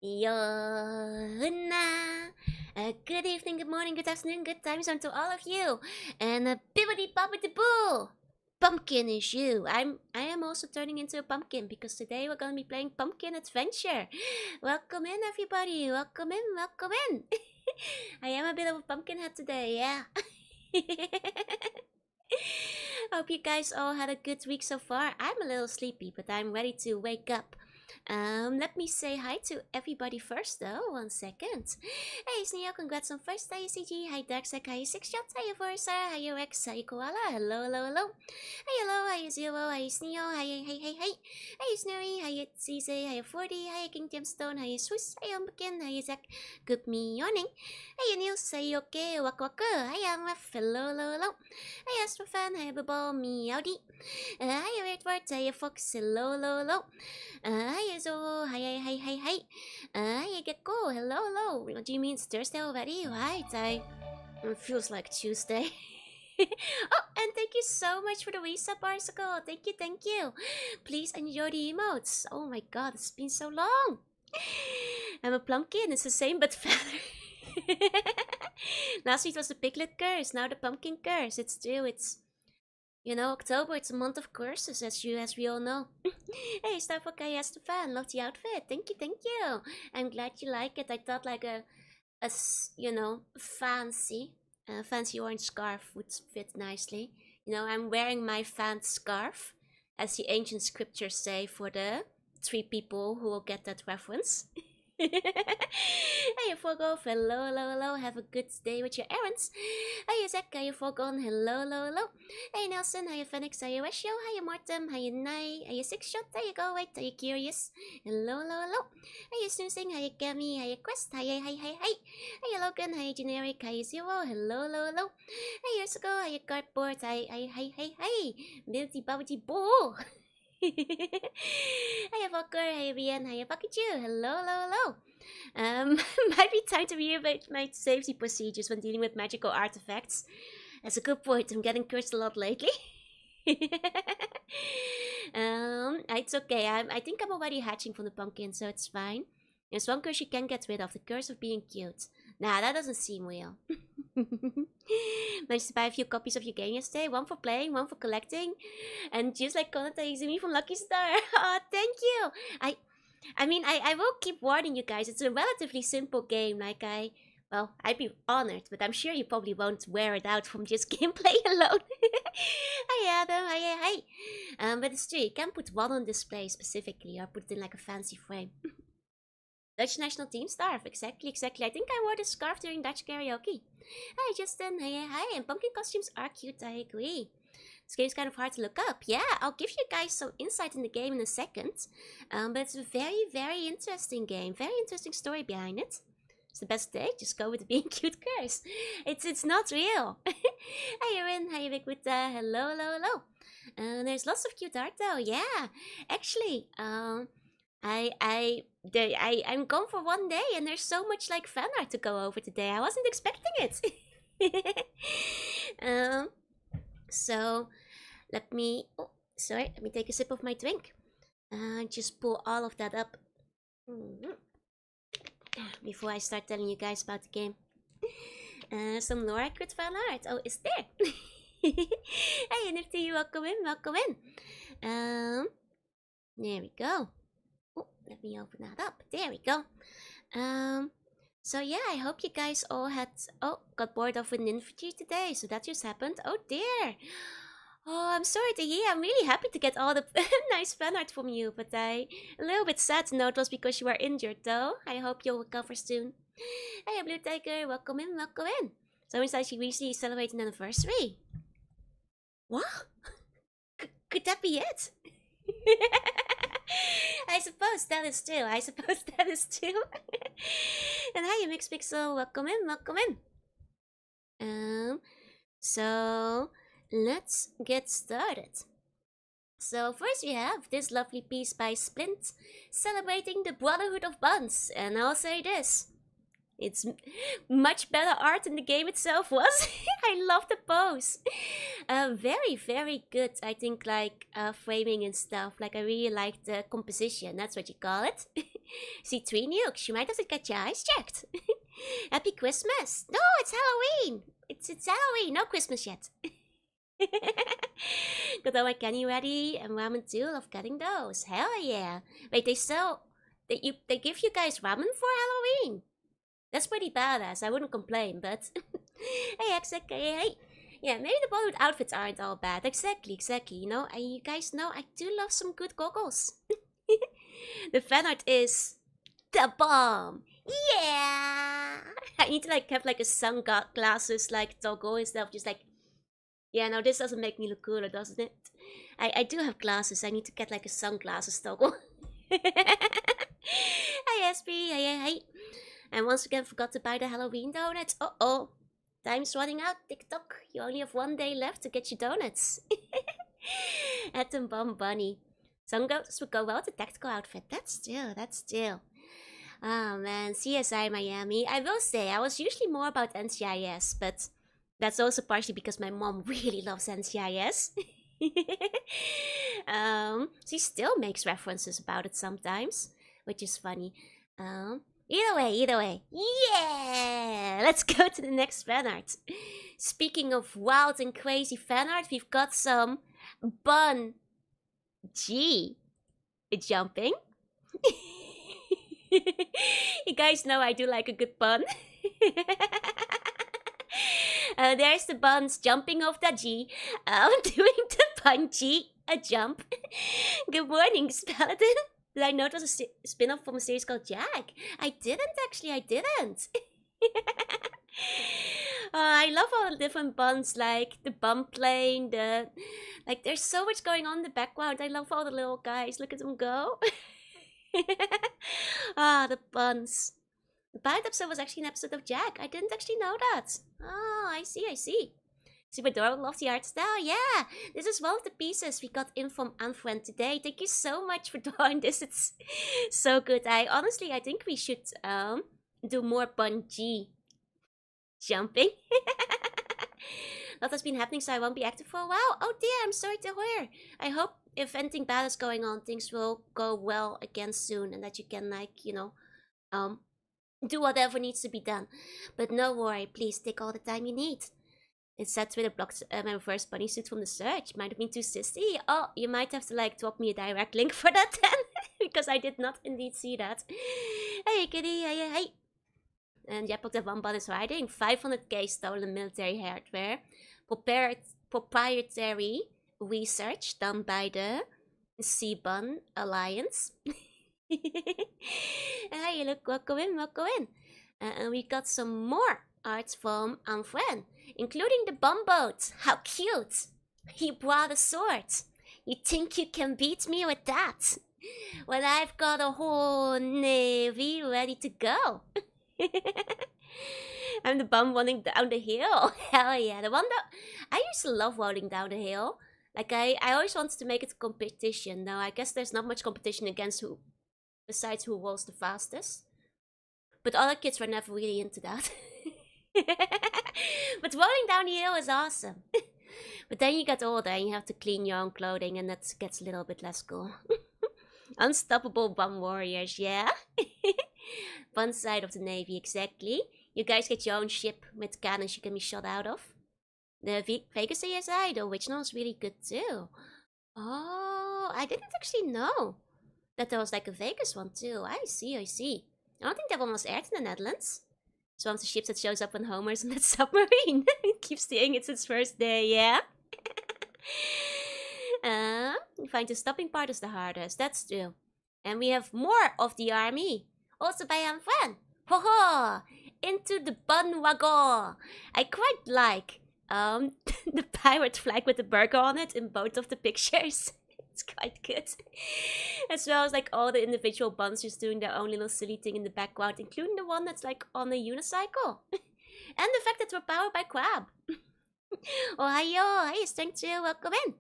Jorunna. Good evening, good morning, good afternoon, good time zone to all of you. And a bibbidi bobbidi boo. Pumpkin is you. I am also turning into a pumpkin because today we're gonna be playing Pumpkin Adventure. Welcome in, everybody. Welcome in, welcome in. I am a bit of a pumpkin head today, yeah. Hope you guys all had a good week so far. I'm a little sleepy, but I'm ready to wake up. Let me say hi to everybody first though. 1 second. Hey Sneo, congrats on first. Hi CG. Hi Darksack. Hi Six Shot. Hi Forza. Hi Rex. Hi Koala. Hello, hello, hello. Hi, hello. Hi Zero. Hi Sneo. Hi, hey, hey, hey. Hi Snurry. Hi CZ. Hi 40. Hi King Gemstone. Hi Swiss. Hi Umbekin. Hi Zack. Good morning. Hi Niels. Hi okay. Wak wak. Hi Amref. Hello, hello, hello. Hi Astrofan. Hi Bubble. Meowdy. Hi Weirdword. Hi Fox. Hello, hello, hello. Hi Zo. Hi, hi, hi, hi, hi. Hi Gecko. Hello, hello. What do you mean it's Thursday already? Right. It feels like Tuesday. Oh, and thank you so much for the resub, Arsicle. Thank you, thank you. Please enjoy the emotes. Oh my god, it's been so long. I'm a pumpkin. It's the same but fatter. Last week was the piglet curse. Now the pumpkin curse. It's true. It's October. It's a month of curses, as we all know. Hey, Starfuck, as the fan. Love the outfit. Thank you, thank you. I'm glad you like it. I thought like a fancy orange scarf would fit nicely. I'm wearing my fancy scarf, as the ancient scriptures say, for the 3 people who will get that reference. Hey, Fogolf, hello, hello, hello. Have a good day with your errands. Hey, Zach, how you Fogon? Hello, hello, hello. Hey, Nelson, how you Phoenix? How you Wesho? How you Mortem? How you Nye? How you Six Shot? There you go, wait, are you curious? Hello, hello, hello. How you Snoozing? How you Gummy? How you Quest? How you, hey, hey, hey. How you Logan? How you Generic? How you Zero? Hello, hello, hello. Hey, years ago, how you Cardboard? Hey, hey, hey, hey, hey. Beauty Bobbity Boo. Hiya Walker, hiya Rian, hiya Pikachu, hello, hello, hello. Might be time to reevaluate my safety procedures when dealing with magical artifacts. That's a good point, I'm getting cursed a lot lately. It's okay, I think I'm already hatching from the pumpkin, so it's fine. There's one curse you can get rid of, the curse of being cute. Nah, that doesn't seem real. Managed to buy a few copies of your game yesterday. One for playing, one for collecting. And just like Konata Izumi from Lucky Star. Oh, thank you. I will keep warning you guys. It's a relatively simple game. I'd be honored, but I'm sure you probably won't wear it out from just gameplay alone. Hi Adam, hi. But it's true, you can put one on display specifically or put it in like a fancy frame. Dutch national team scarf, exactly. I think I wore this scarf during Dutch karaoke. Hi Justin, hi. And pumpkin costumes are cute, I agree. This game's kind of hard to look up. Yeah, I'll give you guys some insight in the game in a second. But it's a very, very interesting game. Very interesting story behind it. It's the best day. Just go with the being cute curse. It's not real. Hi Erin, hi Vicwita, hello, hello, hello. There's lots of cute art though. Yeah, actually, I'm gone for 1 day and there's so much like fan art to go over today. I wasn't expecting it. So let me take a sip of my drink. Just pull all of that up before I start telling you guys about the game. Some Laura crit fan art. Oh, is there? Hey NFT, welcome in. There we go. Oh, let me open that up. There we go. So yeah, I hope you guys all got bored of an infantry today. So that just happened. Oh dear. Oh, I'm sorry to hear. I'm really happy to get all the nice fan art from you, but a little bit sad to know it was because you were injured though. I hope you'll recover soon. Hey, Blue Tiger, welcome in. So it's like she recently celebrated an anniversary. What? Could that be it? I suppose that is true. And hi, Mix Pixel, welcome in. So let's get started. So first we have this lovely piece by Splint, celebrating the Brotherhood of Buns. And I'll say this, it's much better art than the game itself was. I love the pose. Very, very good. I think framing and stuff. Like I really like the composition. That's what you call it. See 3 nukes. You might have to get your eyes checked. Happy Christmas. No, it's Halloween. It's Halloween. No Christmas yet. Got all my candy ready and ramen too. Love getting those. Hell yeah. Wait, they give you guys ramen for Halloween? That's pretty badass. I wouldn't complain, but hey, exactly. Hey. Yeah, maybe the Bollywood outfits aren't all bad. Exactly. You know, you guys know I do love some good goggles. The fan art is the bomb. Yeah. I need to like have like a sunglasses like toggle instead of just like. Yeah, no, this doesn't make me look cooler, doesn't it? I do have glasses. I need to get like a sunglasses toggle. Hi, SB. Hey. And once again, forgot to buy the Halloween donuts. Uh-oh. Time's running out, TikTok. You only have 1 day left to get your donuts. Atom Bomb Bunny. Sunglasses would go well with the tactical outfit. That's still. Oh man, CSI Miami. I will say, I was usually more about NCIS, but that's also partially because my mom really loves NCIS. She still makes references about it sometimes, which is funny. Either way. Yeah! Let's go to the next fan art. Speaking of wild and crazy fan art, we've got some Bun G jumping. You guys know I do like a good pun. There's the buns jumping off the G, doing the Bun G, a jump. Good morning, Paladin. Did I know it was a spin-off from a series called Jack? I didn't. I love all the different buns, like the bum plane, like there's so much going on in the background. I love all the little guys. Look at them go. The buns. The pilot episode was actually an episode of Jack. I didn't actually know that. Oh, I see. Super adorable, love the art style. Yeah, this is one of the pieces we got in from Anfriend today. Thank you so much for drawing this. It's so good. I think we should do more bungee jumping. Lot has been happening, so I won't be active for a while. Oh dear, I'm sorry to hear. I hope if anything bad is going on, things will go well again soon, and that you can do whatever needs to be done. But no worry, please take all the time you need. It said Twitter blocked my reverse bunny suit from the search. Might have been too sissy. Oh, you might have to drop me a direct link for that then. Because I did not indeed see that. Hey kitty, hey. And Japok the Wamban is riding 500k stolen military hardware. Proprietary research done by the C-Bun Alliance. Hey, look, welcome in. And we got some more art from Anfriend, including the bumboat. How cute! He brought a sword. You think you can beat me with that? Well, I've got a whole navy ready to go. I'm the bum running down the hill. Hell yeah, the one that I used to love rolling down the hill. Like I always wanted to make it a competition. Now I guess there's not much competition against besides who rolls the fastest. But other kids were never really into that. But rolling down the hill is awesome. But then you get older and you have to clean your own clothing, and that gets a little bit less cool. Unstoppable bum warriors, yeah? One side of the navy, exactly. You guys get your own ship with cannons you can be shot out of. The Vegas ASI, the original, is really good too. Oh, I didn't actually know that there was like a Vegas one too. I see. I don't think that one was aired in the Netherlands. It's one of the ships that shows up when Homer's in that submarine. It keeps saying it's its first day, yeah? You find the stopping part is the hardest, that's true. And we have more of the army. Also by Anfriend. Ho ho! Into the bun wagon. I quite like the pirate flag with the burger on it in both of the pictures. It's quite good. As well as like all the individual buns just doing their own little silly thing in the background, including the one that's like on a unicycle. And the fact that we're powered by Crab. Oh, hey, Strength 2, welcome in.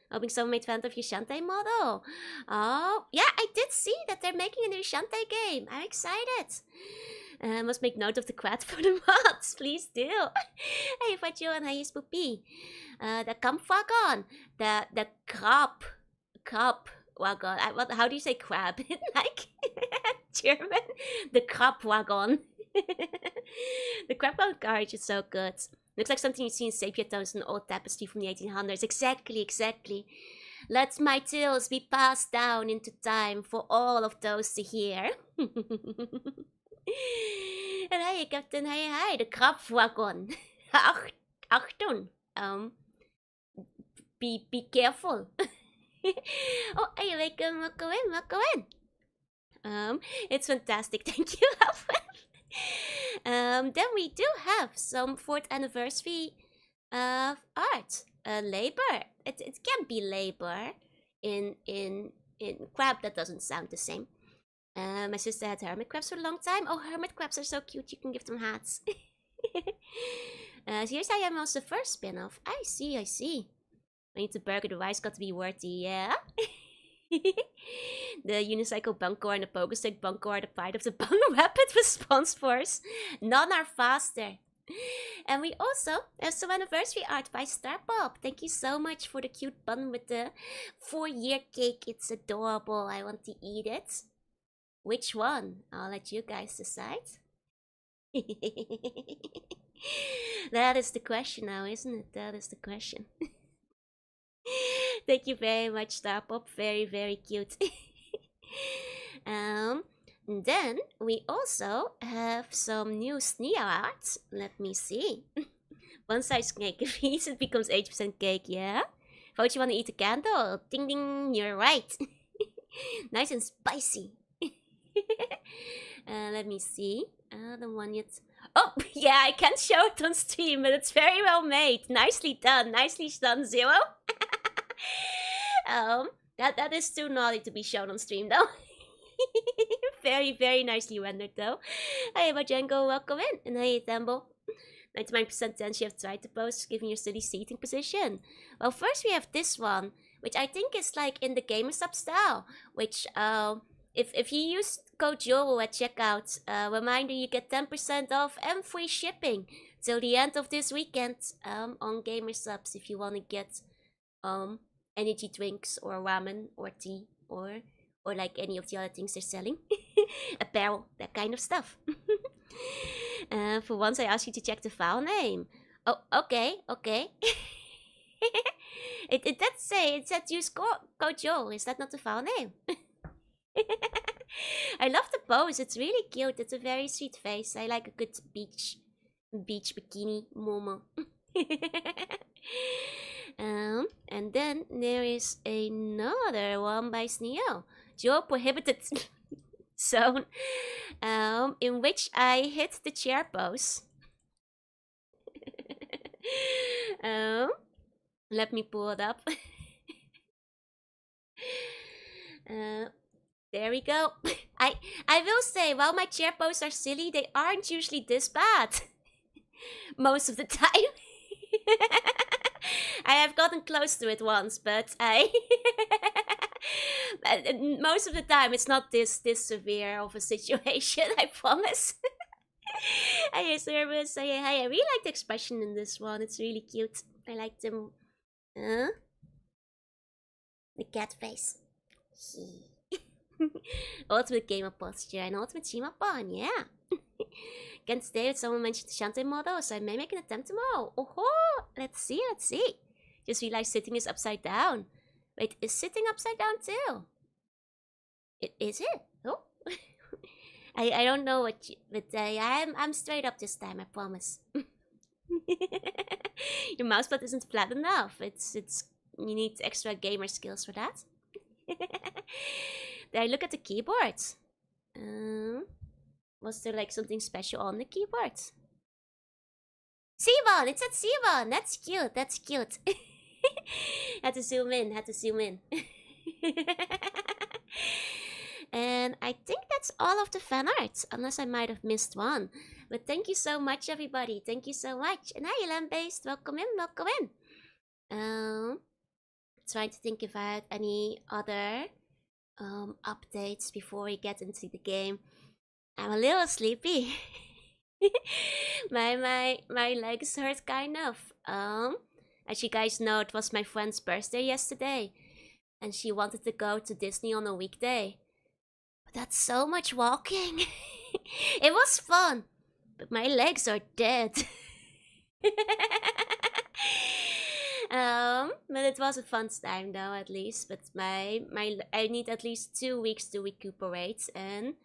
Hoping someone made fun of your Shantae model. Oh, yeah, I did see that they're making a new Shantae game. I'm excited. Must make note of the quad for the mods, please do. Hey, Fajo and hey, Spoopy. The camp wagon. The crab wagon. How do you say crab? Like, German. The Krabwagon. The Krabwagon carriage is so good. Looks like something you see in sepia tones in an old tapestry from the 1800s. Exactly, exactly. Let my tales be passed down into time for all of those to hear. En hey, Captain, hey, de Krabwagon. Achtung. Be careful. Oh, hey, welcome in. It's fantastic. Thank you, Alfred. Then we do have some 4th anniversary art. Labor. It can't be labor in crab. That doesn't sound the same. My sister had hermit crabs for a long time. Oh, hermit crabs are so cute. You can give them hats. So here's I Am also the first spin-off. I see. I need to burger. The rice got to be worthy, yeah? The unicycle bunko and the pogo stick bunko are the part of the bung rapid response force. None are faster. And we also have some anniversary art by Starpop. Thank you so much for the cute bun with the 4-year cake. It's adorable. I want to eat it. Which one? I'll let you guys decide. That is the question now, isn't it? That is the question. Thank you very much, Starpop. Very, very cute. Then we also have some new Sneer art. Let me see. One size cake. If he eats it becomes 80% cake, yeah? Vote you want to eat a candle? Ding ding, you're right. Nice and spicy. Let me see. The one yet. Oh, yeah, I can't show it on stream, but it's very well made. Nicely done, Zero. That is too naughty to be shown on stream, though. Very, very nicely rendered, though. Hey, Bajango, welcome in. And hey, Tembo. 99% chance you have tried to post, given your steady seating position. Well, first we have this one, which I think is like in the GamerStop style. Which, if you use code Joro at checkout, reminder you get 10% off and free shipping till the end of this weekend on GamerSubs if you want to get energy drinks or ramen or tea or like any of the other things they're selling. Apparel, that kind of stuff. For once I asked you to check the file name. Oh, okay. It did say, it said use code Joe. Is that not the file name? I love the pose. It's really cute. It's a very sweet face. I like a good beach bikini momo. And then there is another one by Sneo. Joe prohibited zone, in which I hit the chair pose. Let me pull it up. There we go. I will say, while my chair poses are silly, they aren't usually this bad. Most of the time. I have gotten close to it once, but most of the time it's not this severe of a situation, I promise. Hey, Service, say hey, I really like the expression in this one. It's really cute. I like them. The cat face. Ultimate gamer posture and ultimate Shima-pon, yeah. Can't stay with someone mentioned the Shantae model, so I may make an attempt tomorrow. Oh, let's see. Just realized sitting is upside down. Wait, is sitting upside down too? Is it? Oh. I don't know what you, but I'm straight up this time, I promise. Your mousepad isn't flat enough. It's you need extra gamer skills for that. Did I look at the keyboard? Was there like something special on the keyboard? Sivan! It said Sivan! That's cute. Had to zoom in. And I think that's all of the fan art, unless I might have missed one. But thank you so much, everybody. Thank you so much. And hi, Land-Based. Welcome in. Trying to think if I had any other updates before we get into the game. I'm a little sleepy. my legs hurt kind of. As you guys know, it was my friend's birthday yesterday, and she wanted to go to Disney on a weekday. That's so much walking. It was fun, but my legs are dead. But it was a fun time though, at least. But I need at least 2 weeks to recuperate and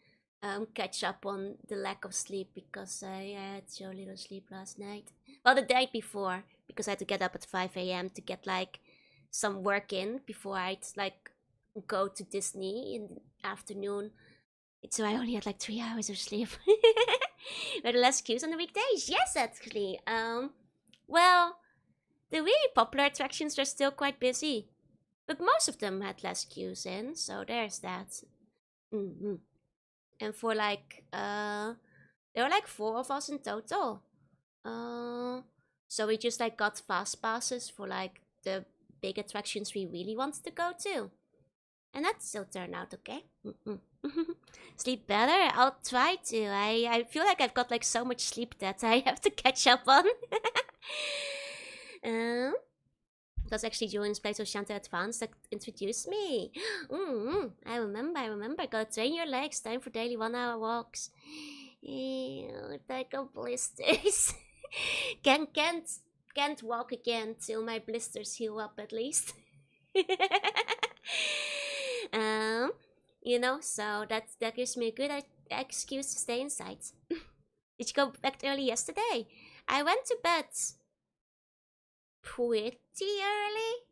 catch up on the lack of sleep because I had so little sleep last night. Well, the night before because I had to get up at 5 a.m. to get like some work in before I'd like go to Disney in the afternoon. So I only had like 3 hours of sleep. Were there less queues on the weekdays? Yes, actually. Well, the really popular attractions are still quite busy, but most of them had less queues in, so there's that. And for like, there were like 4 of us in total. So we just like got fast passes for like the big attractions we really wanted to go to. And that still turned out okay. Sleep better? I'll try to. I feel like I've got like so much sleep that I have to catch up on. That's actually Julian's Place of Shanta Advanced that introduced me. I remember. Gotta train your legs. Time for daily 1-hour walks. I got blisters. Can't walk again till my blisters heal up at least. So that gives me a good excuse to stay inside. Did you go back early yesterday? I went to bed pretty early.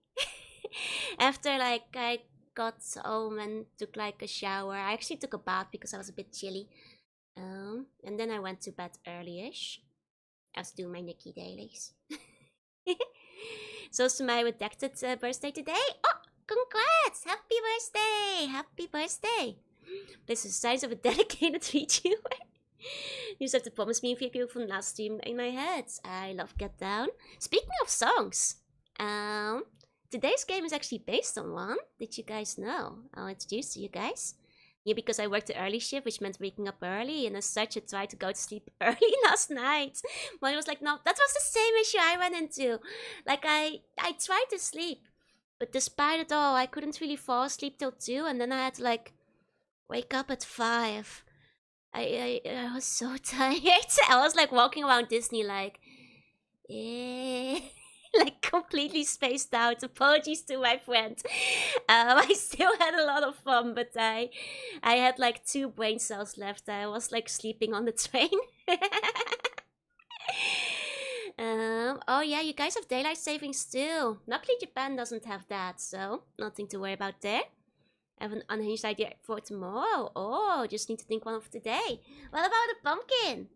After like I got home and took like a shower. I actually took a bath because I was a bit chilly. And then I went to bed early-ish. I was doing my Nikki dailies. So it's my redacted birthday today. Oh, congrats! Happy birthday! Happy birthday! This is signs of a dedicated VTuber. You just have to promise me a video from last stream in my head. I love Get Down. Speaking of songs, today's game is actually based on one. Did you guys know? I'll introduce you guys. Yeah, because I worked the early shift, which meant waking up early, and as such, I tried to go to sleep early last night. But it was like, no, that was the same issue I ran into. Like, I tried to sleep, but despite it all, I couldn't really fall asleep till 2, and then I had to, like, wake up at 5. I was so tired. I was, like, walking around Disney, like, like completely spaced out. Apologies to my friend. I still had a lot of fun, but I had like 2 brain cells left. I was like sleeping on the train. Oh yeah, you guys have daylight savings too. Luckily Japan doesn't have that, so nothing to worry about there. I have an unhinged idea for tomorrow. Oh, just need to think one of today. What about a pumpkin?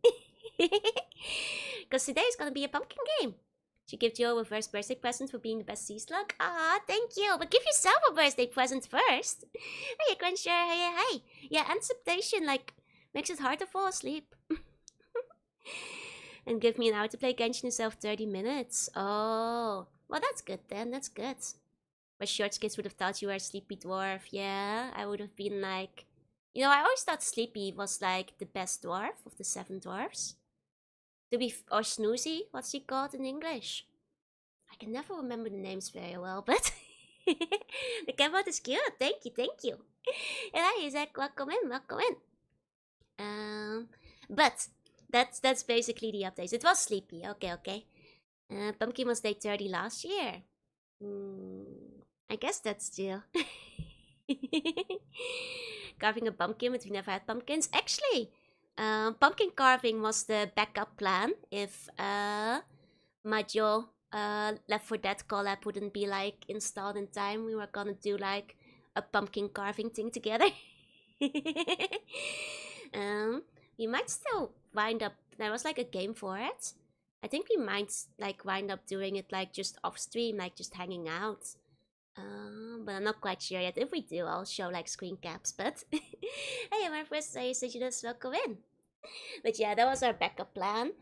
Because today is gonna be a pumpkin game. She gives you a first birthday present for being the best sea slug. Ah, thank you. But give yourself a birthday present first. Hey, Cruncher. Hey. Yeah, anticipation, like, makes it hard to fall asleep. And give me an hour to play Genshin instead of 30 minutes. Oh, well, that's good then. That's good. But short kids would have thought you were a sleepy dwarf. Yeah, I would have been like... You know, I always thought Sleepy was, like, the best dwarf of the 7 dwarfs. Or Snoozy, what's he called in English? I can never remember the names very well, but the camera is cute. Thank you. And hi, Isaac, welcome in. But that's basically the updates. It was Sleepy. Okay. Pumpkin was day 30 last year. I guess that's still carving a pumpkin, but we never had pumpkins. Actually. Pumpkin carving was the backup plan if Majo Left 4 Dead collab wouldn't be like installed in time. We were gonna do like a pumpkin carving thing together. We might still wind up. There was like a game for it. I think we might like wind up doing it like just off stream, like just hanging out. But I'm not quite sure yet. If we do, I'll show like screen caps. But hey, my first say so you just welcome in. But yeah, that was our backup plan.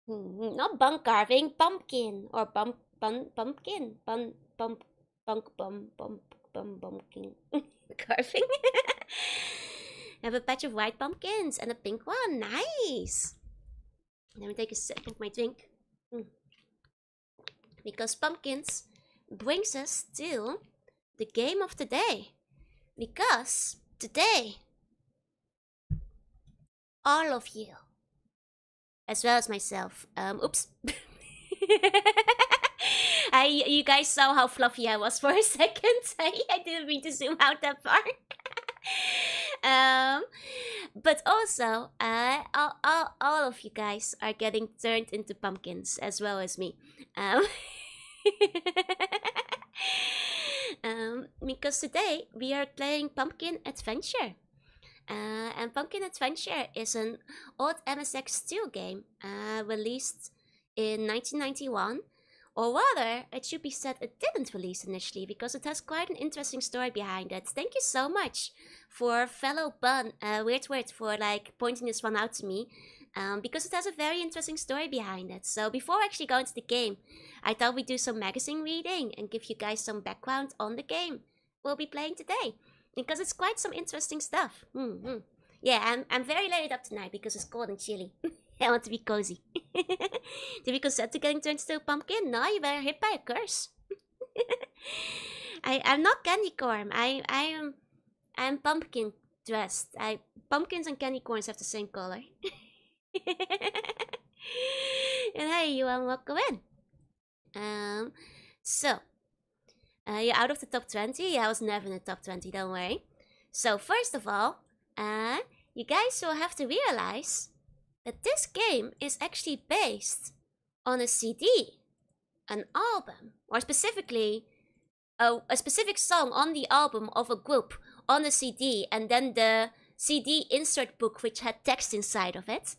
Not bunk carving, pumpkin or pumpkin, pumpkin carving. Have a patch of white pumpkins and a pink one. Nice. Let me take a sip of my drink. Because pumpkins brings us to the game of the day. Because today, all of you, as well as myself, oops. You guys saw how fluffy I was for a second. I didn't mean to zoom out that far. But also, all of you guys are getting turned into pumpkins as well as me. Um, because today we are playing Pumpkin Adventure. And Pumpkin Adventure is an old MSX2 game released in 1991. Or rather, it should be said it didn't release initially because it has quite an interesting story behind it. Thank you so much for fellow Bun, Weird Word, for like pointing this one out to me. Because it has a very interesting story behind it. So before I actually go into the game, I thought we'd do some magazine reading and give you guys some background on the game we'll be playing today. Because it's quite some interesting stuff. Yeah, I'm very late up tonight because it's cold and chilly. I want to be cozy. To be consent to getting turned into a pumpkin? No, you were hit by a curse. I'm not candy corn. I'm pumpkin dressed. Pumpkins and candy corns have the same color. And hey, you welcome in. So you're out of the top 20. Yeah, I was never in the top 20. Don't worry. So first of all, you guys will have to realize that this game is actually based on a CD, an album, or specifically a specific song on the album of a group on a CD, and then the CD insert book which had text inside of it.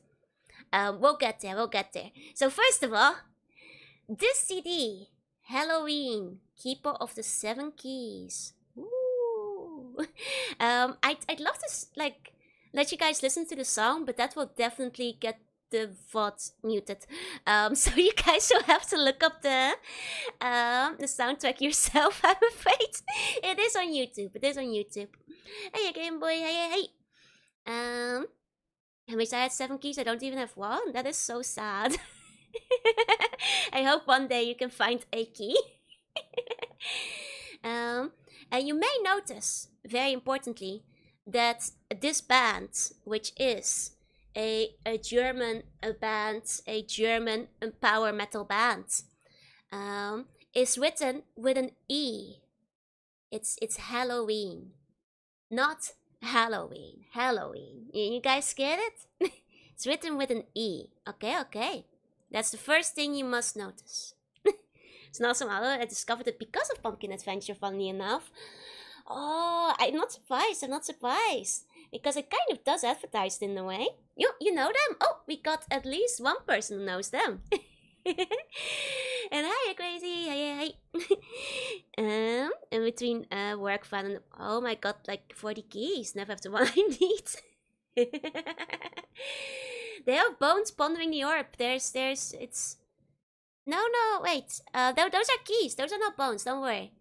We'll get there. So first of all, this CD, Halloween, Keeper of the Seven Keys. Ooh. I'd love to let you guys listen to the song, but that will definitely get the VOD muted. So you guys will have to look up the soundtrack yourself, I'm afraid. It is on YouTube. Hey, Game Boy, hey. I wish I had 7 keys. I don't even have 1. That is so sad. I hope one day you can find a key. And you may notice, very importantly, that this band, which is a German band, a German power metal band, is written with an E. It's Halloween, not Halloween. Halloween. You guys get it? It's written with an E. Okay. That's the first thing you must notice. It's not some other. I discovered it because of Pumpkin Adventure, funnily enough. Oh, I'm not surprised. Because it kind of does advertise it in a way. You know them? Oh, we got at least one person who knows them. And hi, crazy. Hi. In between work fun and oh my god, like 40 keys. Never have the one I need. They have bones pondering the orb. It's no, wait. Those are keys. Those are not bones. Don't worry.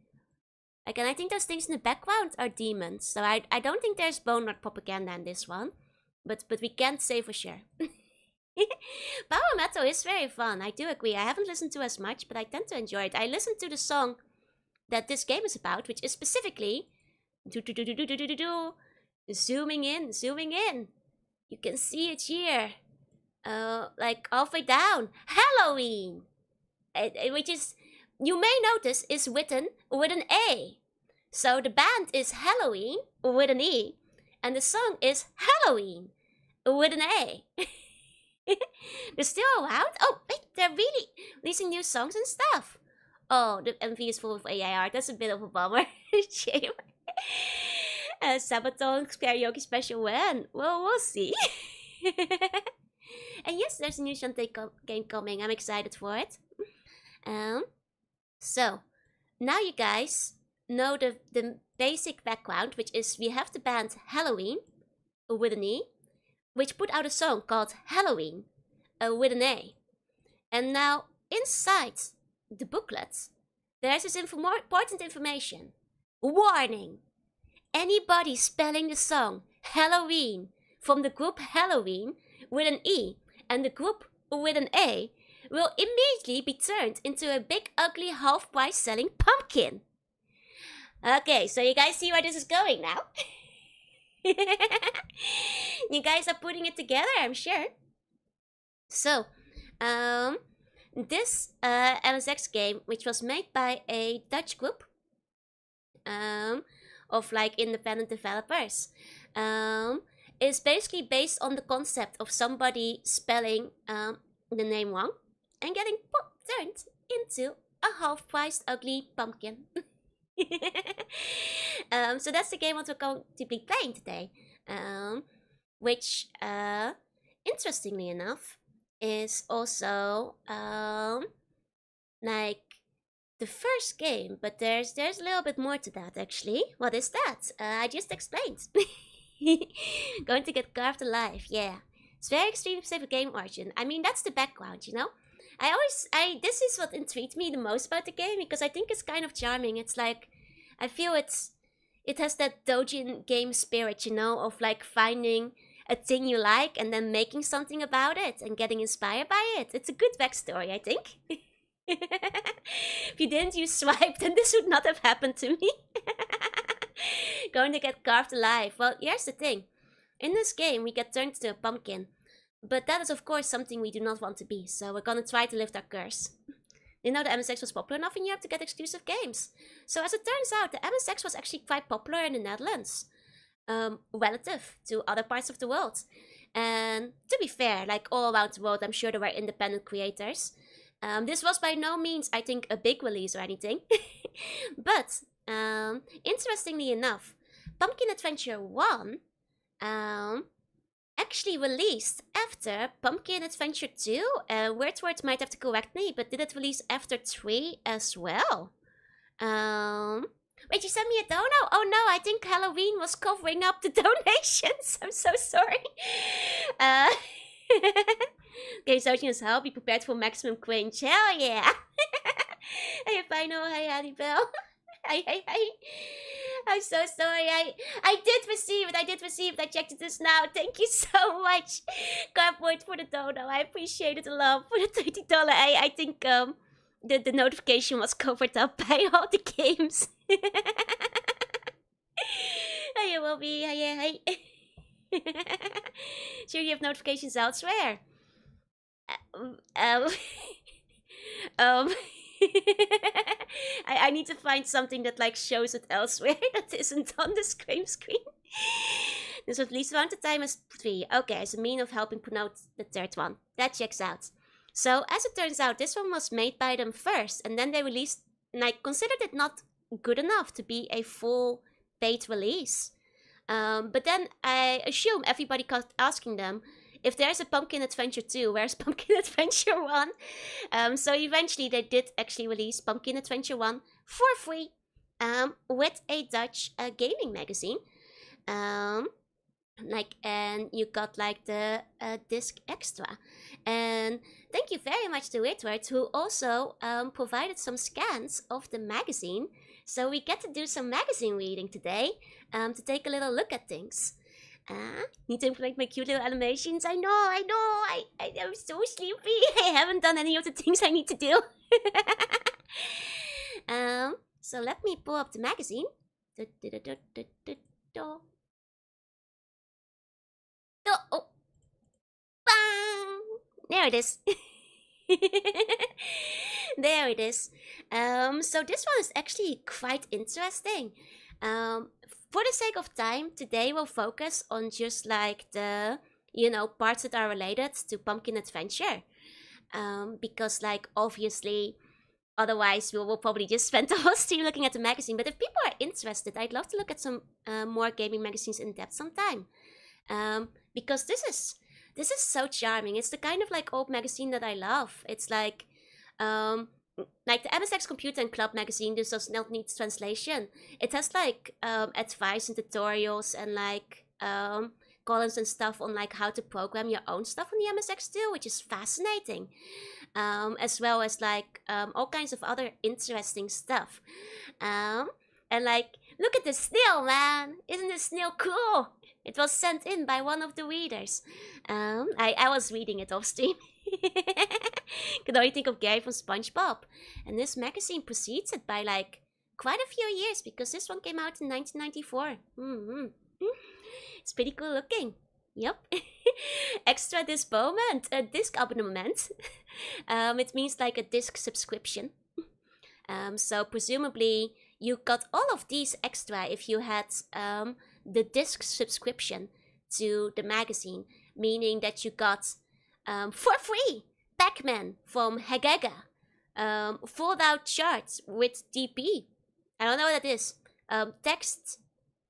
Like, and I think those things in the background are demons. So I don't think there's bone rot propaganda in this one. But we can't say for sure. Power metal is very fun. I do agree. I haven't listened to as much, but I tend to enjoy it. I listened to the song that this game is about, which is specifically zooming in. You can see it here. Like halfway down. Halloween. Which is, you may notice, is written with an A. So the band is Halloween with an E, and the song is Halloween with an A. They're still around? Oh, wait, they're really releasing new songs and stuff. Oh, the MV is full of AI art. That's a bit of a bummer. Shame. Sabaton karaoke special when? Well, we'll see. And yes, there's a new Shantae game coming. I'm excited for it. So, now you guys know the basic background, which is we have the band Halloween, with an E, which put out a song called Halloween, with an A. And now, inside the booklet, there's this important information. Warning! Anybody spelling the song Halloween from the group Halloween with an E and the group with an A will immediately be turned into a big, ugly, half-price selling pumpkin. Okay, so you guys see where this is going now? You guys are putting it together, I'm sure. So, um, this MSX game, which was made by a Dutch group of like independent developers, is basically based on the concept of somebody spelling the name wrong and getting turned into a half-priced ugly pumpkin. So that's the game what we're going to be playing today, which interestingly enough is also like the first game, but there's a little bit more to that actually. What is that? I just explained. Going to get carved alive, yeah. It's very extremely specific game origin. I mean, that's the background, you know? This is what intrigued me the most about the game, because I think it's kind of charming. It's like, I feel it has that doujin game spirit, you know, of like finding a thing you like and then making something about it and getting inspired by it. It's a good backstory, I think. If you didn't use swipe, then this would not have happened to me. Going to get carved alive. Well, here's the thing. In this game, we get turned into a pumpkin. But that is, of course, something we do not want to be. So we're gonna try to lift our curse. You know, the MSX was popular enough in Europe to get exclusive games. So as it turns out, the MSX was actually quite popular in the Netherlands. Relative to other parts of the world. And to be fair, like all around the world, I'm sure there were independent creators. This was by no means, I think, a big release or anything. But, interestingly enough, Pumpkin Adventure 1 actually released after Pumpkin Adventure 2. Wordward might have to correct me, but did it release after 3 as well? Wait, you sent me a dono? Oh no, I think Halloween was covering up the donations. I'm so sorry. Okay, searching as hell. Be prepared for maximum cringe. Hell yeah. Hey, final. Hey, Annabelle. Hey. I'm so sorry. I did receive it. I checked it just now. Thank you so much, Cardboard, for the dono. I appreciate it a lot. For the $30, I think the notification was covered up by all the games. Hey, will be. Hey. Sure, you have notifications elsewhere. I need to find something that like shows it elsewhere that isn't on the screen. This was at least around the time as 3. Okay, as a mean of helping promote the third one. That checks out. So as it turns out, this one was made by them first, and then they released, and I considered it not good enough to be a full paid release. But then I assume everybody kept asking them, if there's a Pumpkin Adventure 2, where's Pumpkin Adventure 1? So eventually they did actually release Pumpkin Adventure 1 for free with a Dutch gaming magazine. And you got like the disc extra. And thank you very much to Whitworth, who also provided some scans of the magazine. So we get to do some magazine reading today to take a little look at things. Need to implement my cute little animations. I know. I'm so sleepy. I haven't done any of the things I need to do. So let me pull up the magazine. Oh. Bang! There it is. There it is. So this one is actually quite interesting. For the sake of time, today we'll focus on just like the, parts that are related to Pumpkin Adventure. Because like, obviously, otherwise we will probably just spend the whole stream looking at the magazine. But if people are interested, I'd love to look at some more gaming magazines in depth sometime. Because this is so charming. It's the kind of like old magazine that I love. It's like the MSX Computer and Club magazine does not need translation. It has like advice and tutorials and like columns and stuff on like how to program your own stuff on the MSX too, which is fascinating. As well as like all kinds of other interesting stuff. And like, look at the snail, man! Isn't the snail cool? It was sent in by one of the readers. I was reading it off stream. Could only think of Gary from SpongeBob. And this magazine precedes it by like quite a few years because this one came out in 1994. It's pretty cool looking. Yep. Extra disc moment, a disc abonnement. It means like a disc subscription. So presumably you got all of these extra if you had the disc subscription to the magazine, meaning that you got for free Pac-Man from Hegega, fold-out charts with DP. I don't know what that is. Text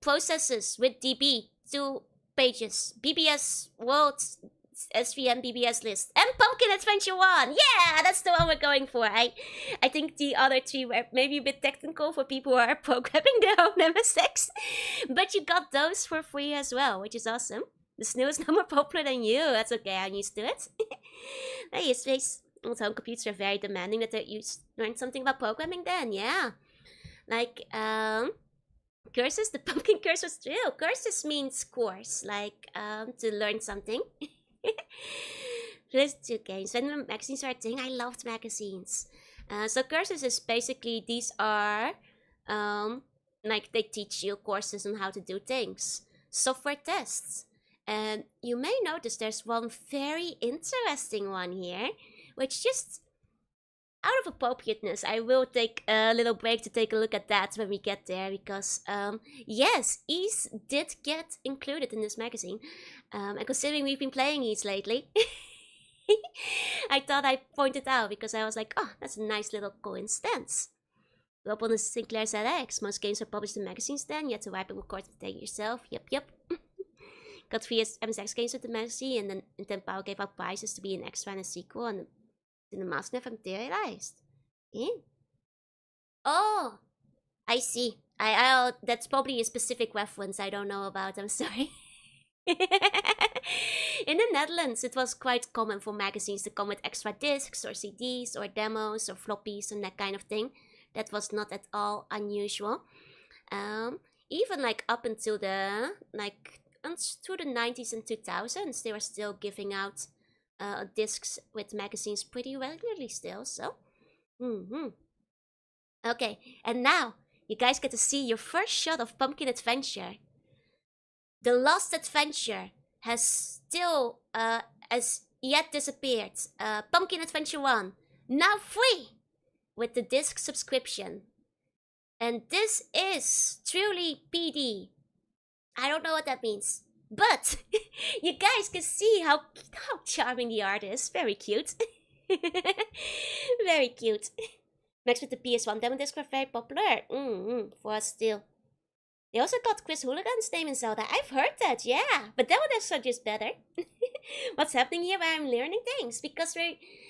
processes with DB, 2 pages, BBS World SVM BBS list, and Pumpkin Adventure 1. Yeah, that's the one we're going for. I think the other 3 were maybe a bit technical for people who are programming their own MSX, but you got those for free as well, which is awesome. The Snow is no more popular than you. That's okay, I'm used to it. Hey, space. Home computers are very demanding that you learn something about programming then, yeah. Like, curses, the pumpkin curse was true. Curses means course, like, to learn something. Let's do games. When magazines are a thing, I loved magazines. So curses is basically, these are, like, they teach you courses on how to do things. Software tests. And you may notice there's one very interesting one here, which just, out of appropriateness, I will take a little break to take a look at that when we get there, because, yes, Ys did get included in this magazine. And considering we've been playing Ys lately, I thought I'd point it out, because I was like, oh, that's a nice little coincidence. Grew up on the Sinclair ZX. Most games are published in magazines then. You had to wipe and record and take it yourself. Yep. Got 3 MSX games with the magazine, and then Power gave out prizes to be an extra and a sequel, and the mask never materialized. Eh? Oh, I see. That's probably a specific reference I don't know about. I'm sorry. In the Netherlands, it was quite common for magazines to come with extra discs or CDs or demos or floppies and that kind of thing. That was not at all unusual. Even like up until the through the 90s and 2000s, they were still giving out discs with magazines pretty regularly still. So, okay, and now you guys get to see your first shot of Pumpkin Adventure. The Lost Adventure has still as yet disappeared. Pumpkin Adventure 1 now free with the disc subscription, and this is truly PD. I don't know what that means, but you guys can see how charming the art is. Very cute. Very cute. Next with the PS1 demo disc were very popular. For us still. They also got Chris Hooligan's name in Zelda. I've heard that, yeah. But that one is just better. What's happening here where I'm learning things? Because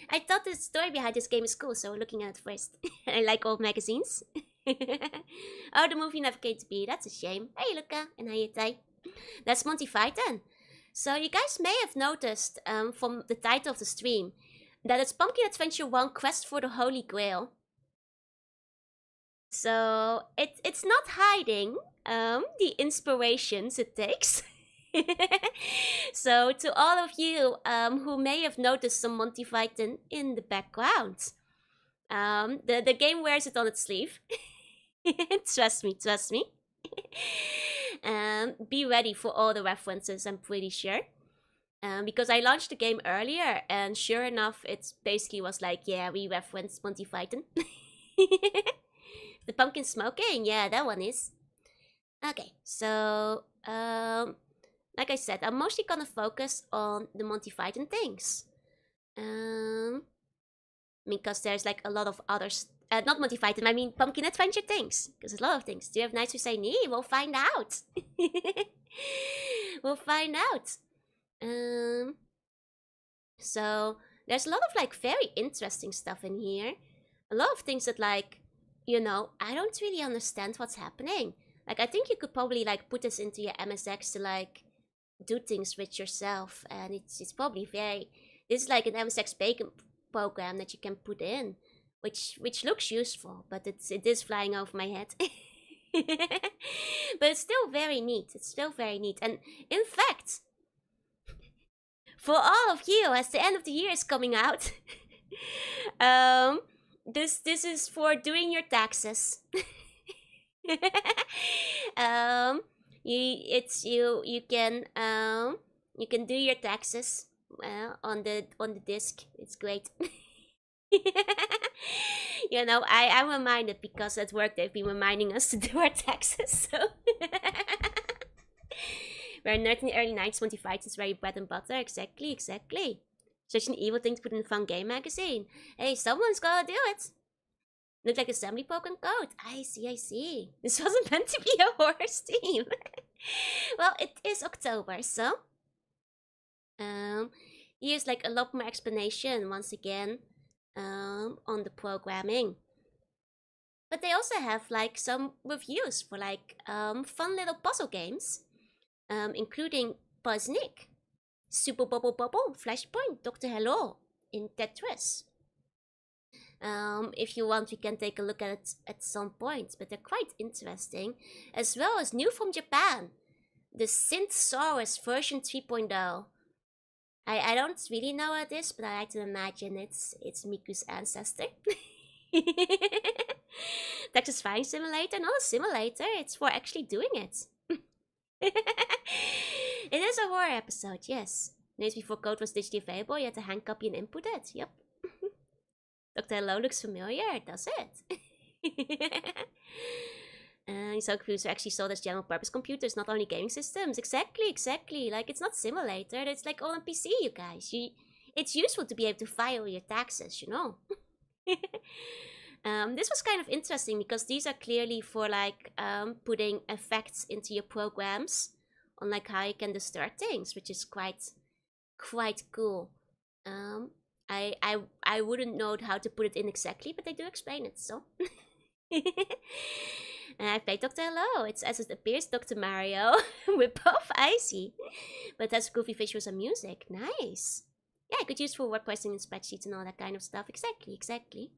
I thought the story behind this game is cool, so we're looking at it first. I like old magazines. Oh, the movie never came to be. That's a shame. Hey, Luca. And hey, Tai. That's Monty Python. So you guys may have noticed from the title of the stream that it's Pumpkin Adventure 1 Quest for the Holy Grail. So it's not hiding the inspirations it takes. So to all of you who may have noticed some Monty Python in the background, the game wears it on its sleeve. Trust me. Be ready for all the references, I'm pretty sure. Because I launched the game earlier, and sure enough, it basically was like, yeah, we referenced Monty Python. The pumpkin smoking, yeah, that one is. Okay, so, like I said, I'm mostly gonna focus on the Monty Python things. Because there's like a lot of others. Not Monty Python, I mean Pumpkin Adventure things. Because there's a lot of things. Do you have nights who say nee? We'll find out. We'll find out. So, there's a lot of like very interesting stuff in here. A lot of things that like, you know, I don't really understand what's happening. Like, I think you could probably like put this into your MSX to like do things with yourself. And it's probably very, this is like an MSX bacon program that you can put in. Which looks useful, but it is flying over my head. But it's still very neat. And in fact, for all of you, as the end of the year is coming out, this is for doing your taxes. um, you can do your taxes on the disc. It's great. I'm reminded because at work they've been reminding us to do our taxes. So we're not in the early 90s when fights is very bread and butter. Exactly, exactly. Such an evil thing to put in a fun game magazine. Hey, someone's gotta do it. Looked like assembly Pokemon code. I see, I see. This wasn't meant to be a horse team. Well, it is October, so here's like a lot more explanation once again on the programming. But they also have like some reviews for like fun little puzzle games, including Buzznick, Super Bubble Bubble, Flashpoint, Dr. Hello, in Tetris. If you want, we can take a look at it at some point, but they're quite interesting. As well as new from Japan, the Synthsaurus version 3.0. I don't really know what it is, but I like to imagine it's Miku's ancestor. Texas Flying Simulator, not a simulator, it's for actually doing it. It is a horror episode, yes. Days before code was digitally available, you had to hand copy and input it. Yep. Dr. Hello looks familiar, does it? So confused. I actually saw this general purpose computers, not only gaming systems. Exactly, exactly. Like, it's not simulator, it's like all on PC, you guys. It's useful to be able to file your taxes, you know. This was kind of interesting because these are clearly for like putting effects into your programs on like how you can distort things, which is quite cool. I wouldn't know how to put it in exactly, but they do explain it, so. And I played Dr. Hello. It's as it appears Dr. Mario with both icy, but has goofy visuals and music. Nice. Yeah, I could use for word pricing and spreadsheets and all that kind of stuff. Exactly, exactly.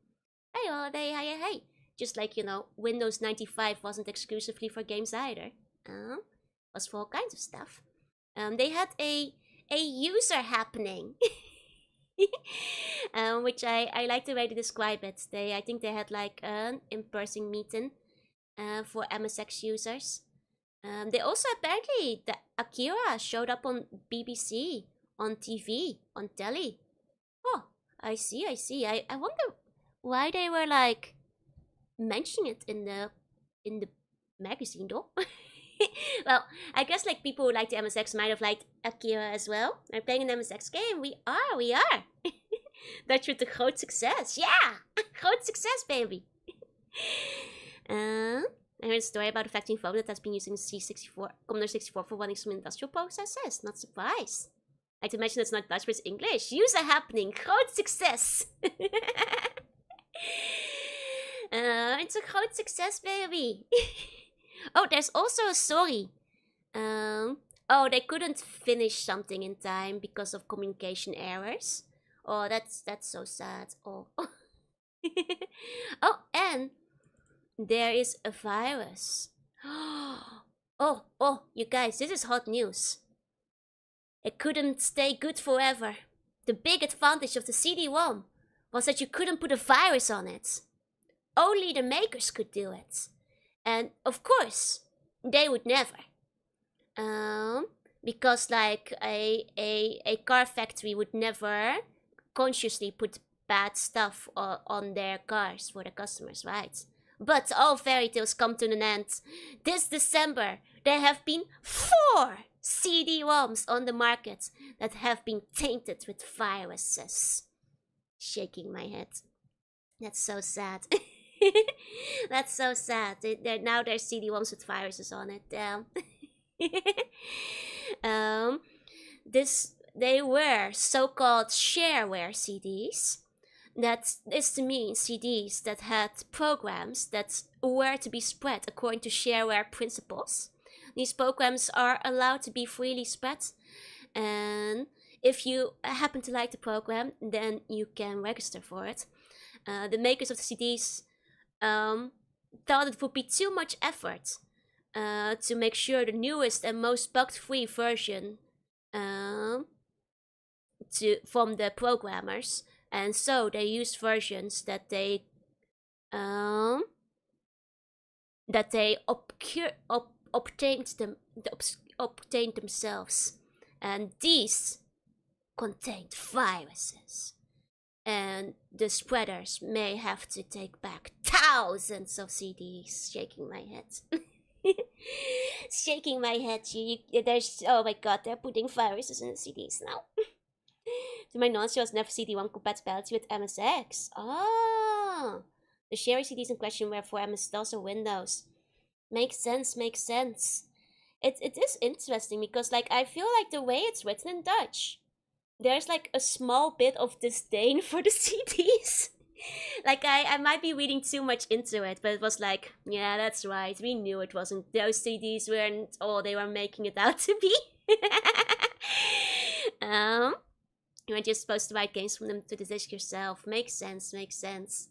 Hey, holiday, hey. Just like, Windows 95 wasn't exclusively for games either. Was for all kinds of stuff. They had a user happening. Which I like the way they describe it. I think they had like an in-person meeting for MSX users. They also apparently, the Akira showed up on BBC, on TV, on telly. Oh, I see. I wonder why they were like mentioning it in the magazine though. Well, I guess like people who like the MSX might have liked Akira as well. I'm playing an MSX game. We are. That's with the groot success. Yeah, groot success, baby. I heard a story about a factory phone that has been using C64, Commodore 64 for running some industrial processes. Not surprised. I to mention it's not Dutch, but it's English. User happening, groot success. It's a groot success, baby. Oh, there's also a story. They couldn't finish something in time because of communication errors. Oh, that's so sad. Oh. Oh, and there is a virus. Oh, you guys, this is hot news. It couldn't stay good forever. The big advantage of the CD-ROM was that you couldn't put a virus on it. Only the makers could do it. And of course, they would never. Because like a car factory would never consciously put bad stuff on their cars for the customers, right? But all fairy tales come to an end. This December, there have been 4 CD-ROMs on the market that have been tainted with viruses. Shaking my head. That's so sad. That's so sad. Now there's CD-ROMs with viruses on it. Damn. They were so-called shareware CDs. That is to mean CDs that had programs that were to be spread according to shareware principles. These programs are allowed to be freely spread, and if you happen to like the program, then you can register for it. The makers of the CDs thought it would be too much effort to make sure the newest and most bug-free version from the programmers, and so they used versions that they that they obtained themselves, and these contained viruses. And the spreaders may have to take back thousands of CDs. Shaking my head. Shaking my head. There's, oh my god, they're putting viruses in the CDs now. To my knowledge, there was never CD-ROM compatibility with MSX. Oh, the sharing CDs in question were for MS-DOS or Windows. Makes sense, makes sense. It is interesting because, like, I feel like the way it's written in Dutch, there's like a small bit of disdain for the CDs. Like, I might be reading too much into it, but it was like, yeah, that's right. We knew it wasn't. Those CDs weren't all they were making it out to be. You were just supposed to write games from them to the disk yourself. Makes sense, makes sense.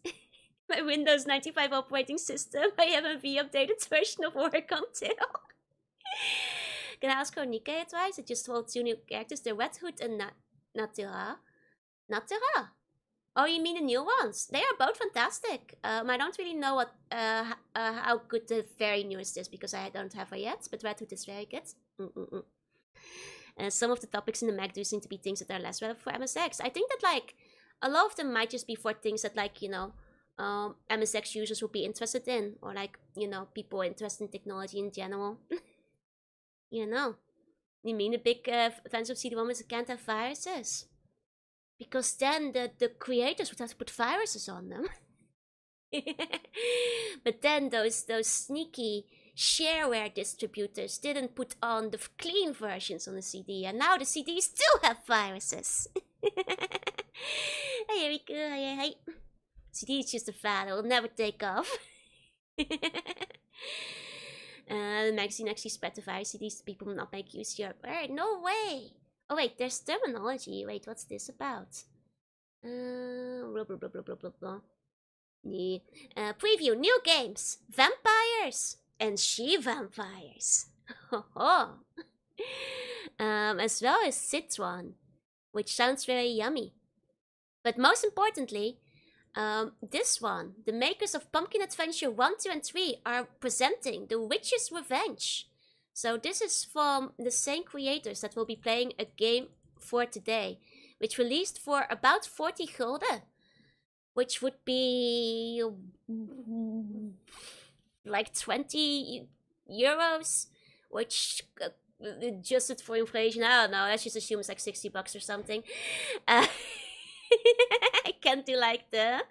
My Windows 95 operating system, I have a V-updated version of Oregon Tail. Can I ask Ronike advice? I just told 2 new characters, the Red Hood and Natura. Natura? Oh, you mean the new ones? They are both fantastic. I don't really know what how good the very newest is because I don't have her yet, but Red Hood is very good. Some of the topics in the Mac do seem to be things that are less relevant for MSX. I think that, like, a lot of them might just be for things that, like, you know, MSX users would be interested in, or, like, you know, people interested in technology in general. You know, you mean the big fans of CD-ROM is can't have viruses? Because then the creators would have to put viruses on them. But then those sneaky shareware distributors didn't put on the clean versions on the CD, and now the CDs still have viruses. Hey Riku, hey. CD is just a fad, it will never take off. The magazine actually spread the virus CDs to people not make use of your no way! Oh wait, there's terminology. Wait, what's this about? Blah blah blah blah blah blah blah. Preview new games, vampires and she-vampires. As well as Citron, which sounds very yummy. But most importantly, this one, the makers of Pumpkin Adventure 1, 2, and 3 are presenting The Witch's Revenge. So this is from the same creators that will be playing a game for today, which released for about 40 gulden, which would be like 20 euros, which adjusted for inflation, I don't know, let's just assume it's like 60 bucks or something. I can't do like the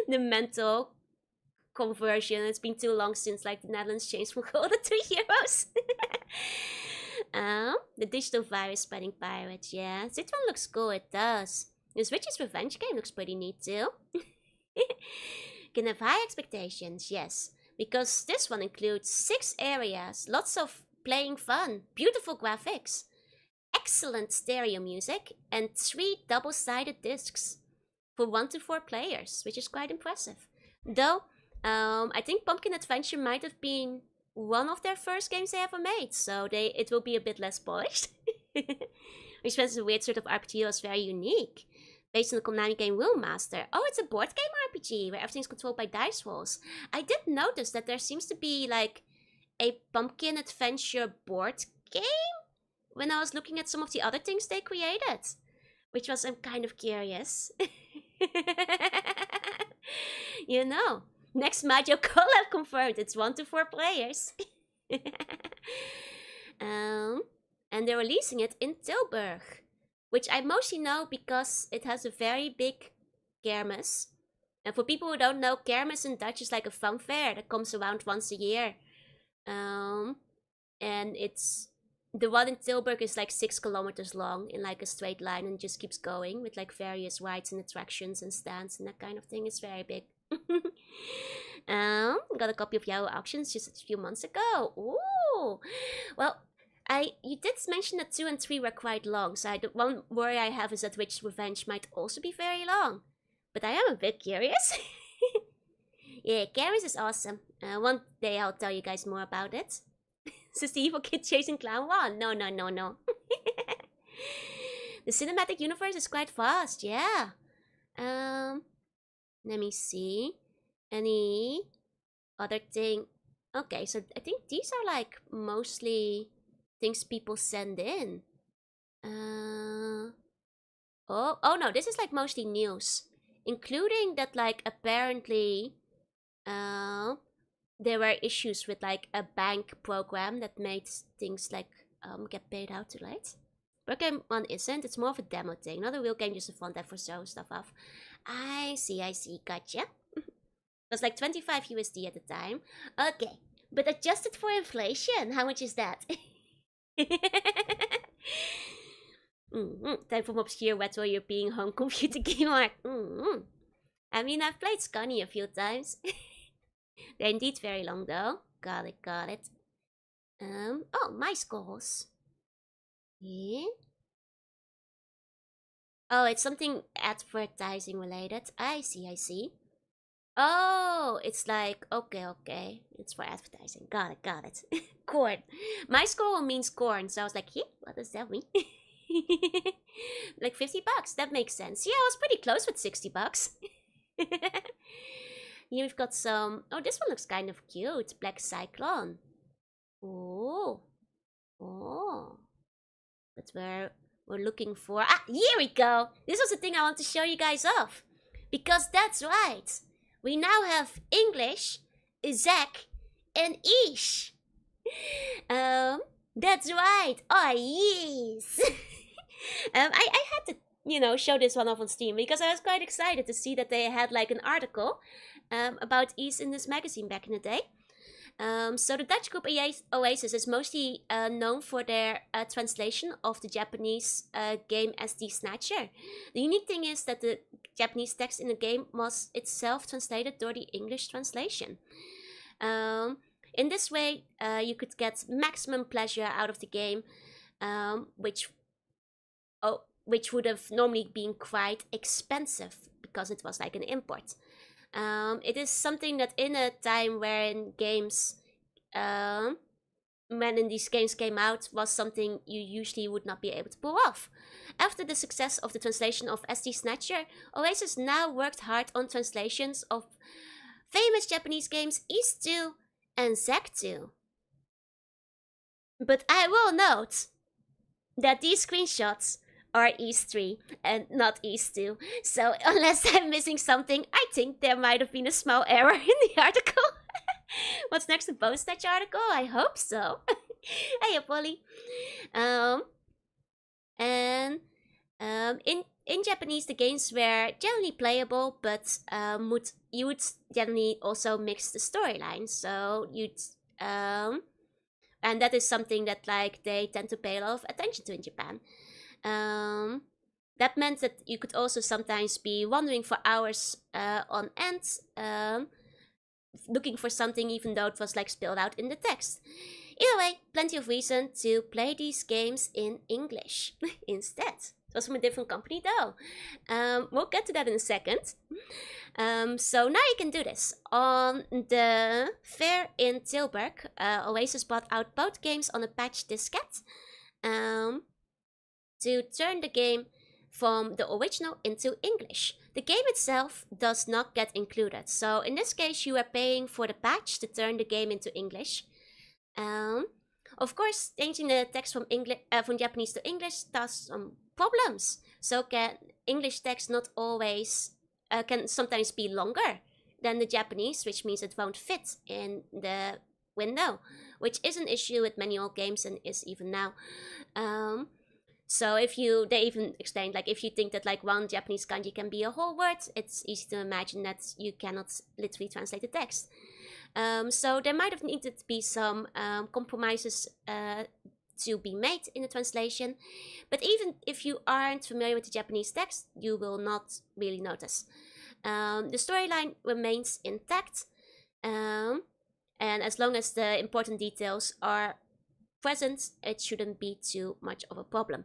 mental conversion. It's been too long since like the Netherlands changed from gulden to euros. The digital virus spreading pirates, yeah. This one looks cool, it does. This Witch's Revenge game looks pretty neat too. Can have high expectations, yes. Because this one includes 6 areas, lots of playing fun, beautiful graphics, excellent stereo music, and 3 double-sided discs for 1 to 4 players, which is quite impressive. Though, I think Pumpkin Adventure might have been one of their first games they ever made, so it will be a bit less polished. Which was a weird sort of RPG that was very unique. Based on the Konami game Rune Master. Oh, it's a board game RPG where everything's controlled by dice rolls. I did notice that there seems to be like a Pumpkin Adventure board game when I was looking at some of the other things they created. Which was, I'm kind of curious. You know, next Mario collab confirmed. It's 1 to 4 players. And they're releasing it in Tilburg, which I mostly know because it has a very big kermis. And for people who don't know, kermis in Dutch is like a fun fair that comes around once a year. And it's the one in Tilburg is like 6 kilometers long in like a straight line and just keeps going with like various rides and attractions and stands and that kind of thing. It's very big. Got a copy of Yahoo Auctions just a few months ago. Ooh, well, you did mention that 2 and 3 were quite long, so the one worry I have is that Witch's Revenge might also be very long. But I am a bit curious. Yeah, Garry's is awesome. One day I'll tell you guys more about it. Is the evil kid chasing Clown 1? No. The cinematic universe is quite fast, yeah. Let me see. Any other thing? Okay, so I think these are like mostly things people send in. Oh no, this is like mostly news, including that like apparently, uh, there were issues with like a bank program that made things like get paid out too late. Real game one isn't. It's more of a demo thing, not a real game, just a front end for showing stuff off. I see, gotcha. It was like 25 USD at the time. Okay, but adjusted for inflation, how much is that? Time for obscure retro European home computer game art. I mean, I've played Scunny a few times. They're indeed very long though. Got it. Oh, my scores. Yeah. Oh, it's something advertising related. I see. Oh, it's like, okay. It's for advertising. Got it. Corn. My score means corn, so I was like, yeah, what does that mean? Like $50. That makes sense. Yeah, I was pretty close with $60. Here we've got some. Oh, this one looks kind of cute. Black Cyclone. Oh. But we're looking for. Ah, here we go. This was the thing I want to show you guys off. Because that's right. We now have English, Zach, and Ish. That's right. Oh, yes. I had to, show this one off on Steam because I was quite excited to see that they had like an article about East in this magazine back in the day. So the Dutch group Oasis is mostly known for their translation of the Japanese game SD Snatcher. The unique thing is that the Japanese text in the game was itself translated door the English translation. In this way, you could get maximum pleasure out of the game, which would have normally been quite expensive because it was like an import. It is something that in a time wherein games, when these games came out, was something you usually would not be able to pull off. After the success of the translation of SD Snatcher, Oasis now worked hard on translations of famous Japanese games Ys 2 and Zack 2. But I will note that these screenshots are Ys 3 and not Ys 2. So unless I'm missing something, I think there might have been a small error in the article. What's next, the Bone Snatch article? I hope so. Hey, Polly. In Japanese, the games were generally playable, but you would generally also mix the storyline. So you'd and that is something that like they tend to pay a lot of attention to in Japan. That meant that you could also sometimes be wandering for hours on end, looking for something even though it was like spelled out in the text. Either way, plenty of reason to play these games in English instead. It was from a different company though. We'll get to that in a second. So now you can do this. On the fair in Tilburg, Oasis brought out both games on a patch diskette to turn the game from the original into English. The game itself does not get included. So in this case, you are paying for the patch to turn the game into English. Of course, changing the text from Japanese to English does some problems. So can English text not always can sometimes be longer than the Japanese, which means it won't fit in the window, which is an issue with many old games and is even now. So they even explained like if you think that like one Japanese kanji can be a whole word, it's easy to imagine that you cannot literally translate the text. So there might have needed to be some compromises to be made in the translation. But even if you aren't familiar with the Japanese text, you will not really notice. The storyline remains intact, and as long as the important details are present, it shouldn't be too much of a problem.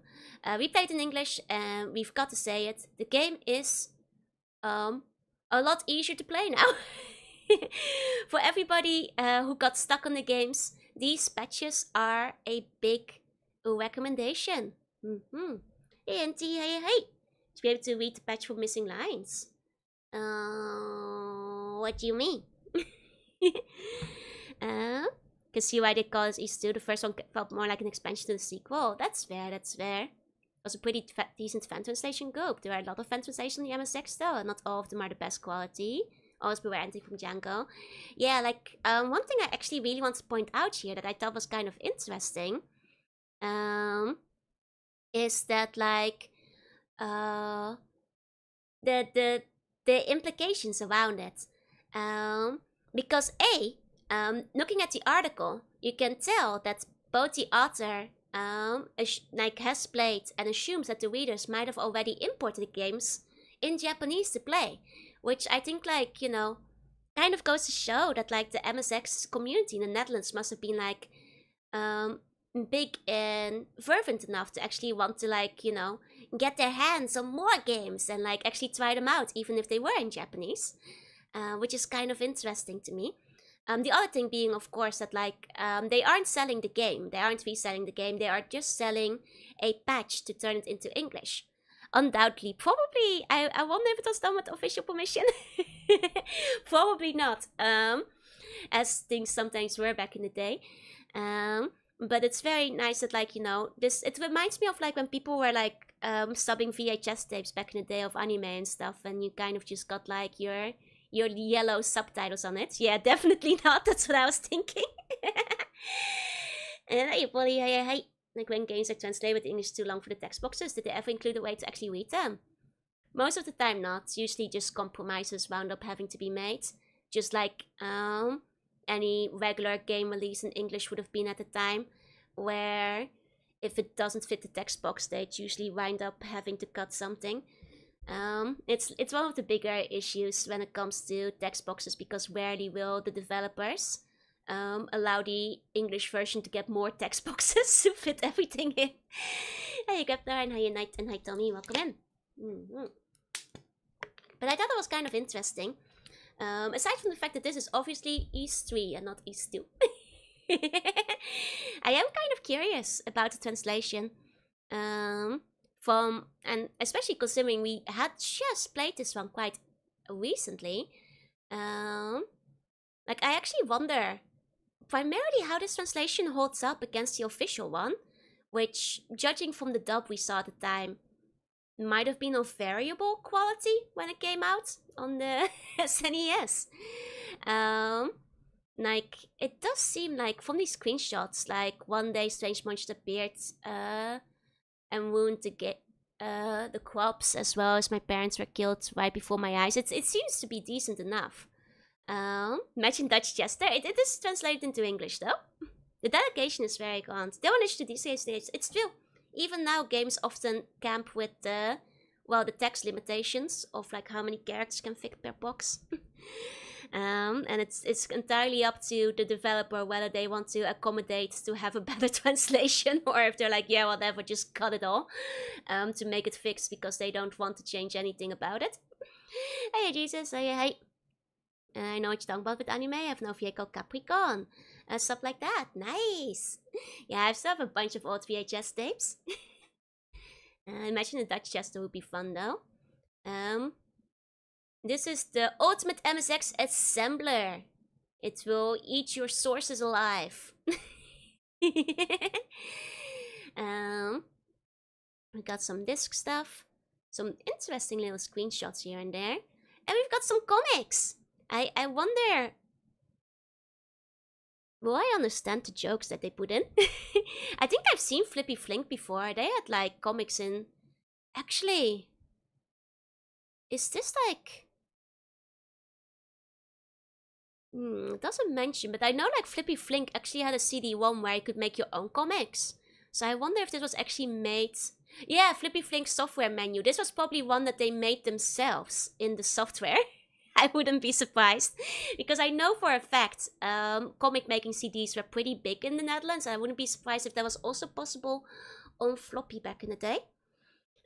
We played in English, and we've got to say it, the game is a lot easier to play now. For everybody who got stuck on the games, these patches are a big recommendation. Hey, Auntie, hey. To be able to read the patch for missing lines. What do you mean? Can see why they call it East 2. The first one felt more like an expansion to the sequel. That's fair, that's fair. It was a pretty decent fan translation go. There are a lot of fan translations in the MSX though, and not all of them are the best quality. Always beware anything from Django. Yeah, like, one thing I actually really want to point out here that I thought was kind of interesting, is that, like, the implications around it. Because looking at the article, you can tell that both the author like has played and assumes that the readers might have already imported the games in Japanese to play, which I think, like, you know, kind of goes to show that, like, the MSX community in the Netherlands must have been, like, big and fervent enough to actually want to, like, you know, get their hands on more games and, like, actually try them out even if they were in Japanese, which is kind of interesting to me. The other thing being, of course, that, like, they aren't selling the game. They aren't reselling the game. They are just selling a patch to turn it into English. Undoubtedly, probably, I wonder if it was done with official permission. Probably not, as things sometimes were back in the day. But it's very nice that, like, you know, it reminds me of, like, when people were, like, subbing VHS tapes back in the day of anime and stuff, and you kind of just got, like, your yellow subtitles on it. Yeah, definitely not. That's what I was thinking. And hey, like, when games are translated with English too long for the text boxes, did they ever include a way to actually read them? Most of the time not. Usually just compromises wound up having to be made. Just like any regular game release in English would have been at the time, where if it doesn't fit the text box, they'd usually wind up having to cut something. It's one of the bigger issues when it comes to text boxes, because rarely will the developers allow the English version to get more text boxes to fit everything in. Hey, Graptar, and hi Night, and hi Tommy, welcome in. But I thought it was kind of interesting. Aside from the fact that this is obviously East 3 and not East 2. I am kind of curious about the translation. And especially considering we had just played this one quite recently. Like, I actually wonder primarily how this translation holds up against the official one, which, judging from the dub we saw at the time, might have been of variable quality when it came out on the SNES. Like, it does seem like from these screenshots, like, one day Strange Monster appeared and ruined the crops, as well as my parents were killed right before my eyes. It seems to be decent enough. Imagine Dutch Chester. It is translated into English though. The delegation is very grand. They managed to these days. It's true. Even now, games often camp with the text limitations of, like, how many characters can fit per box. And it's entirely up to the developer whether they want to accommodate to have a better translation, or if they're like, yeah, whatever, just cut it all, to make it fixed because they don't want to change anything about it. Hey, Jesus, hey. I know what you're talking about with anime. I have no VA called Capricorn. Stuff like that. Nice. Yeah, I still have a bunch of old VHS tapes. Imagine a Dutch Chester would be fun though. This is the ultimate MSX assembler. It will eat your sources alive. We got some disc stuff. Some interesting little screenshots here and there. And we've got some comics. I wonder, will I understand the jokes that they put in? I think I've seen Flippy Flink before. They had, like, comics in... Actually, is this, like... It doesn't mention, but I know, like, Flippy Flink actually had a CD-ROM where you could make your own comics. So I wonder if this was actually made... Yeah, Flippy Flink software menu. This was probably one that they made themselves in the software. I wouldn't be surprised, because I know for a fact comic making CDs were pretty big in the Netherlands. I wouldn't be surprised if that was also possible on floppy back in the day.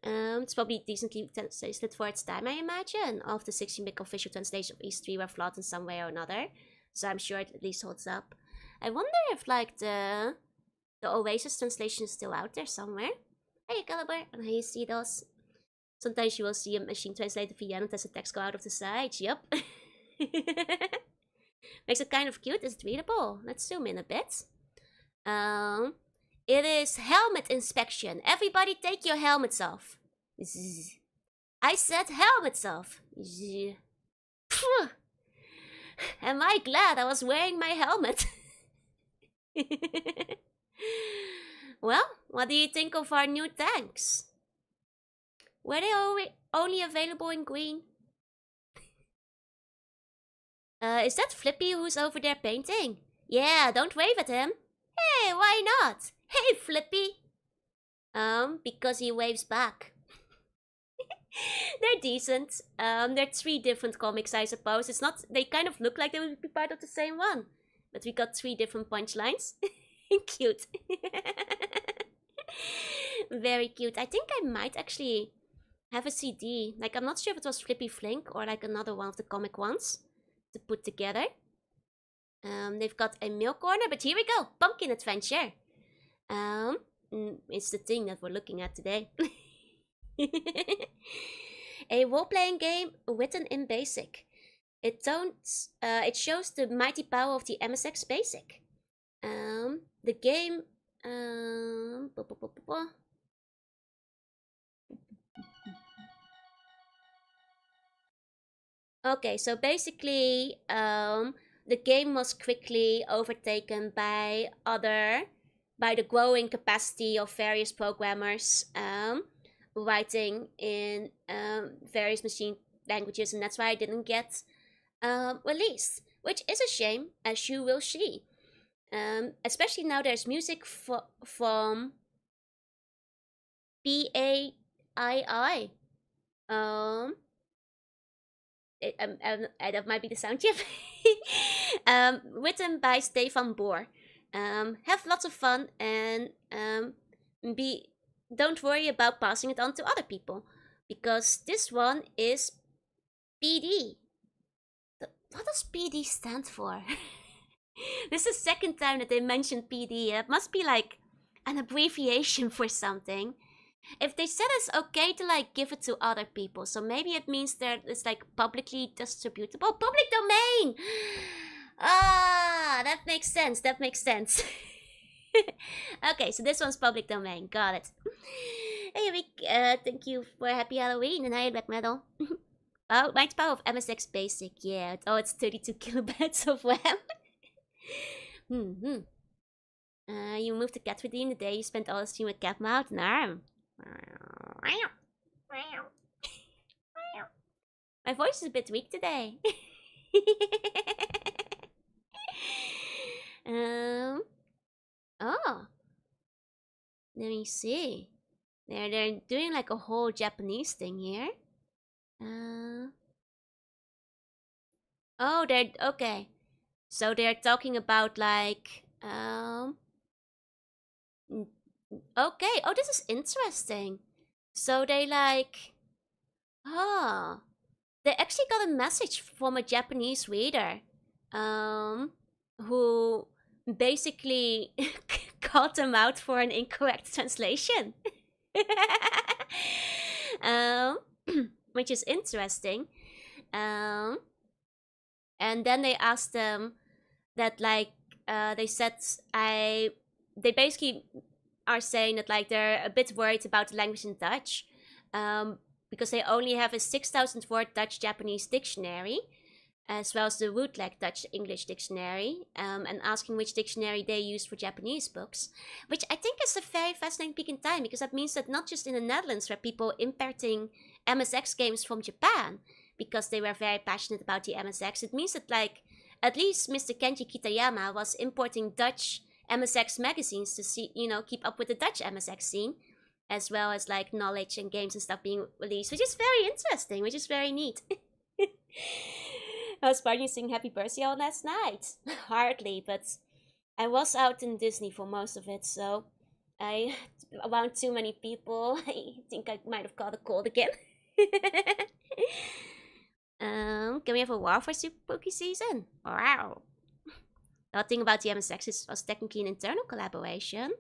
It's probably decently translated for its time, I imagine. All of the 16-bit official translation of East 3 were flawed in some way or another, so I'm sure it at least holds up. I wonder if, like, the Oasis translation is still out there somewhere. Hey, Caliber, and how you see those? Sometimes you will see a machine translated VN and has a text go out of the side. Yup. Makes it kind of cute. Is it readable? Let's zoom in a bit. Um, it is helmet inspection. Everybody take your helmets off. Zzz. I said helmets off. Zzz. Phew. Am I glad I was wearing my helmet? Well, what do you think of our new tanks? Were they only available in green? Is that Flippy who's over there painting? Yeah, don't wave at him. Hey, why not? Hey, Flippy. Because he waves back. They're decent. They're 3 different comics, I suppose. It's not. They kind of look like they would be part of the same one, but we got 3 different punchlines. Cute. Very cute. I think I might actually have a CD. Like, I'm not sure if it was Flippy Flink or like another one of the comic ones to put together. They've got a mail corner, but here we go. Pumpkin Adventure. It's the thing that we're looking at today. A role-playing game written in BASIC. It shows the mighty power of the MSX BASIC. The game. Okay, so basically, the game was quickly overtaken by the growing capacity of various programmers writing in various machine languages, and that's why I didn't get released, which is a shame, as you will see. Especially now there's music from PAII. That might be the sound chip. Written by Stefan Bohr. Have lots of fun and don't worry about passing it on to other people, because this one is PD. What does PD stand for? This is the second time that they mentioned PD. It must be like an abbreviation for something. If they said it's okay to like give it to other people, so maybe it means that it's like publicly distributable. Public domain! Ah, that makes sense. That makes sense. Okay, so this one's public domain. Got it. Hey, Rick, thank you for Happy Halloween and hi, Black Metal. Oh, might power of MSX Basic. Yeah. Oh, it's 32 kilobytes of RAM. You moved to Cat Redeem the day you spent all the stream with Cat Mouth and Arm. My voice is a bit weak today. Oh, let me see. They're doing like a whole Japanese thing here. Oh, they're okay. So they're talking about like okay. Oh, this is interesting. So they like they actually got a message from a Japanese reader who basically called them out for an incorrect translation. Which is interesting. And then they asked them that like they said they basically are saying that like they're a bit worried about the language in Dutch because they only have a 6,000 word Dutch Japanese dictionary as well as the Rootleg Dutch English dictionary, and asking which dictionary they use for Japanese books, which I think is a very fascinating peak in time, because that means that not just in the Netherlands were people importing MSX games from Japan because they were very passionate about the MSX. It means that like at least Mr. Kenji Kitayama was importing Dutch MSX magazines to see, keep up with the Dutch MSX scene, as well as like knowledge and games and stuff being released, which is very interesting, which is very neat. I was partying singing Happy Birthday all last night. Hardly, but I was out in Disney for most of it, so I around too many people. I think I might have caught a cold again. Can we have a WoW for Super Spooky Season? Wow. The thing about the MSX was technically an internal collaboration.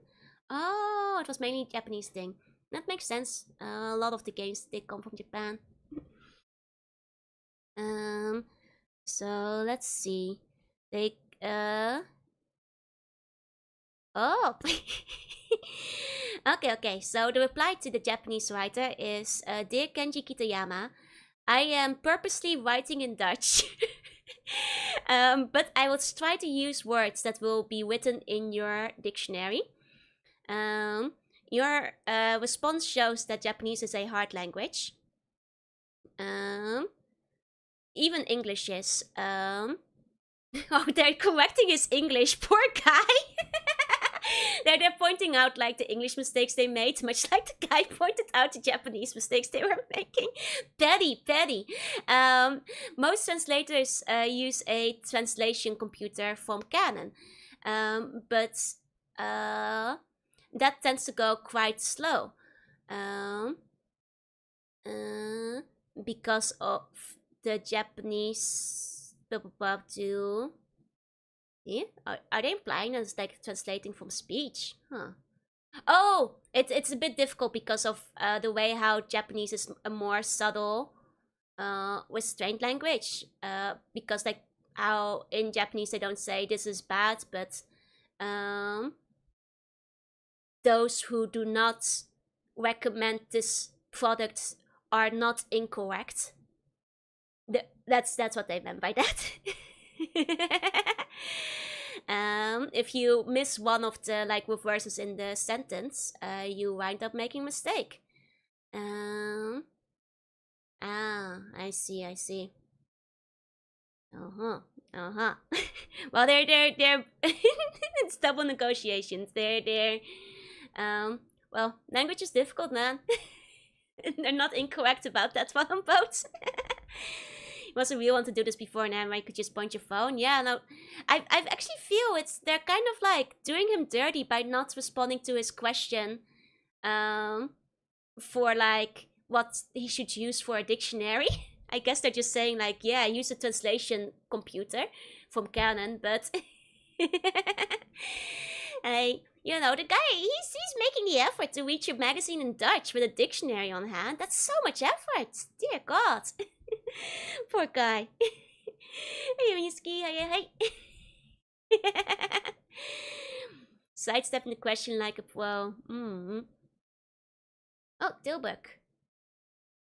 Oh, it was mainly a Japanese thing. That makes sense. A lot of the games did come from Japan. So let's see. They, oh. Okay. So the reply to the Japanese writer is, Dear Kenji Kitayama, I am purposely writing in Dutch. But I will try to use words that will be written in your dictionary. Your response shows that Japanese is a hard language. Even English is. Oh, they're correcting his English. Poor guy. they're pointing out like the English mistakes they made, much like the guy pointed out the Japanese mistakes they were making. Petty. Most translators use a translation computer from Canon, but that tends to go quite slow. Because of the Japanese do. Yeah? Are they implying that it's like translating from speech? Huh. Oh, it's a bit difficult because of the way how Japanese is a more subtle, restrained language. Because like how in Japanese they don't say this is bad, but those who do not recommend this product are not incorrect. That's what they meant by that. If you miss one of the like reverses in the sentence, you wind up making a mistake. I see. Well, they're it's double negotiations. Well, language is difficult, man. They're not incorrect about that one on both. Wasn't real want to do this before, and then I could just point your phone. Yeah, no, I actually feel they're kind of like doing him dirty by not responding to his question, for like what he should use for a dictionary. I guess they're just saying like, yeah, use a translation computer from Canon, but the guy, he's making the effort to read your magazine in Dutch with a dictionary on hand. That's so much effort. Dear God. Poor guy. Hey, Miski, hey. Sidestepping the question like a pro. Oh, Tilburg.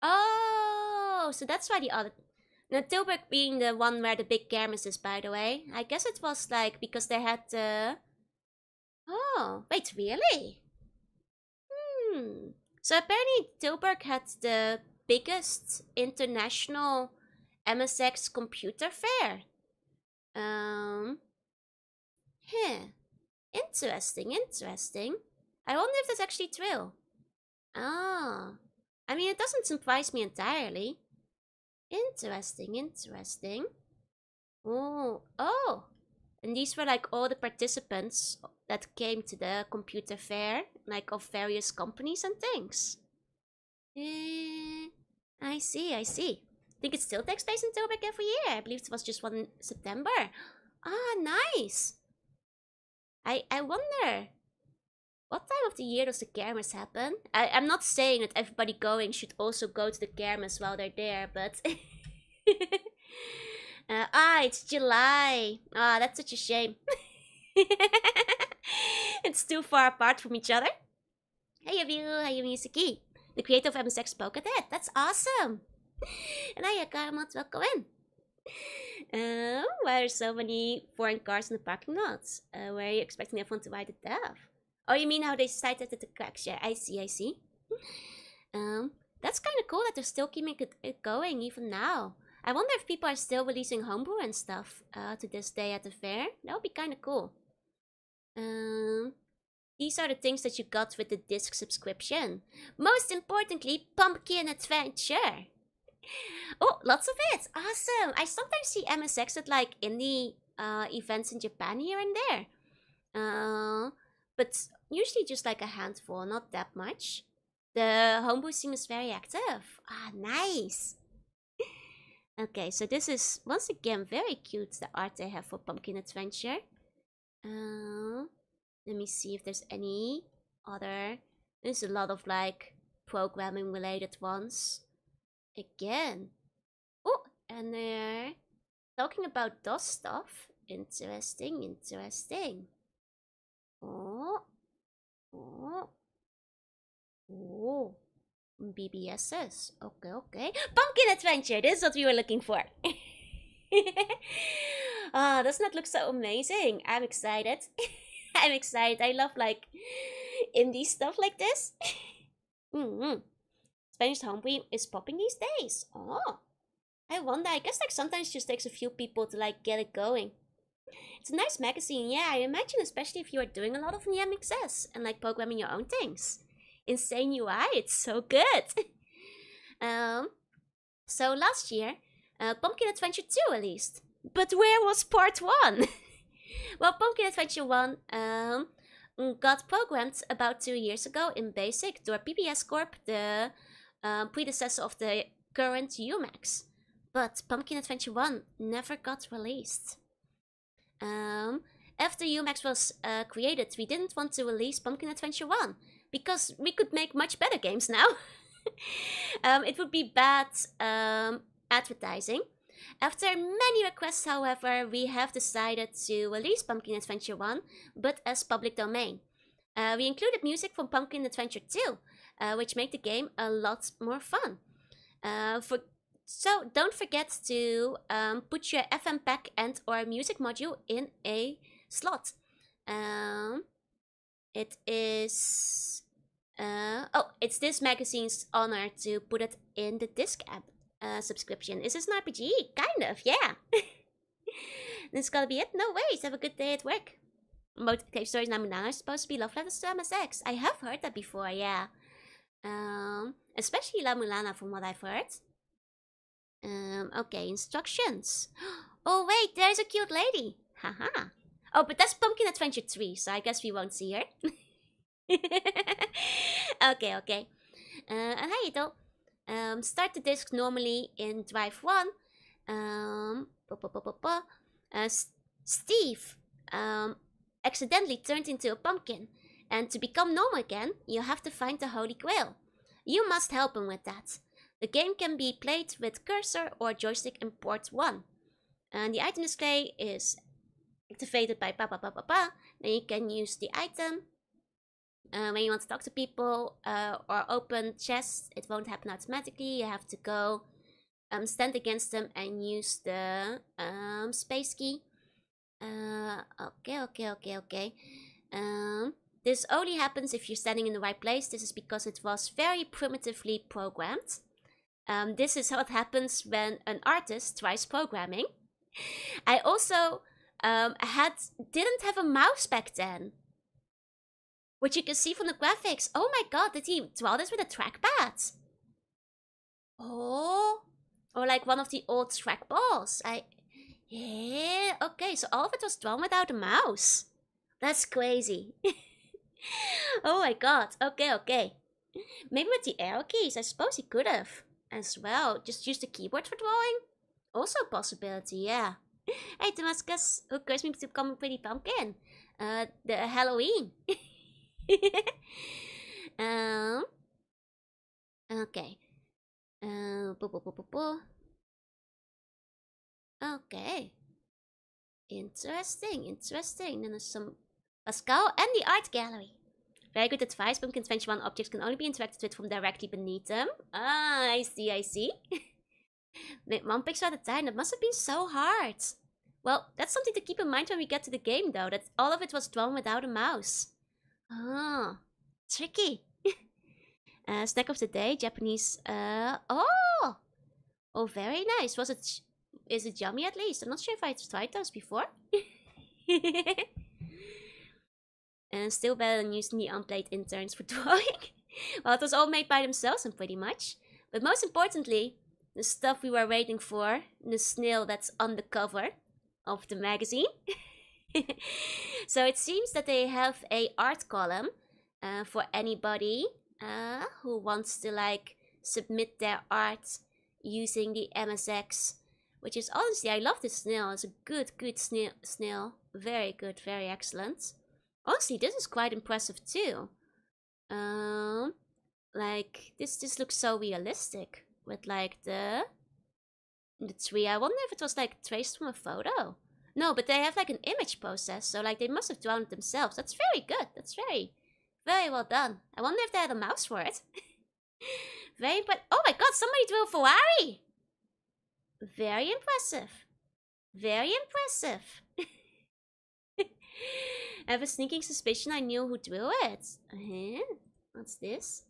Oh, so that's why the other... Now, Tilburg being the one where the big kermis is, by the way. I guess it was like because they had the... Oh, wait, really? So apparently Tilburg had the biggest international MSX computer fair. Interesting. I wonder if that's actually true. Oh. I mean, it doesn't surprise me entirely. Interesting. Oh. And these were like all the participants that came to the computer fair, like of various companies and things. I see. I think it still takes place in Tilburg every year. I believe it was just one in September. Ah, nice. I wonder, what time of the year does the kermis happen? I'm not saying that everybody going should also go to the kermis while they're there, but... it's July. That's such a shame. It's too far apart from each other. Hey, Misaki, the creator of MSX Pokedead. That's awesome. And hiya, Karamot, welcome in. Why are so many foreign cars in the parking lots? Where are you expecting everyone to ride it off? Oh, you mean how they started at the cracks? Yeah, I see. That's kind of cool that they're still keeping it going even now. I wonder if people are still releasing homebrew and stuff to this day at the fair. That would be kind of cool. These are the things that you got with the disc subscription. Most importantly, Pumpkin Adventure. Oh, lots of it. Awesome. I sometimes see MSX at like indie events in Japan here and there. But usually just like a handful, not that much. The homebrew scene is very active. Nice. Okay, so this is once again very cute, the art they have for Pumpkin Adventure. Let me see if there's any other. There's a lot of like programming related ones. Again. Oh, and they're talking about DOS stuff. Interesting, interesting. Oh, oh, oh. BBSs. Okay, okay. Pumpkin Adventure. This is what we were looking for. Ah, doesn't that look so amazing? I'm excited. I'm excited. I love like indie stuff like this. Mm-hmm. Spanish homebrew is popping these days. Oh, I wonder. I guess like sometimes it just takes a few people to like get it going. It's a nice magazine, yeah. I imagine, especially if you are doing a lot of NMXS and like programming your own things. Insane UI, it's so good. um, so last year, Pumpkin Adventure 2 released. But where was part 1? Well, Pumpkin Adventure 1 got programmed about 2 years ago in BASIC door PBS Corp, the predecessor of the current UMAX. But Pumpkin Adventure 1 never got released. After UMAX was created, we didn't want to release Pumpkin Adventure 1 because we could make much better games now. It would be bad advertising. After many requests, however, we have decided to release Pumpkin Adventure 1, but as public domain. We included music from Pumpkin Adventure 2, which made the game a lot more fun. So don't forget to put your FM pack and or music module in a slot. It is... it's this magazine's honor to put it in the disc app subscription. Is this an RPG? Kind of, yeah. This is gonna be it? No ways. Have a good day at work. Motive Stories Namunana is supposed to be love letters to MSX. I have heard that before, yeah. Especially La Mulana from what I've heard. Okay, instructions. Oh wait, there's a cute lady. Haha. Oh, but that's Pumpkin Adventure 3, so I guess we won't see her. Okay. And hi, Ito. Start the disk normally in drive 1. Steve accidentally turned into a pumpkin, and to become normal again, you have to find the Holy Grail. You must help him with that. The game can be played with cursor or joystick in port 1. And the item display is activated by Then you can use the item. When you want to talk to people or open chests, it won't happen automatically. You have to go stand against them and use the space key. Okay. This only happens if you're standing in the right place. This is because it was very primitively programmed. This is what happens when an artist tries programming. I also didn't have a mouse back then, which you can see from the graphics. Oh my god, did he draw this with a trackpad? Oh, or like one of the old trackballs. Yeah, okay, so all of it was drawn without a mouse. That's crazy. Oh my god, okay. Maybe with the arrow keys, I suppose he could have as well. Just use the keyboard for drawing. Also a possibility, yeah. Hey Damascus, who cursed me to become a pretty pumpkin? The Halloween. Okay. Okay. Interesting. Then there's some Pascal and the art gallery. Very good advice. Pumpkin Adventure 1 objects can only be interacted with from directly beneath them. Ah, I see. One pixel at a time. That must have been so hard. Well, that's something to keep in mind when we get to the game, though. That all of it was drawn without a mouse. Ah, tricky. Snack of the day, Japanese. Oh, very nice. Is it yummy at least? I'm not sure if I've tried those before. And still better than using the unpaid interns for drawing. Well, it was all made by themselves, and pretty much. But most importantly, the stuff we were waiting for, the snail that's on the cover of the magazine. So it seems that they have a art column for anybody who wants to like submit their art using the MSX, which is honestly, I love this snail. It's a good snail. Very good, very excellent. Honestly, this is quite impressive too. Like this looks so realistic with like the tree. I wonder if it was like traced from a photo. No, but they have like an image process, so like they must have drawn it themselves. That's very good. That's very, very well done. I wonder if they had a mouse for it. Very, but oh my god, somebody drew a Ferrari. Very impressive. Very impressive. I have a sneaking suspicion I knew who drew it. What's this?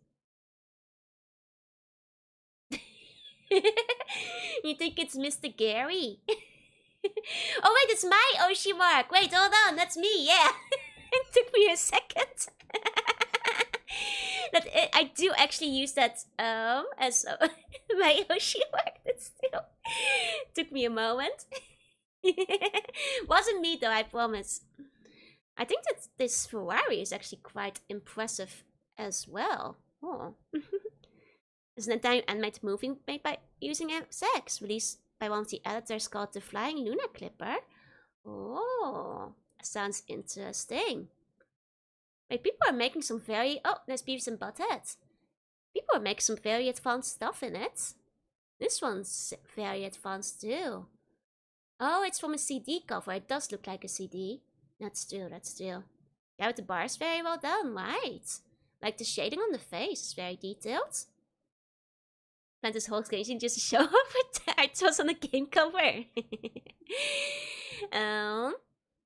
You think it's Mr. Gary? Oh wait, it's my Oshi mark. Wait, hold on, that's me. Yeah, it took me a second. I do actually use that as my Oshi mark. That still took me a moment. Wasn't me though, I promise. I think that this Ferrari is actually quite impressive as well. Oh. It's an entire animated movie made by using FX, released by one of the editors called the Flying Luna Clipper. Oh, sounds interesting. Wait, people are making some very... Oh, there's Beavis and Butthead. People are making some very advanced stuff in it. This one's very advanced too. Oh, it's from a CD cover. It does look like a CD. That's true, that's true. Yeah, but the bar is very well done, right? Like the shading on the face is very detailed. Planned this whole screen just to show off with it was on the game cover.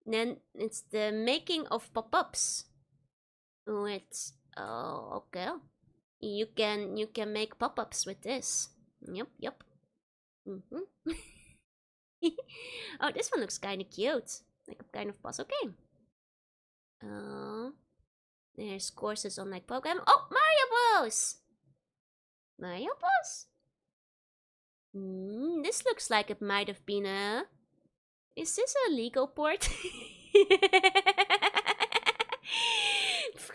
Then it's the making of pop-ups. Oh, okay. You can make pop-ups with this. Yep. Oh, this one looks kind of cute. Like a kind of puzzle game. There's courses on like program. Oh, Mario Bros! Mario Bros? This looks like it might have been a... Is this a legal port?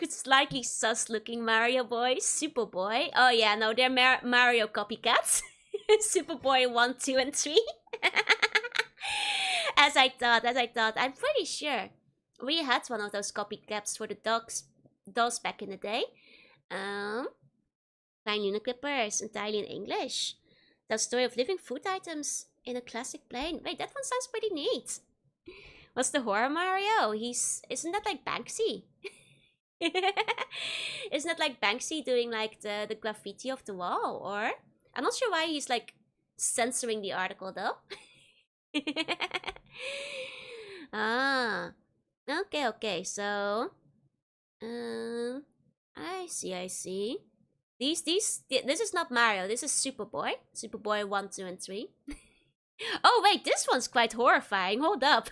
Slightly sus looking Mario Boy. Superboy. Oh yeah, no, they're Mario copycats. Superboy 1, 2, and 3. As I thought. I'm pretty sure we had one of those copycats for the dolls back in the day. Flying Luna Clipper is entirely in English. The story of living food items in a classic plane. Wait, that one sounds pretty neat. What's the horror Mario? Isn't that like Banksy? Isn't that like Banksy doing like the graffiti of the wall? Or I'm not sure why he's like censoring the article though. Okay. So, I see. This is not Mario. This is Superboy. Superboy 1, 2, and 3. Oh wait, this one's quite horrifying. Hold up.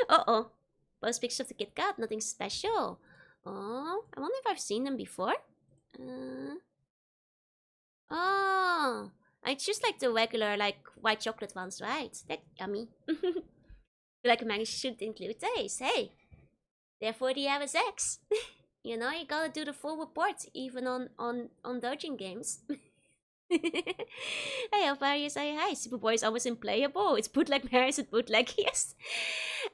Uh-oh. Post pictures of the Kit Kat. Nothing special. Oh, I wonder if I've seen them before. Oh, it's just like the regular, like, white chocolate ones, right? That's yummy. You like a mango should include taste. Hey, therefore the MSX. You know, you gotta do the full report, even on dodging games. Hey, how far you say hi? Superboy is almost unplayable. It's bootleg Mario, it's bootleg, yes.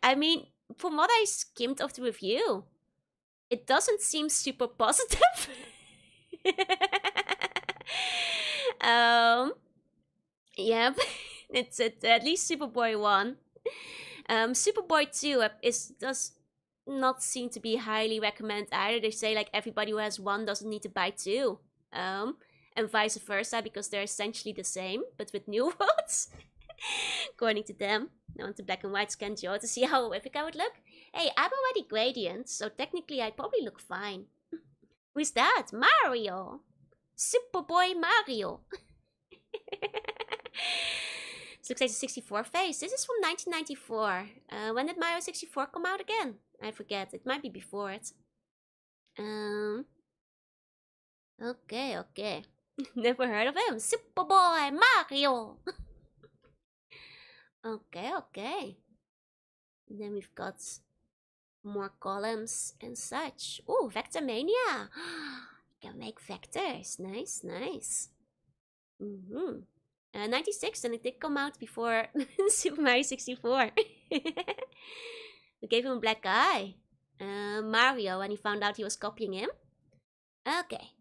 I mean, from what I skimmed of the review, it doesn't seem super positive. Yep, it's at least Superboy 1. Superboy 2 does not seem to be highly recommended either. They say like everybody who has 1 doesn't need to buy 2. And vice versa, because they're essentially the same, but with new worlds. According to them. I want the black and white scan Joe to see how horrific I would look. Hey, I'm already gradient, so technically I'd probably look fine. Who's that? Mario! Superboy Mario! This looks like a 64 face. This is from 1994. When did Mario 64 come out again? I forget. It might be before it. Okay. Never heard of him. Superboy Mario! Okay. And then we've got more columns and such. Oh, Vector Mania! You can make vectors. Nice. 96, and it did come out before Super Mario 64. We gave him a black eye. Mario, when he found out he was copying him. Okay.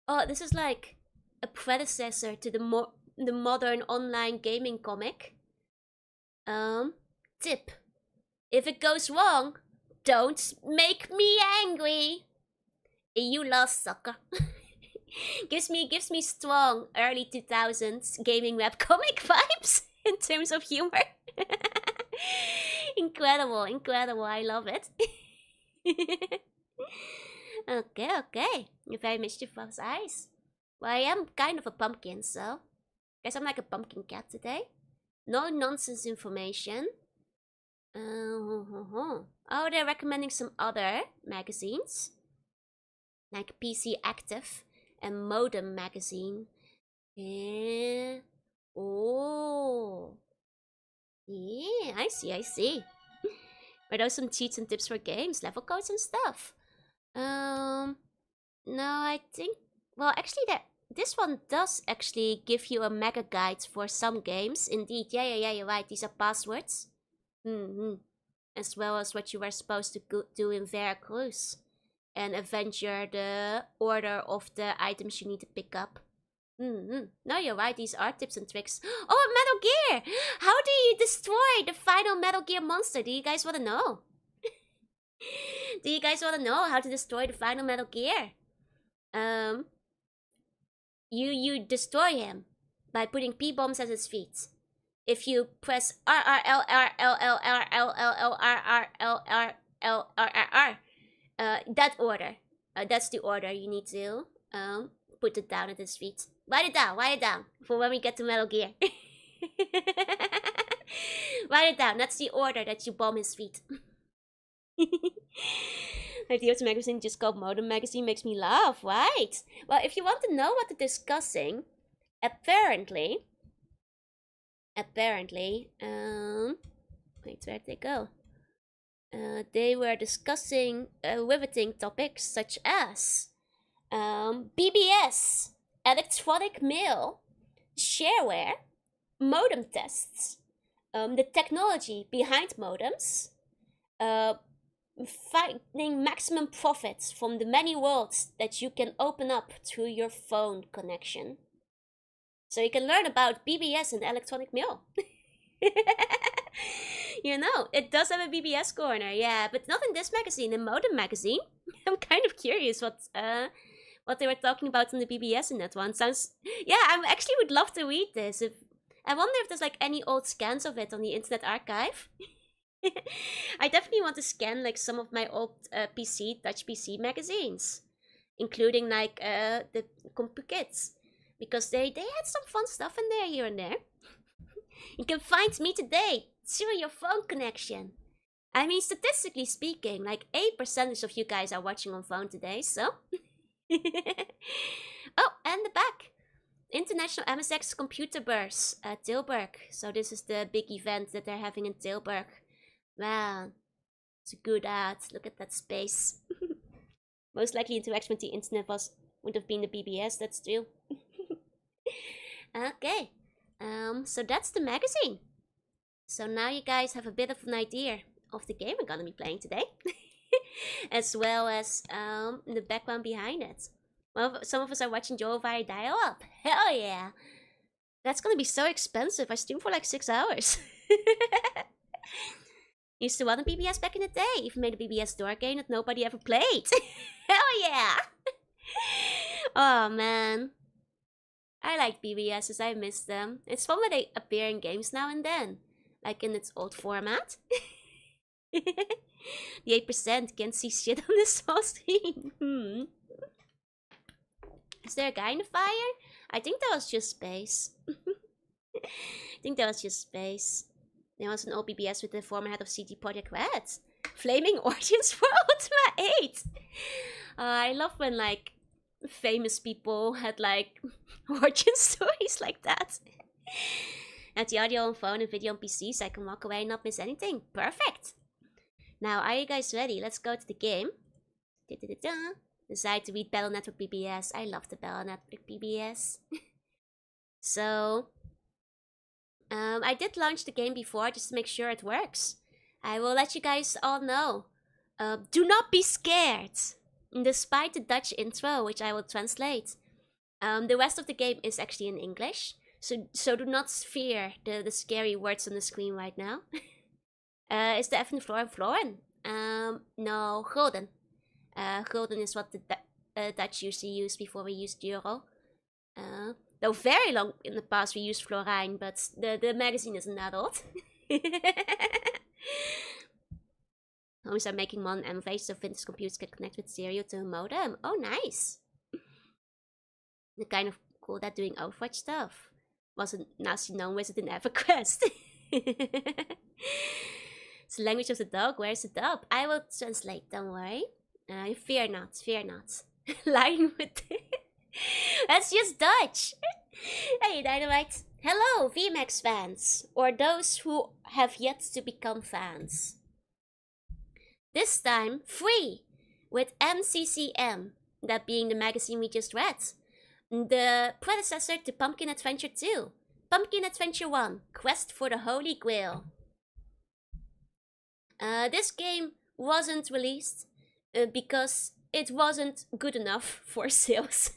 Oh, this is like a predecessor to the the modern online gaming comic. Tip. If it goes wrong, don't make me angry. You lost, sucker. gives me strong early 2000s gaming webcomic vibes in terms of humor. Incredible. I love it. Okay. Very mischievous eyes. Well, I am kind of a pumpkin, so guess I'm like a pumpkin cat today. No nonsense information. Oh, they're recommending some other magazines, like PC Active and Modem magazine. Yeah. Oh. Yeah, I see. Are those some cheats and tips for games, level codes and stuff? No, I think. Well, actually, this one does actually give you a mega guide for some games. Indeed, yeah, you're right. These are passwords. As well as what you were supposed to do in Veracruz. And Avenger, the order of the items you need to pick up. No, you're right. These are tips and tricks. Oh, Metal Gear! How do you destroy the final Metal Gear monster? Do you guys want to know? Do you guys want to know how to destroy the final Metal Gear? You destroy him by putting P-bombs at his feet. If you press R R L R L L R L L L R R L R L R R R, that order. That's the order you need to put it down at his feet. Write it down for when we get to Metal Gear. Write it down. That's the order that you bomb his feet. Like the other magazine just called Modem Magazine makes me laugh, right? Well, if you want to know what they're discussing, apparently, wait, where'd they go? They were discussing riveting topics such as BBS, electronic mail, shareware, modem tests, the technology behind modems, finding maximum profits from the many worlds that you can open up through your phone connection. So you can learn about BBS and electronic mail. You know, it does have a BBS corner, yeah, but not in this magazine, in Modem magazine. I'm kind of curious what they were talking about in the BBS in that one. Sounds, yeah, I actually would love to read this. I wonder if there's like any old scans of it on the Internet Archive. I definitely want to scan like some of my old Touch PC magazines, including like the CompuKids, because they had some fun stuff in there here and there. You can find me today through your phone connection. I mean, statistically speaking, like 8% of you guys are watching on phone today, so. Oh, and the back. International MSX Computer Burst at Tilburg. So this is the big event that they're having in Tilburg. Wow, it's a good ad. Look at that space. Most likely interaction with the internet would have been the BBS, that's true. Okay, so that's the magazine. So now you guys have a bit of an idea of the game we're gonna be playing today. As well as the background behind it. Well, some of us are watching Joe via dial-up. Hell yeah! That's gonna be so expensive. I streamed for like 6 hours. Used to run a BBS back in the day. Even made a BBS door game that nobody ever played. Hell yeah! Oh man. I like BBSs, I miss them. It's fun when they appear in games now and then. Like in its old format. The 8% can't see shit on this small screen. Is there a guy in the fire? I think that was just space. There was an old BBS with the former head of CD Projekt Red. Flaming Origins for Ultima 8. I love when like famous people had like origin stories like that. Have the audio on phone and video on PC so I can walk away and not miss anything. Perfect. Now, are you guys ready? Let's go to the game. Decide to read Battle Network BBS. I love the Battle Network BBS. So, I did launch the game before just to make sure it works. I will let you guys all know. Do not be scared. Despite the Dutch intro, which I will translate. The rest of the game is actually in English. So do not fear the scary words on the screen right now. Is the F in Floor Florin? No, Gulden. Gulden is what the Dutch usually use before we used euro. Though very long in the past we used Florijn, but the magazine isn't that old. Homes are making modern MFAs so vintage computers can connect with stereo to a modem. Oh, nice. The kind of cool that doing Overwatch stuff. Wasn't Nazi known wizard in EverQuest. It's the language of the dog. Where's the dub? I will translate, don't worry. Fear not, fear not. Lying with That's just Dutch. Hey, Dynamite. Hello, VMAX fans. Or those who have yet to become fans. This time, free. With MCCM. That being the magazine we just read. The predecessor to Pumpkin Adventure 2. Pumpkin Adventure 1. Quest for the Holy Grail. This game wasn't released because it wasn't good enough for sales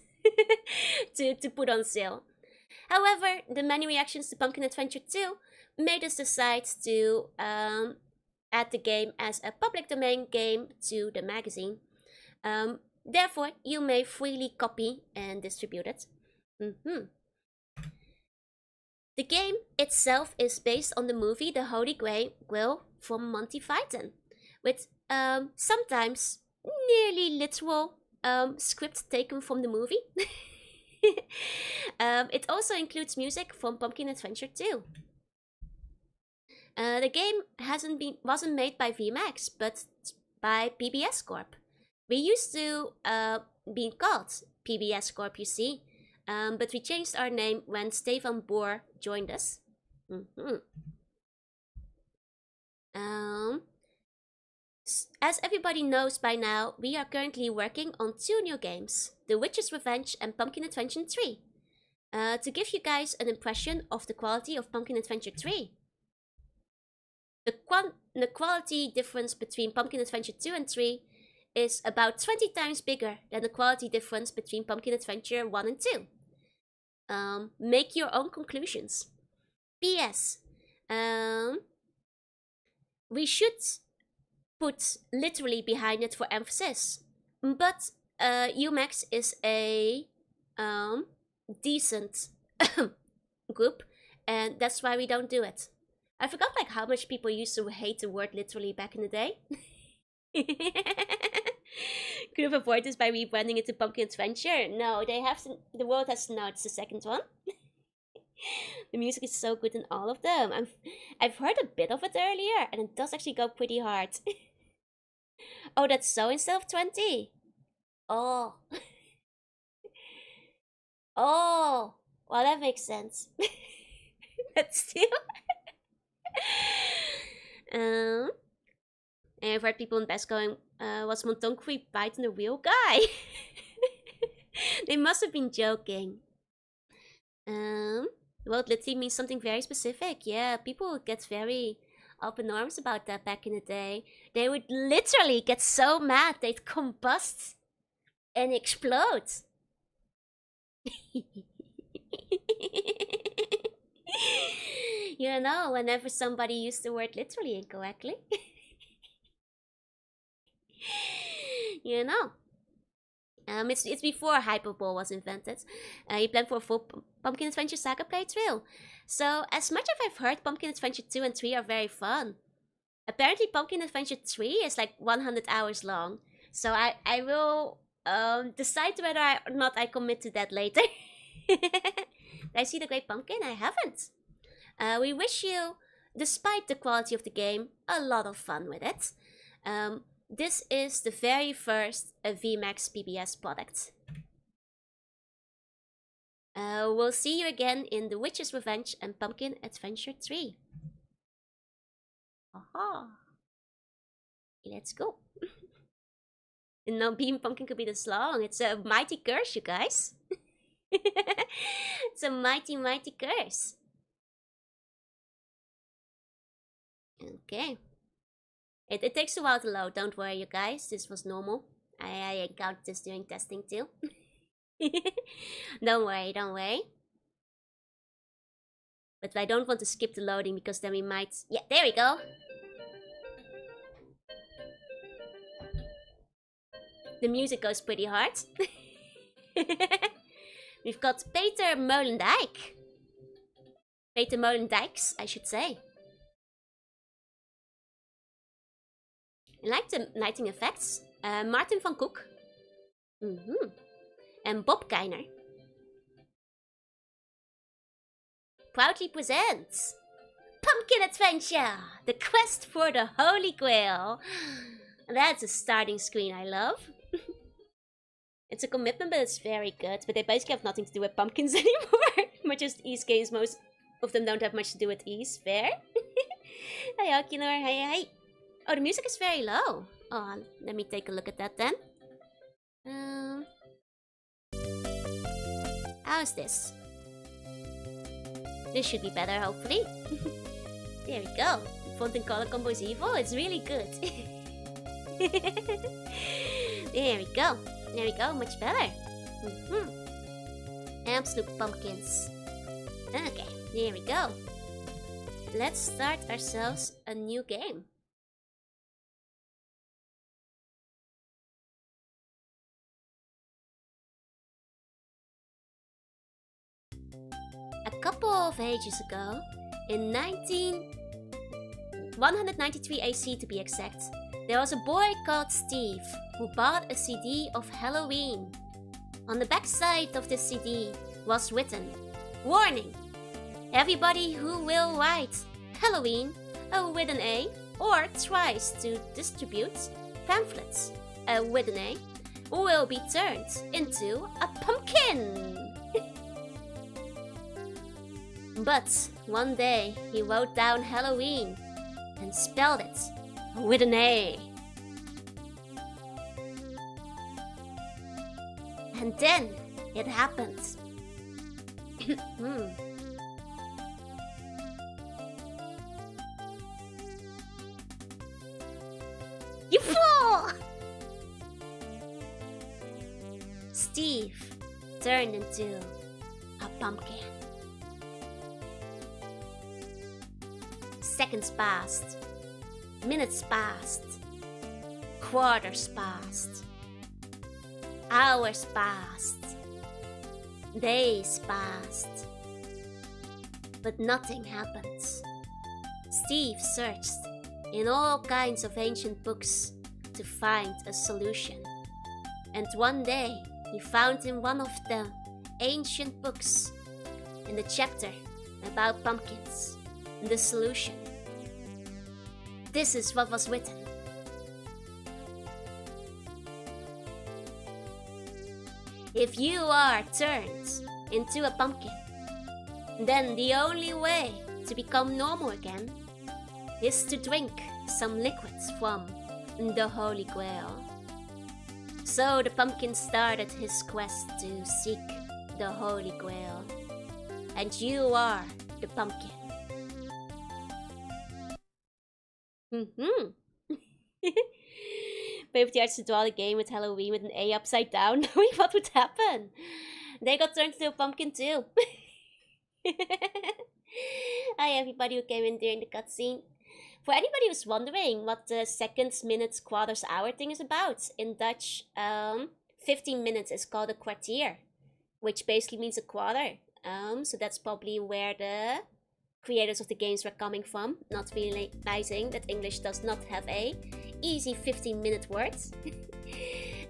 to put on sale. However, the many reactions to Pumpkin Adventure 2 made us decide to add the game as a public domain game to the magazine. Therefore, you may freely copy and distribute it. The game itself is based on the movie The Holy Grail from Monty Python, with sometimes nearly literal script taken from the movie. It also includes music from Pumpkin Adventure 2. The game wasn't made by VMAX, but by PBS Corp. We used to be called PBS Corp, you see, but we changed our name when Stefan Boer joined us. As everybody knows by now, we are currently working on 2 new games, The Witch's Revenge and Pumpkin Adventure 3. To give you guys an impression of the quality of Pumpkin Adventure 3. The quality difference between Pumpkin Adventure 2 and 3 is about 20 times bigger than the quality difference between Pumpkin Adventure 1 and 2. Make your own conclusions. P.S. We should put literally behind it for emphasis, but UMAX is a decent group, and that's why we don't do it. I forgot like how much people used to hate the word literally back in the day. Could have avoided this by rebranding it to Pumpkin Adventure. No, they have to, the world has to know it's the second one. The music is so good in all of them. I've heard a bit of it earlier, and it does actually go pretty hard. Oh, that's so instead of 20. Oh. Oh. Well, that makes sense. But still. And I've heard people in Best going, was Montonkui Python a real guy? They must have been joking. Well, literally means something very specific. Yeah, people would get very up in arms about that back in the day. They would literally get so mad they'd combust and explode. You know, whenever somebody used the word literally incorrectly. You know. It's before Hyperbole was invented. You plan for a full Pumpkin Adventure Saga playthrough. So, as much as I've heard, Pumpkin Adventure 2 and 3 are very fun. Apparently, Pumpkin Adventure 3 is like 100 hours long. So, I will decide whether or not I commit to that later. Did I see the Great Pumpkin? I haven't. We wish you, despite the quality of the game, a lot of fun with it. This is the very first VMAX PBS product. We'll see you again in The Witch's Revenge and Pumpkin Adventure 3. Aha! Let's go. No Beam Pumpkin could be this long. It's a mighty curse, you guys. It's a mighty, mighty curse. Okay. It takes a while to load, don't worry you guys, this was normal. I encountered this during testing too. Don't worry, don't worry. But I don't want to skip the loading because then we might... Yeah, there we go. The music goes pretty hard. We've got Peter Molendijk. Peter Molendijks, I should say. I like the lighting effects. Martin van Koek. And Bob Keiner. Proudly presents Pumpkin Adventure! The quest for the Holy Grail. That's a starting screen I love. It's a commitment, but it's very good. But they basically have nothing to do with pumpkins anymore. But just Ease games, most of them don't have much to do with Ease. Fair? Hi, Oculor. Hi. Oh, the music is very low. Oh, let me take a look at that then. How's this? This should be better, hopefully. There we go. Font and color combo is evil. It's really good. There we go. There we go. Much better. Absolute pumpkins. Okay, there we go. Let's start ourselves a new game. A couple of ages ago, in 193 AC to be exact, there was a boy called Steve who bought a CD of Halloween. On the backside of the CD was written, "Warning! Everybody who will write Halloween with an A or tries to distribute pamphlets with an A will be turned into a pumpkin." But one day he wrote down Halloween and spelled it with an A. And then it happened. You fool! Steve turned into a pumpkin. Seconds passed, minutes passed, quarters passed, hours passed, days passed, but nothing happened. Steve searched in all kinds of ancient books to find a solution, and one day he found in one of the ancient books, in the chapter about pumpkins, the solution. This is what was written. If you are turned into a pumpkin, then the only way to become normal again is to drink some liquids from the Holy Grail. So the pumpkin started his quest to seek the Holy Grail. And you are the pumpkin. But if they had to draw the game with Halloween with an A upside down, knowing what would happen? They got turned into a pumpkin too. Hi everybody who came in during the cutscene. For anybody who's wondering what the seconds, minutes, quarters, hour thing is about, in Dutch, 15 minutes is called a kwartier, which basically means a quarter. So that's probably where the creators of the games were coming from, not realizing that English does not have a easy 15-minute words.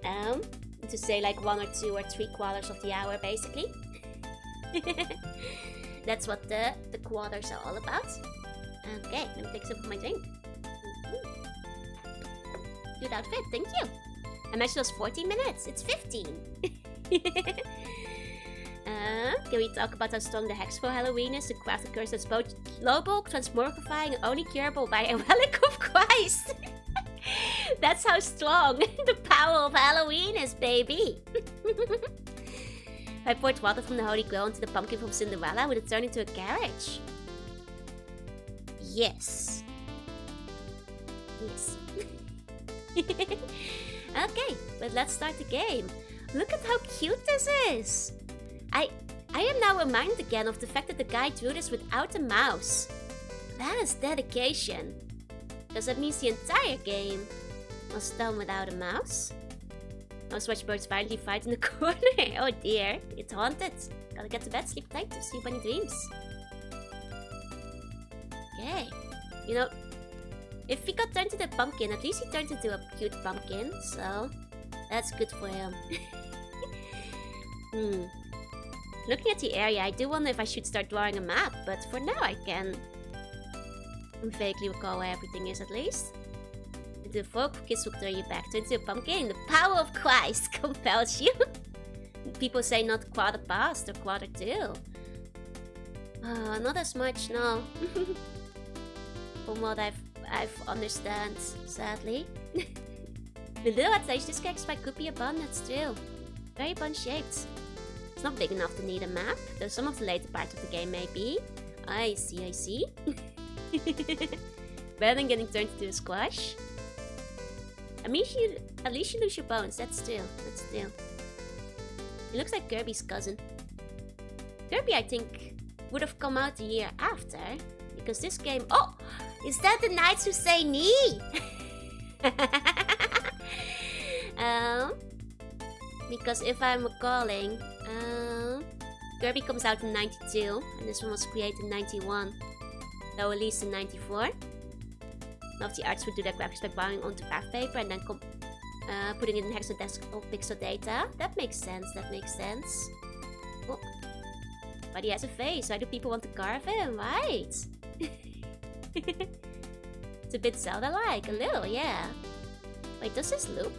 To say like 1 or 2 or 3 quarters of the hour, basically. That's what the quarters are all about. Okay, let me take some of my drink. Good outfit, thank you. I mentioned it was 14 minutes, it's 15. Can we talk about how strong the hex for Halloween is? The craft of curse that's both global, transmogrifying, and only curable by a relic of Christ. That's how strong the power of Halloween is, baby. If I poured water from the Holy Grail into the pumpkin from Cinderella, would it turn into a carriage? Yes. Yes. Okay, but let's start the game. Look at how cute this is. I am now reminded again of the fact that the guy drew this without a mouse. That is dedication. Because that means the entire game was done without a mouse. Mouse watch birds finally fight in the corner. Oh dear, it's haunted. Gotta get to bed, sleep tight to sleep bunny dreams. Okay. You know, if he got turned into a pumpkin, at least he turned into a cute pumpkin, so that's good for him. Looking at the area, I do wonder if I should start drawing a map, but for now I can vaguely recall where everything is at least. The folk kids will turn you back. Turn into a pumpkin. The power of Christ compels you. People say not quarter past or quarter two. Not as much, no. From what I've understand, sadly. The little attention this character could be a bun, that's true. Very bun shaped. It's not big enough to need a map, though some of the later parts of the game may be. I see. Better than getting turned into a squash. At least you lose your bones, that's true. It looks like Kirby's cousin. Kirby, I think, would have come out the year after, because this game... Oh! Is that the Knights Who Say Knee? Because if I'm recalling, Kirby comes out in 92, and this one was created in 91. Though released in 94. Now the artists would do their graphics by buying onto graph paper and then putting it in hexadecimal pixel data. That makes sense, Oh. But he has a face, why do people want to carve him, right? It's a bit Zelda-like, a little, yeah. Wait, does this loop?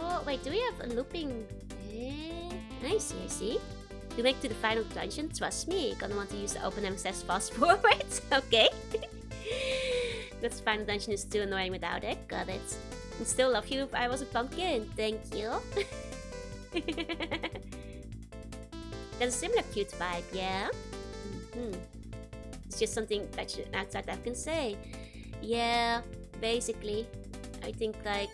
Oh, wait, do we have a looping? I see. To make to the final dungeon, trust me, you're gonna want to use the open access fast forward. Okay. This final dungeon is too annoying without it. Got it. I'd still love you if I was a pumpkin. Thank you. That's a similar cute vibe, yeah? It's just something outside I can say. Yeah, basically. I think, like,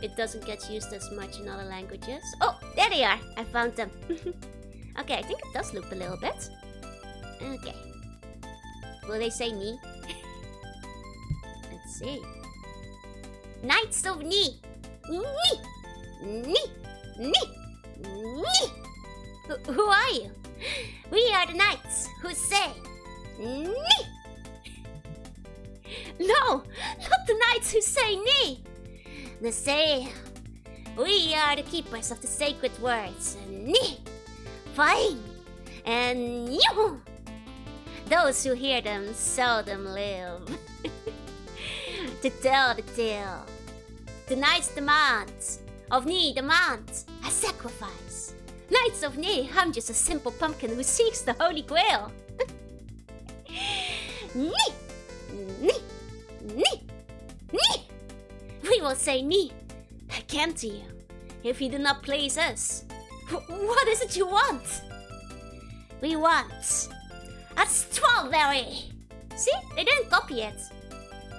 it doesn't get used as much in other languages. Oh, there they are! I found them. Okay, I think it does loop a little bit. Okay. Will they say knee? Let's see. Knights of Knee! Knee! Who are you? We are the knights who say knee! No! Not the knights who say knee! They say we are the keepers of the sacred words. Knee! Fine! And you! Those who hear them seldom live. To tell the tale. The knights demand, of Knee demand, a sacrifice. Knights of Knee, I'm just a simple pumpkin who seeks the Holy Grail. Knee! We will say knee again to you if you do not please us. What is it you want? We want a strawberry. See, they didn't copy it.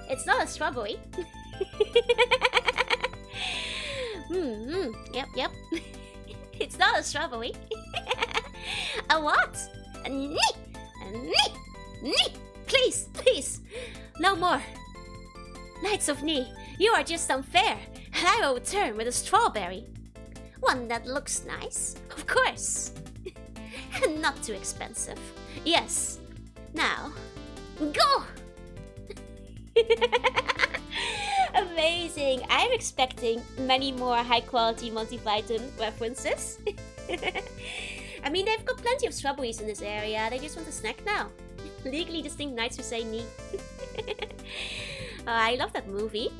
It's not a strawberry. Yep. It's not a strawberry. A what? A knee. Please. No more. Knights of Knee, you are just unfair. And I will return with a strawberry. One that looks nice, of course. And not too expensive. Yes. Now, go! Amazing! I'm expecting many more high-quality multivitamin references. I mean, they've got plenty of strawberries in this area. They just want a snack now. Legally distinct Knights Who Say Knee. I love that movie.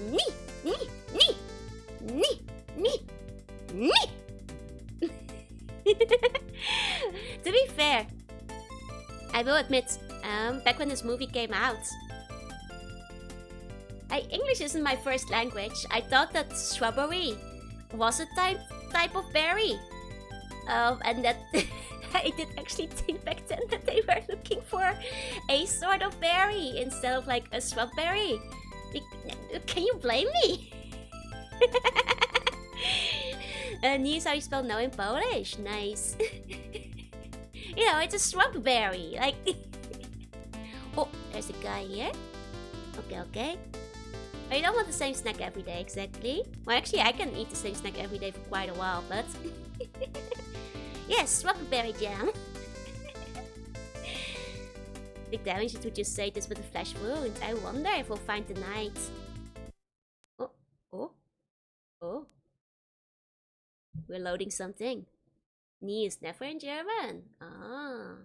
Knee! To be fair, I will admit, back when this movie came out, English isn't my first language. I thought that strawberry was a type of berry. And that I did actually think back then that they were looking for a sort of berry instead of like a strawberry. Can you blame me? Nie is how you spell no in Polish. Nice. You know, it's a strawberry. Like... Oh, there's a guy here. Okay, okay. I don't want the same snack every day, exactly. Well, actually, I can eat the same snack every day for quite a while, but... Yes, strawberry jam. Big damage would just say this with a flesh wound. I wonder if we'll find the knight. Oh, oh, oh. We're loading something. Nie is never in German. Ah.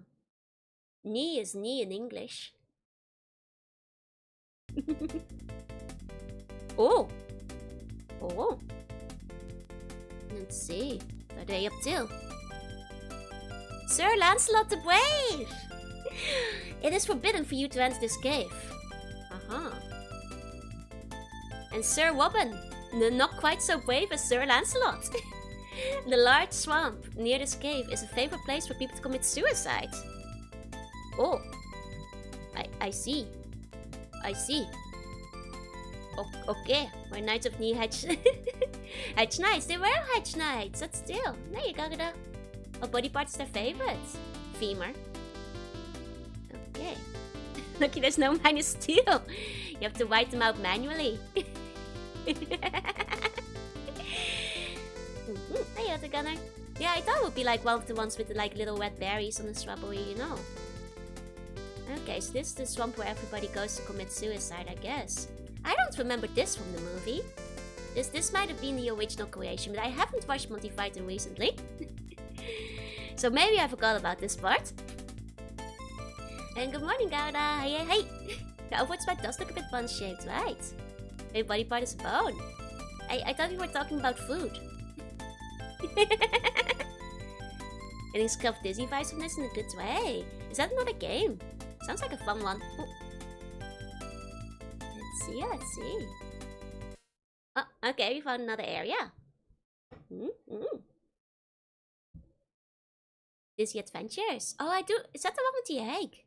Nie is nie in English. Oh. Oh. Let's see. What are they up to? Sir Lancelot the Brave! It is forbidden for you to enter this cave. And Sir Wobbin, not quite so brave as Sir Lancelot. The large swamp near this cave is a favorite place for people to commit suicide. Oh, I see. I see. Okay, we're Knights of Nie Hedge. Hedge Knights, they were Hedge Knights, that's still. Nee, je kan er. What body part is their favorite? Femur. Okay. Lucky there's no minus steel. You have to white them out manually. Hey, other gunner. Yeah, I thought it would be like one of the ones with the like little wet berries on the shrubbery, you know. Okay, so this is the swamp where everybody goes to commit suicide, I guess. I don't remember this from the movie. This might have been the original creation, but I haven't watched Monty Python recently. So maybe I forgot about this part. And good morning, Garda. Hey, hey. The Overwatch spot does look a bit bun-shaped, right? Hey, body part is a bone. I thought we were talking about food. Getting Scruff Dizzy vibes from this in a good way. Is that another game? Sounds like a fun one. Ooh. Let's see, let's see. Oh, okay, we found another area. Dizzy Adventures. Oh, I do. Is that the one with the egg?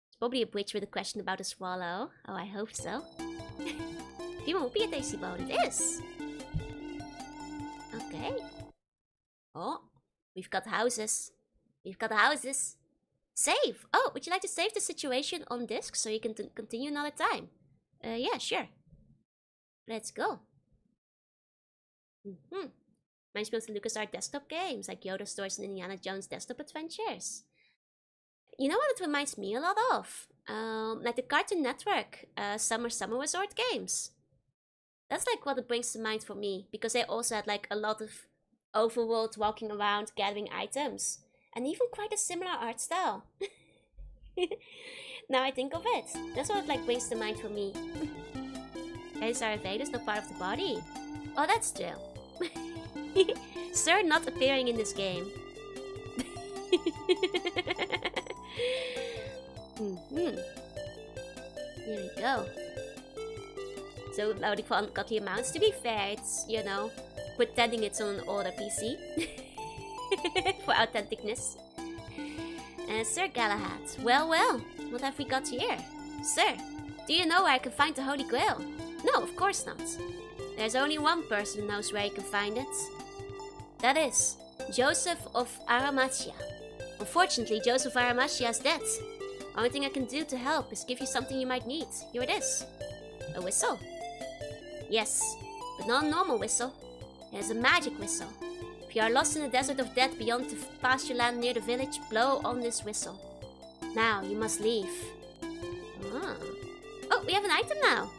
It's probably a bridge with a question about a swallow. Oh, I hope so. People will be a tasty bone. It is. Okay. Oh, we've got houses. We've got houses. Save! Oh, would you like to save the situation on disk so you can continue another time? Yeah, sure. Let's go. Reminds me of the LucasArts desktop games, like Yoda Stories and Indiana Jones desktop adventures. You know what it reminds me a lot of? Like the Cartoon Network, Summer Resort games. That's like what it brings to mind for me, because they also had like a lot of overworld walking around, gathering items. And even quite a similar art style. Now I think of it, that's what it like brings to mind for me. Guys are invaders, not part of the body. Oh, that's true. Sir not appearing in this game. Here we go. So loading for ungodly amounts. To be fair, it's, you know, pretending it's on an older PC. For authenticness. Sir Galahad. Well, well, what have we got here? Sir, do you know where I can find the Holy Grail? No, of course not. There's only one person who knows where you can find it. That is Joseph of Arimathea. Unfortunately, Joseph of Arimathea is dead. Only thing I can do to help is give you something you might need. Here it is. A whistle. Yes, but not a normal whistle. It is a magic whistle. If you are lost in the desert of death beyond the pasture land near the village, blow on this whistle. Now, you must leave. Oh, we have an item now.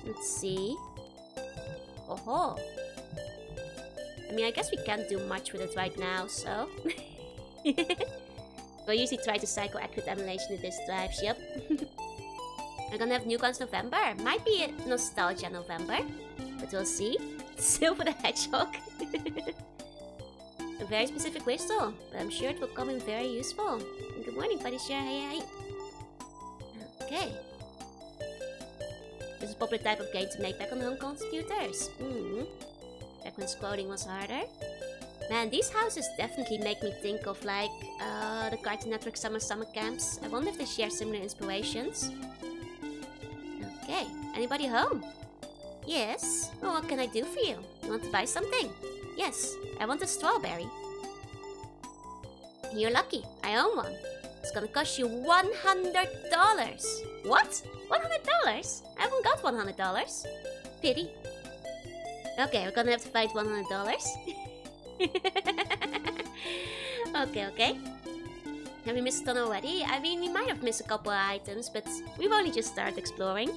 Let's see. Oh. I mean, I guess we can't do much with it right now, so... We'll usually try to cycle accurate emulation in this drives, yep. We're gonna have New Guns November. Might be a Nostalgia November, but we'll see. Silver the Hedgehog. A very specific whistle, but I'm sure it will come in very useful. And good morning, Buddy Share. Hey. Okay. This is a popular type of game to make back on home computers. Back when scrolling was harder. Man, these houses definitely make me think of like the Cartoon Network summer camps. I wonder if they share similar inspirations. Okay, anybody home? Yes. Well, what can I do for you? You want to buy something? Yes, I want a strawberry. You're lucky. I own one. It's gonna cost you $100. What? $100? I haven't got $100. Pity. Okay, we're gonna have to find $100. Okay. Have we missed a ton already? I mean, we might have missed a couple of items, but we've only just started exploring.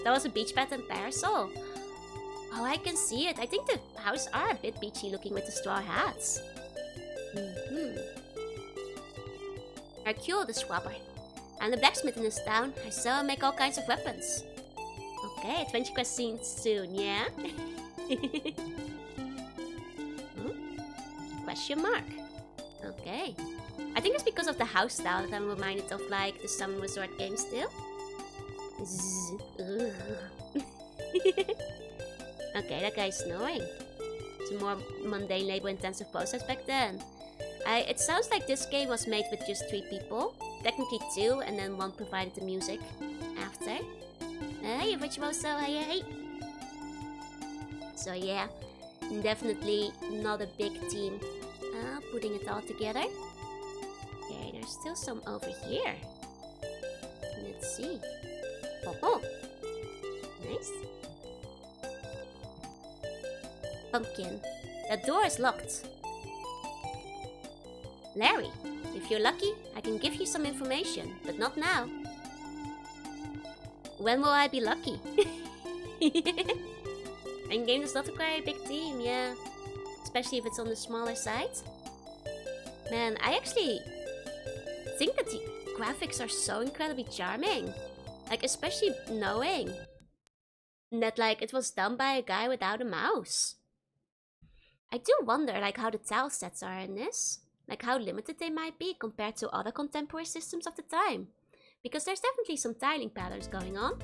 That was a beach pad and parasol. Oh, I can see it. I think the houses are a bit beachy looking with the straw hats. Hercule the Swabber. I'm the blacksmith in this town. I sell and make all kinds of weapons. Okay, adventure quest seen soon, yeah? Question mark. Okay. I think it's because of the house style that I'm reminded of like the Summer Resort game still. Okay, that guy's snoring. It's a more mundane, labor-intensive process back then. It sounds like this game was made with just 3 people. Technically 2, and then 1 provided the music after. Hey, Virtuoso, hey. So yeah, definitely not a big team. Putting it all together. Okay, there's still some over here. Let's see. Oh, nice. Pumpkin. That door is locked. Larry, if you're lucky, I can give you some information, but not now. When will I be lucky? And game does not require a big team, yeah. Especially if it's on the smaller side. Man, I actually think that the graphics are so incredibly charming. Like, especially knowing that, like, it was done by a guy without a mouse. I do wonder, like, how the tile sets are in this. Like, how limited they might be compared to other contemporary systems of the time. Because there's definitely some tiling patterns going on.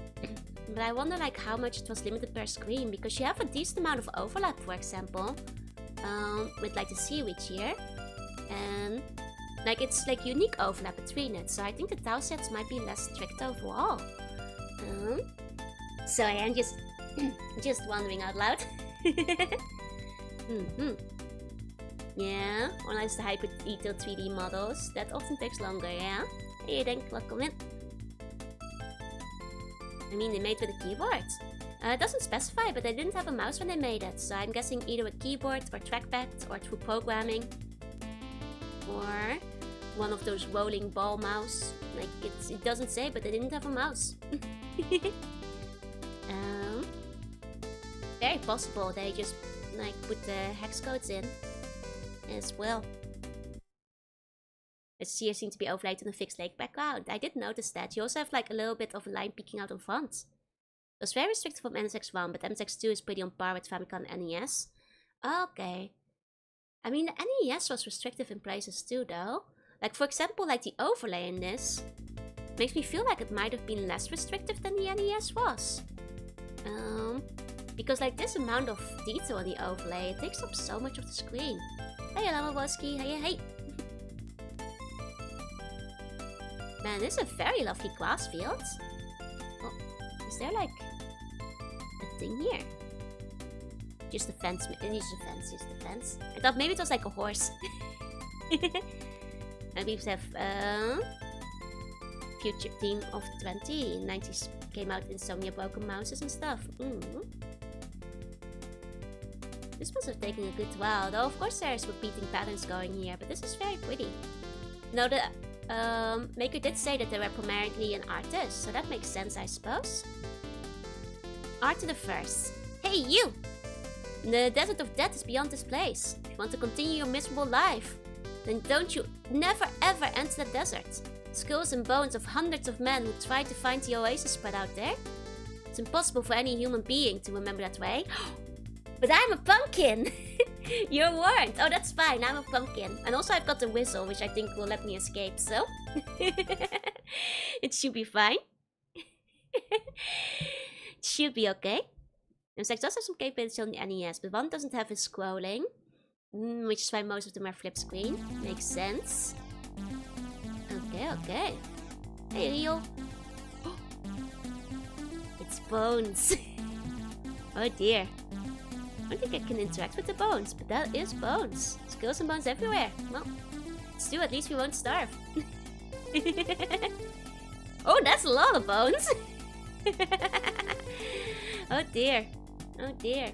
But I wonder, like, how much it was limited per screen. Because you have a decent amount of overlap, for example. With, like, the seaweed here. And, like, it's, like, unique overlap between it. So I think the tile sets might be less strict overall. So I am just wondering out loud. Yeah, unless the hyper detailed 3D models, that often takes longer, yeah? Hey, denk, welcome in. I mean, they made with a keyboard. It doesn't specify, but they didn't have a mouse when they made it, so I'm guessing either a keyboard or trackpad or through programming. Or one of those rolling ball mouse. Like, it doesn't say, but they didn't have a mouse. Very possible they just, like, put the hex codes in as well. It's here seems to be overlaid on a fixed lake background. I did notice that. You also have like a little bit of a line peeking out in front. It was very restricted from NSX1, but NSX2 is pretty on par with Famicom and NES. Okay. I mean, the NES was restrictive in places too, though. Like, for example, like the overlay in this makes me feel like it might have been less restrictive than the NES was. Because like this amount of detail on the overlay, it takes up so much of the screen. Hey, Lamawoski, hey. Man, this is a very lovely grass field. Oh, is there like a thing here? Just a fence. Just a fence. I thought maybe it was like a horse. And we have Future Team of 20. 90s came out Insomnia Broken Mouses and stuff. This must have taken a good while, though of course there's repeating patterns going here, but this is very pretty. Now the maker did say that they were primarily an artist, so that makes sense, I suppose. Art to the first. Hey, you! The desert of death is beyond this place. If you want to continue your miserable life, then don't you never ever enter the desert. Skulls and bones of hundreds of men who tried to find the oasis spread out there. It's impossible for any human being to remember that way. But I'm a pumpkin! You weren't! Oh, that's fine, I'm a pumpkin. And also I've got the whistle, which I think will let me escape, so... It should be fine. It should be okay. Insect does have some capabilities on the NES, but one doesn't have his scrolling. Which is why most of them are flip screen. Makes sense. Okay. Hey, Rio. It's bones. Oh dear. I don't think I can interact with the bones, but that is bones. Skulls and bones everywhere. Well, let's do, at least we won't starve. Oh, that's a lot of bones. Oh dear. Oh dear.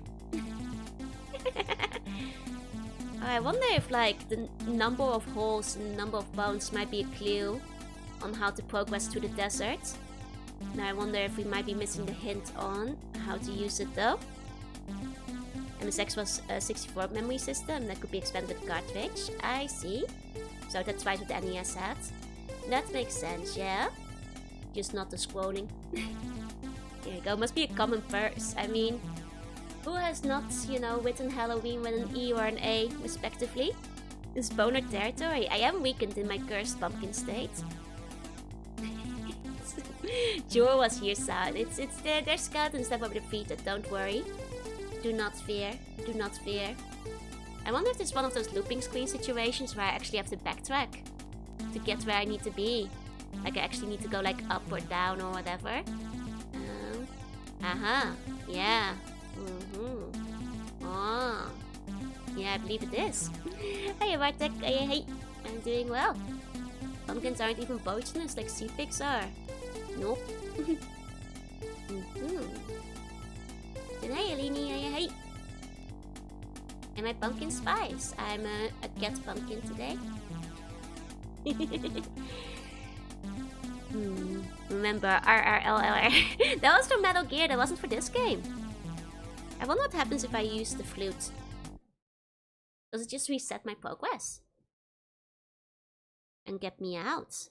I wonder if like the number of holes and number of bones might be a clue on how to progress through the desert. Now I wonder if we might be missing the hint on how to use it though. MSX was a 64 memory system that could be expanded with cartridge. I see. So that's right what the NES had. That makes sense, yeah. Just not the scrolling. Here you go, must be a common verse. I mean, who has not, you know, written Halloween with an E or an A, respectively? It's boner territory. I am weakened in my cursed pumpkin state. Jewel was here, sad. It's there's skeletons that were defeated, don't worry. Do not fear. Do not fear. I wonder if this is one of those looping screen situations where I actually have to backtrack to get where I need to be. Like I actually need to go like up or down or whatever. Aha. Yeah. Oh. Yeah, I believe it is. Hey, Bartek. Hey. I'm doing well. Pumpkins aren't even poisonous like sea pigs are. Nope. Hey, Alini. Hey. Am I pumpkin spice? I'm a cat pumpkin today. Remember RRLLR. That was from Metal Gear, that wasn't for this game. I wonder what happens if I use the flute. Does it just reset my progress? And get me out?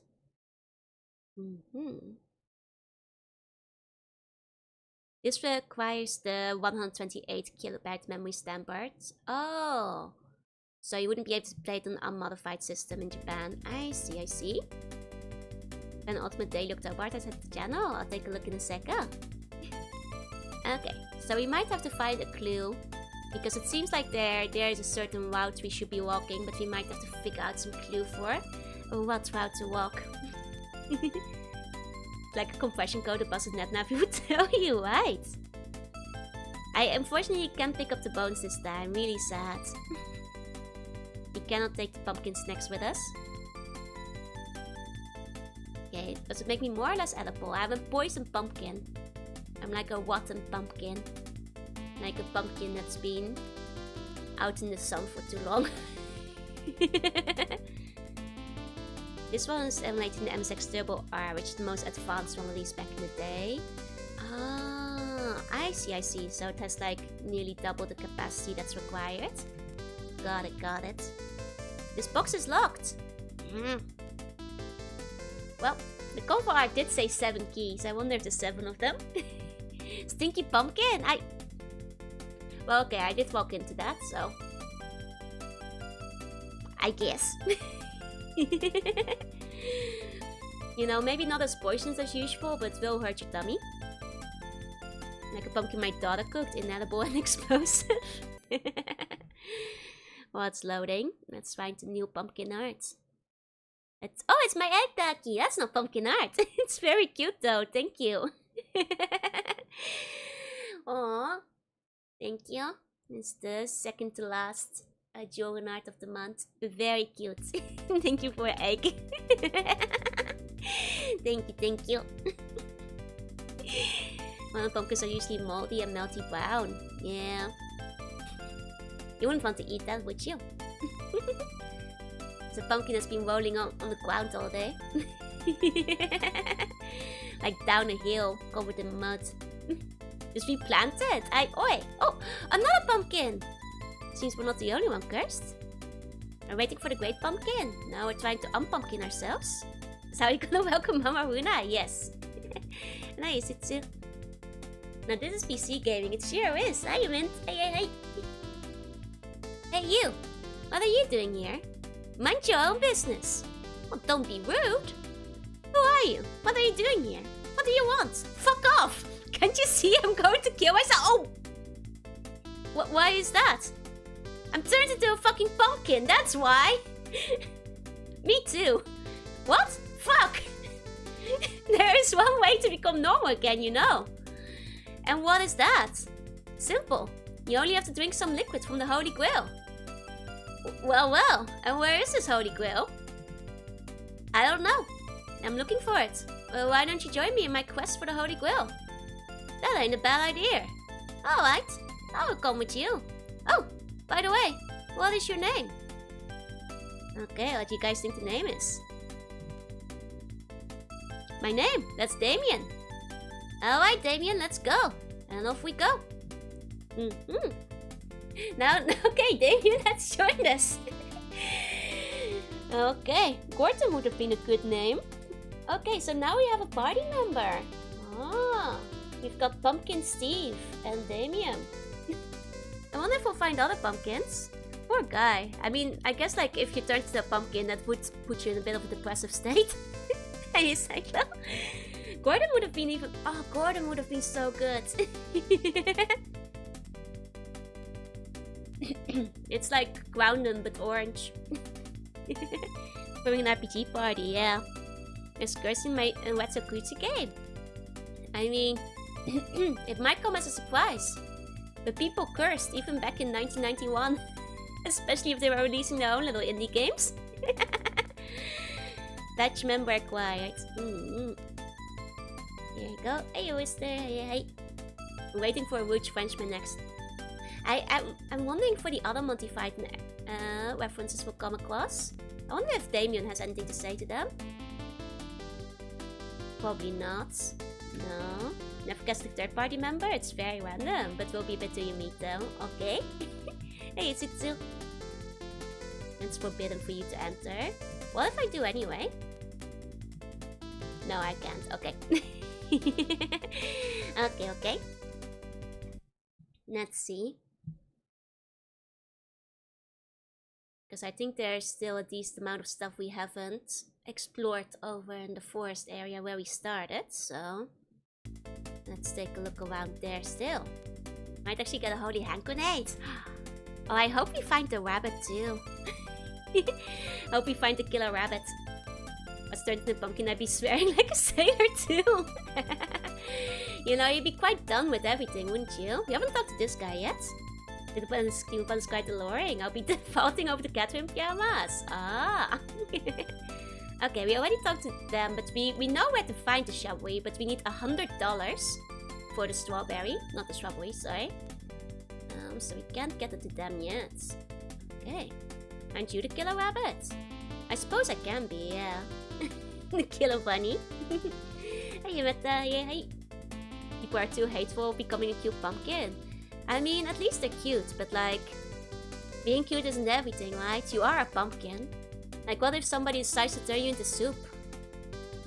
This requires the 128 kilobyte memory standard. Oh! So you wouldn't be able to play it on an unmodified system in Japan. I see. Then Ultimate Daily October has at the channel. I'll take a look in a second. Okay, so we might have to find a clue. Because it seems like there is a certain route we should be walking, but we might have to figure out some clue for what route to walk. Like a compression code, a busted NetNav would tell you, right? I unfortunately can't pick up the bones this time, really sad. We cannot take the pumpkin snacks with us. Okay, does it make me more or less edible? I'm a poison pumpkin. I'm like a rotten pumpkin. Like a pumpkin that's been out in the sun for too long. This one is emulating the MSX Turbo R, which is the most advanced one released back in the day. Ah, I see. So it has like nearly double the capacity that's required. Got it. This box is locked. Well, the cover art did say 7 keys. I wonder if there's 7 of them. Stinky pumpkin! Well, okay, I did walk into that, so... I guess. You know, maybe not as poisonous as usual, but will hurt your tummy. Like a pumpkin my daughter cooked, inedible and explosive. Well, it's loading. Let's find the new pumpkin art. Oh, it's my egg tacky. That's not pumpkin art. It's very cute though. Thank you. Aww. Thank you. It's the second to last Jorunna art of the month. Very cute. Thank you for an egg. Thank you. Well, pumpkins are usually moldy and melty brown. Yeah. You wouldn't want to eat that, would you? The pumpkin has been rolling on the ground all day. Like down a hill, covered in mud. Just replanted. Oh, another pumpkin! Seems we're not the only one cursed. We're waiting for the great pumpkin. Now we're trying to unpumpkin ourselves. Is how you gonna welcome Mama Runa? Yes. Nice, it's too. Now this is PC gaming. It sure is. Hi, Mint. Hey. Hey, you. What are you doing here? Mind your own business. Well, don't be rude. Who are you? What are you doing here? What do you want? Fuck off! Can't you see I'm going to kill myself? Oh! Why is that? I'm turned into a fucking pumpkin, that's why! Me too. What? Fuck! There is one way to become normal again, you know. And what is that? Simple. You only have to drink some liquid from the Holy Grail. Well, and where is this Holy Grail? I don't know. I'm looking for it. Well, why don't you join me in my quest for the Holy Grail? That ain't a bad idea. Alright, I'll come with you. Oh, by the way, what is your name? Okay, what do you guys think the name is? My name, that's Damien. Alright, Damien, let's go. And off we go. Now, okay, Damien, let's join us. Okay, Gordon would have been a good name. Okay, so now we have a party member. Ah, we've got Pumpkin Steve and Damien. I wonder if we'll find other pumpkins. Poor guy. I mean, I guess like if you turn to a pumpkin, that would put you in a bit of a depressive state. And he's like, no. Gordon would have been even... Oh, Gordon would have been so good. It's like Groundham but orange. Throwing an RPG party, yeah. There's cursing my What's a Coochie game. I mean, it might come as a surprise. But people cursed even back in 1991. Especially if they were releasing their own little indie games. Badge member acquired. Here you go. Hey, who is there? Hey. I'm waiting for a Rouge Frenchman next. I'm wondering for the other Monty Python references will come across. I wonder if Damien has anything to say to them. Probably not. No. Never guessed a third party member. It's very random, but will be a bit till you meet them. Okay. Hey, it's it too. It's forbidden for you to enter. What if I do anyway? No, I can't. Okay. Okay. Let's see. Because I think there's still a decent amount of stuff we haven't explored over in the forest area where we started, so let's take a look around there still. Might actually get a holy hand grenade. Oh, I hope we find the rabbit too. Hope we find the killer rabbit. I was turned into a pumpkin, I'd be swearing like a sailor too. You know, you'd be quite done with everything, wouldn't you? We haven't talked to this guy yet. The one is quite alluring. I'll be defaulting over the Catherine pyjamas. Ah. Okay, we already talked to them, but we know where to find the shrubbery, but we need $100 for the strawberry. Not the strawberry, sorry. So we can't get it to them yet. Okay. Aren't you the killer rabbit? I suppose I can be, yeah. The killer bunny. Hey, you met hey. People are too hateful becoming a cute pumpkin. I mean, at least they're cute, but like, being cute isn't everything, right? You are a pumpkin. Like, what if somebody decides to turn you into soup?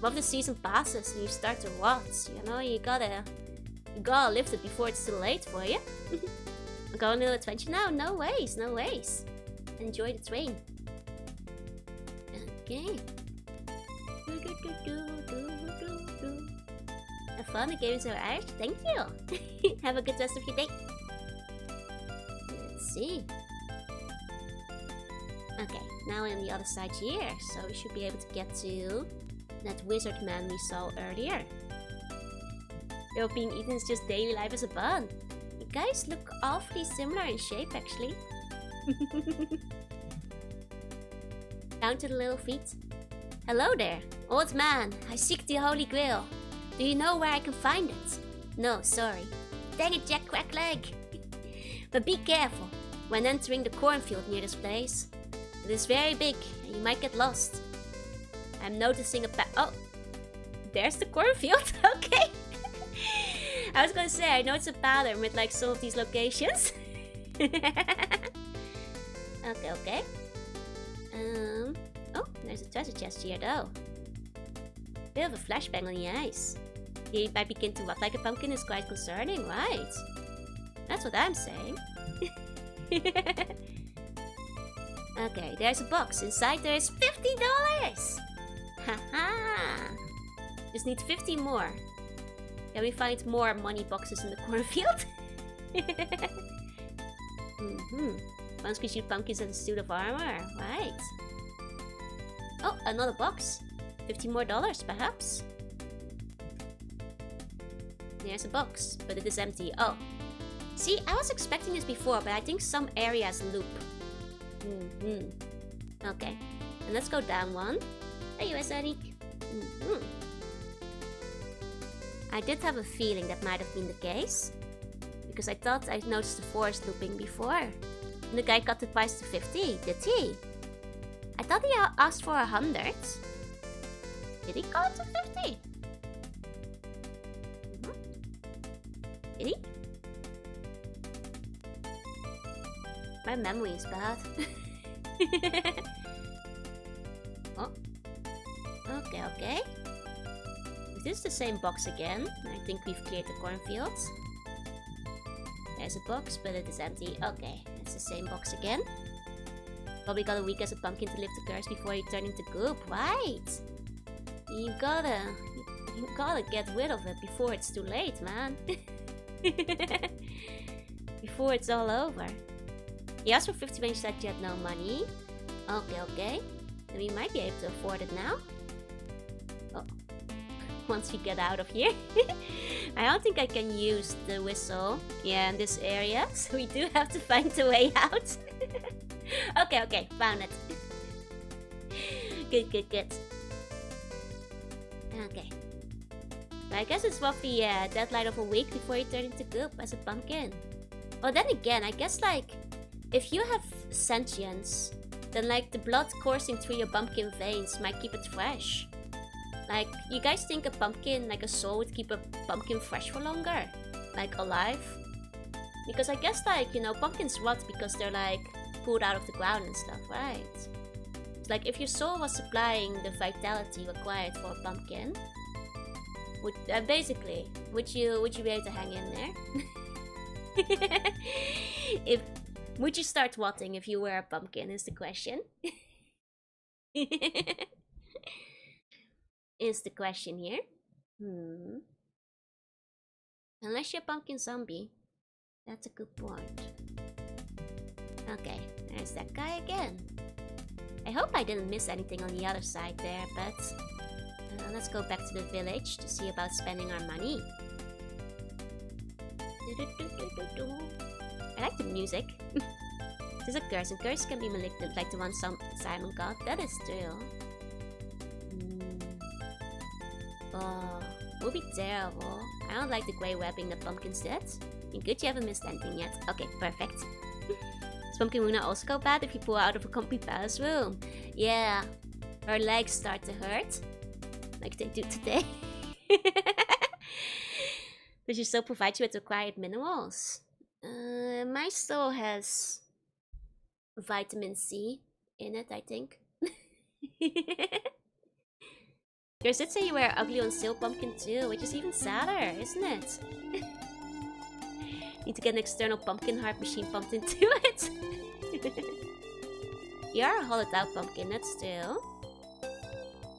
What if the season passes and you start to rot? You know, you gotta lift it before it's too late for you. I'm going on a little adventure now? No ways, no ways. Enjoy the train. Okay. Have fun, the games are Irish. Thank you. Have a good rest of your day. Let's see. Okay, now we're on the other side here, so we should be able to get to that wizard man we saw earlier. You're being eaten is just daily life as a bun. You guys look awfully similar in shape, actually. Down to the little feet. Hello there, old man. I seek the Holy Grail. Do you know where I can find it? No, sorry. Dang it, Jack Crackleg. But be careful when entering the cornfield near this place. It is very big and you might get lost. I'm noticing a oh, there's the cornfield. Okay. I was gonna say, I know it's a pattern with like some of these locations. Okay. Oh, there's a treasure chest here though. Bit of a flashbang on the eyes. He might begin to walk like a pumpkin is quite concerning, right? That's what I'm saying. Okay, there's a box. Inside there is $50! Haha! Just need 50 more. Can we find more money boxes in the cornfield? Once we shoot pumpkins and a suit of armor, right? Oh, another box. $50 more, perhaps? There's a box, but it is empty. Oh. See, I was expecting this before, but I think some areas loop. Okay, and let's go down one. Hey, US Eric. I did have a feeling that might have been the case, because I thought I noticed the forest looping before. And the guy cut the price to 50, did he? I thought he asked for 100. Did he cut it to 50? Did he? My memory is bad. Oh. Okay. Is this the same box again? I think we've cleared the cornfields. There's a box, but it is empty. Okay, it's the same box again. Probably got a week as a pumpkin to lift the curse before you turn into goop, right? You gotta get rid of it before it's too late, man. Before it's all over. He asked for 50 when you said you had no money. Okay. Then we might be able to afford it now. Oh. Once we get out of here. I don't think I can use the whistle, in this area. So we do have to find a way out. Okay, found it. Good. Okay. But I guess it's roughly a deadline of a week before you turn into goop as a pumpkin. Oh, then again, I guess like, if you have sentience, then like the blood coursing through your pumpkin veins might keep it fresh. Like, you guys think a pumpkin, like a soul, would keep a pumpkin fresh for longer? Like, alive? Because I guess like, pumpkins rot because they're like pulled out of the ground and stuff, right? It's like, if your soul was supplying the vitality required for a pumpkin, would you be able to hang in there? Would you start rotting if you were a pumpkin, is the question. Is the question here. Unless you're a pumpkin zombie. That's a good point. Okay, there's that guy again. I hope I didn't miss anything on the other side there, but let's go back to the village to see about spending our money. I like the music. There's a curse, and curse can be malignant like the one Simon got. That is true. Oh, would be terrible. I don't like the grey webbing that pumpkins did. Good you haven't missed anything yet. Okay, perfect. Does Pumpkin Luna also go bad if you pull her out of a comfy palace room? Yeah, her legs start to hurt. Like they do today. Does your soul provide you with required minerals? My soul has vitamin C in it, I think. Yours did say you were ugly on sale pumpkin too, which is even sadder, isn't it? Need to get an external pumpkin heart machine pumped into it. You are a hollowed out pumpkin, that's true.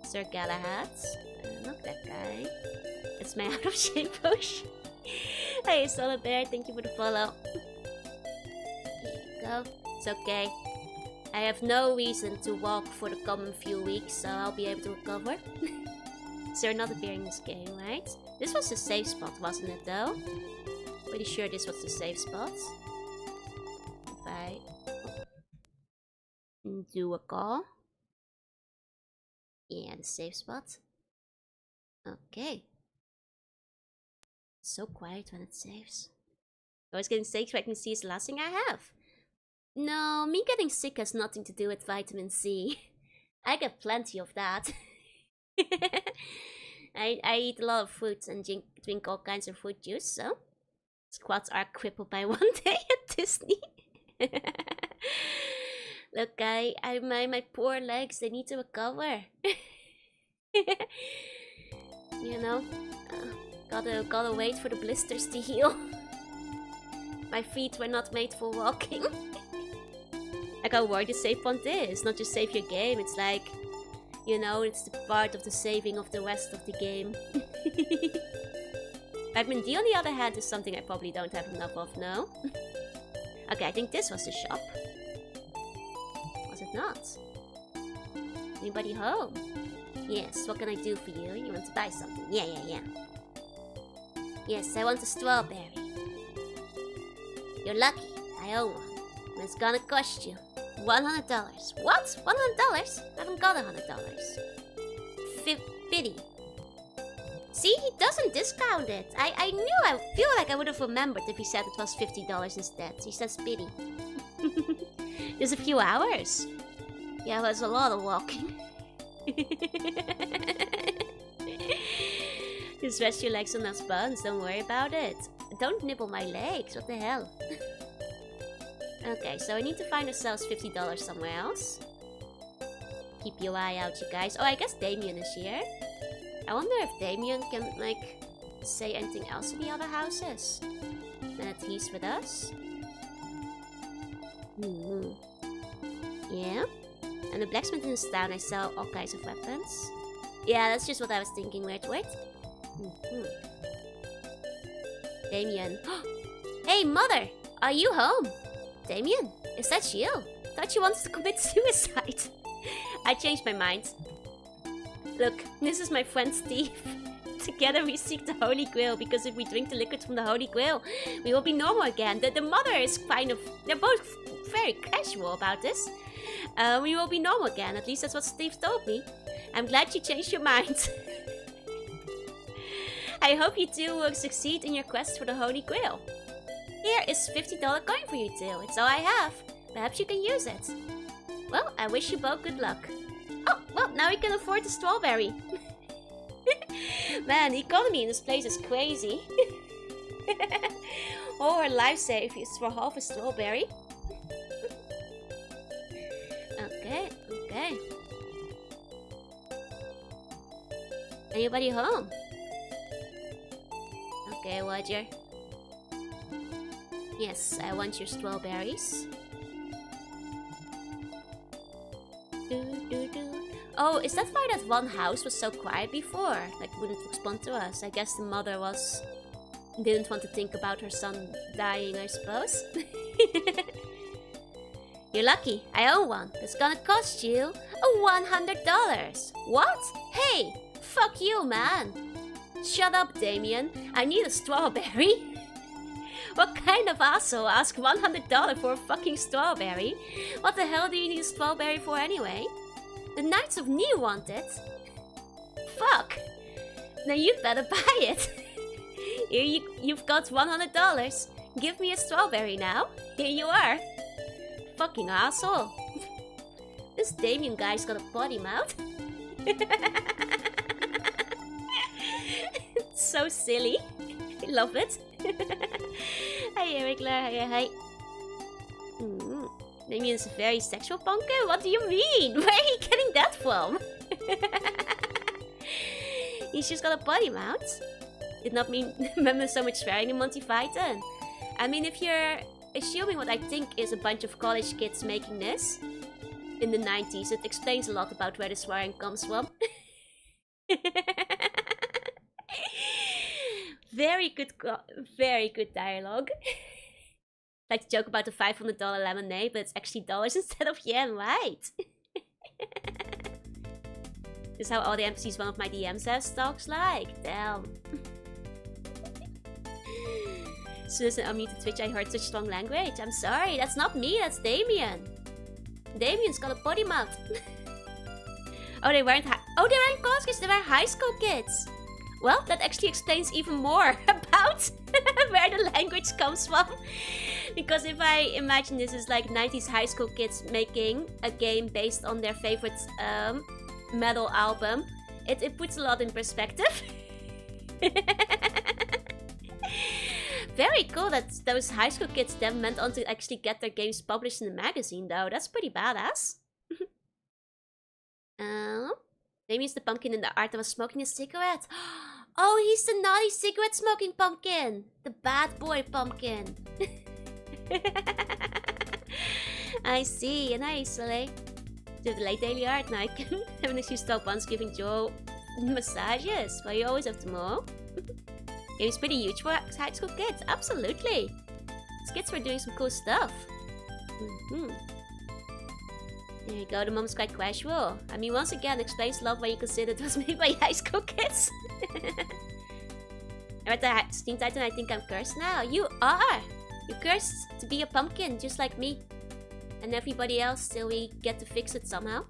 Sir Galahad. Not that guy. It's my out of shape push. Hey, Solar Bear, thank you for the follow. Here you go. It's okay. I have no reason to walk for the coming few weeks, so I'll be able to recover. So you're not appearing in this game, right? This was the safe spot, wasn't it, though? Pretty sure this was the safe spot. If I do a call. Yeah, the safe spot. Okay. So quiet when it saves. I was getting sick, vitamin C is the last thing I have. No, me getting sick has nothing to do with vitamin C. I get plenty of that. I eat a lot of fruits and drink all kinds of fruit juice, so squats are crippled by one day at Disney. Look, my poor legs, they need to recover. You know, gotta wait for the blisters to heal. My feet were not made for walking. Like how worried the save point is. Not just save your game, it's like, you know, it's the part of the saving of the rest of the game. Vitamin D, on the other hand, is something I probably don't have enough of, no? Okay, I think this was the shop. Was it not? Anybody home? Yes, what can I do for you? You want to buy something? Yeah. Yes, I want a strawberry. You're lucky. I own one. And it's gonna cost you $100. What? $100? I haven't got $100. 50. See, he doesn't discount it. I feel like I would have remembered if he said it was $50 instead. He says pity. Just a few hours. Yeah, that's a lot of walking. Just rest your legs on those buns, don't worry about it. Don't nibble my legs, what the hell? Okay, so I need to find ourselves $50 somewhere else. Keep your eye out, you guys. Oh, I guess Damien is here. I wonder if Damien can, like, say anything else to the other houses. That he's with us. Yeah. And the blacksmith in this town, I sell all kinds of weapons. Yeah, that's just what I was thinking. Wait. Damien. Hey, mother! Are you home? Damien, is that you? Thought you wanted to commit suicide. I changed my mind. Look, this is my friend Steve. Together we seek the Holy Grail, because if we drink the liquid from the Holy Grail, we will be normal again. The mother is kind of... They're both very casual about this. We will be normal again, at least that's what Steve told me. I'm glad you changed your mind. I hope you two will succeed in your quest for the Holy Grail. Here is $50 coin for you two. It's all I have. Perhaps you can use it. Well, I wish you both good luck. Oh, well, now we can afford the strawberry. Man, the economy in this place is crazy. All our life savings for half a strawberry. Okay. Anybody home? Okay, Roger. Yes, I want your strawberries. Oh, is that why that one house was so quiet before? Like, wouldn't respond to us. I guess the mother didn't want to think about her son dying, I suppose. You're lucky. I own one. It's gonna cost you $100. What? Hey! Fuck you, man! Shut up, Damien. I need a strawberry. What kind of asshole asks $100 for a fucking strawberry? What the hell do you need a strawberry for anyway? The Knights of Ni want it. Fuck. Now you'd better buy it. Here you've got $100. Give me a strawberry now. Here you are. Fucking asshole. This Damien guy's got a potty mouth. It's so silly. I love it. Hi Eric, hi. Damien's a very sexual pumpkin? What do you mean? Where are you getting that from? He's just got a potty mouth. Did not remember so much swearing in Monty Python. I mean, if you're assuming what I think is a bunch of college kids making this in the 90s, it explains a lot about where the swearing comes from. Very good dialogue. Like to joke about the $500 lemonade, but it's actually dollars instead of yen, right? This is how all the NPCs one of my DMs says talks like. Damn. As soon as I unmuted Twitch, I heard such strong language. I'm sorry, that's not me, that's Damien. Damien's got a potty mouth. Oh, they weren't college kids, they were high school kids. Well, that actually explains even more about where the language comes from. Because if I imagine this is like 90s high school kids making a game based on their favorite metal album, it puts a lot in perspective. Very cool that those high school kids then went on to actually get their games published in the magazine though. That's pretty badass. Damien's the pumpkin in the art that was smoking a cigarette. Oh, he's the naughty cigarette smoking pumpkin. The bad boy pumpkin. I see. Nice, Soleil. Do the late daily art now. I can have an excuse to stop once giving Joe massages. Well, you always have to mow. Game's pretty huge for high school kids. Absolutely. These kids were doing some cool stuff. There you go, the mom's quite casual. I mean, once again, explains a lot why you consider it was made by high school kids. I read the Steam title and I think I'm cursed now. You are! You're cursed to be a pumpkin, just like me. And everybody else till we get to fix it somehow.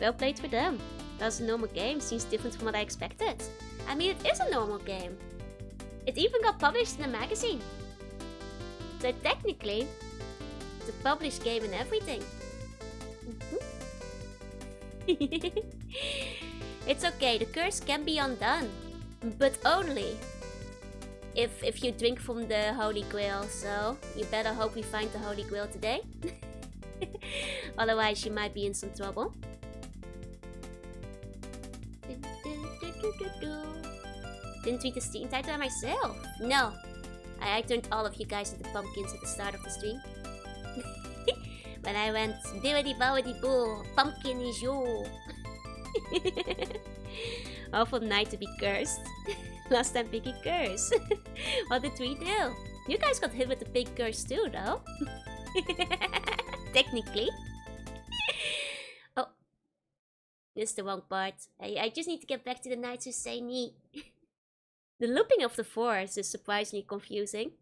Well played for them. That's a normal game, seems different from what I expected. I mean, it is a normal game. It even got published in a magazine. So technically, it's a published game and everything. It's okay, the curse can be undone. But only if you drink from the Holy Grail, so you better hope we find the Holy Grail today. Otherwise you might be in some trouble. Didn't read the Steam title myself. No, I turned all of you guys into pumpkins at the start of the stream. When I went bibbidi bobbidi boo, pumpkin is you. Awful night to be cursed. Last time Piggy cursed. What did we do? You guys got hit with the big curse too, though. Technically. Oh. This is the wrong part. I just need to get back to the Knights who say me. The looping of the force is surprisingly confusing.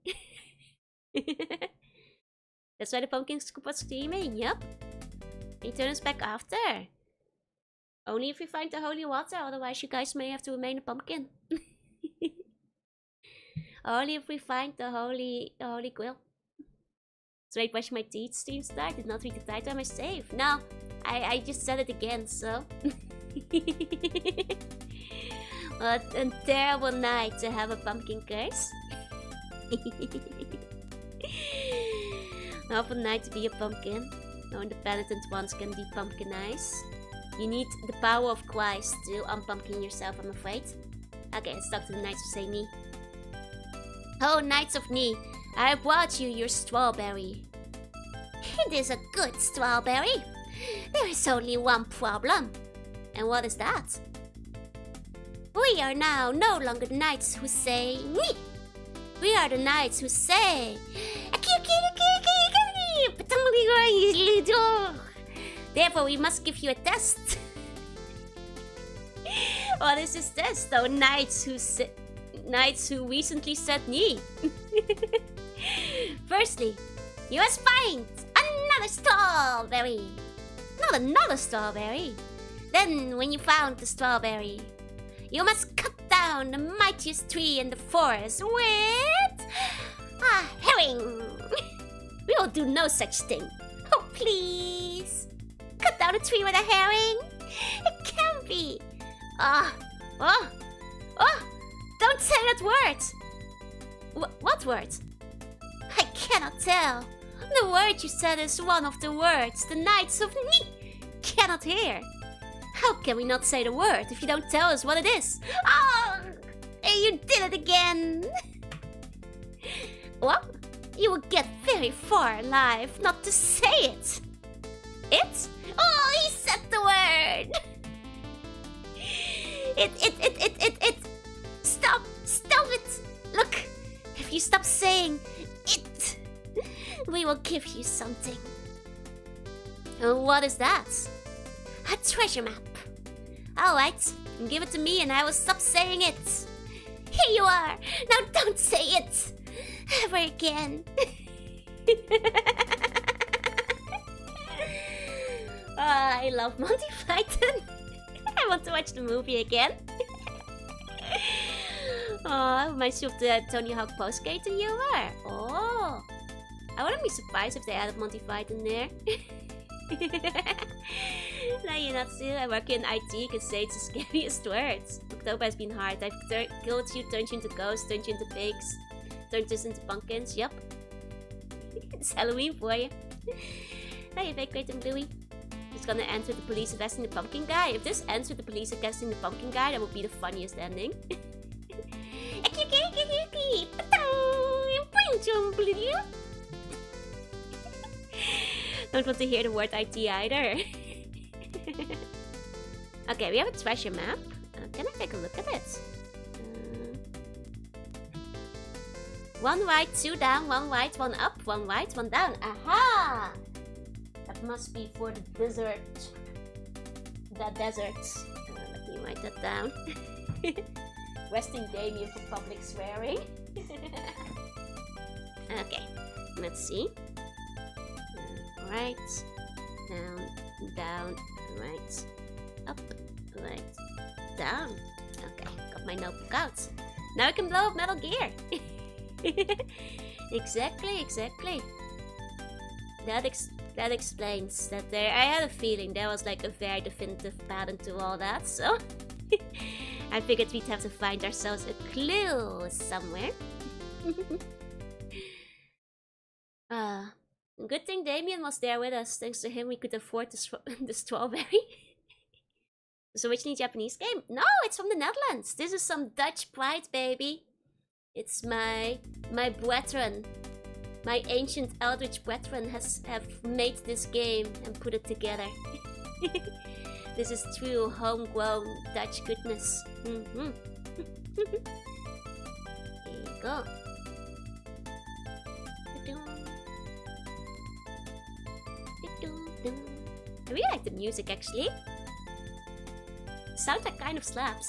That's why the pumpkins was screaming, yup. He turns back after. Only if we find the holy water, otherwise you guys may have to remain a pumpkin. Only if we find the holy Grail. Straight brush my teeth, stream start. Did not read the title on my save. No, I just said it again, so. What a terrible night to have a pumpkin curse. Awful night to be a pumpkin. Only the penitent ones can be pumpkinized. You need the power of Christ to unpumpkin yourself, I'm afraid. Okay, let's talk to the Knights who say me. Oh, Knights of Knee, I brought you your strawberry. It is a good strawberry. There is only one problem. And what is that? We are now no longer the Knights who say me. We are the Knights who say... Therefore, we must give you a test. What is this test, though? Knights who recently said knee. Firstly, you must find another strawberry. Not another strawberry. Then, when you found the strawberry, you must cut down the mightiest tree in the forest with a herring. We will do no such thing. Oh, please. Cut down a tree with a herring? It can't be. Don't say that word. What word? I cannot tell. The word you said is one of the words the Knights of Ni cannot hear. How can we not say the word if you don't tell us what it is? Oh, you did it again. Well, you will get very far alive not to say it. It? Oh, he said the word. It. Stop it. Look, if you stop saying it, we will give you something. What is that? A treasure map. Alright, give it to me and I will stop saying it. Here you are. Now don't say it ever again. I love Monty Python. I want to watch the movie again. Oh, reminds you of the Tony Hawk Pro Skater humor. Oh, I wouldn't be surprised if they added Monty Python there. Now you're not still. I work in IT, you can say it's the scariest words. October has been hard. I've killed you, turned you into ghosts, turned you into pigs, turned us into pumpkins. Yup. It's Halloween for you. Hey, fake great and bluey. It's gonna end with the police arresting the pumpkin guy. If this ends with the police arresting the pumpkin guy, that would be the funniest ending. Don't want to hear the word IT either. Okay, we have a treasure map. Can I take a look at it? One right, two down, one right, one up, one right, one down. Aha! That must be for the desert. The desert. Let me write that down. Resting Damien for public swearing. Let's see. Right. Down. Down. Right. Up. Right. Down. Okay, got my notebook out. Now I can blow up Metal Gear. Exactly. That explains that there. I had a feeling there was like a very definitive pattern to all that, so I figured we'd have to find ourselves a clue somewhere. Good thing Damien was there with us. Thanks to him, we could afford the strawberry. It's originally a Japanese game? No, it's from the Netherlands. This is some Dutch pride, baby. It's my brethren. My ancient eldritch brethren have made this game and put it together. This is true homegrown Dutch goodness. Here you go. I really like the music, actually. Soundtrack kind of slaps.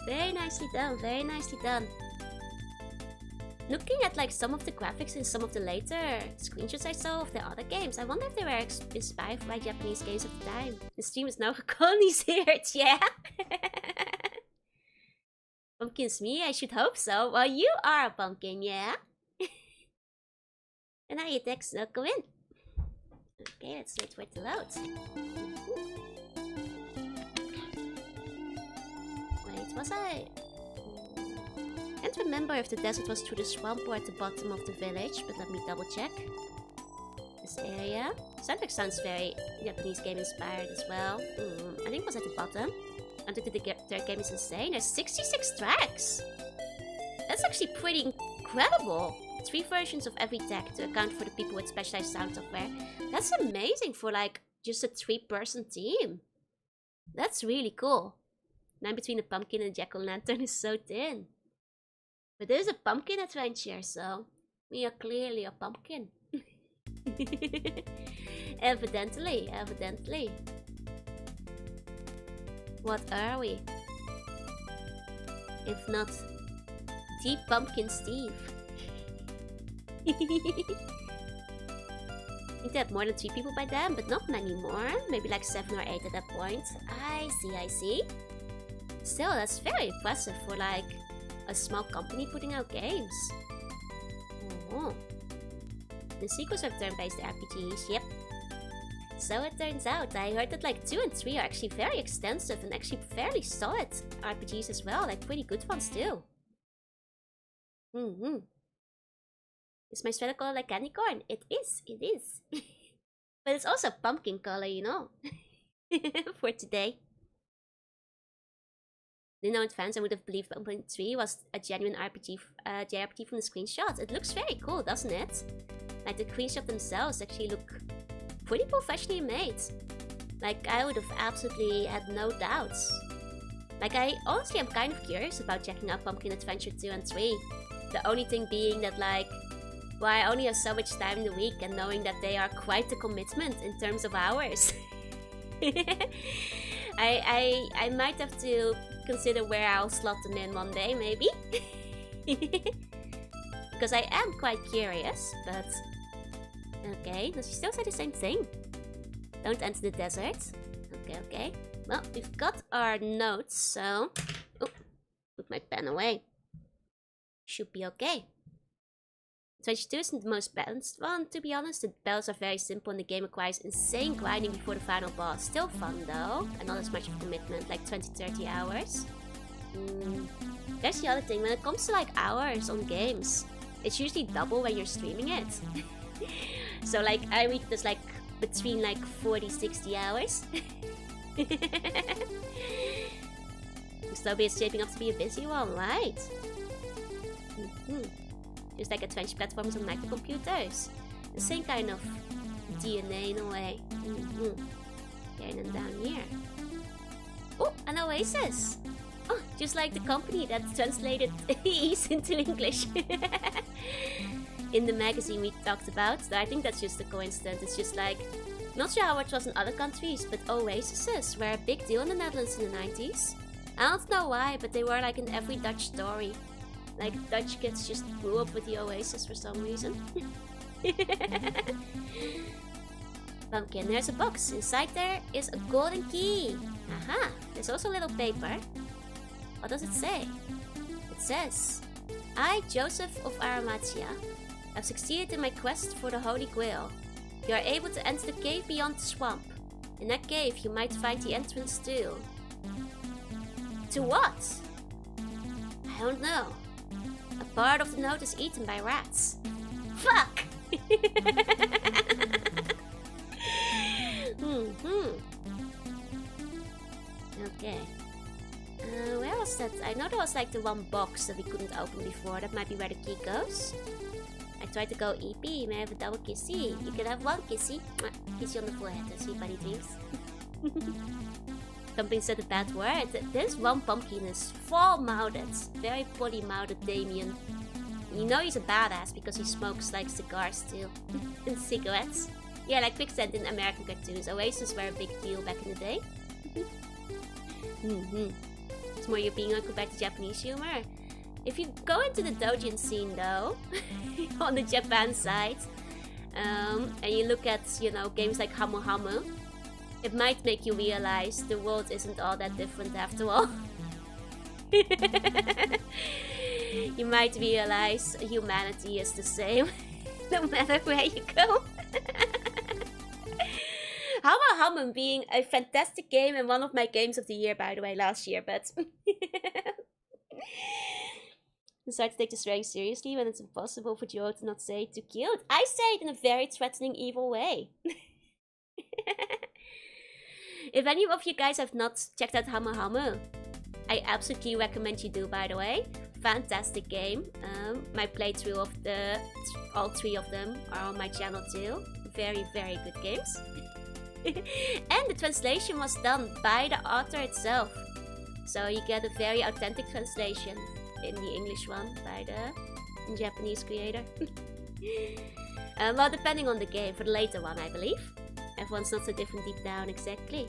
Very nicely done, very nicely done. Looking at like some of the graphics in some of the later screenshots I saw of the other games, I wonder if they were inspired by Japanese games of the time. The stream is now colonized, yeah? Pumpkin's me? I should hope so. Well, you are a pumpkin, yeah? And now your text go in. Okay, let's wait for it to load. Wait, was I? I can't remember if the desert was through the swamp or at the bottom of the village, but let me double check. This area. Soundtrack sounds very Japanese game inspired as well. I think it was at the bottom. Until the third game is insane. There's 66 tracks! That's actually pretty incredible. 3 versions of every tech to account for the people with specialized sound software. That's amazing for like just a 3-person team. That's really cool. Line between a pumpkin and a jack-o'-lantern is so thin. But this is a pumpkin adventure, so we are clearly a pumpkin. Evidently. What are we? If not Deep Pumpkin Steve. I think they had more than 3 people by then, but not many more. Maybe like 7 or 8 at that point. I see. Still, that's very impressive for like a small company putting out games. Oh. The sequels are turn-based RPGs, yep. So it turns out, I heard that like 2 and 3 are actually very extensive and actually fairly solid RPGs as well, like pretty good ones too. Is my sweater color like candy corn? It is. But it's also pumpkin color, you know. For today. Didn't know in advance I would have believed 1.3 was a genuine JRPG from the screenshots. It looks very cool, doesn't it? Like the screenshots themselves actually look pretty professionally made. Like I would have absolutely had no doubts. Like I honestly am kind of curious about checking out Pumpkin Adventure 2 and 3. The only thing being that like, well, I only have so much time in the week and knowing that they are quite a commitment in terms of hours. I might have to consider where I'll slot them in one day, maybe. Because I am quite curious, but... Okay, does she still say the same thing? Don't enter the desert. Okay. Well, we've got our notes, so... Oh, put my pen away. Should be okay. 22 isn't the most balanced one, to be honest. The battles are very simple and the game requires insane grinding before the final boss. Still fun though, and not as much of a commitment, like 20-30 hours. There's the other thing, when it comes to like hours on games, it's usually double when you're streaming it. So like, I read this like between like 40-60 hours. This lobby is shaping up to be a busy one, right? Just like adventure platforms on microcomputers. The same kind of DNA in a way. Okay, and then down here. Oh, an oasis! Oh, just like the company that translated Ease into English. In the magazine we talked about. So I think that's just a coincidence. It's just like, not sure how it was in other countries, but oases were a big deal in the Netherlands in the 90s. I don't know why, but they were like in every Dutch story. Like Dutch kids just grew up with the Oasis for some reason. Pumpkin, there's a box. Inside there is a golden key. Aha, there's also a little paper. What does it say? It says, I, Joseph of Arimathea, have succeeded in my quest for the Holy Grail. You are able to enter the cave beyond the swamp. In that cave, you might find the entrance to... To what? I don't know. A part of the note is eaten by rats. Fuck! Okay. Where was that? I know there was like the one box that we couldn't open before. That might be where the key goes. I tried to go EP. May I have a double kissy? You can have one kissy. Kissy on the forehead. I see bunny dreams. Something said a bad word. This one pumpkin is full-mouthed. Very poly-mouthed Damien. You know he's a badass because he smokes like cigars too. And cigarettes. Yeah, like Quicksand in American cartoons. Oasis were a big deal back in the day. It's more European compared to Japanese humor. If you go into the doujin scene though, on the Japan side, and you look at, you know, games like Hamu Hamu, it might make you realize the world isn't all that different after all. You might realize humanity is the same, no matter where you go. Hamu Hamu being a fantastic game and one of my games of the year, by the way, last year, but... Decide to take the swearing seriously when it's impossible for Joe to not say too cute. I say it in a very threatening, evil way. If any of you guys have not checked out Hamu Hamu, I absolutely recommend you do, by the way. Fantastic game. My playthrough of all three of them are on my channel too. Very, very good games. And the translation was done by the author itself. So you get a very authentic translation in the English one by the Japanese creator. Well, depending on the game, for the later one, I believe. Everyone's not so different deep down, exactly.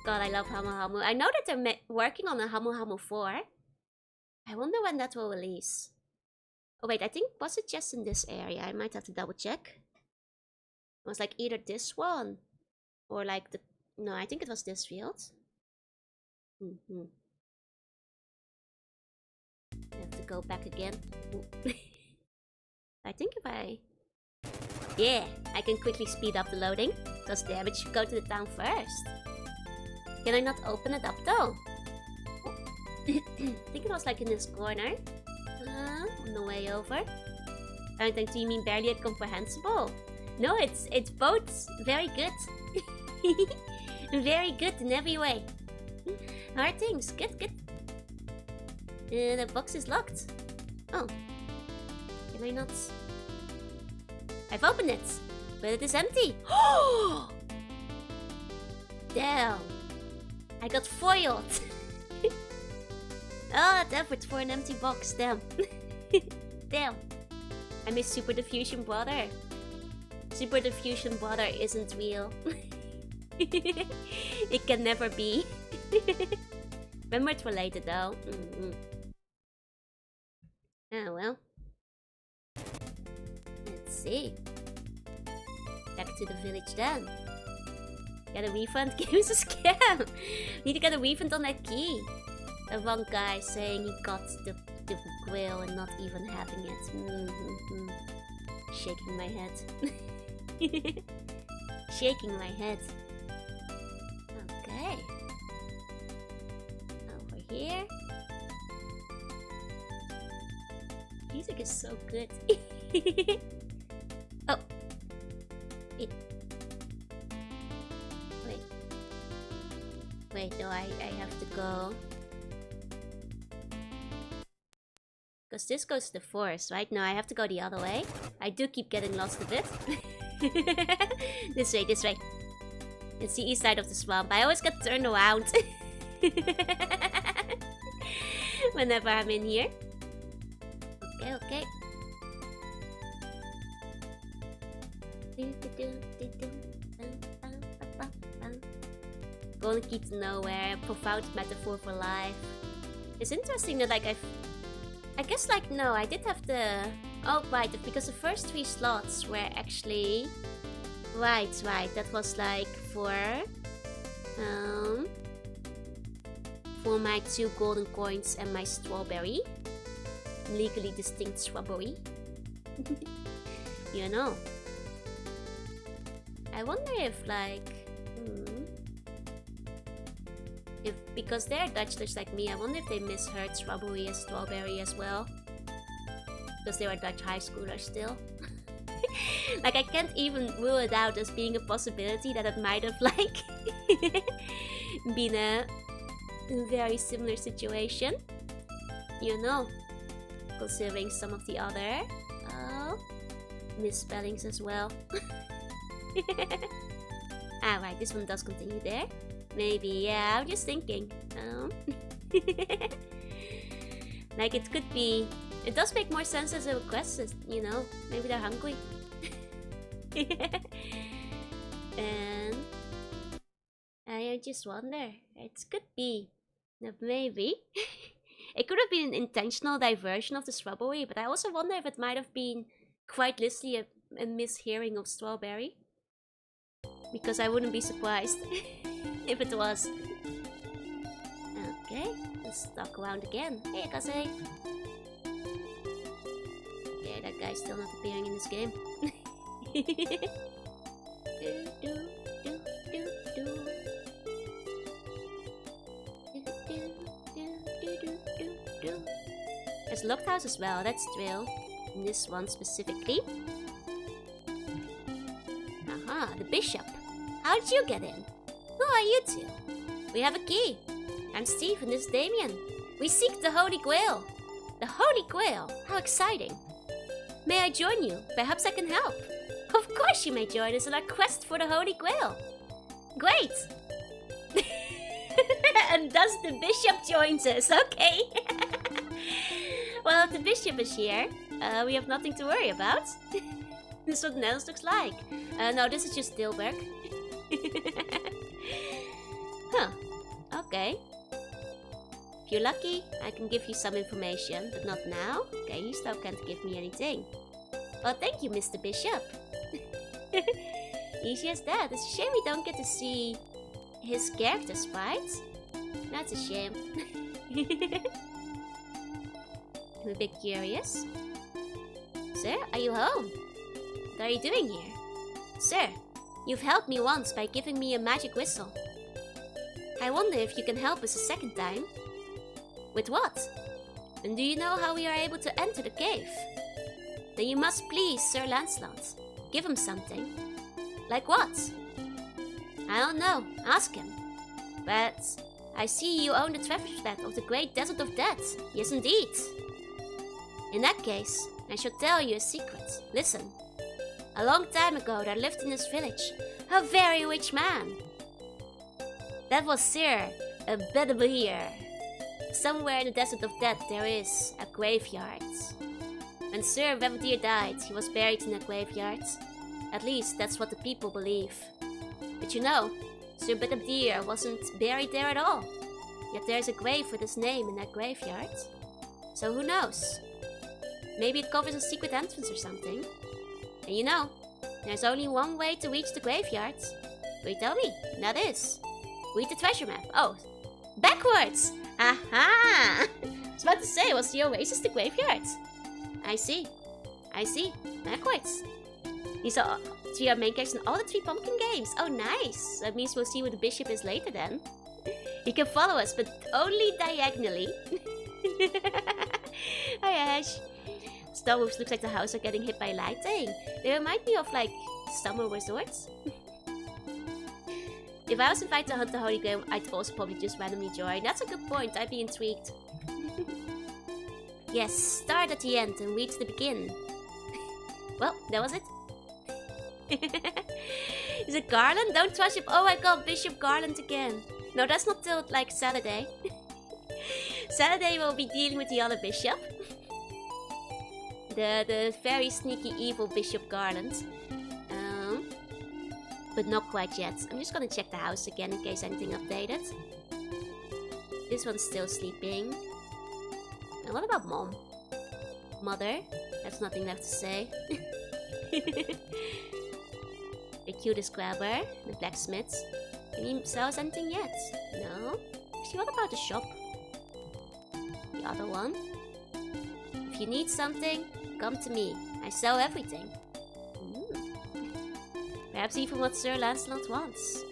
God, I love Hamu Hamu. I know that they're working on a Hamu Hamu 4. I wonder when that will release. Oh wait, I think, was it just in this area? I might have to double check. It was like either this one or like the... No, I think it was this field. I have to go back again. I think if I... Yeah, I can quickly speed up the loading. Because damn it, should go to the town first. Can I not open it up though? I think it was like in this corner. On the way over. I think, do you mean barely incomprehensible? No, it's both very good. Very good in every way. Hard things, good. The box is locked. Oh. Can I not? I've opened it, but it is empty. Damn. I got foiled. Oh, effort for an empty box, damn. Damn. I miss Super Diffusion Brother. Super Diffusion Brother isn't real. It can never be. Remember it's related though. Oh well. Let's see. Back to the village then. Get a refund? Game is a scam! Need to get a refund on that key. That one guy saying he got the Grail and not even having it. Shaking my head. Shaking my head. Okay. Over here. Music is so good. Oh. Wait, no, I have to go. Because this goes to the forest, right? No, I have to go the other way. I do keep getting lost a bit. This way. It's the east side of the swamp. I always get turned around. Whenever I'm in here. Okay. Golden key to nowhere. Profound metaphor for life. It's interesting that like I guess like no, I did have the right, because the first 3 slots were actually right. That was like for my 2 golden coins and my strawberry, legally distinct strawberry. You know. I wonder if like if because they're Dutch like me, I wonder if they misheard strawberry as strawberry as well. Because they were Dutch high schoolers still. Like I can't even rule it out as being a possibility that it might have like been a very similar situation. You know, considering some of the other misspellings as well. Right, this one does continue there. Maybe, yeah, I'm just thinking. Like it could be. It does make more sense as a request, you know. Maybe they're hungry. And I just wonder. It could be. Maybe. It could have been an intentional diversion of the strawberry, but I also wonder if it might have been quite literally a mishearing of strawberry. Because I wouldn't be surprised if it was. Okay, let's talk around again. Hey, Kase. Yeah, that guy's still not appearing in this game. There's locked house as well, that's drill. In this one specifically. Aha, the bishop. How did you get in? Who are you two? We have a key. I'm Steve and this is Damien. We seek the Holy Grail. The Holy Grail? How exciting. May I join you? Perhaps I can help. Of course you may join us in our quest for the Holy Grail. Great! And thus the bishop joins us, okay. Well, if the bishop is here, we have nothing to worry about. This is what Nels looks like. No, this is just Dilberg. Huh. Okay. If you're lucky, I can give you some information, but not now. Okay, you still can't give me anything. Well, thank you, Mr. Bishop. Easy as that. It's a shame we don't get to see his character sprites. That's a shame. I'm a bit curious. Sir, are you home? What are you doing here? Sir, you've helped me once by giving me a magic whistle. I wonder if you can help us a second time. With what? And do you know how we are able to enter the cave? Then you must please Sir Lancelot. Give him something. Like what? I don't know. Ask him. But I see you own the treasure map of the Great Desert of Death. Yes, indeed. In that case, I shall tell you a secret. Listen. A long time ago, there lived in this village a very rich man. That was Sir Bedivere. Somewhere in the Desert of Death, there is a graveyard. When Sir Bedivere died, he was buried in a graveyard. At least, that's what the people believe. But you know, Sir Bedivere wasn't buried there at all. Yet there's a grave with his name in that graveyard. So who knows? Maybe it covers a secret entrance or something. And you know, there's only one way to reach the graveyard. Will you tell me? And that is... read the treasure map. Oh, backwards! Aha! I was about to say, was the oasis the graveyard? I see. I see. Backwards. These are 3 main characters in all the 3 pumpkin games. Oh, nice. That means we'll see where the bishop is later then. You can follow us, but only diagonally. Hi, Ash. Star Wolves looks like the house are getting hit by lightning. They remind me of, like, summer resorts. If I was invited to hunt the Holy Grail, I'd also probably just randomly join. That's a good point. I'd be intrigued. Yes, start at the end and reach the begin. Well, that was it. Is it Garland? Don't trust him. Oh my god, Bishop Garland again. No, that's not till, like, Saturday. Saturday we'll be dealing with the other bishop. The very sneaky evil Bishop Garland. But not quite yet. I'm just gonna check the house again in case anything updated. This one's still sleeping. And what about mom? Mother? That's nothing left to say. The cutest grabber, the blacksmith. Can he sell us anything yet? No. Actually, what about the shop? The other one? If you need something, come to me. I sell everything. Perhaps even what Sir Lancelot wants.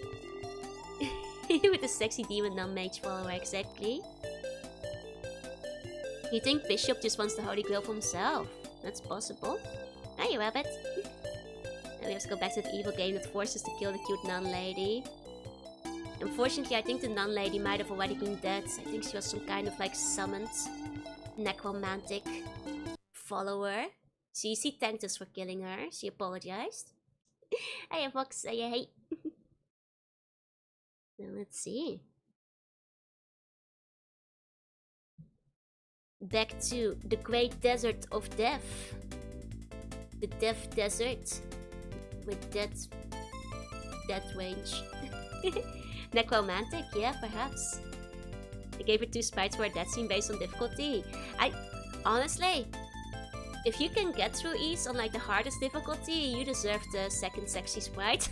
With the sexy demon non-mage follower, exactly. You think Bishop just wants the Holy Grail for himself? That's possible. Hi, rabbit. And we have to go back to the evil game that forces us to kill the cute nun-lady. Unfortunately, I think the nun-lady might have already been dead. I think she was some kind of like summoned necromantic follower. She thanked us for killing her. She apologized. Hey, Fox. Hey. Now let's see. Back to the great desert of death. The death desert. With death range. Necromantic, yeah, perhaps. I gave her 2 sprites for a death scene based on difficulty. Honestly, if you can get through Ease on like the hardest difficulty, you deserve the second sexy sprite.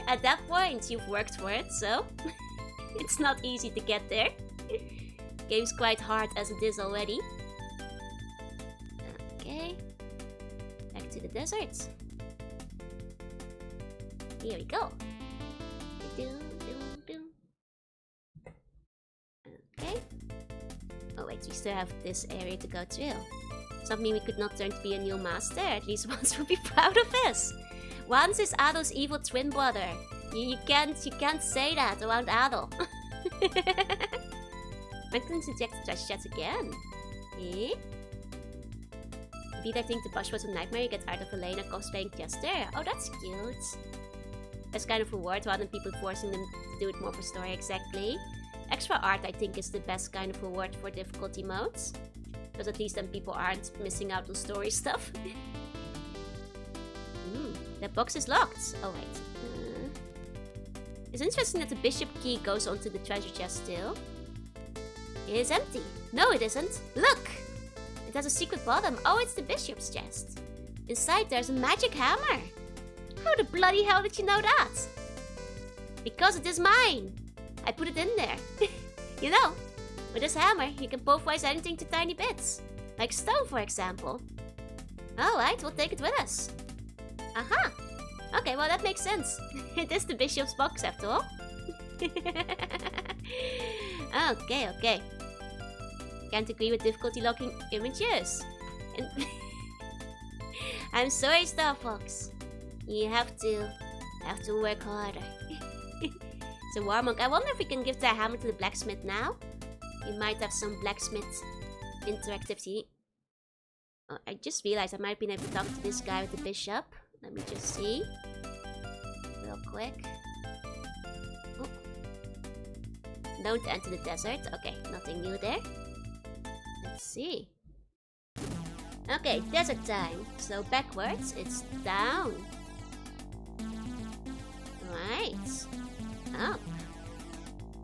At that point, you've worked for it, so it's not easy to get there. Game's quite hard as it is already. Okay. Back to the desert. Here we go. Okay. Oh wait, we still have this area to go through. Does that mean we could not turn to be a new master? At least once would be proud of this. Once is Ado's evil twin brother. You can't say that around Ado. I'm going to inject the trash chat again. Eh? Indeed, I think the bush was a nightmare. You get out of Elena cosplaying Chester. Oh, that's cute. As kind of reward rather than people forcing them to do it more for story, exactly. Extra art, I think, is the best kind of reward for difficulty modes. Because at least then people aren't missing out on story stuff. That box is locked. Oh, wait. It's interesting that the bishop key goes onto the treasure chest still. It is empty. No, it isn't. Look! It has a secret bottom. Oh, it's the bishop's chest. Inside there's a magic hammer. How the bloody hell did you know that? Because it is mine. I put it in there. You know, with this hammer, you can pulverize anything to tiny bits. Like stone, for example. Alright, we'll take it with us. Aha! Okay, well that makes sense. It is the bishop's box after all. Okay. Can't agree with difficulty locking images. I'm sorry, Star Fox. You have to work harder. So Warmonk, I wonder if we can give the hammer to the blacksmith now. We might have some blacksmith interactivity. Oh, I just realized I might have been able to talk to this guy with the bishop. Let me just see. Real quick. Oh. Don't enter the desert. Okay, nothing new there. Let's see. Okay, desert time. So backwards, it's down. Right. Up.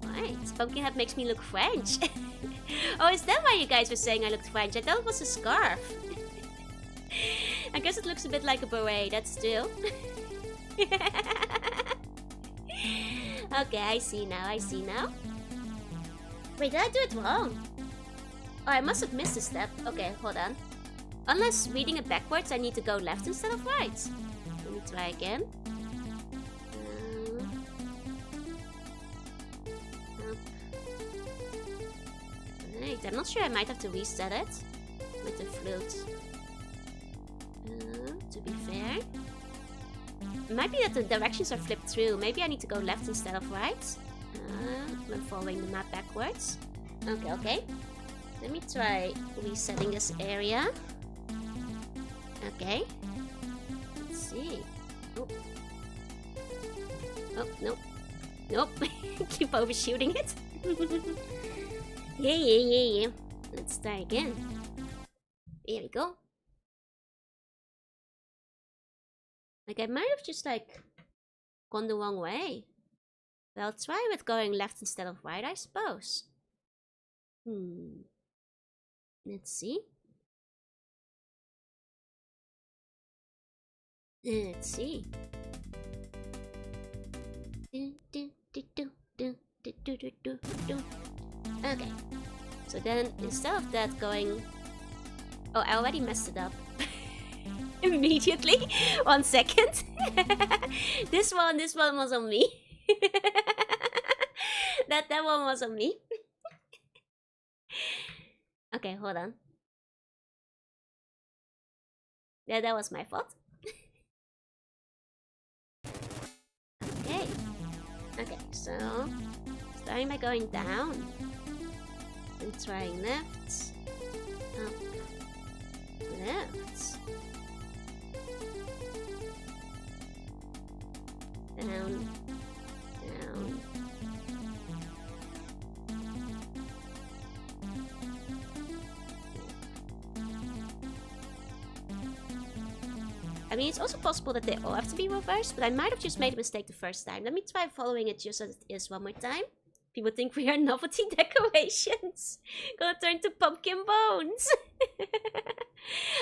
Right. Pumpkinhead makes me look French. Oh, is that why you guys were saying I looked French? I thought it was a scarf. I guess it looks a bit like a beret, that's true. Okay, I see now. Wait, did I do it wrong? Oh, I must have missed a step. Okay, hold on. Unless reading it backwards, I need to go left instead of right. Let me try again. Right, I'm not sure, I might have to reset it with the flute. To be fair. It might be that the directions are flipped through. Maybe I need to go left instead of right. I'm following the map backwards. Okay. Let me try resetting this area. Okay. Let's see. Oh, nope. Keep overshooting it. Yeah. Let's try again. There we go. Like, I might have just, like, gone the wrong way. But I'll try with going left instead of right, I suppose. Let's see. Let's see. Okay. So then, instead of that going... Oh, I already messed it up. Immediately. 1 second. This one was on me. that one was on me. Okay, hold on. Yeah, that was my fault. Okay. Okay, so starting by going down and trying left, up, left, down, down. I mean, it's also possible that they all have to be reversed, but I might have just made a mistake the first time. Let me try following it just as it is one more time. People think we are novelty decorations. Gonna turn to pumpkin bones.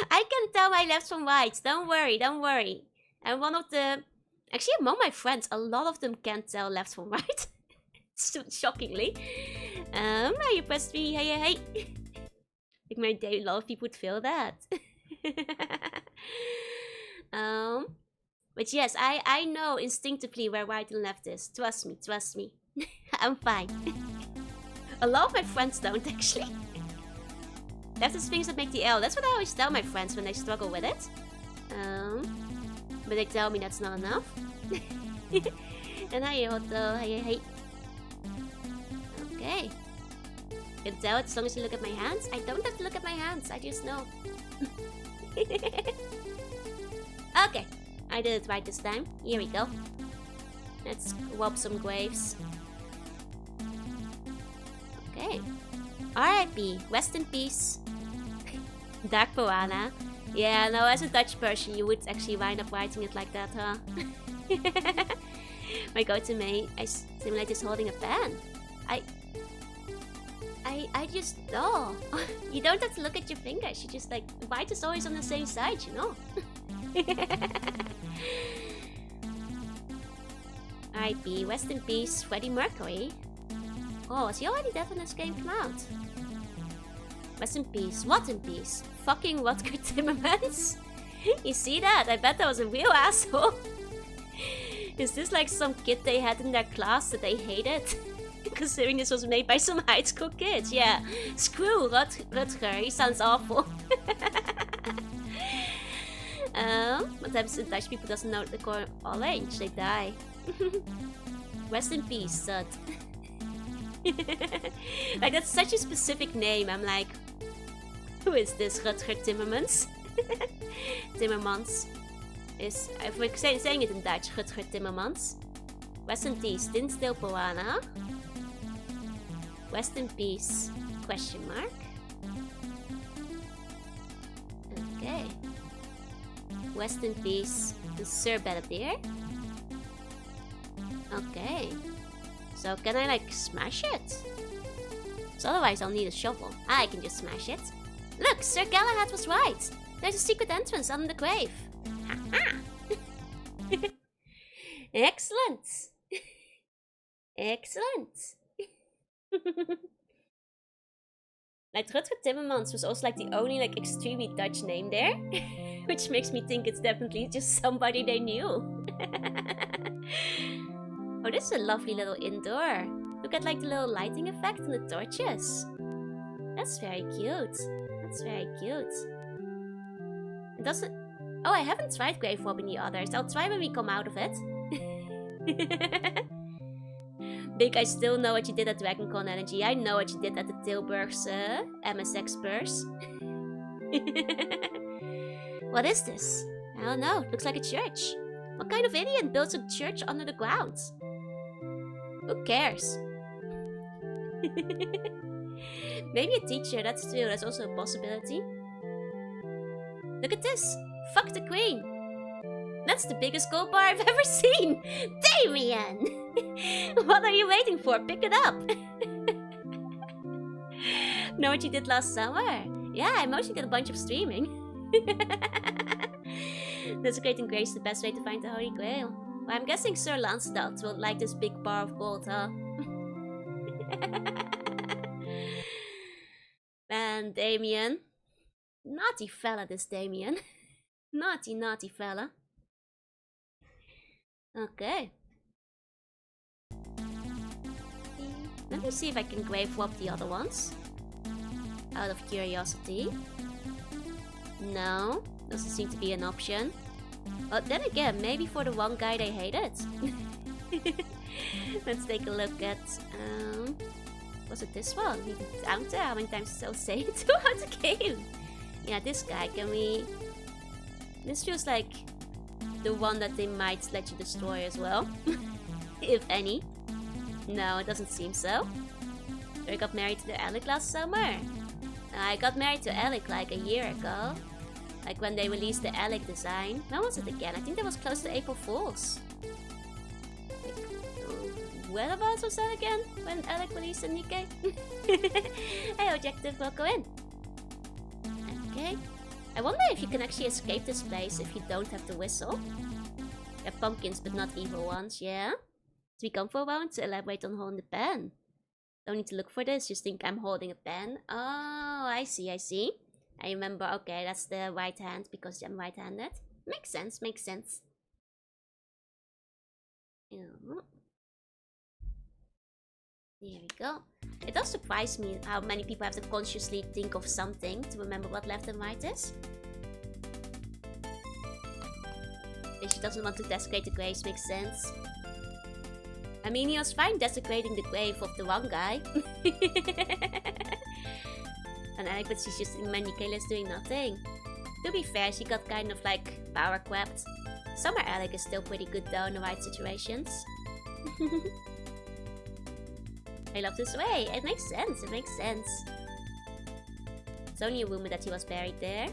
I can tell my left from right. Don't worry, don't worry. And one of the... Actually, among my friends, a lot of them can't tell left from right. Shockingly. You pressed me, hey. Like my day, a lot of people would feel that. But yes, I know instinctively where right and left is. Trust me, trust me. I'm fine. A lot of my friends don't, actually. Left is things that make the L. That's what I always tell my friends when they struggle with it. But they tell me that's not enough. And hey, hey. Okay. You can tell it as long as you look at my hands. I don't have to look at my hands, I just know. Okay, I did it right this time. Here we go. Let's whop some graves. Okay. R.I.P. Rest in peace. Dark Piranha. Yeah, no, as a Dutch person, you would actually wind up writing it like that, huh? My go-to May, I simulate just holding a pen. I just, oh. You don't have to look at your fingers. You just like, the white is always on the same side, you know? R.I.P. Rest in peace, Freddie Mercury. Oh, is he already dead when this game came out? Rest in peace. What in peace? Fucking Rutger Timmermans? You see that? I bet that was a real asshole. Is this like some kid they had in their class that they hated? Considering this was made by some high school kids. Yeah. Screw Rutger. He sounds awful. What happens to Dutch people doesn't know the color orange? They die. Rest in peace, Sud. Like, that's such a specific name. I'm like, who is this Rutger Timmermans? Timmermans is, if we're saying it in Dutch, Rutger Timmermans. Rest in peace, Dinsdale Piranha. Rest in peace, question mark. Okay. Rest in peace, Sir Bedivere. Okay. So can I like smash it? So otherwise I'll need a shovel. I can just smash it. Look, Sir Galahad was right. There's a secret entrance under the grave. Ha-ha! Excellent. Excellent. Like Rutger Timmermans was also like the only like extremely Dutch name there. Which makes me think it's definitely just somebody they knew. Oh, this is a lovely little indoor. Look at like the little lighting effect and the torches. That's very cute. That's very cute. It doesn't... Oh, I haven't tried grave robbing the others. I'll try when we come out of it. Big, I still know what you did at DragonCon Energy. I know what you did at the Tilburg's MSX Spurs. What is this? I don't know. It looks like a church. What kind of idiot builds a church under the ground? Who cares? Maybe a teacher, that's true. That's also a possibility. Look at this. Fuck the queen. That's the biggest gold bar I've ever seen. Damien! What are you waiting for? Pick it up. Know what you did last summer? Yeah, I mostly did a bunch of streaming. Desecrating Grail is the best way to find the Holy Grail. Well, I'm guessing Sir Lancelot will like this big bar of gold, huh? And Damien. Naughty fella, this Damien. Naughty, naughty fella. Okay. Let me see if I can grave swap the other ones. Out of curiosity. No, doesn't seem to be an option. But then again, maybe for the one guy they hated. Let's take a look at... was it this one? We down there. How many times did I say it throughout the game? Yeah, this guy. Can we... This feels like the one that they might let you destroy as well. If any. No, it doesn't seem so. I got married to the Alec last summer. I got married to Alec like a year ago. Like when they released the Alec design. When was it again? I think that was close to April Fool's. Like, whereabouts was that again? When Alec released the new game? Hey, Objective, welcome in. Okay. I wonder if you can actually escape this place if you don't have the whistle. They're pumpkins, but not evil ones, yeah? So we come for a moment to elaborate on holding the pen. Don't need to look for this, just think I'm holding a pen. Oh, I see, I see. I remember, okay, that's the right hand because I'm right-handed. Makes sense, makes sense. Yeah. There we go. It does surprise me how many people have to consciously think of something to remember what left and right is. If she doesn't want to desecrate the graves, makes sense. I mean, he was fine desecrating the grave of the one guy. And Alec, but she's just in Manichaeus doing nothing. To be fair, she got kind of like power crapped. Summer Alec is still pretty good though in the right situations. I love this way. It makes sense, it makes sense. It's only a rumor that he was buried there.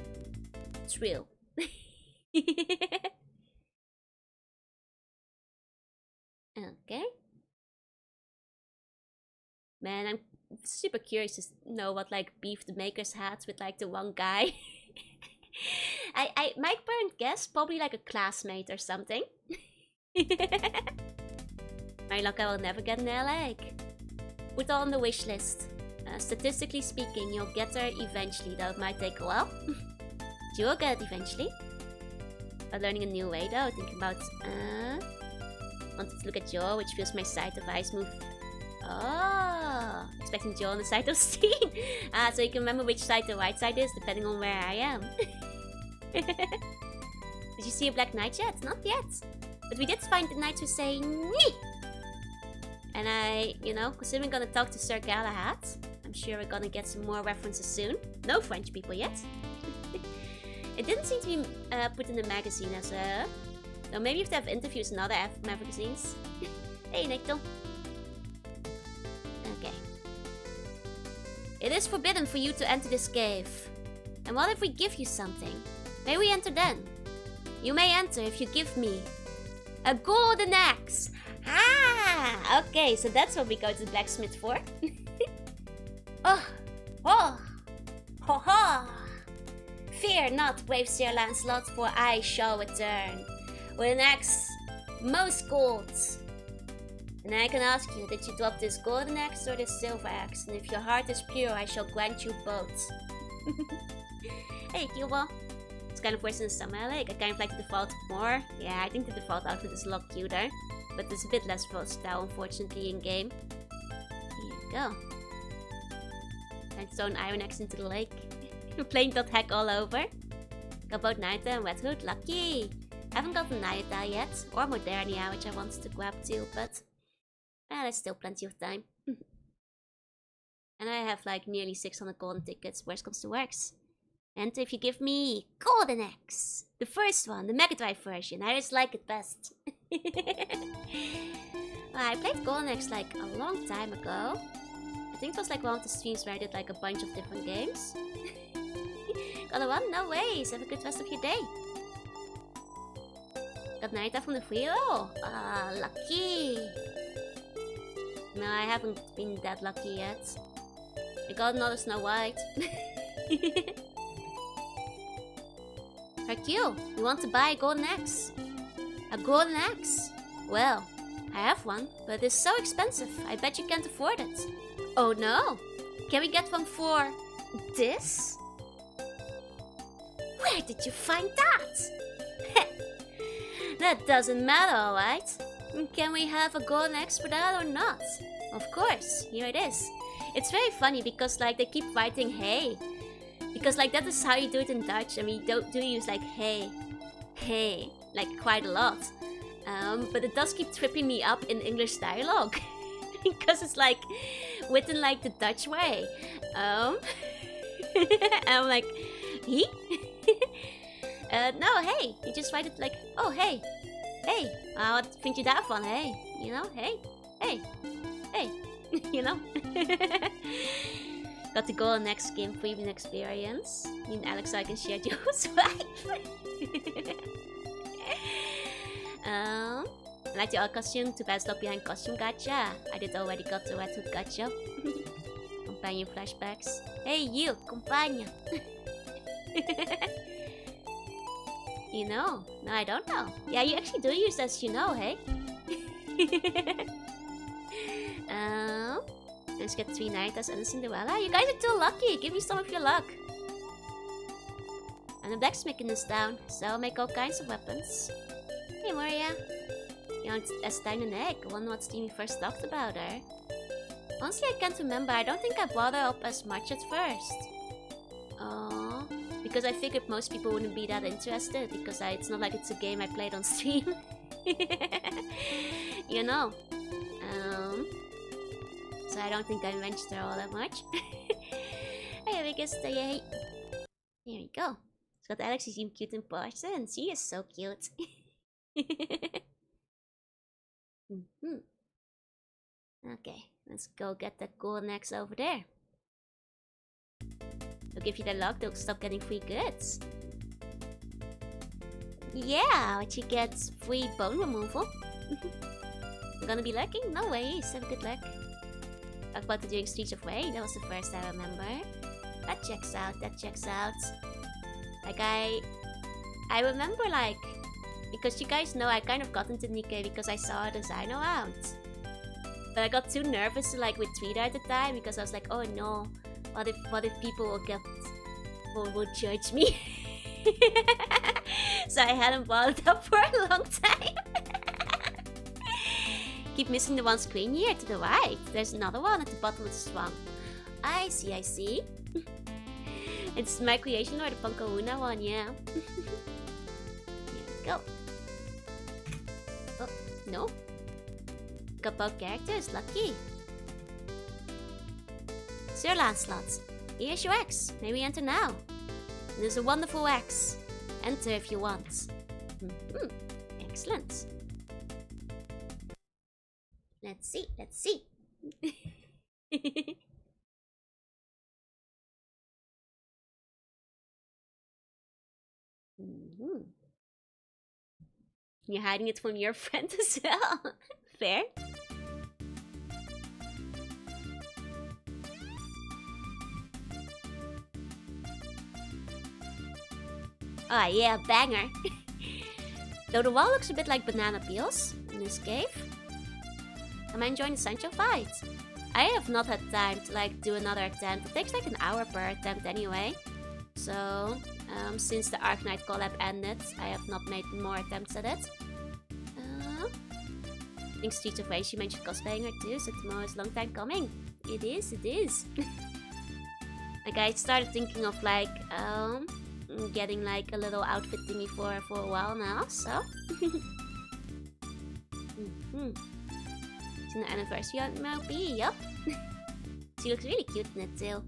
It's real. Okay. Man, I'm super curious to know what like beef the makers had with like the one guy. My current guess, probably like a classmate or something. My luck, I will never get an egg. Put it on the wish list. Statistically speaking, you'll get there eventually, though it might take a while. You will get it eventually. But learning a new way though, thinking about wanted to look at Joe, which feels my side of eyes move. Oh, expecting Joe on the side of Steen. So you can remember which side the right side is, depending on where I am. Did you see a black knight yet? Not yet. But we did find the knights who say nee. And I, you know, considering we're gonna talk to Sir Galahad, I'm sure we're gonna get some more references soon. No French people yet. It didn't seem to be put in the magazine as a... No, maybe if they have interviews in other magazines. Hey, Nickel. Okay. It is forbidden for you to enter this cave. And what if we give you something? May we enter then? You may enter if you give me a golden axe. Ah! Okay, so that's what we go to the blacksmith for. Oh! Oh! Ho ho! Fear not, brave Sir Lancelot, for I shall return with an axe most gold. And I can ask you, did you drop this golden axe or this silver axe? And if your heart is pure, I shall grant you both. Hey, Cuba. It's kind of worse than summer, like I kind of like the default more. Yeah, I think the default outfit is a lot cuter. But it's a bit less versatile, unfortunately, in-game. Here you go. And throw an iron axe into the lake. Plain.hack all over. Got both Naita and Red Hood, lucky! Haven't gotten Naita yet, or Modernia, which I wanted to grab too, but... there's still plenty of time. And I have like nearly 600 golden tickets, worst comes to worst. And if you give me Golden Axe, the first one, the Mega Drive version, I just like it best. I played Golden Axe like a long time ago. I think it was like one of the streams where I did like a bunch of different games. Got a one? No ways. Have a good rest of your day. Got Naita from the free roll. Ah, lucky. No, I haven't been that lucky yet. I got another Snow White. Hercule, you want to buy a golden axe? A golden axe? Well, I have one, but it's so expensive. I bet you can't afford it. Oh no! Can we get one for this? Where did you find that? That doesn't matter, alright? Can we have a golden axe for that or not? Of course, here it is. It's very funny because like they keep writing hey. Because like that is how you do it in Dutch. I mean, you do use like hey, hey, like quite a lot. But it does keep tripping me up in English dialogue. Because it's like written like the Dutch way. And I'm like, he? No, hey. You just write it like, oh, hey. Hey. Wat vind je daarvan, hey? You know, hey. Hey. Hey. You know? Got to go on next game premium experience. Me and Alex, so I can share Joe's wife. I like your costume. Too bad it's not behind costume gacha. I did already got the Red Hood gacha. Companion flashbacks. Hey you, companion. You know? No, I don't know. Yeah, you actually do use that, you know, hey? Let's get 3 Naritas and a Cinderella. You guys are too lucky. Give me some of your luck. And the blacksmithing is down, so I'll make all kinds of weapons. Hey Moria. You know, as tiny an egg. I wonder what Steamy first talked about her. Honestly, I can't remember. I don't think I brought her up as much at first. Oh, because I figured most people wouldn't be that interested. Because it's not like it's a game I played on stream. You know. So I don't think I mentioned her all that much. Hey, we can stay. Here we go. It's got Alex, you seem cute in person. She is so cute. Okay, let's go get that golden axe over there. They'll give you the luck, they'll stop getting free goods. Yeah, but you get free bone removal. I'm gonna be lurking? No worries, have a good luck. Talk about doing Streets of Rage, that was the first I remember. That checks out, that checks out. Like I remember like, because you guys know I kind of got into Nikkei because I saw a design around. But I got too nervous to like retweet her at the time because I was like, oh no, what if people will judge me? So I hadn't brought it up for a long time. Keep missing the one screen here to the right. There's another one at the bottom of the swamp. I see, I see. It's my creation or the Punkaruna one, yeah. Here we go. Oh, no. Got both characters, lucky. Sir Lancelot, here's your axe. May we enter now? It is a wonderful axe. Enter if you want. Excellent. Let's see, let's see. You're hiding it from your friend as well. Fair. Ah, yeah, banger. Though the wall looks a bit like banana peels in this cave. Am I enjoying the Sancho fight? I have not had time to like do another attempt. It takes like an hour per attempt anyway. So, since the Arknight collab ended, I have not made more attempts at it. I think Streets of Rage, you mentioned cosplaying her too, so tomorrow is a long time coming. It is, it is. Like I started thinking of like, getting like a little outfit thingy for her for a while now, so. It's an anniversary on MLB, yup. She looks really cute in it too.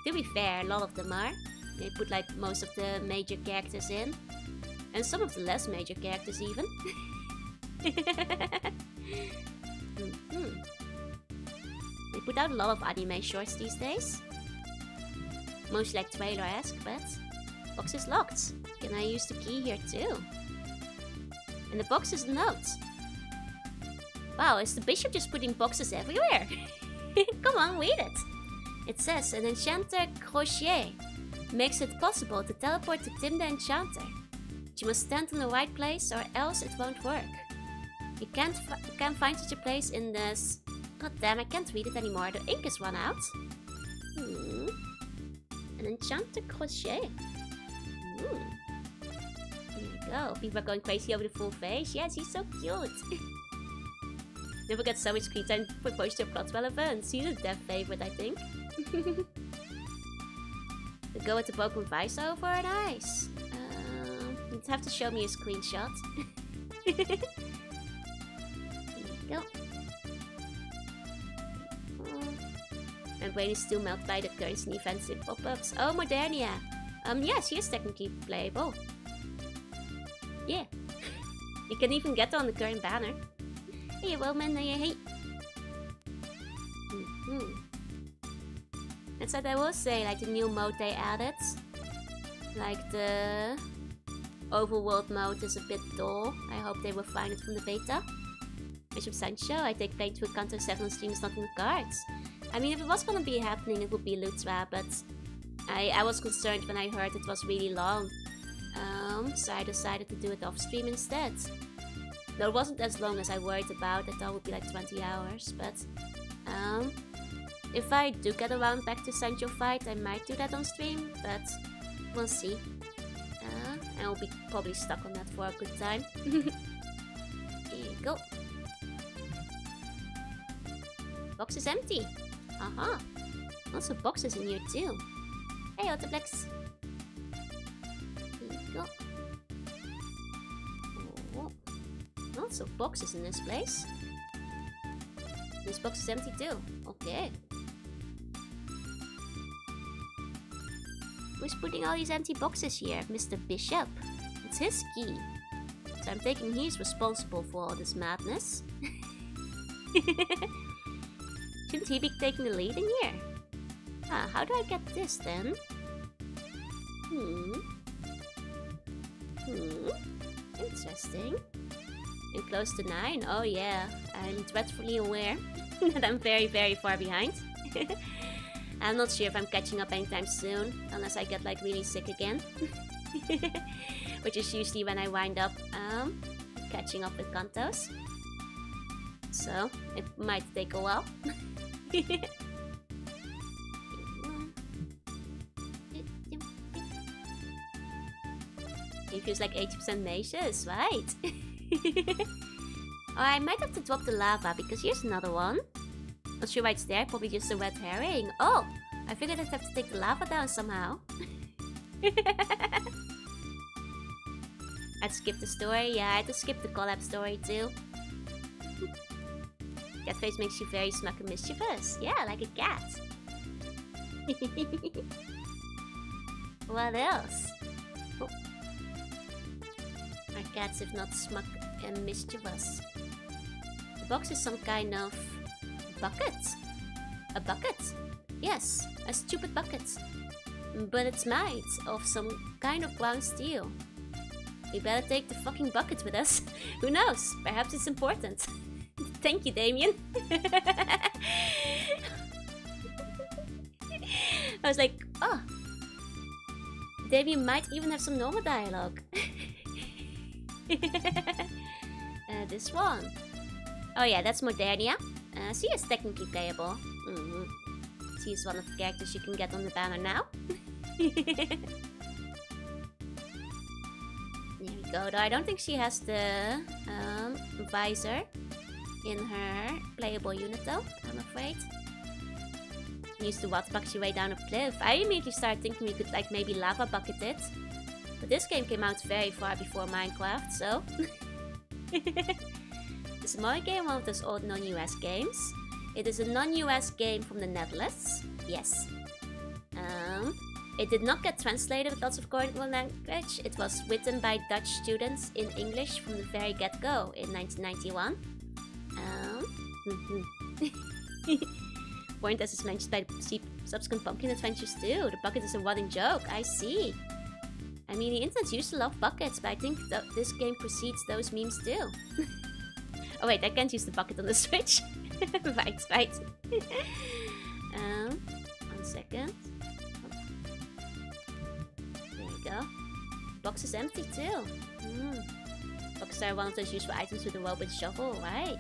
To be fair, a lot of them are. They put like most of the major characters in. And some of the less major characters even. They put out a lot of anime shorts these days. Mostly like trailer-esque, but box is locked. Can I use the key here too? And the box is a note. Wow, is the bishop just putting boxes everywhere? Come on, read it. It says an enchanter crochet makes it possible to teleport to Tim the Enchanter. But you must stand in the right place or else it won't work. You can't find such a place in this... God damn, I can't read it anymore. The ink is run out. An enchanter crochet. There you go. People are going crazy over the full face. Yes, he's so cute. Never get so much screen time for poster plot relevance. He's a dev favorite, I think. The go with the broken voiceover, nice. You'd have to show me a screenshot. There you go. My brain is still melted by the currents and events in pop-ups. Oh, Modernia. Yeah, she is technically playable. Yeah. You can even get on the current banner. Hey, Roman, hey. That's what I will say, like the new mode they added. Like the overworld mode is a bit dull. I hope they will find it from the beta. Bishop Sancho, I take playing to a Counter 7 stream is not in the cards. I mean, if it was gonna be happening, it would be loot swap, but I was concerned when I heard it was really long. So I decided to do it off stream instead. Though it wasn't as long as I worried about. I thought it would be like 20 hours, but if I do get around back to Sancho fight, I might do that on stream, but we'll see. And I'll be probably stuck on that for a good time. Here you go. Box is empty. Aha. Also boxes in here too. Hey, Autoplex. Here you go. Oh. Also boxes in this place. This box is empty too. Okay. Who's putting all these empty boxes here? Mr. Bishop. It's his key. So I'm thinking he's responsible for all this madness. Shouldn't he be taking the lead in here? How do I get this then? Interesting. And close to 9. Oh yeah, I'm dreadfully aware that I'm very, very far behind. I'm not sure if I'm catching up anytime soon, unless I get like really sick again. Which is usually when I wind up catching up with Kantos. So, it might take a while. He feels like 80% mages, right? Oh, I might have to drop the lava, because here's another one. Not sure why it's there, probably just a red herring. Oh, I figured I'd have to take the lava down somehow. I'd skip the story, yeah, I had to skip the collab story too. Cat face makes you very smug and mischievous. Yeah, like a cat. What else? Oh. Are cats if not smug and mischievous? The box is some kind of bucket. A bucket? Yes, a stupid bucket. But it's made of some kind of brown steel. We better take the fucking bucket with us. Who knows? Perhaps it's important. Thank you, Damien. I was like, oh. Damien might even have some normal dialogue. This one. Oh yeah, that's Modernia. She is technically playable. She's one of the characters you can get on the banner now. There we go, though I don't think she has the visor in her playable unit though, I'm afraid. Use the water bucket your way down a cliff. I immediately started thinking we could like maybe lava bucket it. But this game came out very far before Minecraft, so... The smaller game, one of those old non-US games. It is a non-US game from the Netherlands. Yes. It did not get translated with lots of colorful language. It was written by Dutch students in English from the very get-go in 1991. Point as is mentioned by the subsequent Pumpkin Adventures too. The bucket is a running joke, I see. I mean, the internet used to love buckets, but I think this game precedes those memes too. Oh wait, I can't use the bucket on the Switch. Right. second. Oh. There we go. Box is empty too. Boxes are one of those useful items with a robot shovel, right?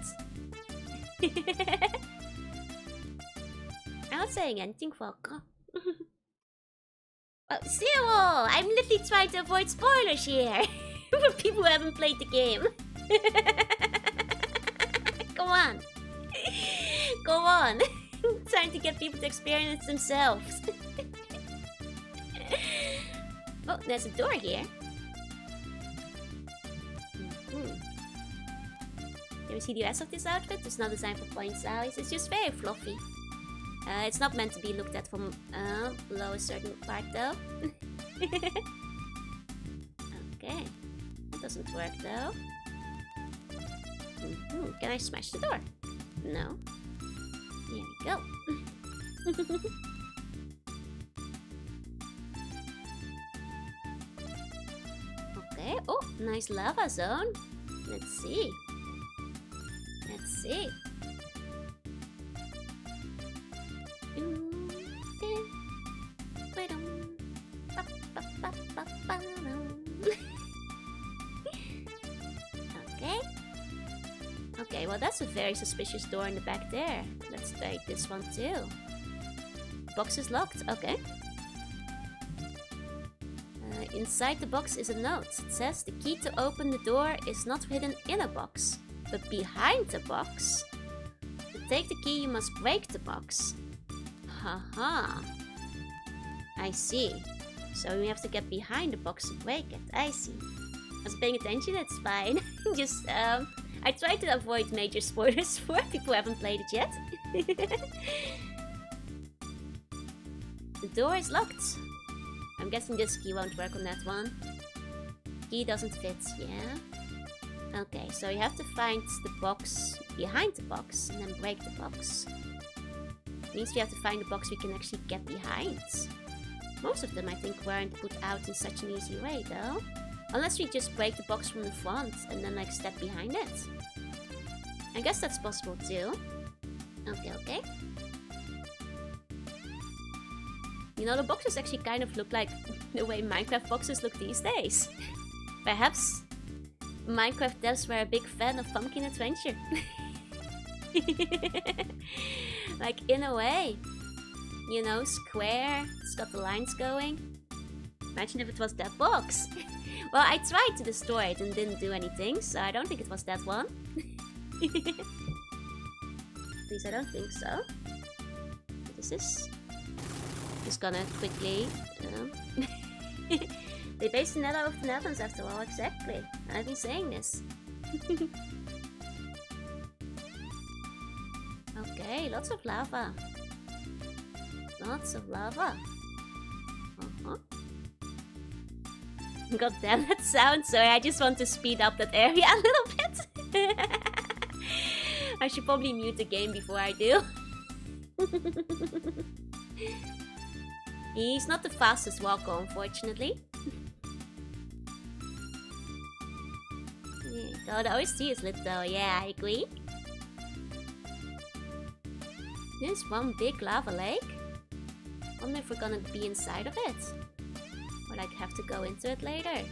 I'm not saying anything, Falco. Oh, Cyril! I'm literally trying to avoid spoilers here. For people who haven't played the game. Come on. Go on. Trying to get people to experience themselves. Oh, there's a door here. Can we see the rest of this outfit? It's not designed for point size. It's just very fluffy. It's not meant to be looked at from below a certain part though. Okay. That doesn't work though. Can I smash the door? No. Here we go. Okay. Oh, nice lava zone. Let's see. Let's see. Okay. Okay, well that's a very suspicious door in the back there. Let's take this one too. Box is locked. Okay. Inside the box is a note. It says the key to open the door is not hidden in a box, but behind the box. To take the key, you must break the box. Haha. I see. So we have to get behind the box to break it. I see. I was paying attention, it's fine. Just, I try to avoid major spoilers for people who haven't played it yet. The door is locked. I'm guessing this key won't work on that one. Key doesn't fit, yeah? Okay, so you have to find the box behind the box and then break the box. Means we have to find the box we can actually get behind. Most of them I think weren't put out in such an easy way though. Unless we just break the box from the front and then like step behind it. I guess that's possible too. Okay, okay. You know, the boxes actually kind of look like the way Minecraft boxes look these days. Perhaps Minecraft devs were a big fan of Pumpkin Adventure. Like, in a way. You know, square, it's got the lines going. Imagine if it was that box. Well, I tried to destroy it and didn't do anything, so I don't think it was that one. At least I don't think so. What is this? Just gonna quickly... They based the Nether off the Netherlands after all, exactly. I've been saying this. Okay, lots of lava. Lots of lava. God damn that sound, sorry, I just want to speed up that area a little bit. I should probably mute the game before I do. He's not the fastest walker, unfortunately. Yeah, the OST is lit though, yeah, I agree. There's one big lava lake. Wonder if we're gonna be inside of it. Or like have to go into it later.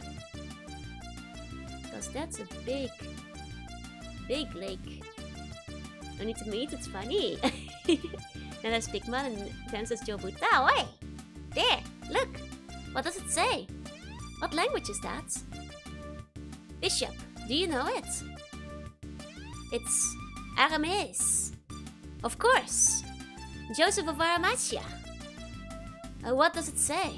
Because that's a big lake. No need to meet, it's funny. Then there's Pigman and then says Jorunna. Oi! There, look! What does it say? What language is that? Bishop, do you know it? It's Aramees. Of course! Joseph of Arimathea. What does it say?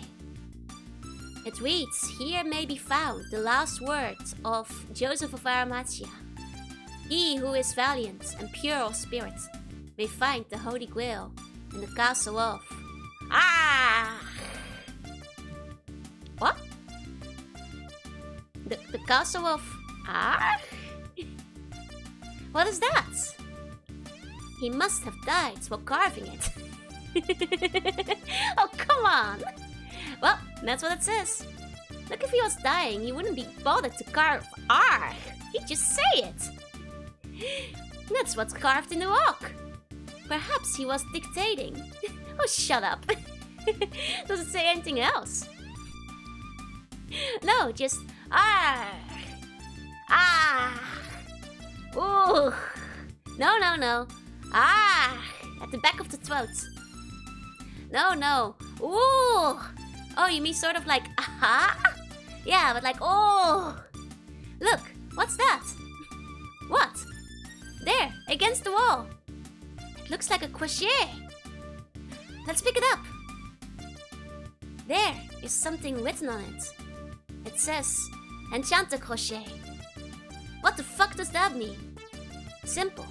It reads, here may be found the last words of Joseph of Arimathea. He who is valiant and pure of spirit may find the Holy Grail in the castle of... Ah! What? The castle of... Ah? What is that? He must have died while carving it. Oh, come on! Well, that's what it says. Look, if he was dying, he wouldn't be bothered to carve R. He'd just say it. That's what's carved in the rock. Perhaps he was dictating. Oh, shut up. Does it say anything else? No, just ah, ah, ooh. No, no, no. Ah, at the back of the throat. No, no. Ooh. Oh, you mean sort of like aha? Yeah, but like oh. Look, what's that? What? There, against the wall. It looks like a crochet. Let's pick it up. There is something written on it. It says, Enchanter Crochet. What the fuck does that mean? Simple.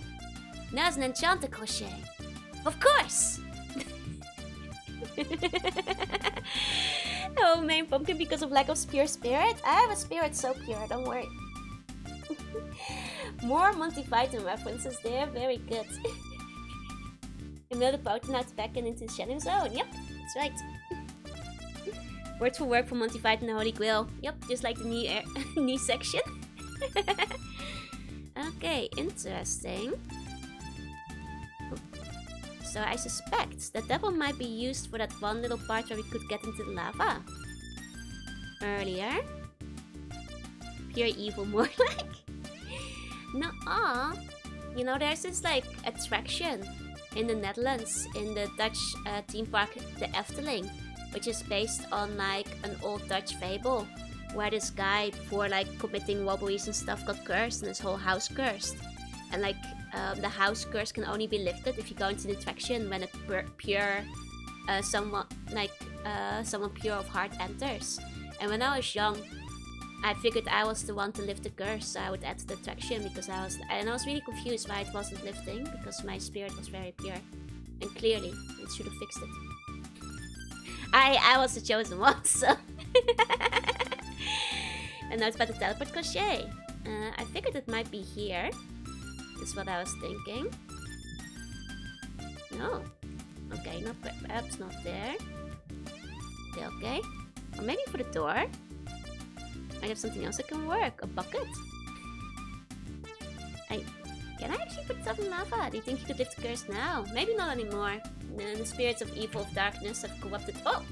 There's an Enchanter Crochet. Of course! Oh, main pumpkin because of lack of pure spirit? I have a spirit so pure, don't worry. More Monty Python references there, very good. Another fountain out back and into the shadow zone. Yep, that's right. Word for word from Monty Python and the Holy Grail. Yep, just like the knee section. Okay, interesting. So I suspect that one might be used for that one little part where we could get into the lava. Earlier. Pure evil, more like. Nuh-uh. You know, there's this like attraction in the Netherlands, in the Dutch theme park, the Efteling, which is based on like an old Dutch fable, where this guy, for like committing robberies and stuff, got cursed and his whole house cursed. And like the house curse can only be lifted if you go into the attraction when a pure someone pure of heart enters. And when I was young, I figured I was the one to lift the curse, so I would add to the attraction because I was really confused why it wasn't lifting, because my spirit was very pure. And clearly, it should have fixed it. I was the chosen one, so... And now it's about the teleport crochet. I figured it might be here. Is what I was thinking. No. Okay, perhaps not there. Okay, okay. Or maybe for the door. I have something else that can work. A bucket. Can I actually put stuff in lava? Do you think you could lift the curse now? Maybe not anymore. The spirits of evil, of darkness have corrupted. Oh!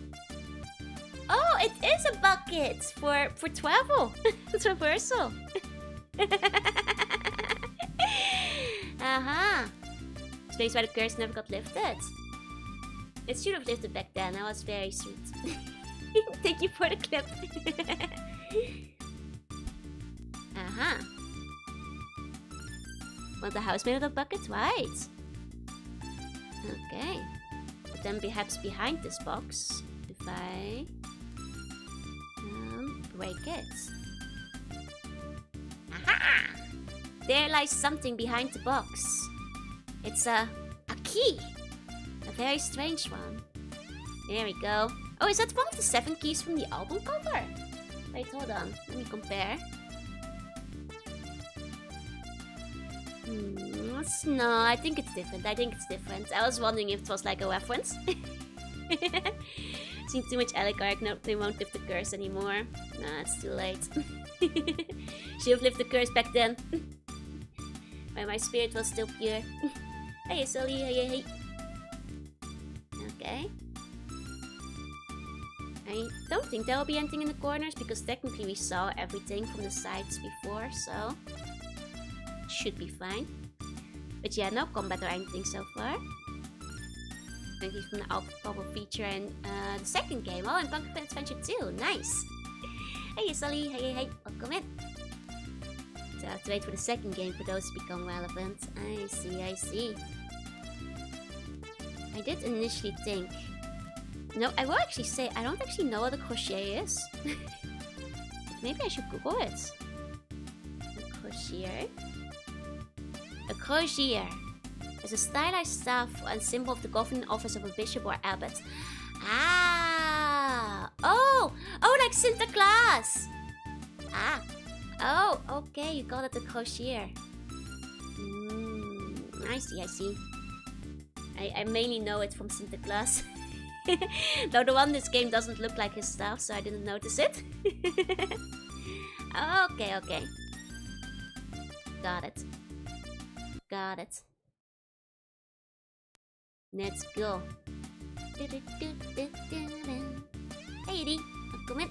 Oh, it is a bucket for travel. It's reversal. Aha! Space why the curse never got lifted. It should have lifted back then. That was very sweet. Thank you for the clip. Aha. Want the house made out of buckets? Right. Okay. But then perhaps behind this box, if I break it. Aha! There lies something behind the box. It's a key. A very strange one. There we go. Oh, is that one of the 7 keys from the album cover? Wait, hold on. Let me compare. No, I think it's different. I was wondering if it was like a reference. Seen too much Alec. No, they won't lift the curse anymore. Nah, it's too late. Should have lifted the curse back then. When my spirit was still pure. Hey, Sully. Hey. Okay. I don't think there will be anything in the corners because technically we saw everything from the sides before, so should be fine. But yeah, no combat or anything so far. Thank you from the album feature and the second game. Oh, and Pumpkin Adventure 2. Nice. Hey, Sully. Hey. Welcome in. So I have to wait for the second game for those to become relevant. I see. I did initially think... No, I will actually say I don't actually know what a crochet is. Maybe I should Google it. A crochet. A crosier is a stylized staff and symbol of the governing office of a bishop or abbot. Ah! Oh, like Santa Claus! Ah! Oh, okay, you call it a crosier. I see. I mainly know it from Santa Claus. Though the one in this game doesn't look like his staff, so I didn't notice it. Okay. Got it. Let's go. Hey, Edie. Come in.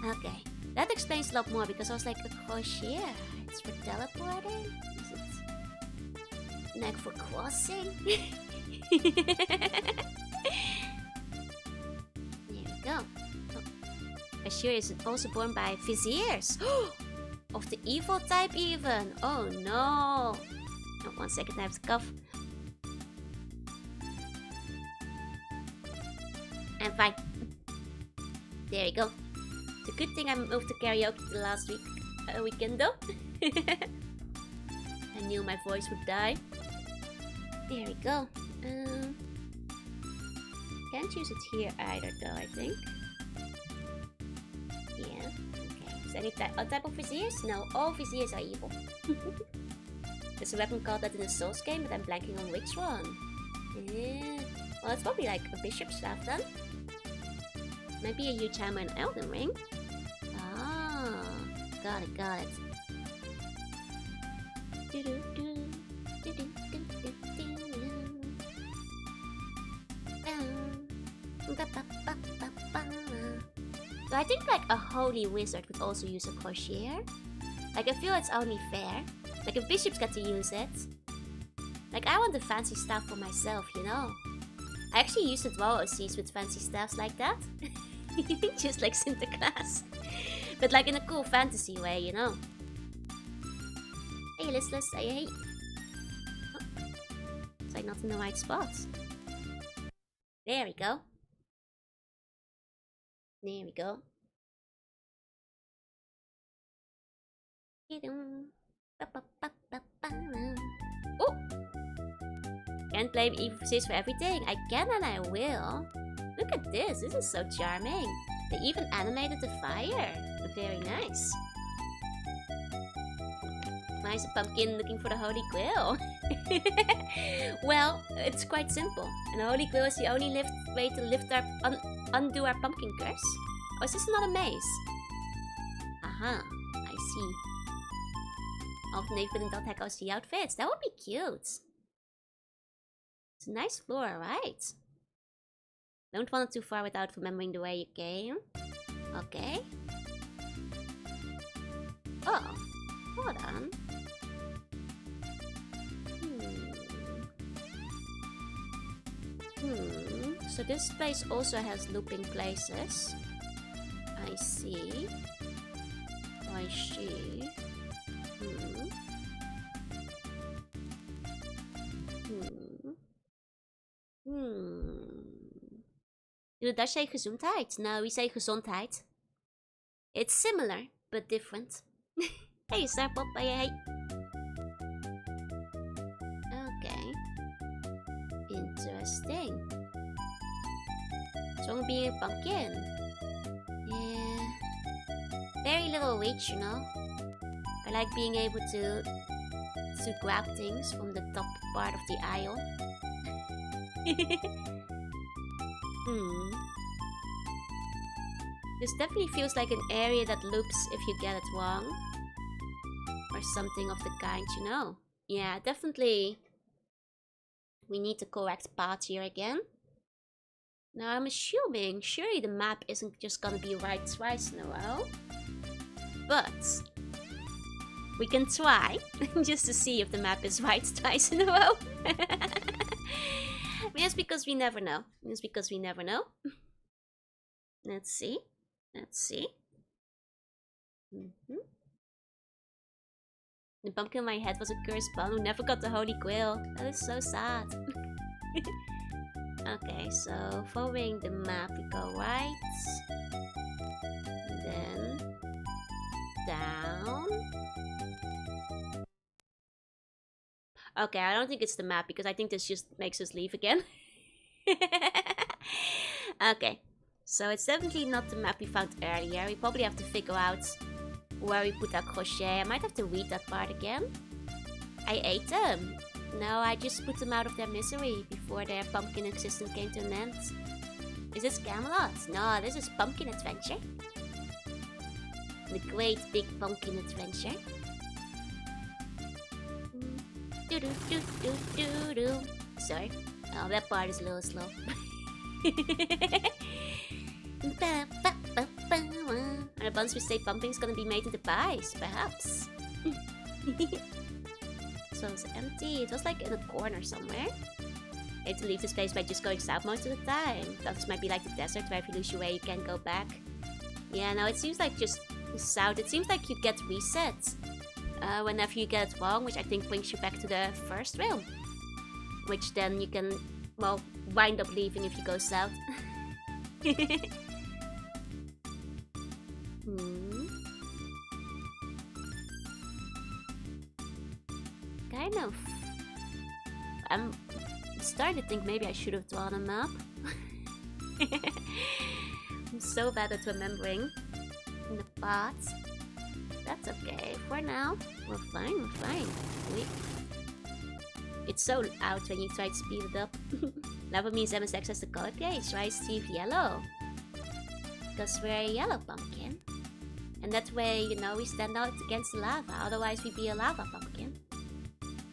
Okay. That explains a lot more because I was like, a crochet. It's for teleporting? Is it neck for crossing? There we go. Oh. Ashir is also born by viziers. Of the evil type even. Oh no. Oh, 1 second, I have to cough. I'm fine. There we go. It's a good thing I moved to karaoke the last weekend though. I knew my voice would die. There we go. Can't use it here either though, I think. Yeah, okay. Is any type of viziers? No, all viziers are evil. There's a weapon called that in a Souls game, but I'm blanking on which one. Yeah. Well, it's probably like a bishop staff then. Maybe a huge hammer and Elden Ring. Ah, got it, got it. So I think like a holy wizard would also use a crochet. Like I feel it's only fair. Like if bishops get to use it. Like I want the fancy stuff for myself, you know. I actually used to draw OCs with fancy staffs like that. Just like Sinterklaas. But like in a cool fantasy way, you know. Hey listless, say hey. Oh. It's like not in the right spot. There we go. There we go. Oh! Can't blame EVCs for everything. I can and I will. Look at this. This is so charming. They even animated the fire. Very nice. Why is a pumpkin looking for the Holy Grail? Well, it's quite simple. And the Holy Grail is the only way to undo our pumpkin curse. Oh, is this not a maze? Aha, I see. Often even dat heck als the outfits. That would be cute. It's a nice floor, right? Don't wander too far without remembering the way you came. Okay. Oh, hold on. So this place also has looping places. I see. I see. Do Dutch say gezondheid? No, we say gezondheid. It's similar, but different. Hey, Starpop, hey. Okay. Interesting. So being a pumpkin. Yeah. Very little reach, you know. I like being able to grab things from the top part of the aisle. This definitely feels like an area that loops if you get it wrong. Or something of the kind, you know. Yeah, definitely. We need the correct path here again. Now I'm assuming, surely the map isn't just gonna be right twice in a row. But we can try, just to see if the map is right twice in a row. Yes, because we never know. Yes, because we never know. Let's see. Let's see. The pumpkin in my head was a cursed bum who never got the Holy Grail. That is so sad. Okay, so following the map, we go right. And then down. Okay, I don't think it's the map because I think this just makes us leave again. Okay, so it's definitely not the map we found earlier. We probably have to figure out where we put our crochet. I might have to read that part again. I ate them. No, I just put them out of their misery before their pumpkin existence came to an end. Is this Camelot? No, this is Pumpkin Adventure. The great big pumpkin adventure. Do do do do do do. Sorry. Oh, that part is a little slow. Are the buns we stay pumping is gonna be made into pies? Perhaps. This one's empty. It was like in a corner somewhere. I had to leave this place by just going south most of the time. Thought this might be like the desert where if you lose your way you can't go back. Yeah, no, it seems like just south. It seems like you get reset whenever you get it wrong, which I think brings you back to the first realm. Which then you can, well, wind up leaving if you go south. Kind of. I'm starting to think maybe I should have drawn a map. I'm so bad at remembering the paths. That's okay. For now, we're fine, we're fine. It's so out when you try to speed it up. Lava means MSX has the color case, right? Steve yellow. Because we're a yellow pumpkin. And that way, you know, we stand out against the lava. Otherwise, we'd be a lava pumpkin.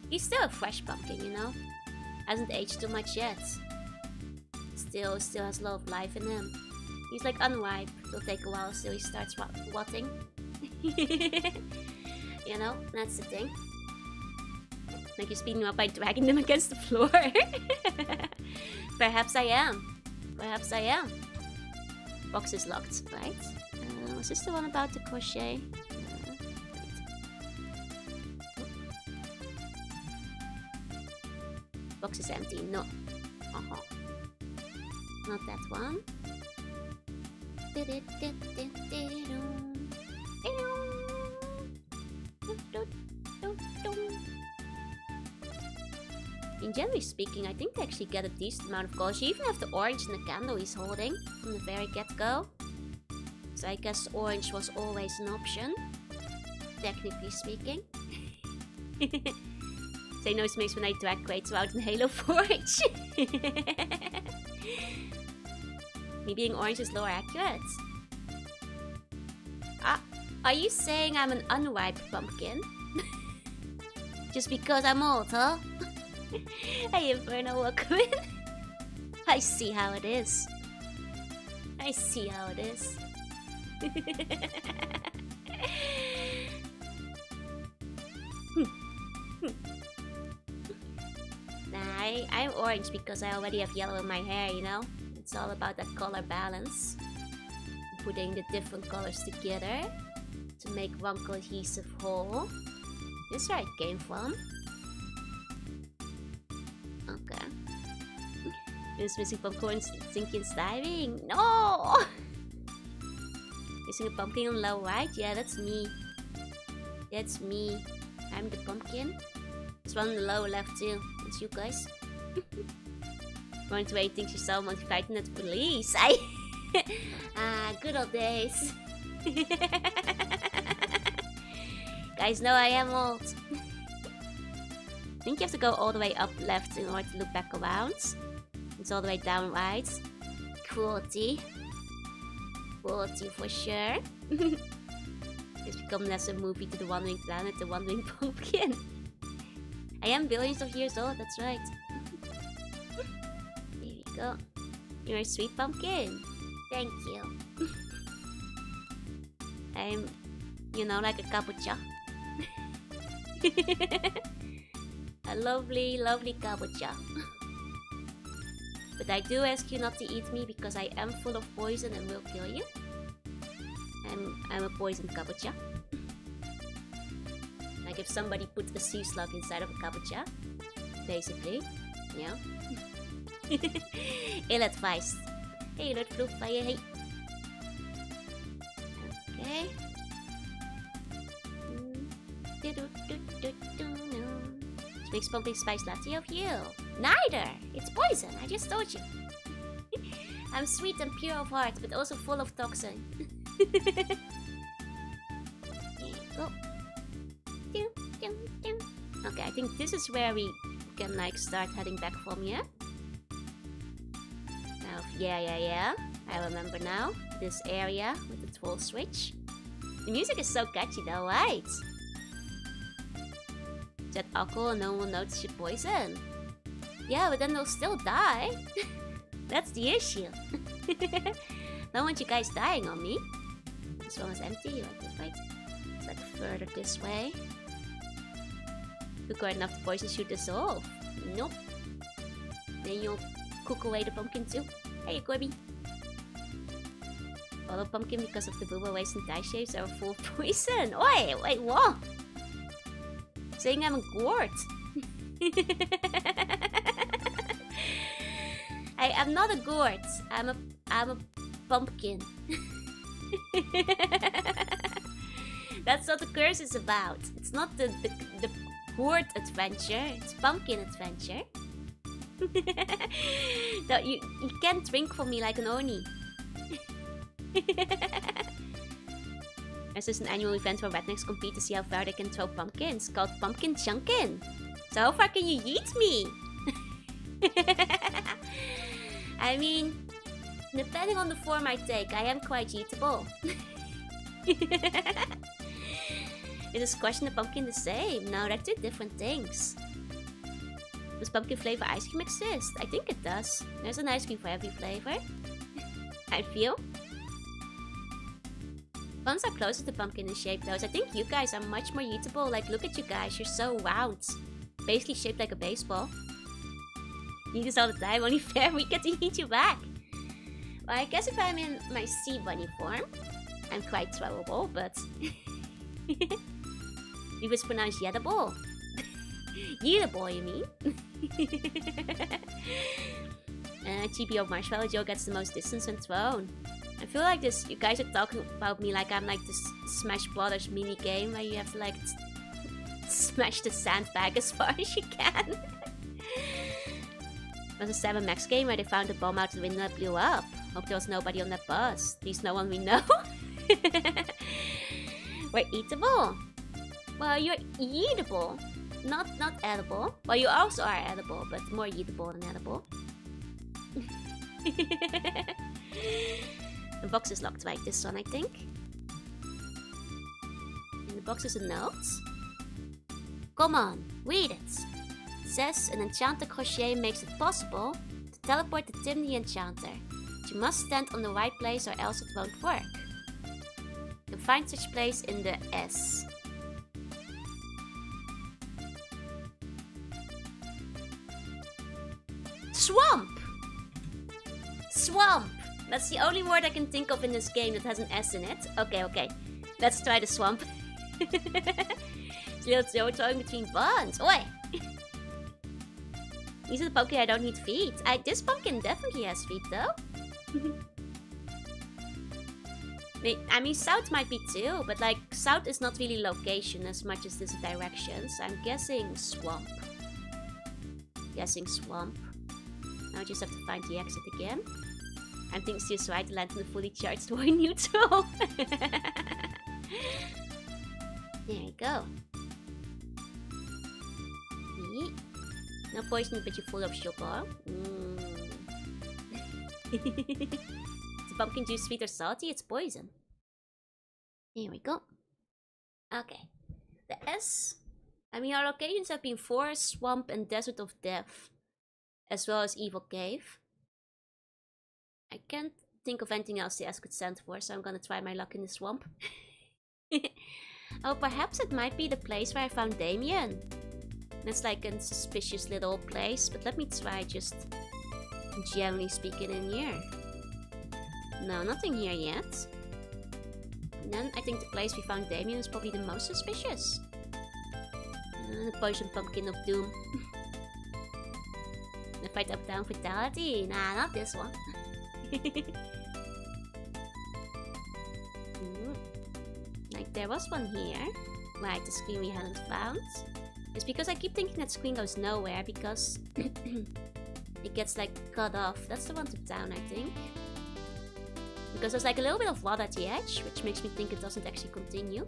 He's still a fresh pumpkin, you know? Hasn't aged too much yet. Still has a lot of life in him. He's like unripe. It'll take a while till he starts rotting. You know, that's the thing. Like you're speeding up by dragging them against the floor. Perhaps I am. Perhaps I am. Box is locked, right? Was this the one about the crochet? Box is empty. No. Not that one. In generally speaking, I think they actually get a decent amount of colors. You even have the orange in the candle he's holding from the very get-go. So I guess orange was always an option, technically speaking. Say no space when I drag crates out in Halo Forge. Me being orange is lower accurate. Are you saying I'm an unripe pumpkin? Just because I'm old, huh? Hey Inferno, welcome in. I see how it is. I see how it is. Nah, I'm orange because I already have yellow in my hair, you know? It's all about that color balance. Putting the different colors together to make one cohesive whole. This is where it came from. Okay. This missing pumpkin sinking diving. No! Missing a pumpkin on low right? Yeah, that's me. That's me. I'm the pumpkin. There's one on the lower left too. It's you guys. Going to wait thinks you're so motivated at the police. Good old days. Guys know I am old. I think you have to go all the way up left in order to look back around. It's all the way down right. Cruelty. Cruelty for sure. It's become less a movie to the Wandering Planet, the Wandering Pumpkin. I am billions of years old, that's right. Here we go. You're a sweet pumpkin. Thank you. I'm, you know, like a kabocha. A lovely, lovely kabocha. But I do ask you not to eat me because I am full of poison and will kill you. I'm a poisoned kabocha. Like if somebody put a sea slug inside of a kabocha. Basically. Yeah. Ill-advised. Hey, Lord Vloedfire, hey. Okay. This makes pumping spice latte of you. Neither! It's poison, I just told you. I'm sweet and pure of heart, but also full of toxin. There you go. Okay, I think this is where we can like start heading back from, yeah? Now, yeah. I remember now. This area with the troll switch. The music is so catchy though, right? that alcohol and no one will notice your poison. Yeah, but then they'll still die. That's the issue. Don't want you guys dying on me. This one is empty, like this, right? It's like further this way. Cook enough the poison should dissolve. Nope. Then you'll cook away the pumpkin too. Hey, Corby. Follow pumpkin because of the booba waste and die shapes are full of poison. Oi, wait, what? Saying I'm a gourd. I'm not a gourd. I'm a pumpkin. That's what the curse is about. It's not the gourd adventure. It's pumpkin adventure. No, you can't drink from me like an oni. There's just an annual event where rednecks compete to see how far they can throw pumpkins, called Pumpkin Chunkin'. So how far can you yeet me? I mean, depending on the form I take, I am quite eatable. Is a squash and a pumpkin the same? No, they're two different things. Does pumpkin flavor ice cream exist? I think it does. There's an ice cream for every flavor. I feel. Buns are closer to pumpkin in shape though, so I think you guys are much more eatable. Like, look at you guys, you're so round. Basically shaped like a baseball. You eat this all the time, only fair we get to eat you back. Well, I guess if I'm in my sea bunny form, I'm quite throwable, but... It was pronounced yettable. Yeetable, you mean? TPO Marshmallow Joe gets the most distance when thrown. I feel like this, you guys are talking about me like I'm like this Smash Brothers mini game where you have to like smash the sandbag as far as you can. It was a 7 Max game where they found a bomb out the window that blew up. Hope there was nobody on that bus. At least no one we know. We're eatable. Well, you're eatable. Not edible. Well, you also are edible, but more eatable than edible. The box is locked like this one, I think. In the box is a note. Come on, read it. It says an enchanter crochet makes it possible to teleport to Tim the Enchanter. But you must stand on the right place or else it won't work. You can find such place in the S. Swamp! Swamp! That's the only word I can think of in this game that has an S in it. Okay. Let's try the swamp. It's a little Joe throwing between buns. Oi! These are the pumpkin I don't need feet. This pumpkin definitely has feet though. I mean, south might be too, but like, south is not really location as much as this direction. So I'm guessing swamp. Now I just have to find the exit again. I'm thinking just right to land on the fully charged toy neutral. There you go. No poison, but you're full of sugar. Is the pumpkin juice sweet or salty? It's poison. Here we go. Okay. The S. I mean, our locations have been Forest, Swamp, and Desert of Death. As well as Evil Cave. I can't think of anything else the S could stand for, so I'm gonna try my luck in the swamp. Oh, perhaps it might be the place where I found Damien. It's like a suspicious little place, but let me try just generally speaking in here. No, nothing here yet. And then I think the place we found Damien is probably the most suspicious. The poison pumpkin of doom. The fight up down fatality. Nah, not this one. Like there was one here. Right, the screen we hadn't found. It's because I keep thinking that screen goes nowhere because it gets like cut off. That's the one to down, I think. Because there's like a little bit of water at the edge, which makes me think it doesn't actually continue.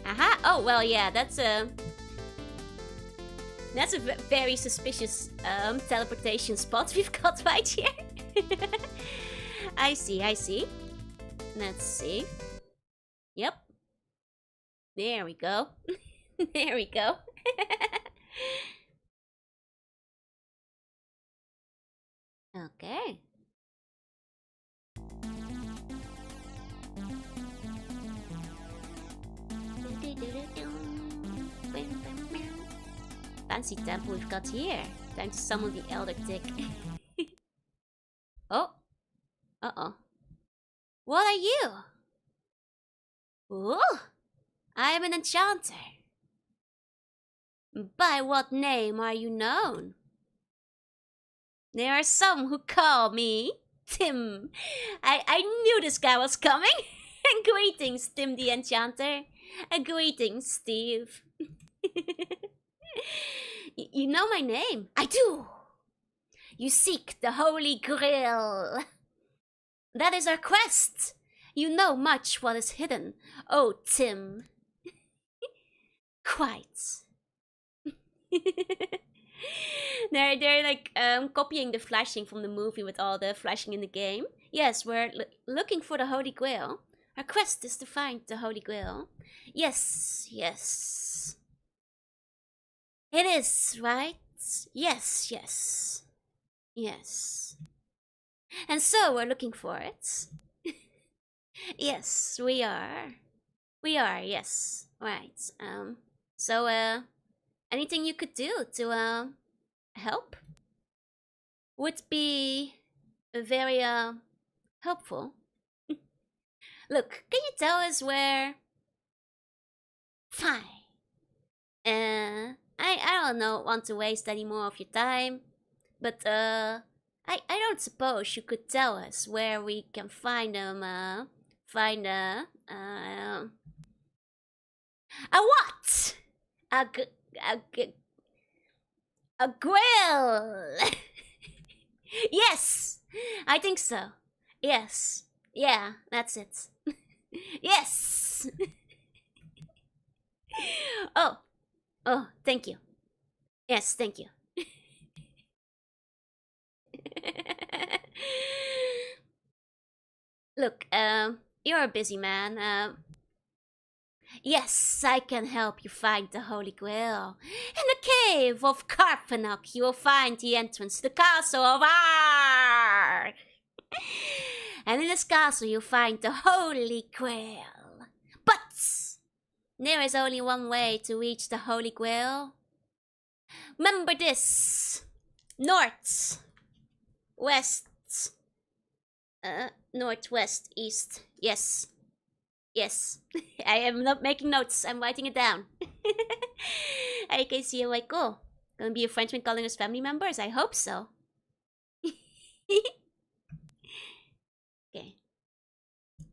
Aha! Oh, well, yeah, that's a very suspicious teleportation spot we've got right here. I see. Let's see. Yep. There we go. There we go. Okay. Fancy temple we've got here. Time to summon the Elder Tick. Oh. Uh-oh. What are you? Ooh. I am an enchanter. By what name are you known? There are some who call me Tim. I knew this guy was coming. Greetings, Tim the Enchanter. Greetings, Steve. You know my name. I do. You seek the Holy Grail. That is our quest. You know much what is hidden. Oh, Tim. Quite. they're like copying the flashing from the movie with all the flashing in the game. Yes, we're looking for the Holy Grail. Our quest is to find the Holy Grail. Yes, yes. It is, right? Yes, yes. Yes. And so we're looking for it. Yes, we are. We are, yes. Right. So anything you could do to help would be very helpful. Look, can you tell us where? Fine. I don't want to waste any more of your time, but I don't suppose you could tell us where we can find them. Find a what? A grill. Yes, I think so. Yes, yeah, that's it. Yes. Oh, thank you. Yes, thank you. Look, you're a busy man. Yes, I can help you find the Holy Grail. In the cave of Karpanok, you will find the entrance to the castle of Ark. And in this castle, you'll find the Holy Grail. But there is only one way to reach the Holy Grail. Remember this. North, west, northwest, east. Yes. Yes. I am not making notes. I'm writing it down. I can see I'm like, oh, gonna be a Frenchman calling us family members? I hope so. Okay.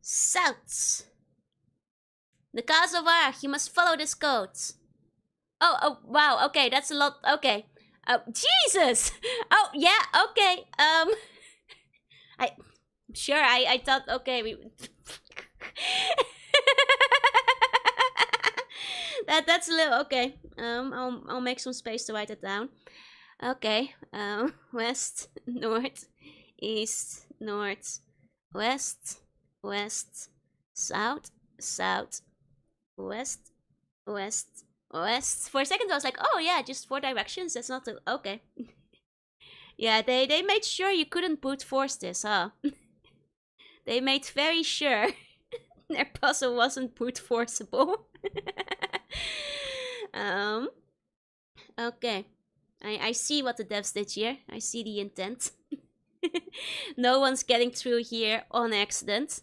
South. The Castle of Ark. You must follow this code. Oh, wow. Okay, that's a lot. Okay. Oh, Jesus! Oh, yeah, okay. I thought, okay, we... That's a little, okay. I'll make some space to write it down. Okay, west, north, east, north, west, west, south, south, west, west, west. For a second I was like, oh yeah, just 4 directions. That's not the okay. Yeah, they made sure you couldn't brute force this, huh? They made very sure their puzzle wasn't brute forceable. Okay. I see what the devs did here. I see the intent. No one's getting through here on accident.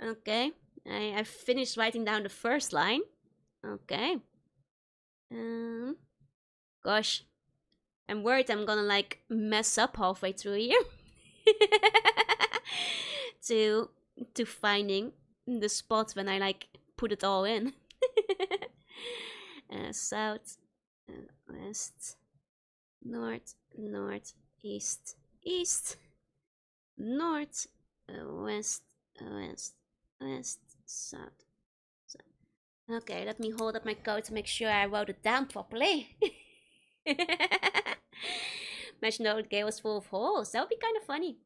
Okay. I've finished writing down the first line. Okay. Gosh. I'm worried I'm gonna like mess up halfway through here. to finding the spot when I like put it all in. South, west, north, north, east, east, north, west, west, west, south. Okay, let me hold up my code to make sure I wrote it down properly. Imagine the old game was full of holes. That would be kind of funny.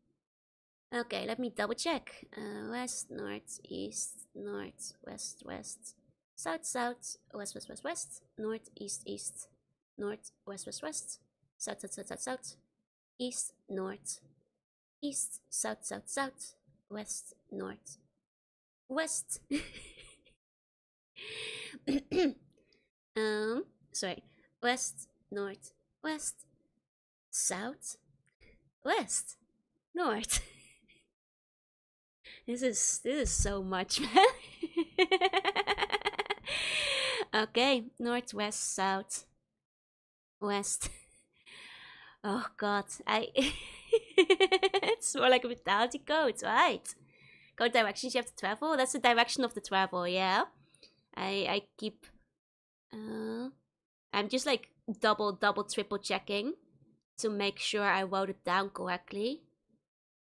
Okay, let me double check. West, north, east, north, west, west, south, south, west, west, west, west, north, east, east, north, west, west, west, south, south, south, south, south, east, north, east, south, south, south, west, north, west. Sorry, west, north, west, south, west, north. This is so much, man. Okay, northwest, south, west. Oh god, it's more like a vitality code, right? Code directions you have to travel. That's the direction of the travel, yeah. I keep. I'm just like double, triple checking to make sure I wrote it down correctly.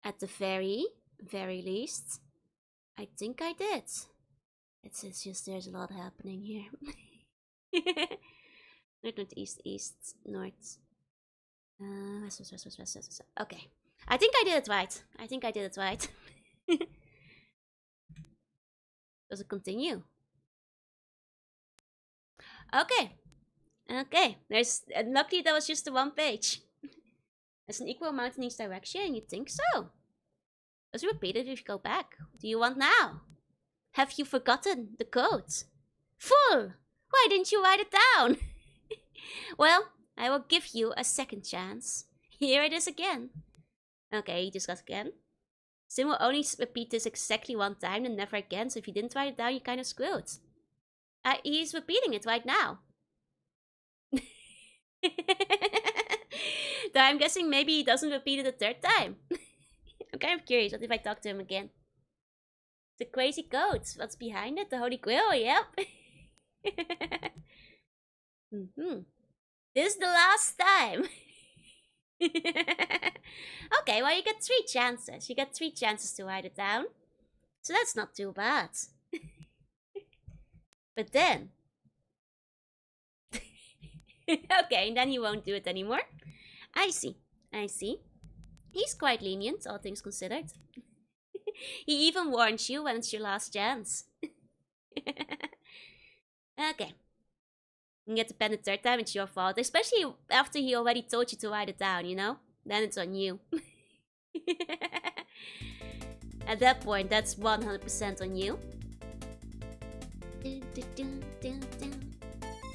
At the very least, I think I did. It's just there's a lot happening here. North, north, east, east, north. West, west, west, west, west, west. Okay. I think I did it right. Does it continue? Okay. There's luckily that was just the one page. There's an equal amount in each direction. You think so? Does it repeat it if you go back? Do you want now? Have you forgotten the code? Fool! Why didn't you write it down? Well, I will give you a second chance. Here it is again. Okay, you just got again. Sim will only repeat this exactly one time and never again, so if you didn't write it down, you kind of screwed. He's repeating it right now. So I'm guessing maybe he doesn't repeat it a third time. I'm kind of curious, what if I talk to him again? The crazy codes, what's behind it? The Holy Grail, yep. This is the last time. Okay, well, you get 3 chances. You get 3 chances to write it down. So that's not too bad. But then... Okay, and then you won't do it anymore. I see. He's quite lenient, all things considered. He even warns you when it's your last chance. Okay. You get the pen the third time, it's your fault. Especially after he already told you to write it down, you know? Then it's on you. At that point, that's 100% on you.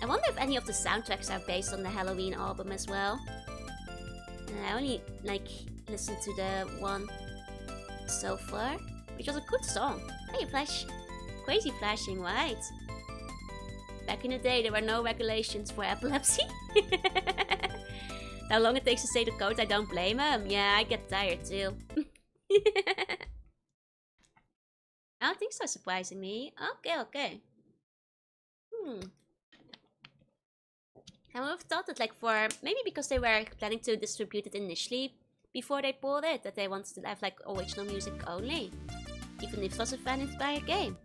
I wonder if any of the soundtracks are based on the Halloween album as well. I only, listened to the one so far, which was a good song. Hey, Flash. Crazy flashing, right? Back in the day, there were no regulations for epilepsy. How long it takes to say the code, I don't blame him. Yeah, I get tired too. I don't think so, surprisingly. Okay. I would have thought that, maybe because they were planning to distribute it initially before they pulled it, that they wanted to have, original music only. Even if it was a fan-inspired game.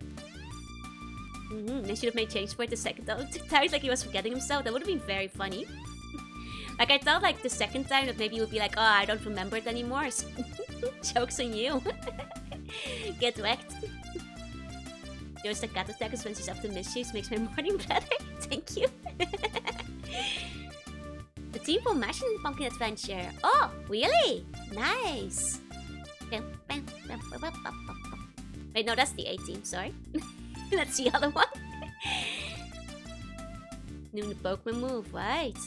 They should have made change for it the second time. He was forgetting himself. That would have been very funny. I thought, the second time that maybe he would be like, oh, I don't remember it anymore. Joke's on you. Get wrecked. Your staccato attack is when she's optimistic, makes my morning better. Thank you. The team for Mash in Pumpkin Adventure. Oh, really? Nice. Wait, no, that's the A team, sorry. That's the other one. New Pokemon move, right?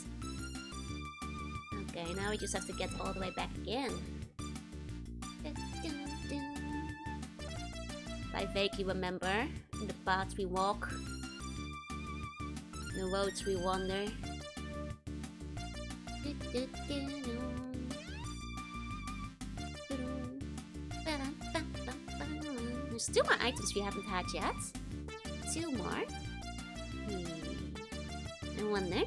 Okay, now we just have to get all the way back again. I vaguely remember the paths we walk, the roads we wander. There's 2 more items we haven't had yet. 2 more. I wonder.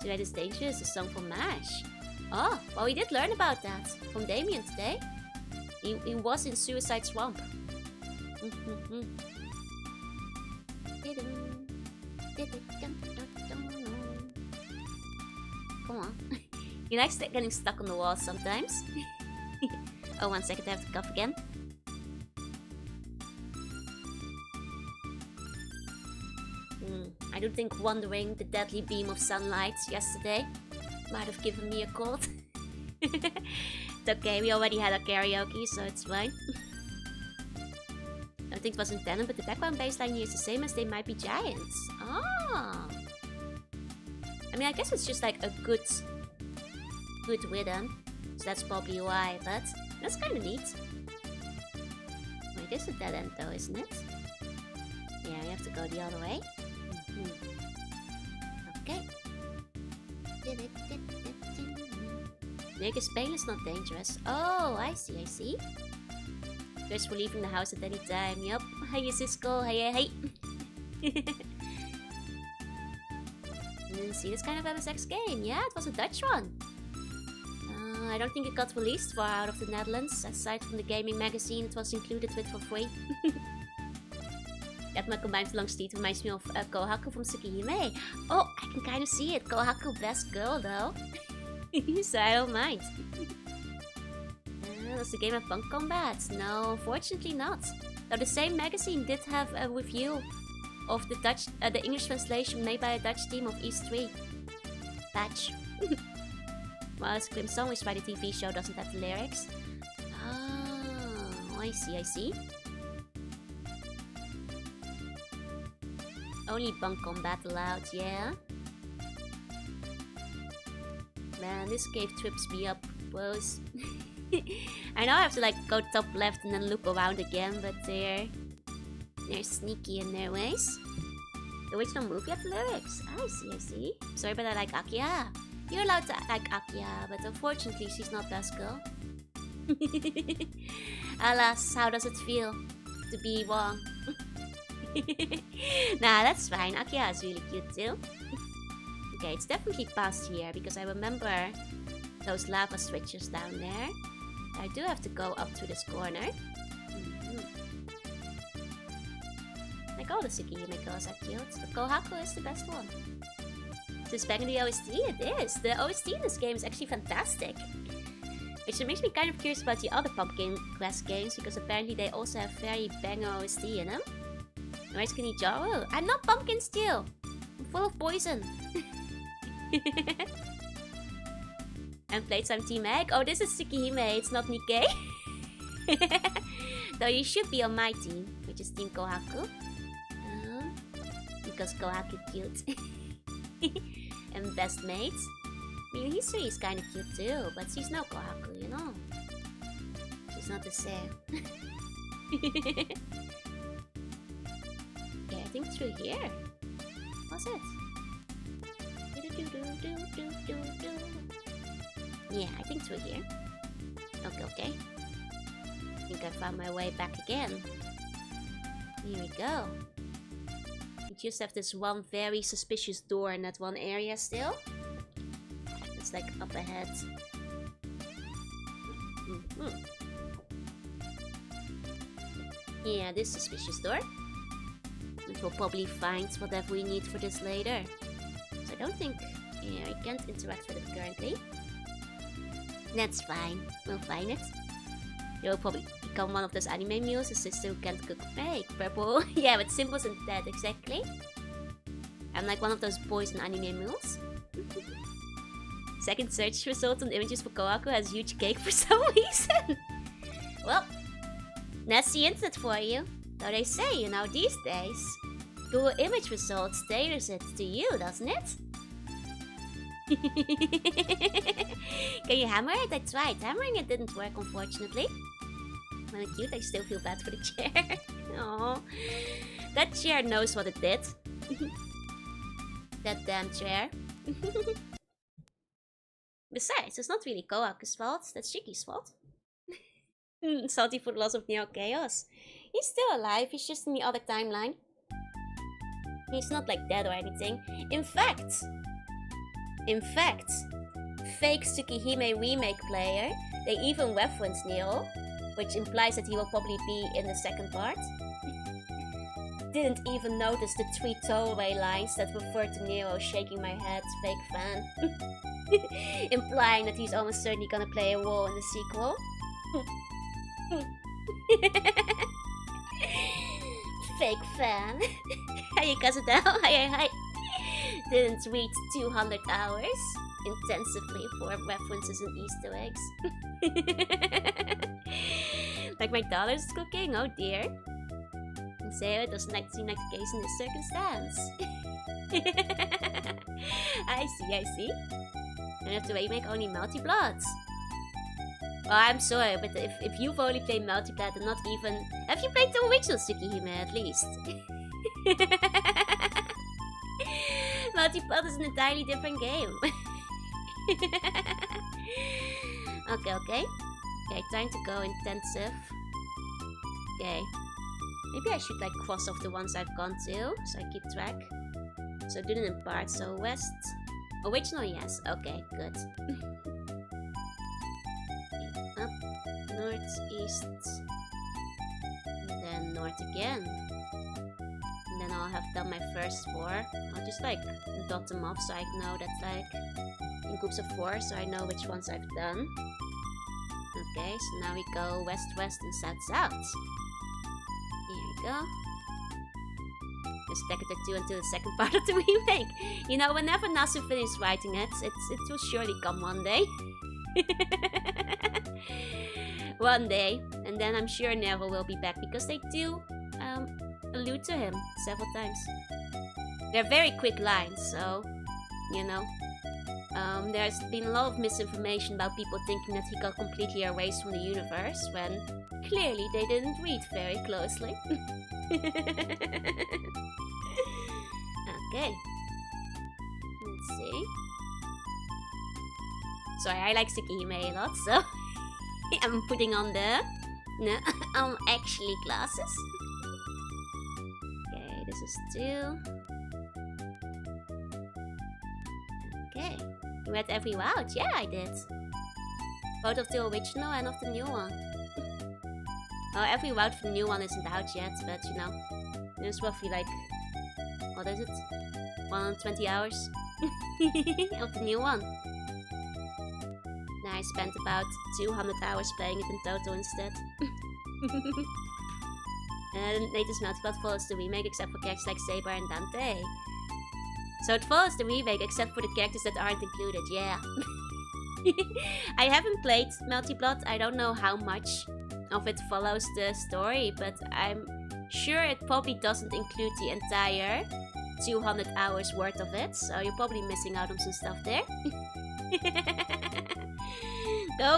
Today is dangerous, a song from Mash. Oh, well, we did learn about that from Damien today. He was in Suicide Swamp. Come on. He likes getting stuck on the wall sometimes. Oh, 1 second, I have to cough again. I do think wandering the deadly beam of sunlight yesterday might have given me a cold. It's okay, we already had a karaoke, so it's fine. I don't think it was intended, but the background baseline here is the same as They Might Be Giants. Ah. I mean, I guess it's just like a good rhythm, so that's probably why, but that's kind of neat. Wait, this is a dead end though, isn't it? Yeah, we have to go the other way. Okay. Naked spelen is not dangerous. Oh, I see. Just for leaving the house at any time. Yup. Hey, Cisco. Hey. See, this kind of MSX game. Yeah, it was a Dutch one. I don't think it got released far out of the Netherlands. Aside from the gaming magazine, it was included with for free. That my combined long sleeve reminds me of Kohaku from Tsukihime. Oh, I can kind of see it. Kohaku, best girl though. So I don't mind. Does the game have punk combat? No, unfortunately not. Though the same magazine did have a review of the English translation made by a Dutch team of East 3. Patch. Well, Scream Song, which by the TV show doesn't have the lyrics. Oh, I see. Only bunk combat allowed, yeah. Man, this cave trips me up, bros. I know I have to like go top left and then loop around again, but they're sneaky in their ways. The original movie had the lyrics. I see. Sorry, but I like Akia. You're allowed to like Akia, but unfortunately she's not best girl. Alas, how does it feel to be wrong? Nah, that's fine. Akia is really cute too. Okay, it's definitely past here because I remember those lava switches down there. I do have to go up to this corner. Like all the Tsukihime girls are cute, but Kohaku is the best one. This banging the OST? It is! The OST in this game is actually fantastic. Which makes me kind of curious about the other Pumpkin Quest games, because apparently they also have very banger OST in them. Where's Kinijaru? I'm not Pumpkin Steel! I'm full of poison. And played some Team Egg. Oh, this is Tsukihime, it's not Nikkei. Though you should be on my team, which is Team Kohaku. Because Kohaku cute. And best mates. I mean, Hisui is kind of cute too, but she's no Kohaku, you know. She's not the same. Okay, I think through here. What's it? Yeah, I think through here. Okay. I think I found my way back again. Here we go. We just have this one very suspicious door in that one area still. It's like up ahead. Yeah, this suspicious door. And we'll probably find whatever we need for this later. So I don't think... Yeah, I can't interact with it currently. That's fine. We'll find it. You'll probably become one of those anime mules, a sister who can't cook. Hey, purple. Yeah, with symbols and that, exactly. I'm like one of those boys in anime mules. Second search result on images for Kohaku has huge cake for some reason. Well, that's the internet for you. Though they say, you know, these days, Google image results tailors it to you, doesn't it? Can you hammer it? I tried. Hammering it didn't work, unfortunately. When it's cute, I still feel bad for the chair. Aww. That chair knows what it did. That damn chair. Besides, it's not really Kohaku's fault. That's Shiki's fault. Salty for the loss of Neo Chaos. He's still alive. He's just in the other timeline. He's not like dead or anything. In fact, fake Tsukihime remake player, they even reference Neo, which implies that he will probably be in the second part. Didn't even notice the 3 throwaway lines that refer to Neo, shaking my head, fake fan. Implying that he's almost certainly gonna play a role in the sequel. Fake fan. Hi, Kazudao. Hi. Didn't read 200 hours intensively for references and Easter eggs. Like my daughter's cooking? Oh dear. And so it doesn't seem like the case in this circumstance. I see. I have to remake only multi-bloods. Oh, I'm sorry, but if you've only played multi-blood and not even... Have you played the original Tsukihime at least? Multi-blood is an entirely different game. Okay. Okay, time to go intensive. Okay. Maybe I should like cross off the ones I've gone to, so I keep track. So do them in parts. So west... Original, yes. Okay, good. Up, north, east, and then north again. And then I'll have done my first 4. I'll just like dot them off so I know that's like in groups of 4, so I know which ones I've done. Okay, so now we go west, west, and south, south. Here we go. Just Decatur 2 until the second part of the remake. You know, whenever Nasu finishes writing it will surely come one day. One day, and then I'm sure Nero will be back because they do allude to him several times. They're very quick lines, so you know. There's been a lot of misinformation about people thinking that he got completely erased from the universe when clearly they didn't read very closely. Okay. Let's see. Sorry, I like Tsukihime a lot, so I'm putting on the actually glasses. Okay, this is 2. Okay. You read every route? Yeah, I did. Both of the original and of the new one. Oh, every route for the new one isn't out yet, but you know, there's roughly like, what is it? 120 hours of the new one. Now I spent about 200 hours playing it in total instead. And latest multi-plot follows the remake except for characters like Saber and Dante. So it follows the remake except for the characters that aren't included, yeah. I haven't played multi-plot, I don't know how much of it follows the story, but I'm sure it probably doesn't include the entire 200 hours worth of it, so you're probably missing out on some stuff there.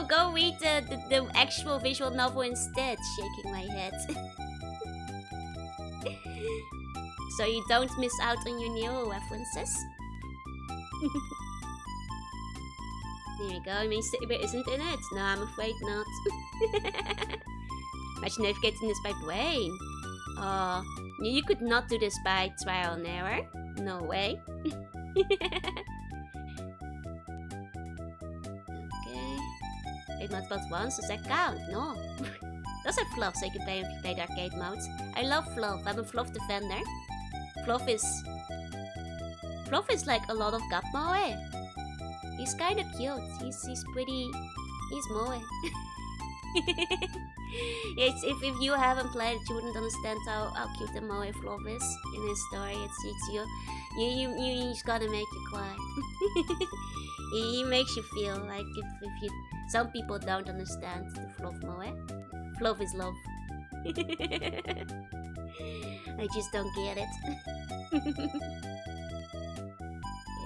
Go read the actual visual novel instead, shaking my head. So you don't miss out on your Nero references. There you go, I mean Saber isn't in it. No, I'm afraid not. Imagine navigating this by brain. Oh, you could not do this by trial and error. No way. Okay. 8 multiple once, does that count? No. Those are fluff, so you can play if you play the arcade modes. I love fluff, I'm a fluff defender. Fluff is like a lot of Gapmoe. He's kinda cute. He's pretty. He's moe. Yes, if you haven't played it, you wouldn't understand how cute the moe Fluff is in his story. It's you he's gonna make you cry. He makes you feel like if you. Some people don't understand the Fluff moe. Fluff is love. I just don't get it.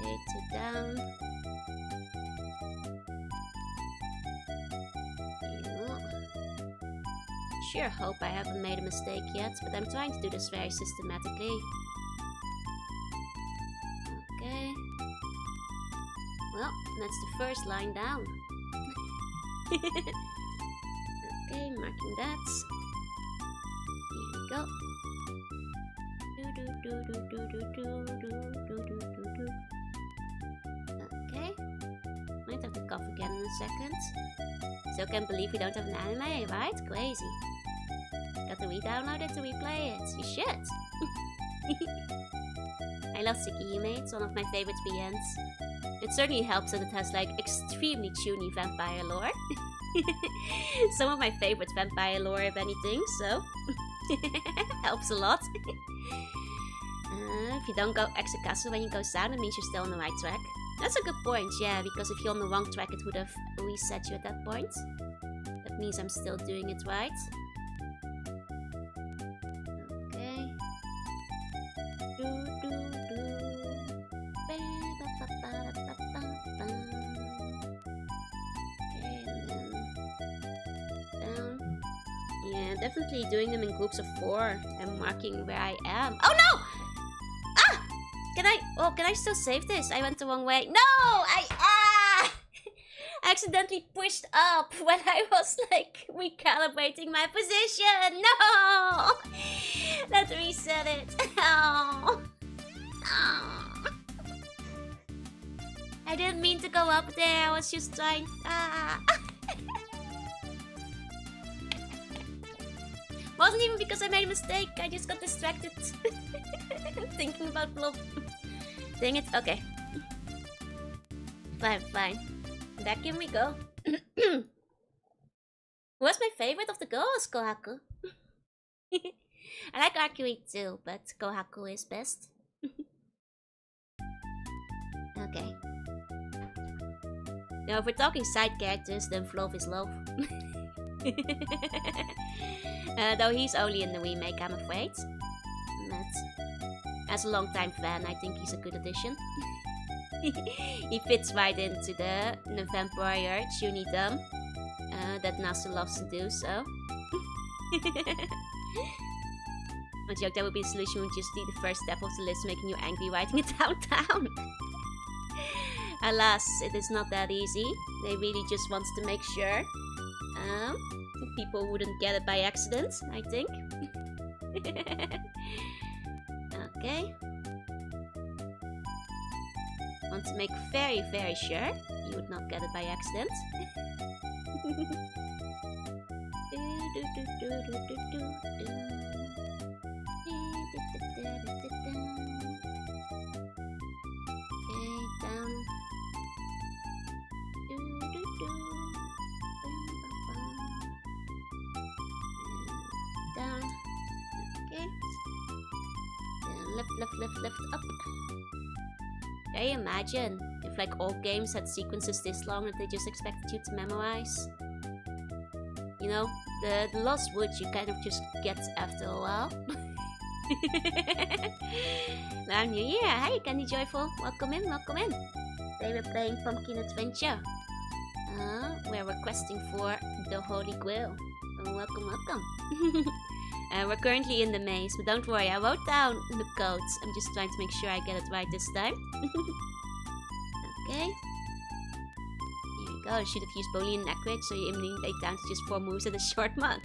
Okay, 2 down. Sure hope I haven't made a mistake yet, but I'm trying to do this very systematically. Okay. Well, that's the first line down. Okay, marking that. Here we go. Okay. Might have to cough again in a second. Still can't believe we don't have an anime, right? Crazy. Got to re-download it to replay it. You should. I love Tsukihime, it's one of my favorite VNs. It certainly helps that it has like extremely toony vampire lore. Some of my favorite vampire lore, if anything, so helps a lot. If you don't go exit castle when you go down, it means you're still on the right track. That's a good point, yeah, because if you're on the wrong track, it would have reset you at that point. That means I'm still doing it right. Okay. Yeah, definitely doing them in groups of 4 and marking where I am. Oh no! Ah! Can I still save this? I went the wrong way. No! I accidentally pushed up when I was like recalibrating my position. No! Let's reset it. Oh. Oh. I didn't mean to go up there. I was just trying. Wasn't even because I made a mistake. I just got distracted. Thinking about blob. Dang it. Okay. Fine. Back in we go. What's my favorite of the girls, Kohaku? I like Arcuate too, but Kohaku is best. Okay. Now, if we're talking side characters, then Flove is love. Though he's only in the remake, I'm afraid. But as a long-time fan, I think he's a good addition. He fits right into the vampire Tunidum that Nasu loves to do so. I joke that would be the solution, would just be the first step of the list, making you angry writing it down. Alas, it is not that easy. They really just want to make sure people wouldn't get it by accident, I think. Okay. Want to make very, very sure you would not get it by accident. Down. Okay. Lift up. Can you imagine if like all games had sequences this long that they just expected you to memorize? You know, the lost woods you kind of just get after a while. Now New Year, hey Candy Joyful, welcome in. Today we're playing Pumpkin Adventure. We're requesting for the Holy Grail. Welcome. We're currently in the maze, but don't worry, I wrote down the codes. I'm just trying to make sure I get it right this time. Okay. Here we go. I should have used Boolean Accurate, so you eliminate down to just 4 moves in a short month.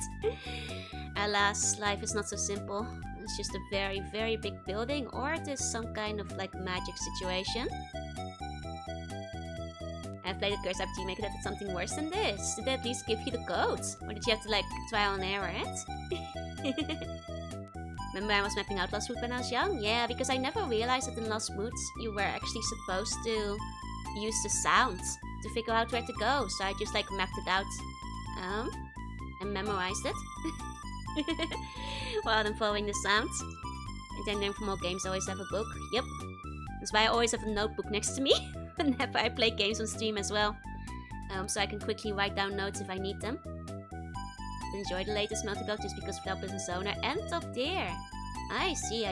Alas, life is not so simple. It's just a very, very big building, or it is some kind of like magic situation. I've played the curse after you make it. It's something worse than this. Did they at least give you the codes? Or did you have to like trial and error it? Remember I was mapping out Lost Wood when I was young? Yeah, because I never realized that in Lost Woods you were actually supposed to use the sounds to figure out where to go. So I just like mapped it out and memorized it. While I'm following the sounds. And then learn from all games I always have a book. Yep. That's why I always have a notebook next to me. Whenever I play games on stream as well. So I can quickly write down notes if I need them. Enjoy the latest multi-build just because Flop is a zoner and top tier. I see.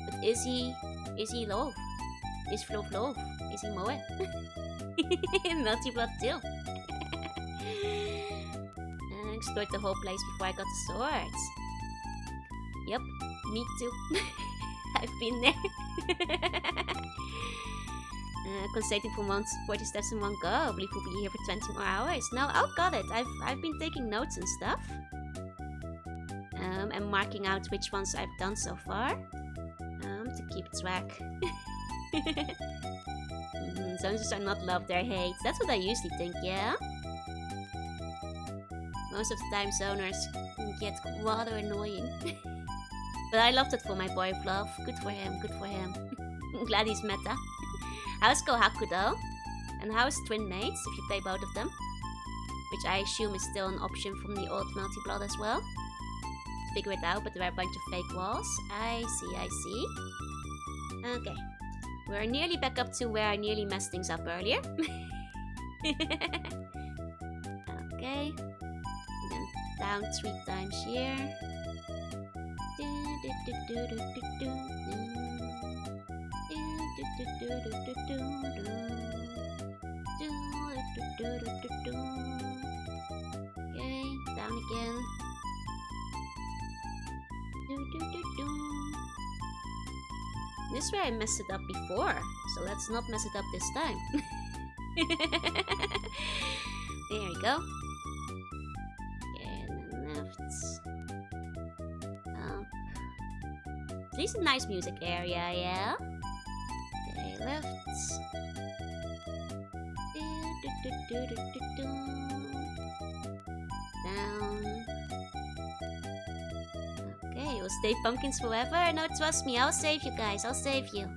But is he love? Is Flop love? Is he Moe? Multi-blood too. Explored the whole place before I got the swords. Yep, me too. I've been there. Concentrating for 40 steps in one go. I believe we'll be here for 20 more hours. No, oh got it. I've been taking notes and stuff. And marking out which ones I've done so far. To keep track. Zoners are not loved, they're hate. That's what I usually think, yeah? Most of the time zoners get rather annoying. But I loved it for my boy Fluff. Good for him. I'm glad he's meta. How's Kohaku though? And how is Twin Mates, if you play both of them? which I assume is still an option from the old multi-blood as well. To figure it out, but there are a bunch of fake walls. I see. Okay. We're nearly back up to where I nearly messed things up earlier. Okay. And then down 3 times here. Okay, down again. This is where I messed it up before, so let's not mess it up this time. There we go. And then left. Up. At least a nice music area, yeah? Okay, left. Down. Okay, we'll stay pumpkins forever. No, trust me, I'll save you guys. I'll save you.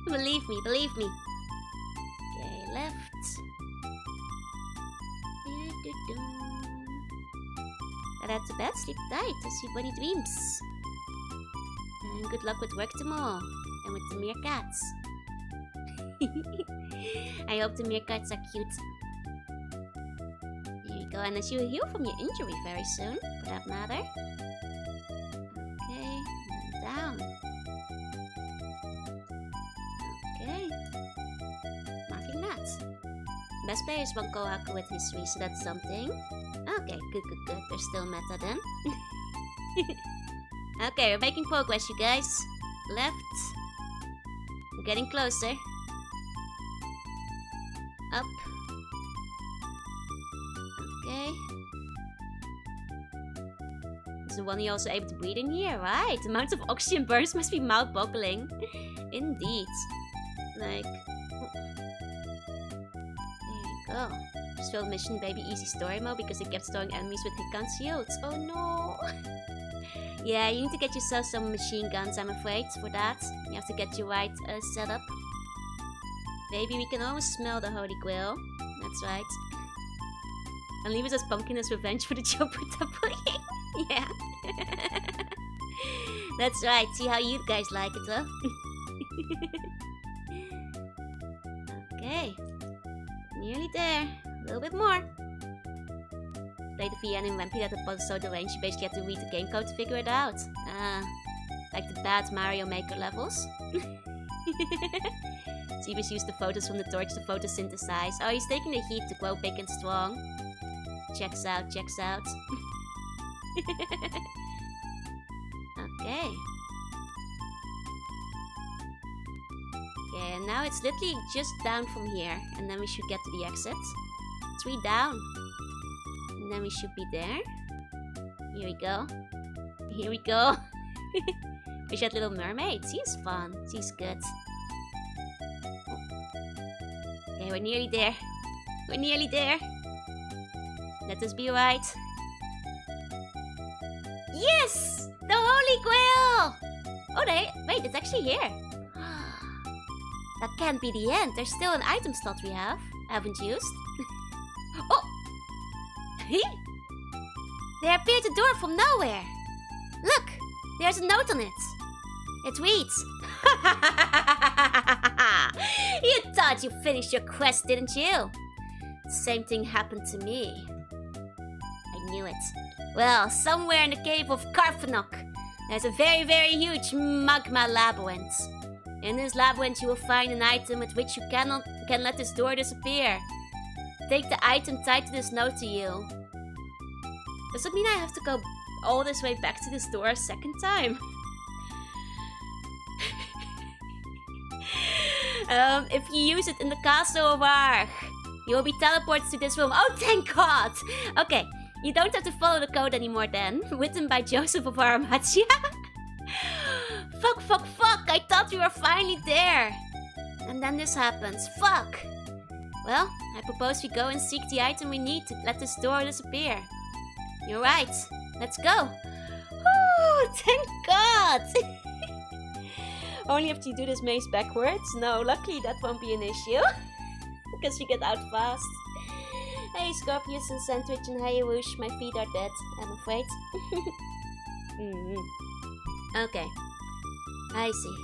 Believe me, believe me. Okay, left. That's a bed. Sleep tight. I'll see bunny dreams. And good luck with work tomorrow. And with the meerkats. I hope the meerkats are cute. There you go. And as you heal from your injury very soon, for that matter. Okay. And down. Okay. Marking that. Best player is one Kohaku with history, so that's something. Okay, good. There's still meta then. Okay, we're making progress, you guys. Left. We're getting closer. Up. Okay. Is the one you also able to breathe in here? Right. The amount of oxygen burns must be mouth-boggling. Indeed. Like... There you go. Just failed mission baby easy story mode because it kept throwing enemies with hit gun shields. Oh no! Yeah, you need to get yourself some machine guns, I'm afraid, for that. You have to get your right setup. Baby, we can always smell the Holy Grail. That's right. And leave us as pumpkin as revenge for the chopper double. Yeah. That's right. See how you guys like it, huh? Okay. Nearly there. A little bit more. Play the VN in Vampy that the puzzle so deranged you basically have to read the game code to figure it out. Like the bad Mario Maker levels. Zebus used the photos from the torch to photosynthesize. Oh, he's taking the heat to grow big and strong. Checks out. Okay. Okay, and now it's literally just down from here. And then we should get to the exit. 3 down. And then we should be there. Here we go. Wish that little mermaid. She's fun. She's good. Okay, we're nearly there. Let us be right. Yes! The Holy Grail! Oh, wait, it's actually here. That can't be the end. There's still an item slot we haven't used. Oh! There appeared a door from nowhere. Look! There's a note on it. It reads... You thought you finished your quest, didn't you? Same thing happened to me. I knew it. Well, somewhere in the cave of Karfanok, there's a very, very huge magma labyrinth. In this labyrinth you will find an item with which you can let this door disappear. Take the item tied to this note to you. Does it mean I have to go all this way back to this door a second time? If you use it in the castle of Arg, you will be teleported to this room. Oh, thank God! Okay, you don't have to follow the code anymore then. Written by Joseph of Aramatia. Fuck! I thought we were finally there. And then this happens. Fuck! Well, I propose we go and seek the item we need to let this door disappear. You're right. Let's go. Oh, thank God! Only have to do this maze backwards. No, luckily that won't be an issue. Because we get out fast. Hey, Scorpius and Sandwich and hey, Whoosh. My feet are dead, I'm afraid. Okay. I see.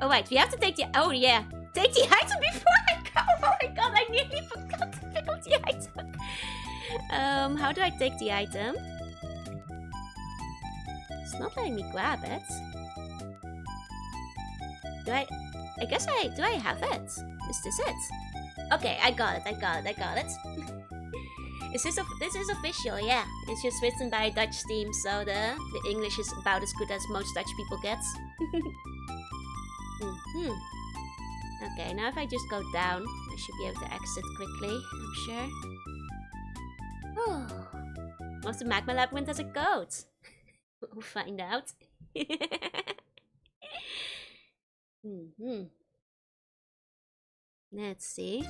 Oh, wait. We have to take the... Oh, yeah. Take the item before I go. Oh my god, I nearly forgot to pick up the item. How do I take the item? It's not letting me grab it. Do I have it? Is this it? Okay, I got it. This is official, yeah. It's just written by a Dutch team, so the English is about as good as most Dutch people get. Okay, now if I just go down, I should be able to exit quickly, I'm sure. Oh, most of Magma Labyrinth has a code. We'll find out. Let's see.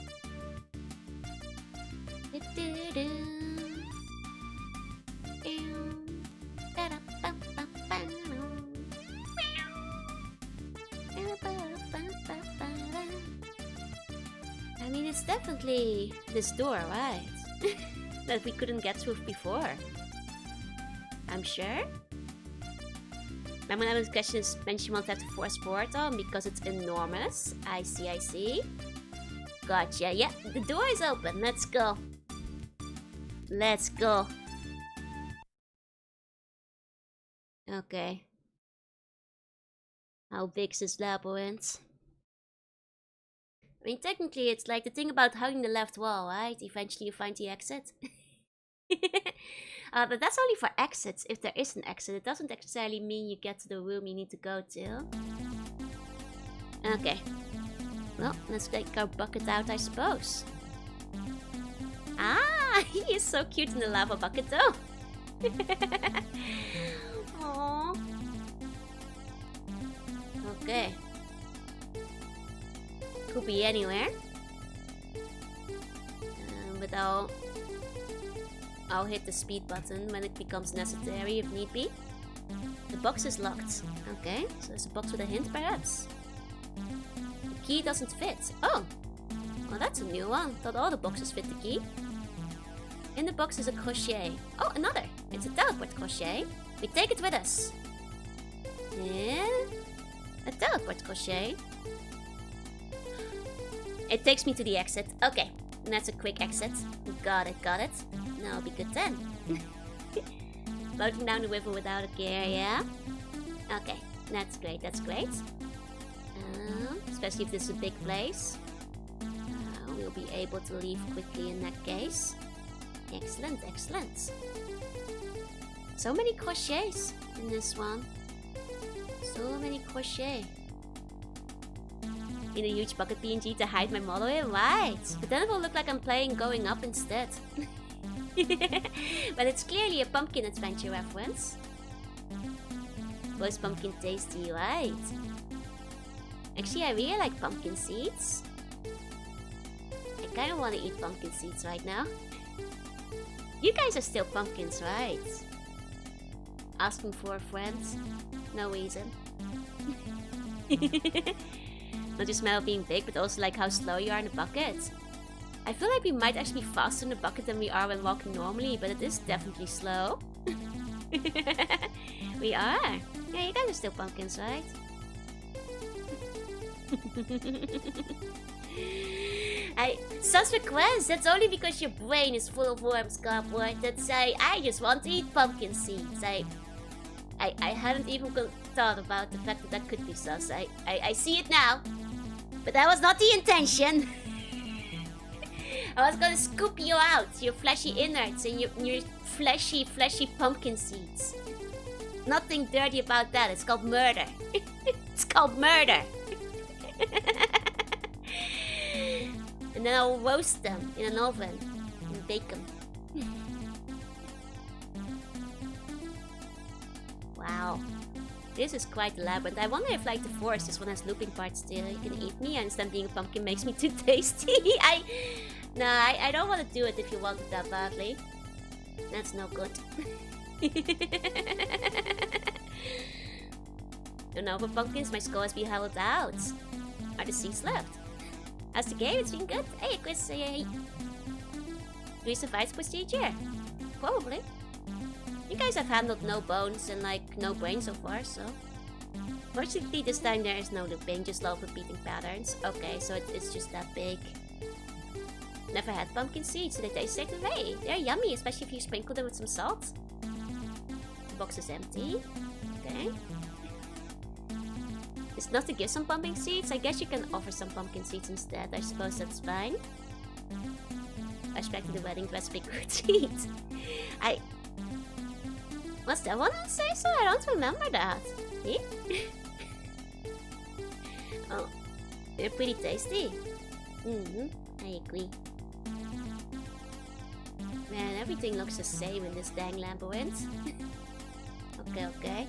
I mean, it's definitely this door, right? That we couldn't get through before. I'm sure. My one question is when she wants to have to force portal because it's enormous. I see. Gotcha. Yeah, the door is open. Let's go. Okay. How big's this labyrinth? I mean, technically, it's like the thing about hugging the left wall, right? Eventually, you find the exit. But that's only for exits. If there is an exit, it doesn't necessarily mean you get to the room you need to go to. Okay. Well, let's take our bucket out, I suppose. Ah, he is so cute in the lava bucket, though. Aww. Okay. Could be anywhere. But I'll hit the speed button when it becomes necessary if need be. The box is locked. Okay, so there's a box with a hint perhaps. The key doesn't fit. Oh! Well, that's a new one. Thought all the boxes fit the key. In the box is a crochet. Oh, another! It's a teleport crochet. We take it with us. Yeah. A teleport crochet. It takes me to the exit. Okay, and that's a quick exit. Got it. Now I'll be good then. Floating down the river without a gear, yeah? Okay, that's great. Especially if this is a big place. We'll be able to leave quickly in that case. Excellent. So many crochets in this one. So many crochet. In a huge bucket PNG to hide my model in, right? But then it will look like I'm playing Going Up instead. But it's clearly a pumpkin adventure reference. Was pumpkin tasty, right? Actually, I really like pumpkin seeds. I kind of want to eat pumpkin seeds right now. You guys are still pumpkins, right? Asking for a friend? No reason. Not just matter of being big, but also like how slow you are in the bucket. I feel like we might actually be faster in the bucket than we are when walking normally, but it is definitely slow. We are. Yeah, you guys are still pumpkins, right? Sus request, that's only because your brain is full of worms, cardboard. That's I just want to eat pumpkin seeds. I hadn't even thought about the fact that that could be sus. I see it now. But that was not the intention. I was gonna scoop you out, your fleshy innards and your fleshy pumpkin seeds. Nothing dirty about that. It's called murder. It's called murder. And then I'll roast them in an oven and bake them. Wow. This is quite elaborate. I wonder if, like, the forest, this one has looping parts still. You can eat me. I understand being a pumpkin makes me too tasty. I don't want to do it if you want it that badly. That's no good. No, for pumpkins, my skull has been hollowed out. Are the seeds left? How's the game? It's been good. Hey, Chris, hey. Do we survive procedure? Probably. You guys have handled no bones and like no brain so far, so. Fortunately, this time there is no looping, just low repeating patterns. Okay, so it's just that big. Never had pumpkin seeds, so they taste straight away. They're yummy, especially if you sprinkle them with some salt. The box is empty. Okay. It's not to give some pumpkin seeds. I guess you can offer some pumpkin seeds instead. I suppose that's fine. Flashback to the wedding dress, big routine. Was that one on say so? I don't remember that. Eh? Oh, they're pretty tasty. I agree. Man, everything looks the same in this dang labyrinth. Okay, okay.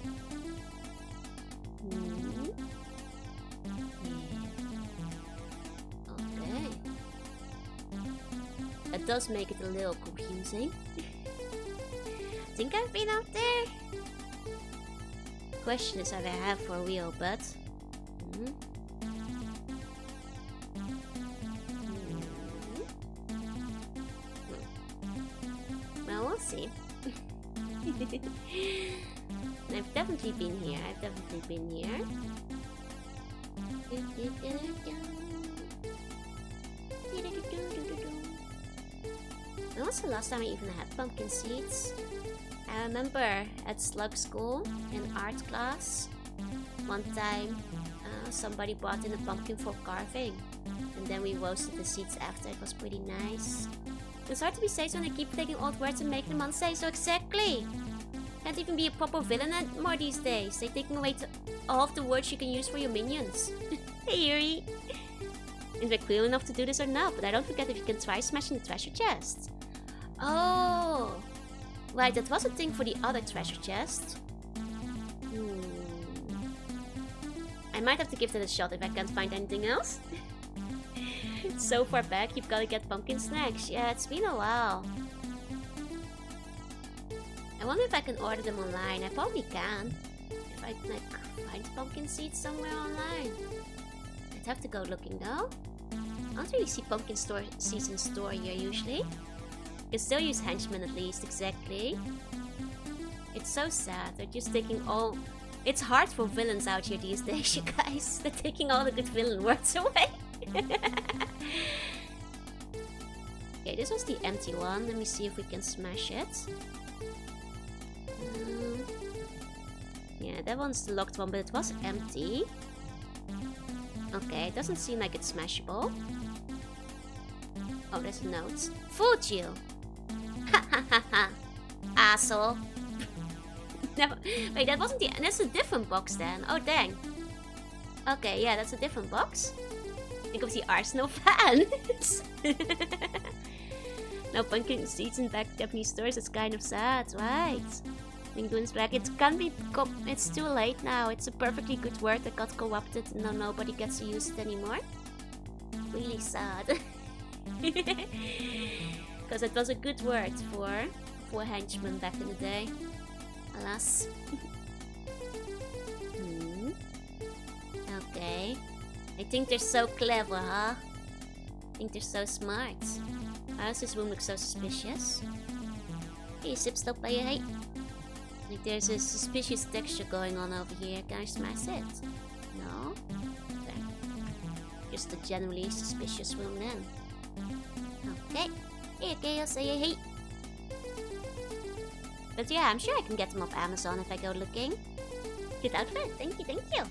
Okay. That does make it a little confusing. Think I've been out there? Question is if I have for real, but... Well, we'll see. I've definitely been here. When was the last time I even had pumpkin seeds? I remember at slug school in art class, one time somebody brought in a pumpkin for carving, and then we roasted the seeds after. It was pretty nice. It's hard to be safe when they keep taking old words and making them unsafe. So exactly. Can't even be a proper villain anymore these days. They're taking away all of the words you can use for your minions. Hey Yuri. Is it cool enough to do this or not? But I don't forget if you can try smashing the treasure chest. Oh. Right, that was a thing for the other treasure chest. I might have to give that a shot if I can't find anything else. It's so far back, you've gotta get pumpkin snacks. Yeah, it's been a while. I wonder if I can order them online. I probably can. If I can like find pumpkin seeds somewhere online. I'd have to go looking though. I don't really see pumpkin seeds in store here usually. You can still use henchmen at least, exactly. It's so sad, they're just taking all... It's hard for villains out here these days, you guys. They're taking all the good villain words away. Okay, this was the empty one. Let me see if we can smash it. Yeah, that one's the locked one, but it was empty. Okay, it doesn't seem like it's smashable. Oh, there's a note. Fooled you! Ha ha ha ha! Asshole! No, wait, that wasn't the... That's a different box then. Oh, dang. Okay, yeah, that's a different box. Think of the Arsenal fans. No pumpkin seeds in back Japanese stores. It's kind of sad, right? Penguins back. It can be... It's too late now. It's a perfectly good word that got co-opted and now nobody gets to use it anymore. Really sad. Because it was a good word for henchmen back in the day. Alas. Okay. I think they're so clever, huh? I think they're so smart. Why does this room look so suspicious? Hey, Sip, stop by your height. Like there's a suspicious texture going on over here. Can I smash it? No? Okay. Just a generally suspicious room then. Okay. Hey, Chaos, say hey. But yeah, I'm sure I can get them off Amazon if I go looking. Good outfit, thank you, thank you.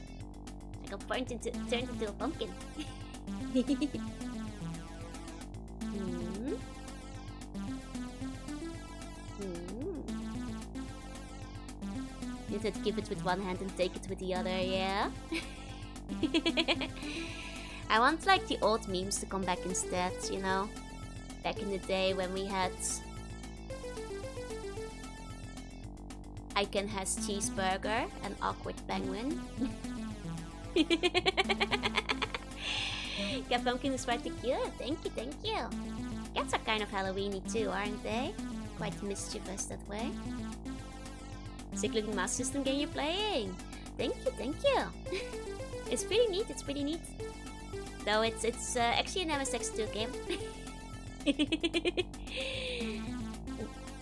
I got turned into a pumpkin. You have to give it with one hand and take it with the other, yeah? I want like the old memes to come back instead, you know? Back in the day when we had... Icon has cheeseburger and awkward penguin. Yeah, pumpkin is quite cute. Thank you, thank you. Cats are kind of Halloweeny too, aren't they? Quite mischievous that way. Sick looking mouse system game you're playing. Thank you, thank you. It's pretty neat, it's pretty neat. Though it's actually an MSX2 game.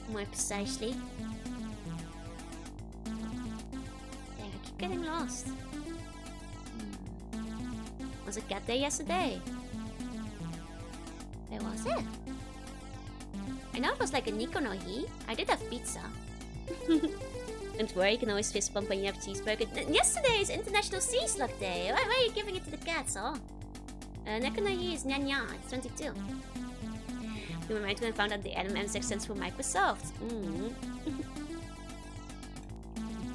More precisely. Dang, I keep getting lost. Was it cat day yesterday? Where was it? I know it was like a Nico no Hi. I did have pizza. Don't worry, you can always fist bump when you have cheeseburger. Yesterday is International Sea Slug Day. Why are you giving it to the cats, huh? Neko no Hi is Nya Nya. It's 22. We were right when I found out the MSX stands for Microsoft.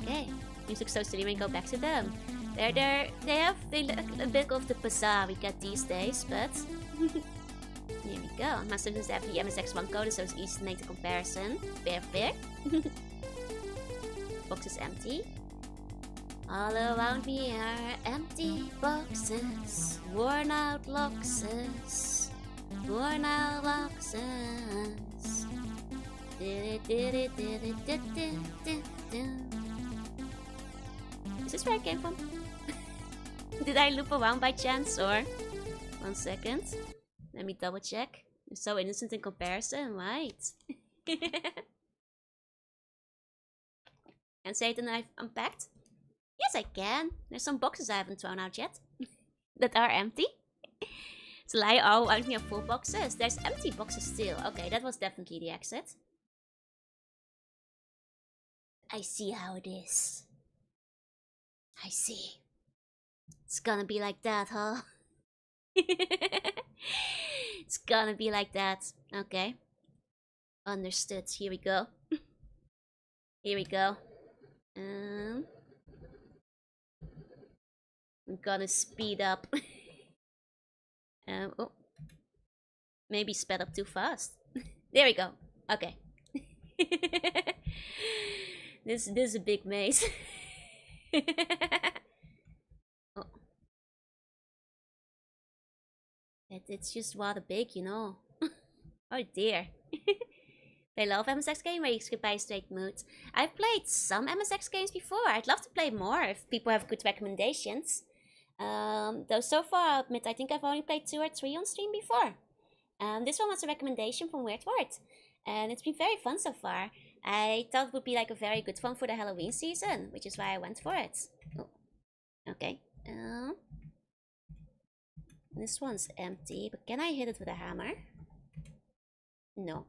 Okay. Music so silly when we go back to them. They look a bit of the bazaar we get these days, but here we go. My students have the MSX1 code, so it's easy to make the comparison. Fair. Box is empty. All around me are empty boxes, worn out boxes, worn out boxes. Is this where I came from? Did I loop around by chance or? 1 second. Let me double check. You're so innocent in comparison, right? Can say it and I've unpacked? Yes, I can. There's some boxes I haven't thrown out yet. That are empty. So lie all around me are full boxes. There's empty boxes still. Okay, that was definitely the exit. I see how it is. I see. It's gonna be like that, huh? It's gonna be like that. Okay. Understood. Here we go. Here we go. I'm gonna speed up. Oh. Maybe sped up too fast. There we go. Okay. This is a big maze. Oh. It's just rather big, you know. Oh dear. I love MSX games where you skip by straight mood. I've played some MSX games before. I'd love to play more if people have good recommendations. Though so far, I'll admit, I think I've only played 2 or 3 on stream before. This one was a recommendation from Weirdward, and it's been very fun so far. I thought it would be like a very good one for the Halloween season, which is why I went for it. Oh. Okay. This one's empty, but can I hit it with a hammer? No.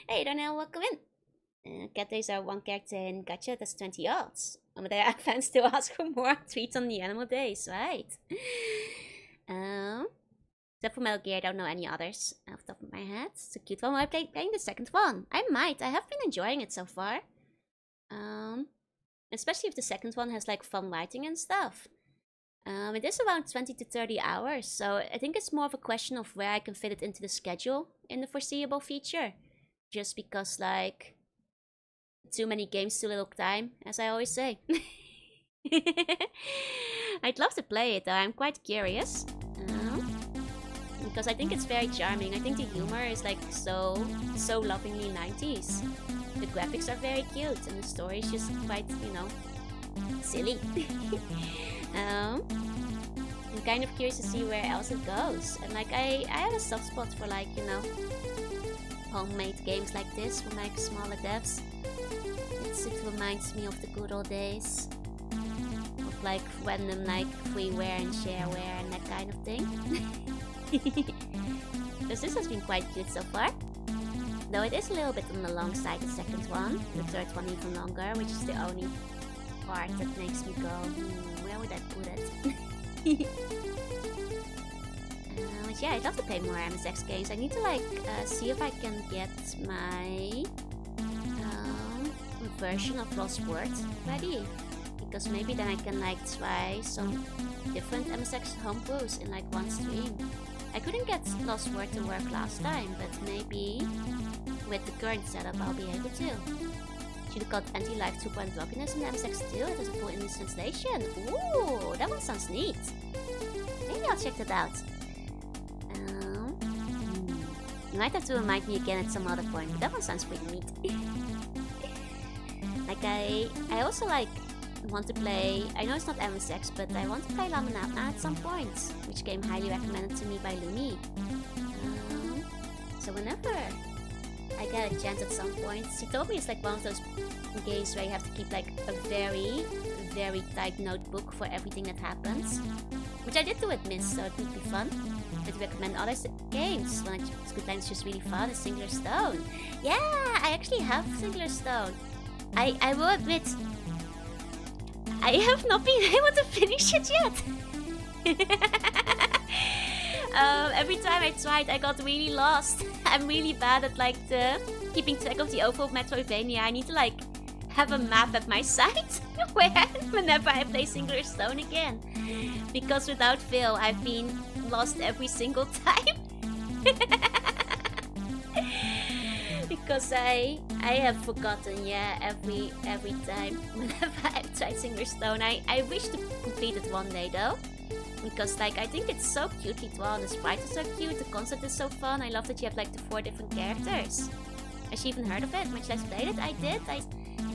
Hey, Darnell, welcome in. Cat days are 1 character in Gacha, that's 20 odds. But there are fans still ask for more tweets on the animal days, right? Except for Metal Gear, I don't know any others off the top of my head. It's a cute one. I'm playing the second one. I have been enjoying it so far. Especially if the second one has like fun writing and stuff. It is around 20 to 30 hours, so I think it's more of a question of where I can fit it into the schedule in the foreseeable future. Just because, like, too many games, too little time, as I always say. I'd love to play it, though. I'm quite curious. Because I think it's very charming. I think the humor is, like, so lovingly 90s. The graphics are very cute, and the story is just quite, you know, silly. I'm kind of curious to see where else it goes. And like I have a soft spot for like, you know, homemade games like this from like smaller devs. It reminds me of the good old days of like random like freeware and shareware and that kind of thing. Because this has been quite cute so far. Though it is a little bit on the long side, the second one. The third one even longer, which is the only part that makes me go, where would I put it? But yeah, I'd love to play more MSX games. I need to like see if I can get my version of Lost Words ready. Because maybe then I can like try some different MSX homebrews in like one stream. I couldn't get Lost Word to work last time, but maybe with the current setup I'll be able to. Should have got Anti-Life Vtuber and Drunkenness in MSX2. It has a full English translation. Ooh, that one sounds neat. Maybe I'll check that out. You might have to remind me again at some other point, but that one sounds pretty neat. Like I also like want to play, I know it's not MSX, but I want to play Laminata at some point, which game highly recommended to me by Lumi. So whenever I get a chance at some point, she told me it's like one of those games where you have to keep like a very, very tight notebook for everything that happens, which I did do with Miss, so it would be fun. I'd recommend other games. One that's good time is just really fun is Singular Stone. Yeah, I actually have Singular Stone. I will admit, I have not been able to finish it yet. Every time I tried, I got really lost. I'm really bad at like keeping track of the overall Metroidvania. I need to like have a map at my side whenever I play Singular Stone again. Because without fail, I've been lost every single time. Because I have forgotten, yeah, every time whenever I've tried Singular Stone. I wish to complete it one day though. Because like I think it's so cutely drawn, the sprites are so cute, the concept is so fun. I love that you have like the 4 different characters. Has she even heard of it? Much less played it? I did.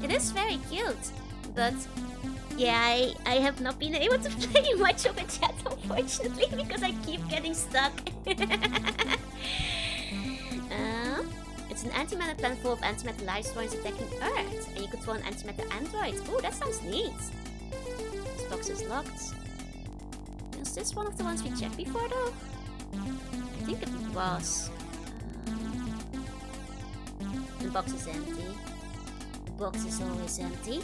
It is very cute. But yeah, I have not been able to play much of it yet, unfortunately, because I keep getting stuck. It's an antimatter planet full of antimatter life forms attacking Earth, and you control an antimatter android. Ooh, that sounds neat. This box is locked. Is this one of the ones we checked before, though? I think it was. The box is empty. The box is always empty.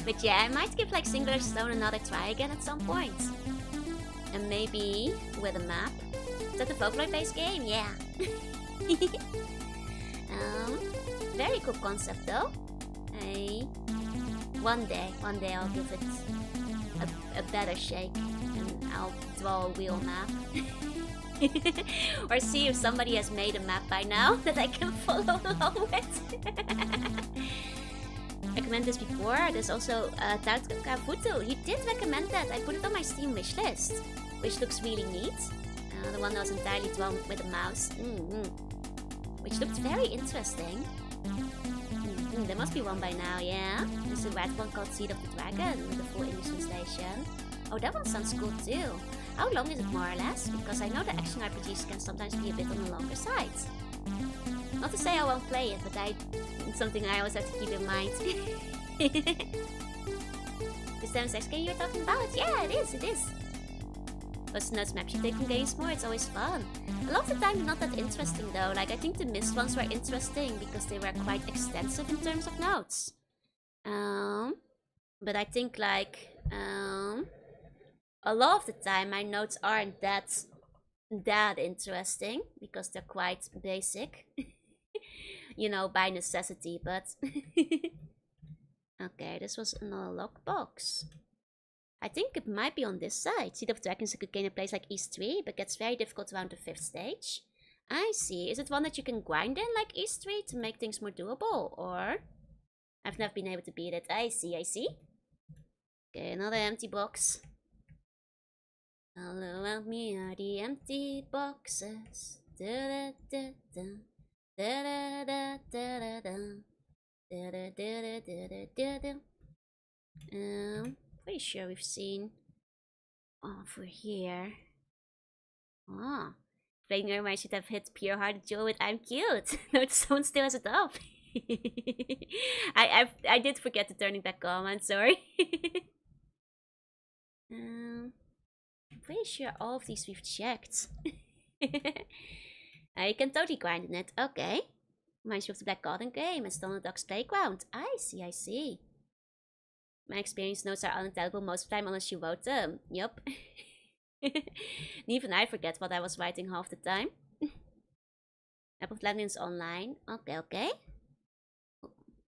But yeah, I might give like Singular Stone another try again at some point. And maybe with a map. Is that the Vocaloid-based game? Yeah. Very cool concept though. One day I'll give it a better shake and I'll draw a real map. Or see if somebody has made a map by now that I can follow along with. Recommend this before. There's also Tautaka Futu. You did recommend that. I put it on my Steam wishlist, which looks really neat. The one that was entirely drawn with a mouse. Which looked very interesting. There must be one by now, yeah? There's a red one called Seed of the Dragon with the full English translation. Oh, that one sounds cool too. How long is it more or less? Because I know the action RPGs can sometimes be a bit on the longer side. Not to say I won't play it, but it's something I always have to keep in mind. This time sex game you're talking about? Yeah, it is. What's the notes maps you take from games more? It's always fun. A lot of the time they're not that interesting though. Like I think the missed ones were interesting because they were quite extensive in terms of notes. But I think like a lot of the time my notes aren't that interesting because they're quite basic. You know, by necessity, but okay, this was another lockbox. I think it might be on this side. Seed of Dragons is a good game that plays like East 3, but gets very difficult around the 5th stage. I see. Is it one that you can grind in like East 3 to make things more doable? Or I've never been able to beat it. I see. Okay, another empty box. All around me are the empty boxes. Da da da da da da da da da da da da da. Pretty sure we've seen over here. Ah, playing her, I should have hit pure hearted Joe with I'm cute. No, someone still has it up. I did forget to turn it back on. I'm sorry. Pretty sure all of these we've checked. You can totally grind in it. Okay. Reminds me of the Black Garden game and Stone Duck's Playground. I see. My experience notes are unintelligible most of the time unless you wrote them. Yup. Even I forget what I was writing half the time. Apple of Legends online. Okay.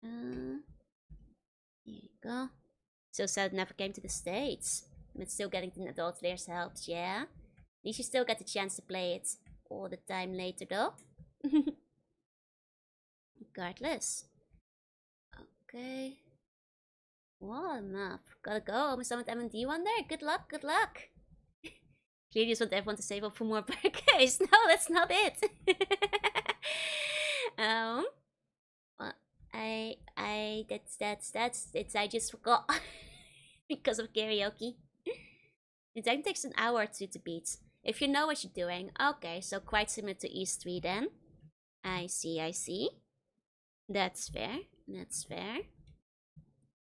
Here you go. So sad it never came to the States. But still getting the adult players helps, yeah? At least you still get the chance to play it all the time later though. Regardless. Okay. What a map. Gotta go. Almost done with M&D one there. Good luck. Clearly just want everyone to save up for more burgers. No, that's not it. I just forgot. Because of karaoke. It then takes an hour or two to beat. If you know what you're doing. Okay, so quite similar to E3 then. I see. That's fair.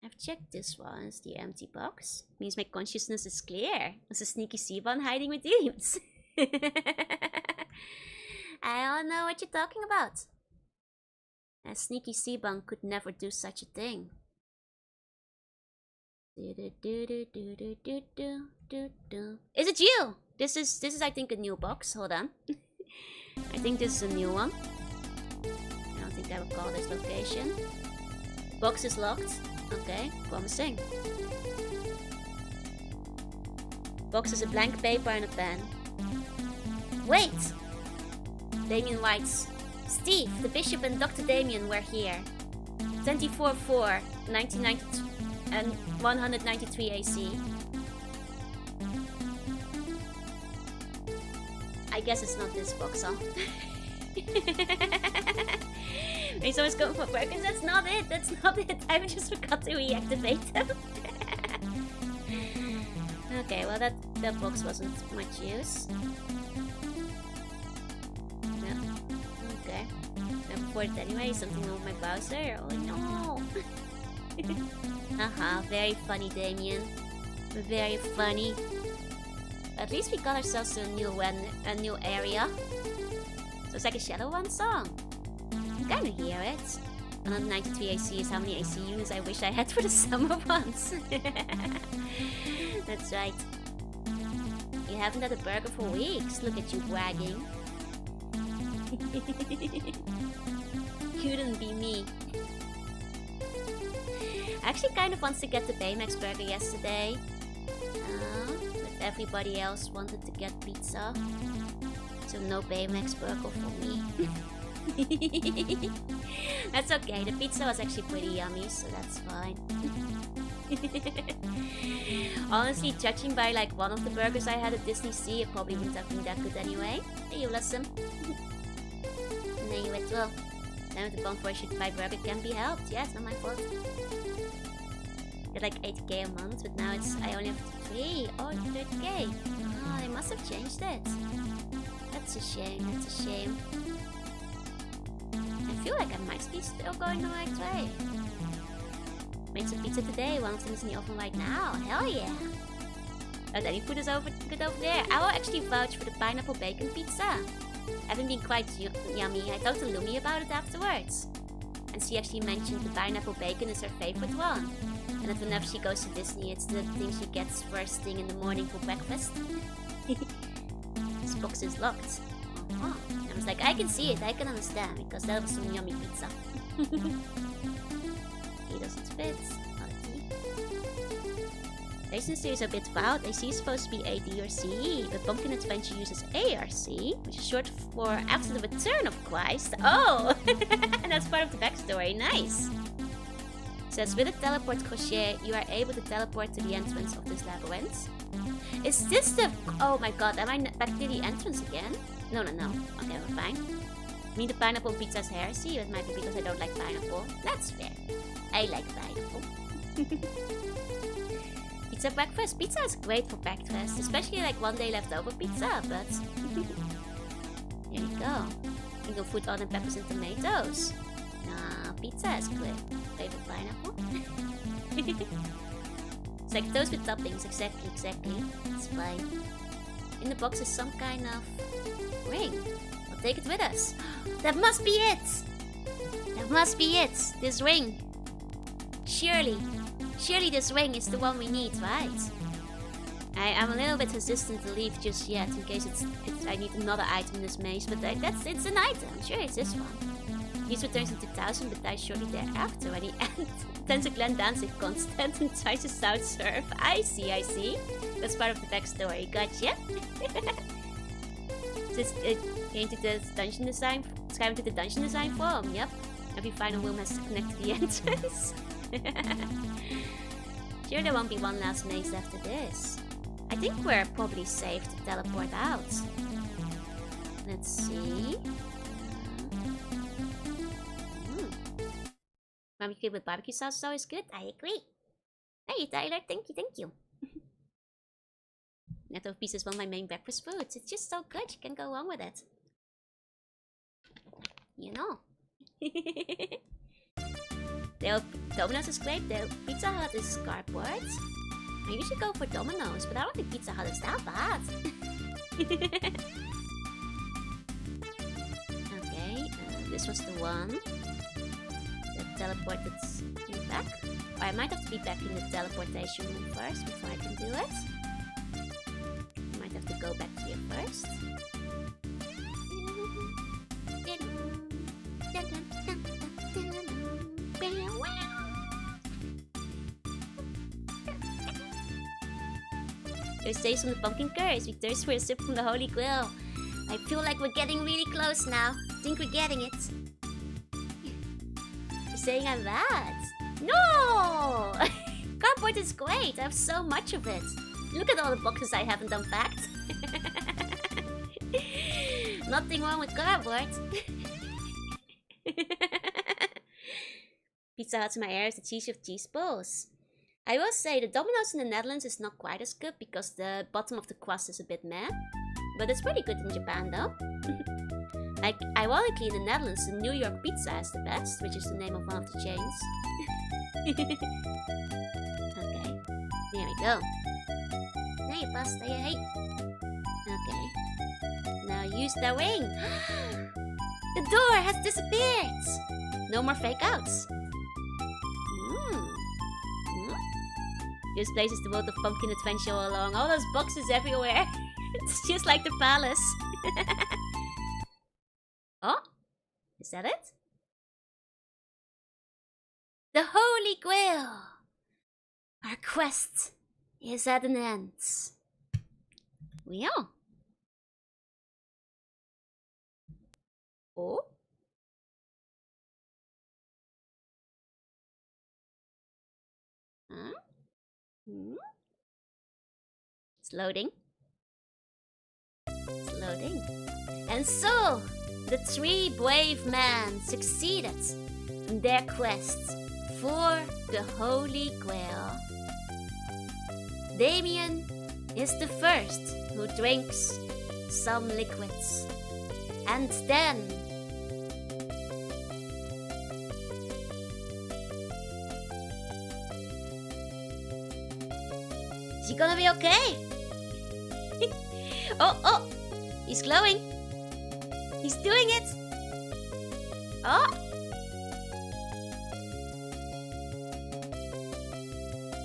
I've checked this one. It's the empty box. Means my consciousness is clear. It's a sneaky Sivan hiding with dreams. I don't know what you're talking about. A sneaky Siban could never do such a thing. Is it you? This is I think a new box. Hold on. I think this is a new one. I don't think I will call this location. Box is locked. Okay, promising. Box is a blank paper and a pen. Wait! Damien writes, Steve, the Bishop and Dr. Damien were here. 24-4, 1992 and 193 AC. I guess it's not this box, huh? Maybe someone's going for Perkins. That's not it. I just forgot to reactivate them. Okay, well that box wasn't much use. No. Okay. Never bought it anyway. Something wrong with my browser. Oh no. Haha, very funny, Damien. Very funny. At least we got ourselves to a new area. So it's like a Shadow One song. I kinda hear it. 193 AC is how many AC units I wish I had for the summer ones. That's right. You haven't had a burger for weeks. Look at you bragging. Couldn't be me. I actually kind of wanted to get the Baymax burger yesterday. But everybody else wanted to get pizza. So no Baymax burger for me. That's okay, the pizza was actually pretty yummy, so that's fine. Honestly, judging by like one of the burgers I had at Disney Sea, it probably wouldn't have been that good anyway. Hey, you listen. Nee, je weet wel. Then the bond for should buy burger can be helped. Yeah, it's not my fault. They're like 8k a month, but now I only have 3 or 30k. Oh, they must have changed it. That's a shame. I feel like I might be still going the right way. Made some pizza today, one of them is in the oven right now. Hell yeah! Oh, Danny food is good over there. I will actually vouch for the pineapple bacon pizza. Having been quite yummy, I talked to Lumi about it afterwards. And she actually mentioned the pineapple bacon is her favorite one. And that whenever she goes to Disney, it's the thing she gets first thing in the morning for breakfast. This box is locked. Oh, I was like, I can see it, I can understand, because that was some yummy pizza. He doesn't fit. Racing series are a bit wild. AC is supposed to be AD or CE, but Pumpkin Adventure uses ARC, which is short for After the Return of Christ. Oh! And that's part of the backstory. Nice! Says, with a teleport crochet, you are able to teleport to the entrance of this labyrinth. Is this the... Oh my god, am I back to the entrance again? No. Okay, we're fine. I mean, the pineapple pizza is heresy. It might be because I don't like pineapple. That's fair. I like pineapple. Pizza breakfast. Pizza is great for breakfast, especially like one day leftover pizza, but... Here we go. You can put onion, peppers and tomatoes. Nah, pizza is good. Flavor pineapple. It's like toast with toppings. Exactly. It's fine. In the box is some kind of ring. We'll take it with us. That must be it! This ring. Surely this ring is the one we need, right? I'm a little bit hesitant to leave just yet, in case I need another item in this maze, but it's an item. Sure, it's this one. He returns in 2000, but dies shortly thereafter when he attends a Glen dancing contest and tries to South Surf. I see. That's part of the backstory. Gotcha. It came to the dungeon design. Schrijven to the dungeon design forum. Yep. Every final room has to connect to the entrance. Sure, there won't be one last maze after this. I think we're probably safe to teleport out. Let's see. pumpkin cake with barbecue sauce is always good. I agree. Hey, Tyler. Thank you. Netto pizza is one of my main breakfast foods. It's just so good. You can't go wrong with it. You know. Domino's is great. The Pizza Hut is cardboard. I usually go for Domino's, but I don't think Pizza Hut is that bad. Okay, this was the one that teleported me back. Or I might have to be back in the teleportation room first before I can do it. I might have to go back here first. There's days from the pumpkin curse. We thirst for a sip from the Holy Grail. I feel like we're getting really close now. Think we're getting it. You're saying I'm bad? No! Cardboard is great. I have so much of it. Look at all the boxes I haven't unpacked. Nothing wrong with cardboard. Pizza Hut's in my area is the cheese of cheese balls. I will say the Domino's in the Netherlands is not quite as good because the bottom of the crust is a bit meh. But it's pretty good in Japan though. Like, ironically in the Netherlands, the New York pizza is the best, which is the name of one of the chains. Okay, there we go. Hey, pasta, hey. Okay. Now use the ring. The door has disappeared. No more fake outs. This place is the world of pumpkin adventure all along. All those boxes everywhere. It's just like the palace. Oh? Is that it? The Holy Grail! Our quest is at an end. We are. Oh? Huh? It's loading. It's loading. And so, the 3 brave men succeeded in their quest for the Holy Grail. Damien is the first who drinks some liquids. And then is he gonna be okay? Oh, he's glowing. He's doing it. Oh.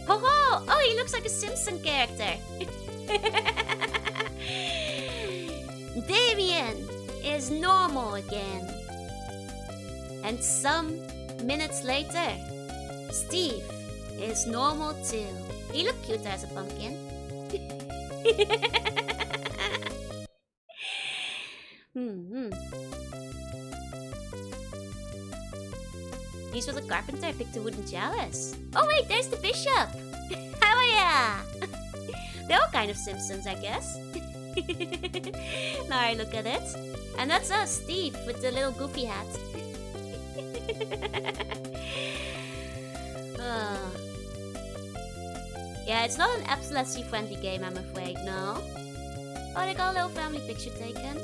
Ho ho! Oh, he looks like a Simpson character. Damien is normal again. And some minutes later, Steve is normal too. He looked cuter as a pumpkin. These were the carpenter. I picked a wooden chalice. Oh wait, there's the bishop. Oh yeah. They're all kind of Simpsons, I guess. Now I look at it. And that's us, Steve, with the little goofy hat. Yeah, it's not an epilepsy-friendly game, I'm afraid, no. Oh, they got a little family picture taken.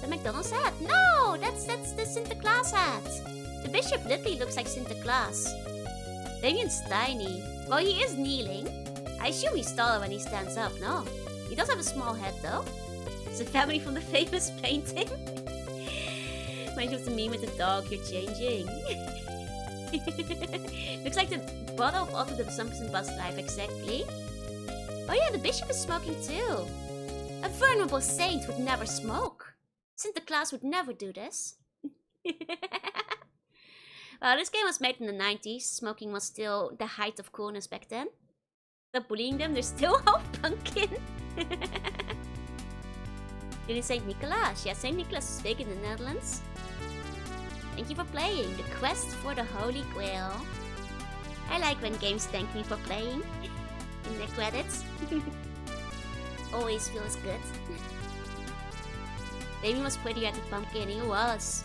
The McDonald's hat? No, that's the Sinterklaas hat. The bishop literally looks like Sinterklaas. Damien's tiny. Well, he is kneeling. I assume he's taller when he stands up, no? He does have a small head, though. It's a family from the famous painting. Reminds me of the meme with the dog, you're changing. Looks like the bottle of Otto the Simpson bus life, exactly. Oh yeah, the bishop is smoking too. A vulnerable saint would never smoke. Sinterklaas would never do this. Well, this game was made in the 90s. Smoking was still the height of coolness back then. Stop bullying them, they're still all pumpkin. Really Saint Nicholas? Yeah, Saint Nicholas is big in the Netherlands. Thank you for playing the quest for the Holy Grail. I like when games thank me for playing in their credits. Always feels good. Damien was prettier at the pumpkin, he was.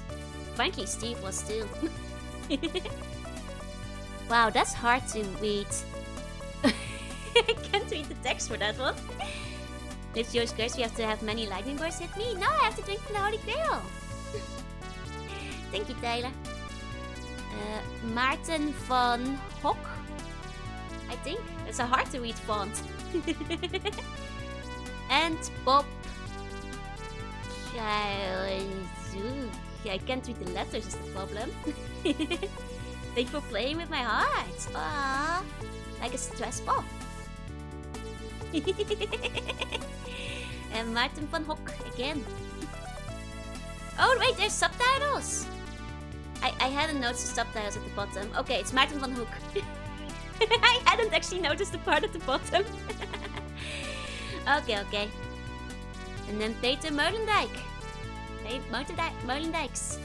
Frankly, Steve was too. Wow, that's hard to read. I can't read the text for that one. Lift yours curse, we have to have many lightning bolts hit me. No, I have to drink from the Holy Grail. Thank you, Taylor. Maarten van Hock. I think. It's a hard to read font. And Bob. I can't read the letters is the problem. Thank you for playing with my heart. Aww. Like a stress ball. And Maarten van Hock again. Oh wait, there's subtitles. I hadn't noticed the subtitles at the bottom. Okay, it's Maarten van Hoek. I hadn't actually noticed the part at the bottom. Okay. And then Peter Molendijk. Molendijks.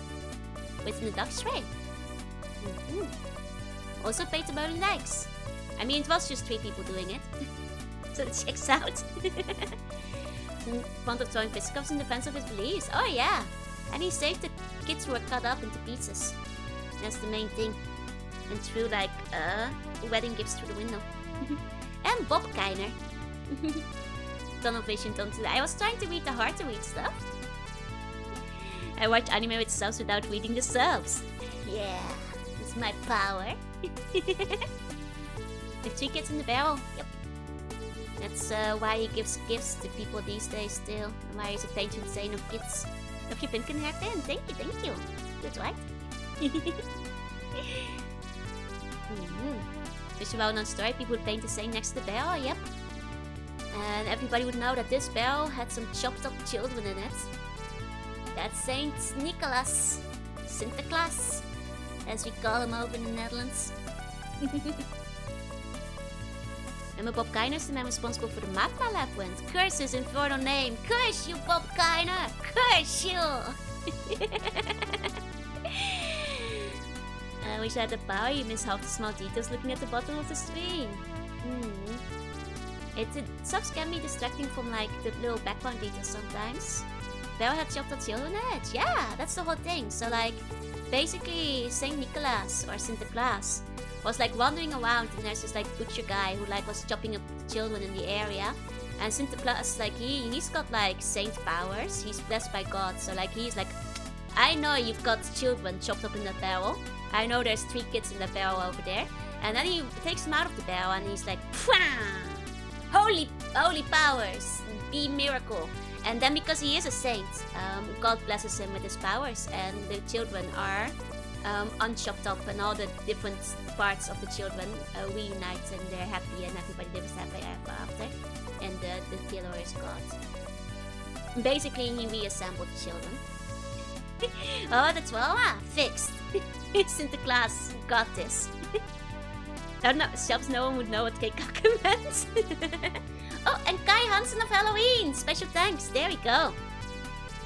With the Dutch way. Also Peter Molendijks. I mean, it was just 3 people doing it. So it checks out. Fond of throwing fisticuffs in defense of his beliefs. Oh yeah. And he saved the kids who were cut up into pieces. That's the main thing. And threw like wedding gifts through the window. And Bob Keiner. Tunnel vision today. I was trying to read the hard to read stuff. I watch anime with subs without reading the subs. Yeah, it's my power. The 3 kids in the barrel. Yep. That's why he gives gifts to people these days still. And why he's a patron saint of kids. Of your pumpkin hair then. Thank you. Good, right? Just about on story, people would paint the saint next to the barrel, yep. And everybody would know that this barrel had some chopped up children in it. That's Saint Nicholas. Sinterklaas, as we call him over in the Netherlands. I'm a Bob Keiner, and I'm responsible for the Magma Labyrinth. Curse his infernal name. Curse you, Bob Keiner. Curse you. I wish I had the power. You miss half the small details looking at the bottom of the screen. Subs can be distracting from like the little background details sometimes. Bell had chopped out children in it. Yeah, that's the whole thing. So like, basically Saint Nicholas or Sinterklaas was like wandering around, and there's this like butcher guy who like was chopping up children in the area. And Sinterklaas, like he's got like saint powers. He's blessed by God, so like he's like, I know you've got children chopped up in that barrel. I know there's 3 kids in that barrel over there. And then he takes them out of the barrel and he's like, holy powers, be miracle. And then because he is a saint, God blesses him with his powers, and the children are unchopped up, and all the different parts of the children reunite, and they're happy, and everybody lives happily ever after. And the killer is God. Basically, he reassembled the children. Oh, that's well, fixed. Sinterklaas got this. Shops, no one would know what Keikaku meant. Oh, and Kai Hansen of Halloween! Special thanks, there we go.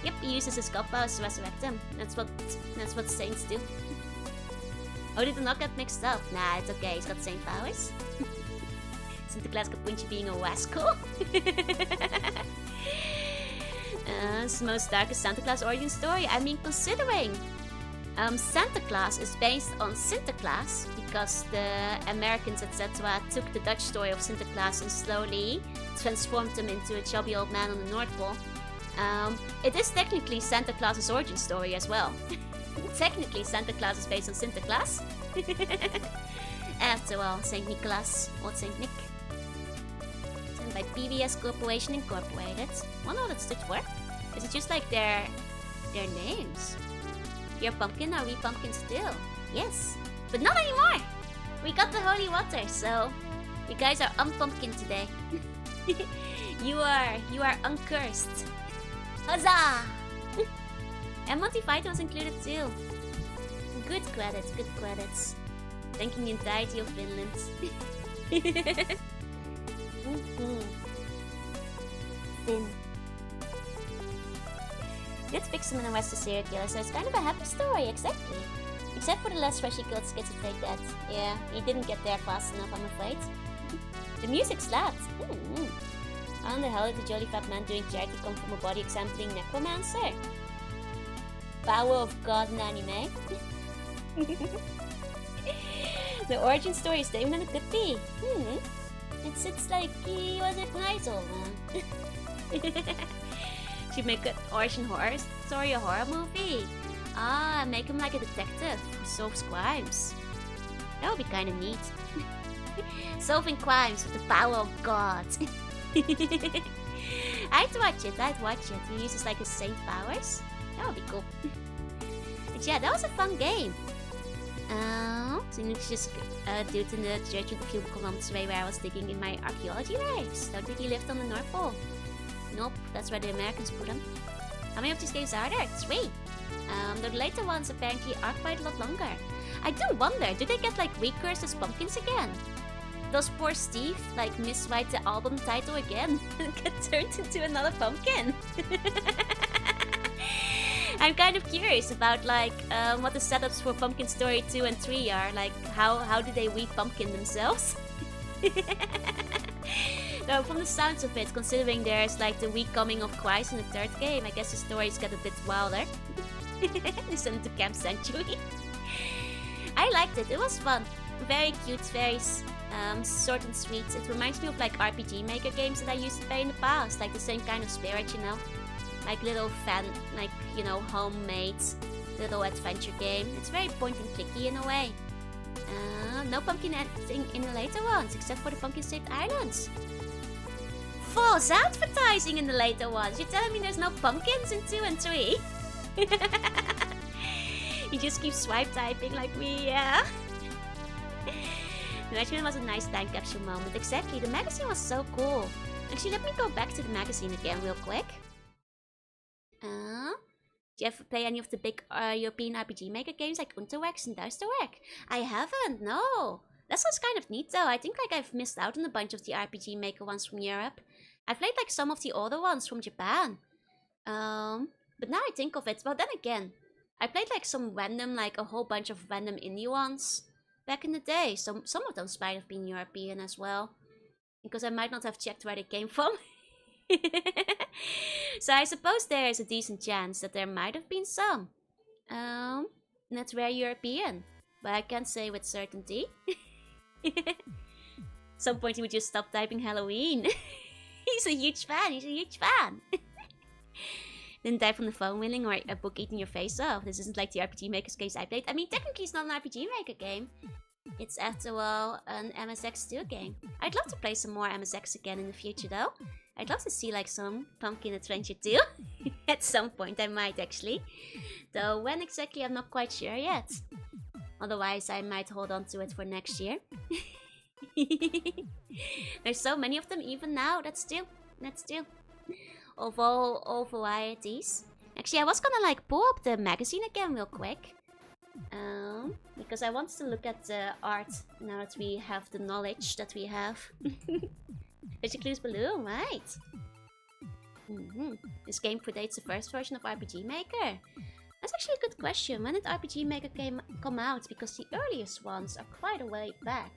Yep, he uses his god powers to resurrect them. That's what saints do. Oh, did the not get mixed up? Nah, it's okay, he's got saint powers. Sinterklaas got Punchy being a rascal. It's the most darkest Santa Claus origin story. I mean, considering Santa Claus is based on Sinterklaas, because the Americans, etc., took the Dutch story of Sinterklaas and slowly transformed him into a chubby old man on the North Pole. It is technically Santa Claus's origin story as well. Technically, Santa Claus is based on Sinterklaas. After all, Saint Nicholas, or Saint Nick. And by PBS Corporation Incorporated. Wonder what it stood for. Is it just like their names? You're pumpkin, are we pumpkin still? Yes, but not anymore! We got the holy water, so you guys are unpumpkin today. You are uncursed. Huzzah! And Monty Python was included too. Good credits. Thanking the entirety of Finland. Finn. Let's fix him and arrest the serial killer, so it's kind of a happy story, exactly. Except for the last fresh he killed schizophrenic that. Yeah, he didn't get there fast enough, I'm afraid. The music slapped. How in the hell did the jolly fat man doing charity come from a body examining necromancer? Power of God in anime. The origin story is Damon and it could be. It's like he was a nice old man. Should make an origin horror story a horror movie. Ah, make him like a detective who solves crimes. That would be kind of neat. Solving crimes with the power of God. I'd watch it. He uses like his saint powers. That would be cool. But yeah, that was a fun game. So you need to just do it in the church with a few kilometers away where I was digging in my archaeology raves. Don't think he lived on the North Pole. Nope, that's where the Americans put him. How many of these games are there? 3. The later ones apparently are quite a lot longer. I do wonder, do they get like recursed as pumpkins again? Does poor Steve like miswrite the album title again and get turned into another pumpkin? I'm kind of curious about like what the setups for Pumpkin Story 2 and 3 are. Like how do they re-pumpkin themselves? No, from the sounds of it, considering there's like the re-coming of Christ in the 3rd game, I guess the stories get a bit wilder. Listen to Camp Century. I liked it. It was fun. Very cute, very short and sweet. It reminds me of like RPG Maker games that I used to play in the past. Like the same kind of spirit, you know? Like little like, you know, homemade little adventure game. It's very point and clicky in a way. No pumpkin editing in the later ones, except for the Pumpkin State Islands. False advertising in the later ones. You're telling me there's no pumpkins in 2 and 3? You just keep swipe typing like me, yeah? The Management was a nice time capsule moment. Exactly, the magazine was so cool. Actually, let me go back to the magazine again real quick. Do you ever play any of the big European RPG Maker games like Unterwegs and Duisterwerk? I haven't, no. That sounds kind of neat though. I think like I've missed out on a bunch of the RPG Maker ones from Europe. I've played like some of the older ones from Japan. But now I think of it, well then again, I played like some random, like a whole bunch of random indie ones back in the day. So some of those might have been European as well. Because I might not have checked where they came from. So I suppose there is a decent chance that there might have been some. That's very European. But I can't say with certainty. Some point he would just stop typing Halloween. He's a huge fan. Didn't die from the phone winning or a book eating your face off. This isn't like the RPG Maker's games I played. I mean, technically it's not an RPG Maker game. It's after all an MSX2 game. I'd love to play some more MSX again in the future though. I'd love to see like some Pumpkin Adventure 2. At some point I might actually. Though when exactly I'm not quite sure yet. Otherwise I might hold on to it for next year. There's so many of them even now. That's still. Of all varieties. Actually I was gonna like pull up the magazine again real quick. Because I want to look at the art now that we have the knowledge that we have. Which includes Balloon, right? This game predates the first version of RPG Maker. That's actually a good question. When did RPG Maker come out? Because the earliest ones are quite a way back,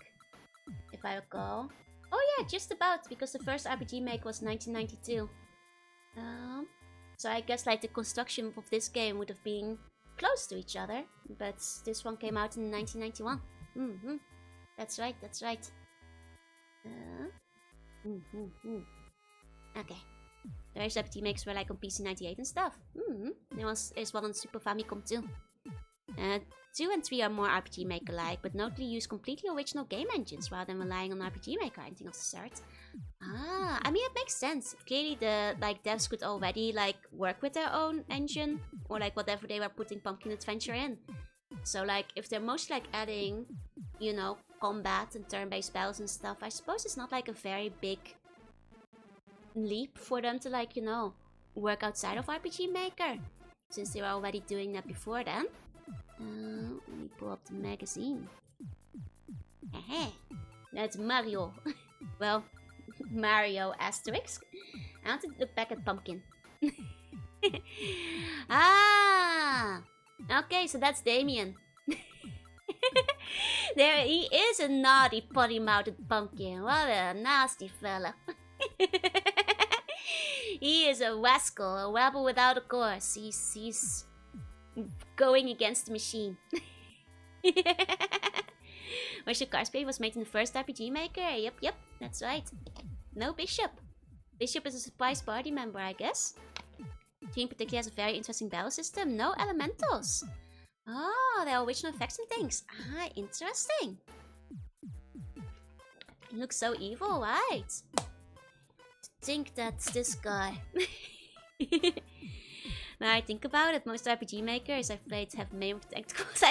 if I recall. Oh yeah, just about, because the first RPG Maker was 1992. So I guess like the construction of this game would have been close to each other, but this one came out in 1991. That's right. Okay. The rest RPG makers were like on PC 98 and stuff. There's one on Super Famicom too. 2 and 3 are more RPG Maker-like, but notably use completely original game engines rather than relying on RPG Maker or anything of the sort. I mean it makes sense. Clearly the like devs could already like work with their own engine or like whatever they were putting Pumpkin Adventure in. So like if they're mostly like adding, you know, combat and turn-based battles and stuff, I suppose it's not like a very big leap for them to like, you know, work outside of RPG Maker, since they were already doing that before then. Let me pull up the magazine. That's Mario. Well, Mario asterisk. I want to look back at Pumpkin. Okay, so that's Damien. There he is, a naughty potty-mouthed pumpkin. What a nasty fella. He is a rascal, a rebel without a cause. He's going against the machine. Which the cosplay was made in the first RPG Maker. Yep, that's right. No Bishop. Bishop is a surprise party member, I guess. Team particularly has a very interesting battle system. No elementals. Oh, they're original effects and things. Ah, interesting. It looks so evil, right? To think that's this guy. Now I think about it, most RPG makers I've played have male tentacles.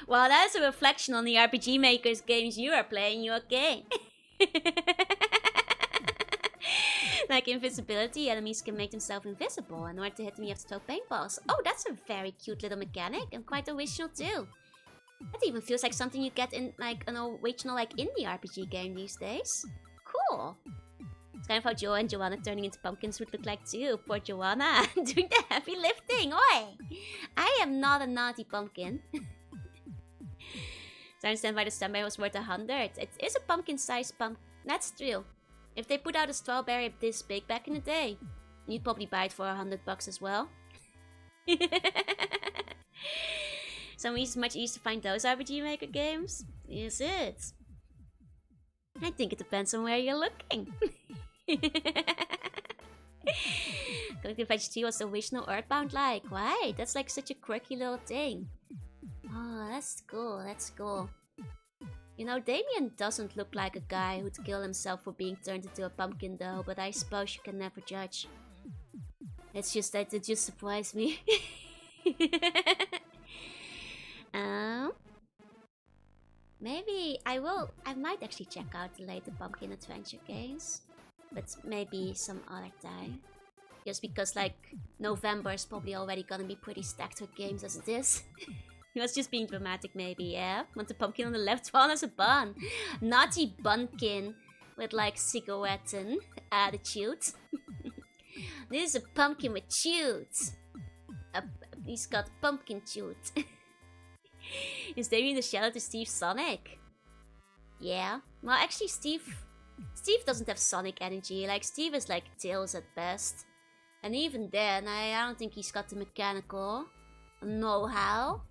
Well, that's a reflection on the RPG makers games you are playing, you okay? Like invisibility, enemies can make themselves invisible. In order to hit them, you have to throw paintballs. Oh, that's a very cute little mechanic and quite original too. That even feels like something you get in like an original like indie RPG game these days. Cool. It's kind of how Joe and Jorunna turning into pumpkins would look like too. Poor Jorunna doing the heavy lifting. Oi! I am not a naughty pumpkin. So I understand why the strawberry was worth 100. It is a pumpkin-sized pumpkin. That's true. If they put out a strawberry this big back in the day, you'd probably buy it for $100 as well. Some reason much easier to find those RPG Maker games. Is it? I think it depends on where you're looking. Going Veggie was the original Earthbound like. Why? That's like such a quirky little thing. Oh, that's cool, that's cool. You know, Damien doesn't look like a guy who'd kill himself for being turned into a pumpkin though, but I suppose you can never judge. It's just that it just surprised me. Maybe I might actually check out the later Pumpkin Adventure games. But maybe some other time. Just because like November is probably already gonna be pretty stacked with games as it is. He was just being dramatic maybe, yeah? Want the pumpkin on the left one as a bun. Naughty bunkin with like cigarette and attitude. This is a pumpkin with tooth. He's got pumpkin tooth. Is Damien the shadow to Steve Sonic? Yeah. Well actually Steve doesn't have Sonic energy. Like Steve is like Tails at best. And even then I don't think he's got the mechanical know-how.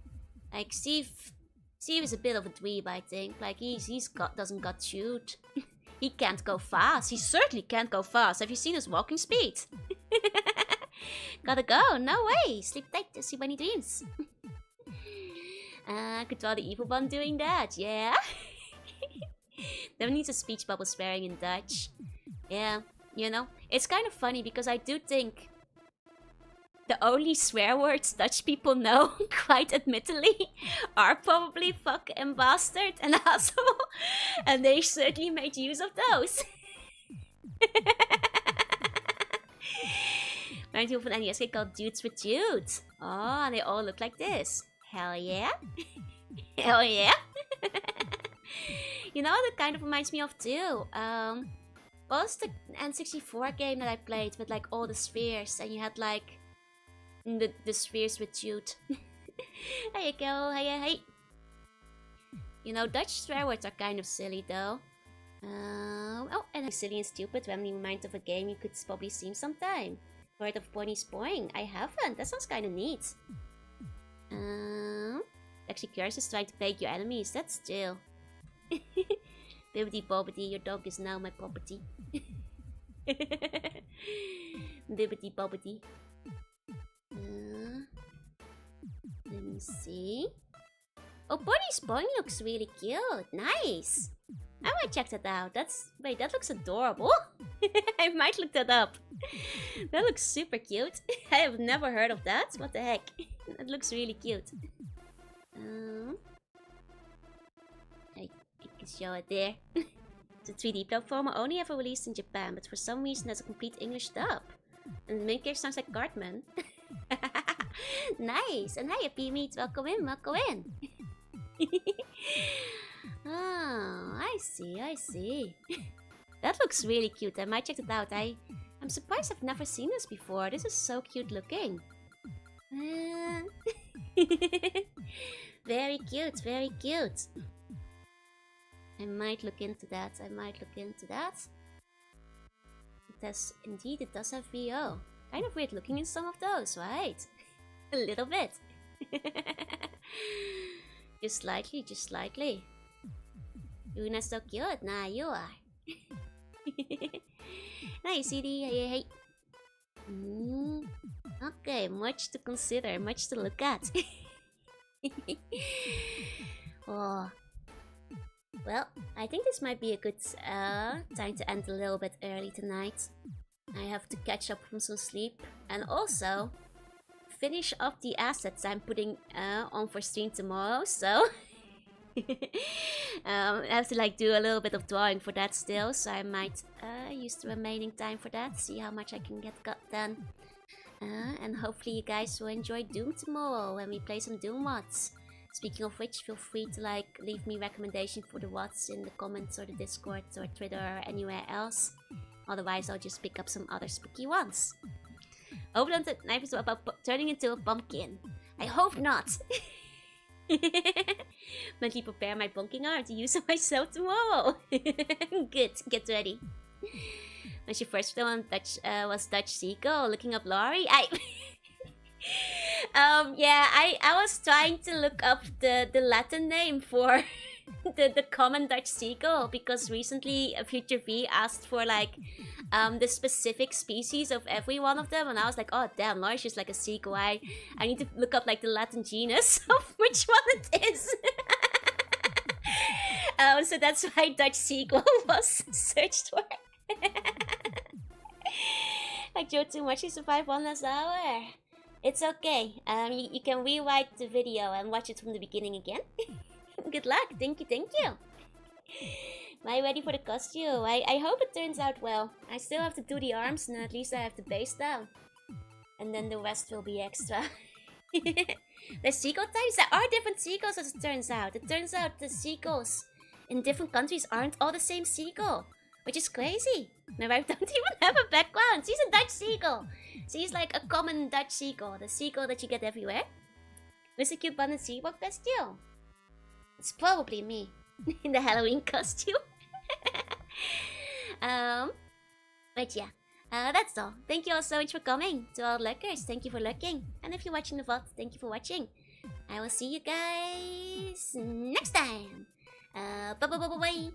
Like Steve is a bit of a dweeb, I think. Like doesn't got shoot. He can't go fast. He certainly can't go fast. Have you seen his walking speed? Gotta go. No way. Sleep tight to see when he dreams. Could draw the evil one doing that. Yeah. Never needs a speech bubble swearing in Dutch. Yeah. You know, it's kind of funny because I do think the only swear words Dutch people know, quite admittedly, are probably fuck and bastard and asshole. And they certainly made use of those. Reminds me of an NES game called Dudes with Dudes. Oh, and they all look like this. Hell yeah. Hell yeah. You know what it kind of reminds me of too? What was the N64 game that I played with like all the spheres and you had like the spheres with Jude. There you go, hey. You know, Dutch swear words are kind of silly though. Oh, and silly and stupid when you remind of a game you could probably see sometime. Word of Pony's Boing. I haven't, that sounds kind of neat. Actually, Curse is trying to bait your enemies, that's chill. Bibbidi bobbidi, your dog is now my property. Bibbidi bobbidi. Let me see. Oh, Pony's Boing looks really cute. Nice. I might check that out. Wait, that looks adorable. I might look that up. That looks super cute. I have never heard of that. What the heck? That looks really cute. I can show it there. It's a 3D platformer only ever released in Japan, but for some reason has a complete English dub. And the main character sounds like Cartman. Nice! And hi, P-Meat. Welcome in, welcome in. Oh, I see. That looks really cute. I might check it out. I'm surprised I've never seen this before. This is so cute looking. Very cute, very cute. I might look into that. It does have VO. Kind of weird looking in some of those, right? A little bit. Just slightly, just slightly. You're not so cute. Nah, you are. Nice, CD. Hey, hey. Okay, much to consider, much to look at. Oh. Well, I think this might be a good time to end a little bit early tonight. I have to catch up from some sleep and also finish up the assets I'm putting on for stream tomorrow. So I have to like do a little bit of drawing for that still. So I might use the remaining time for that. See how much I can get done. And hopefully you guys will enjoy Doom tomorrow when we play some Doom mods. Speaking of which, feel free to like leave me recommendation for the mods in the comments or the Discord or Twitter or anywhere else. Otherwise, I'll just pick up some other spooky ones. Hope that knife is about turning into a pumpkin. I hope not. Mentally prepare my bunking arm to use on myself tomorrow. Good, get ready. When she first film was Dutch Seagull, looking up Laurie. Yeah, I was trying to look up the Latin name for the common Dutch seagull because recently Future V asked for like the specific species of every one of them, and I was like, oh damn, Laurie's just like a seagull. I need to look up like the Latin genus of which one it is. So that's why Dutch seagull was searched for. I joked too much. You survived 1 last hour. It's okay. You can rewrite the video and watch it from the beginning again. Good luck. Thank you, thank you. Am I ready for the costume? I hope it turns out well. I still have to do the arms and at least I have the base down. And then the rest will be extra. The seagull types? There are different seagulls as it turns out. It turns out the seagulls in different countries aren't all the same seagull. Which is crazy. My wife don't even have a background. She's a Dutch seagull. She's like a common Dutch seagull. The seagull that you get everywhere. With a cute bun and seagull costume. It's probably me. In the Halloween costume. But yeah. That's all. Thank you all so much for coming. To all lurkers, thank you for lurking. And if you're watching the VOD, thank you for watching. I will see you guys next time. Bye bye bye bye bye.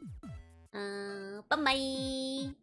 Bye bye.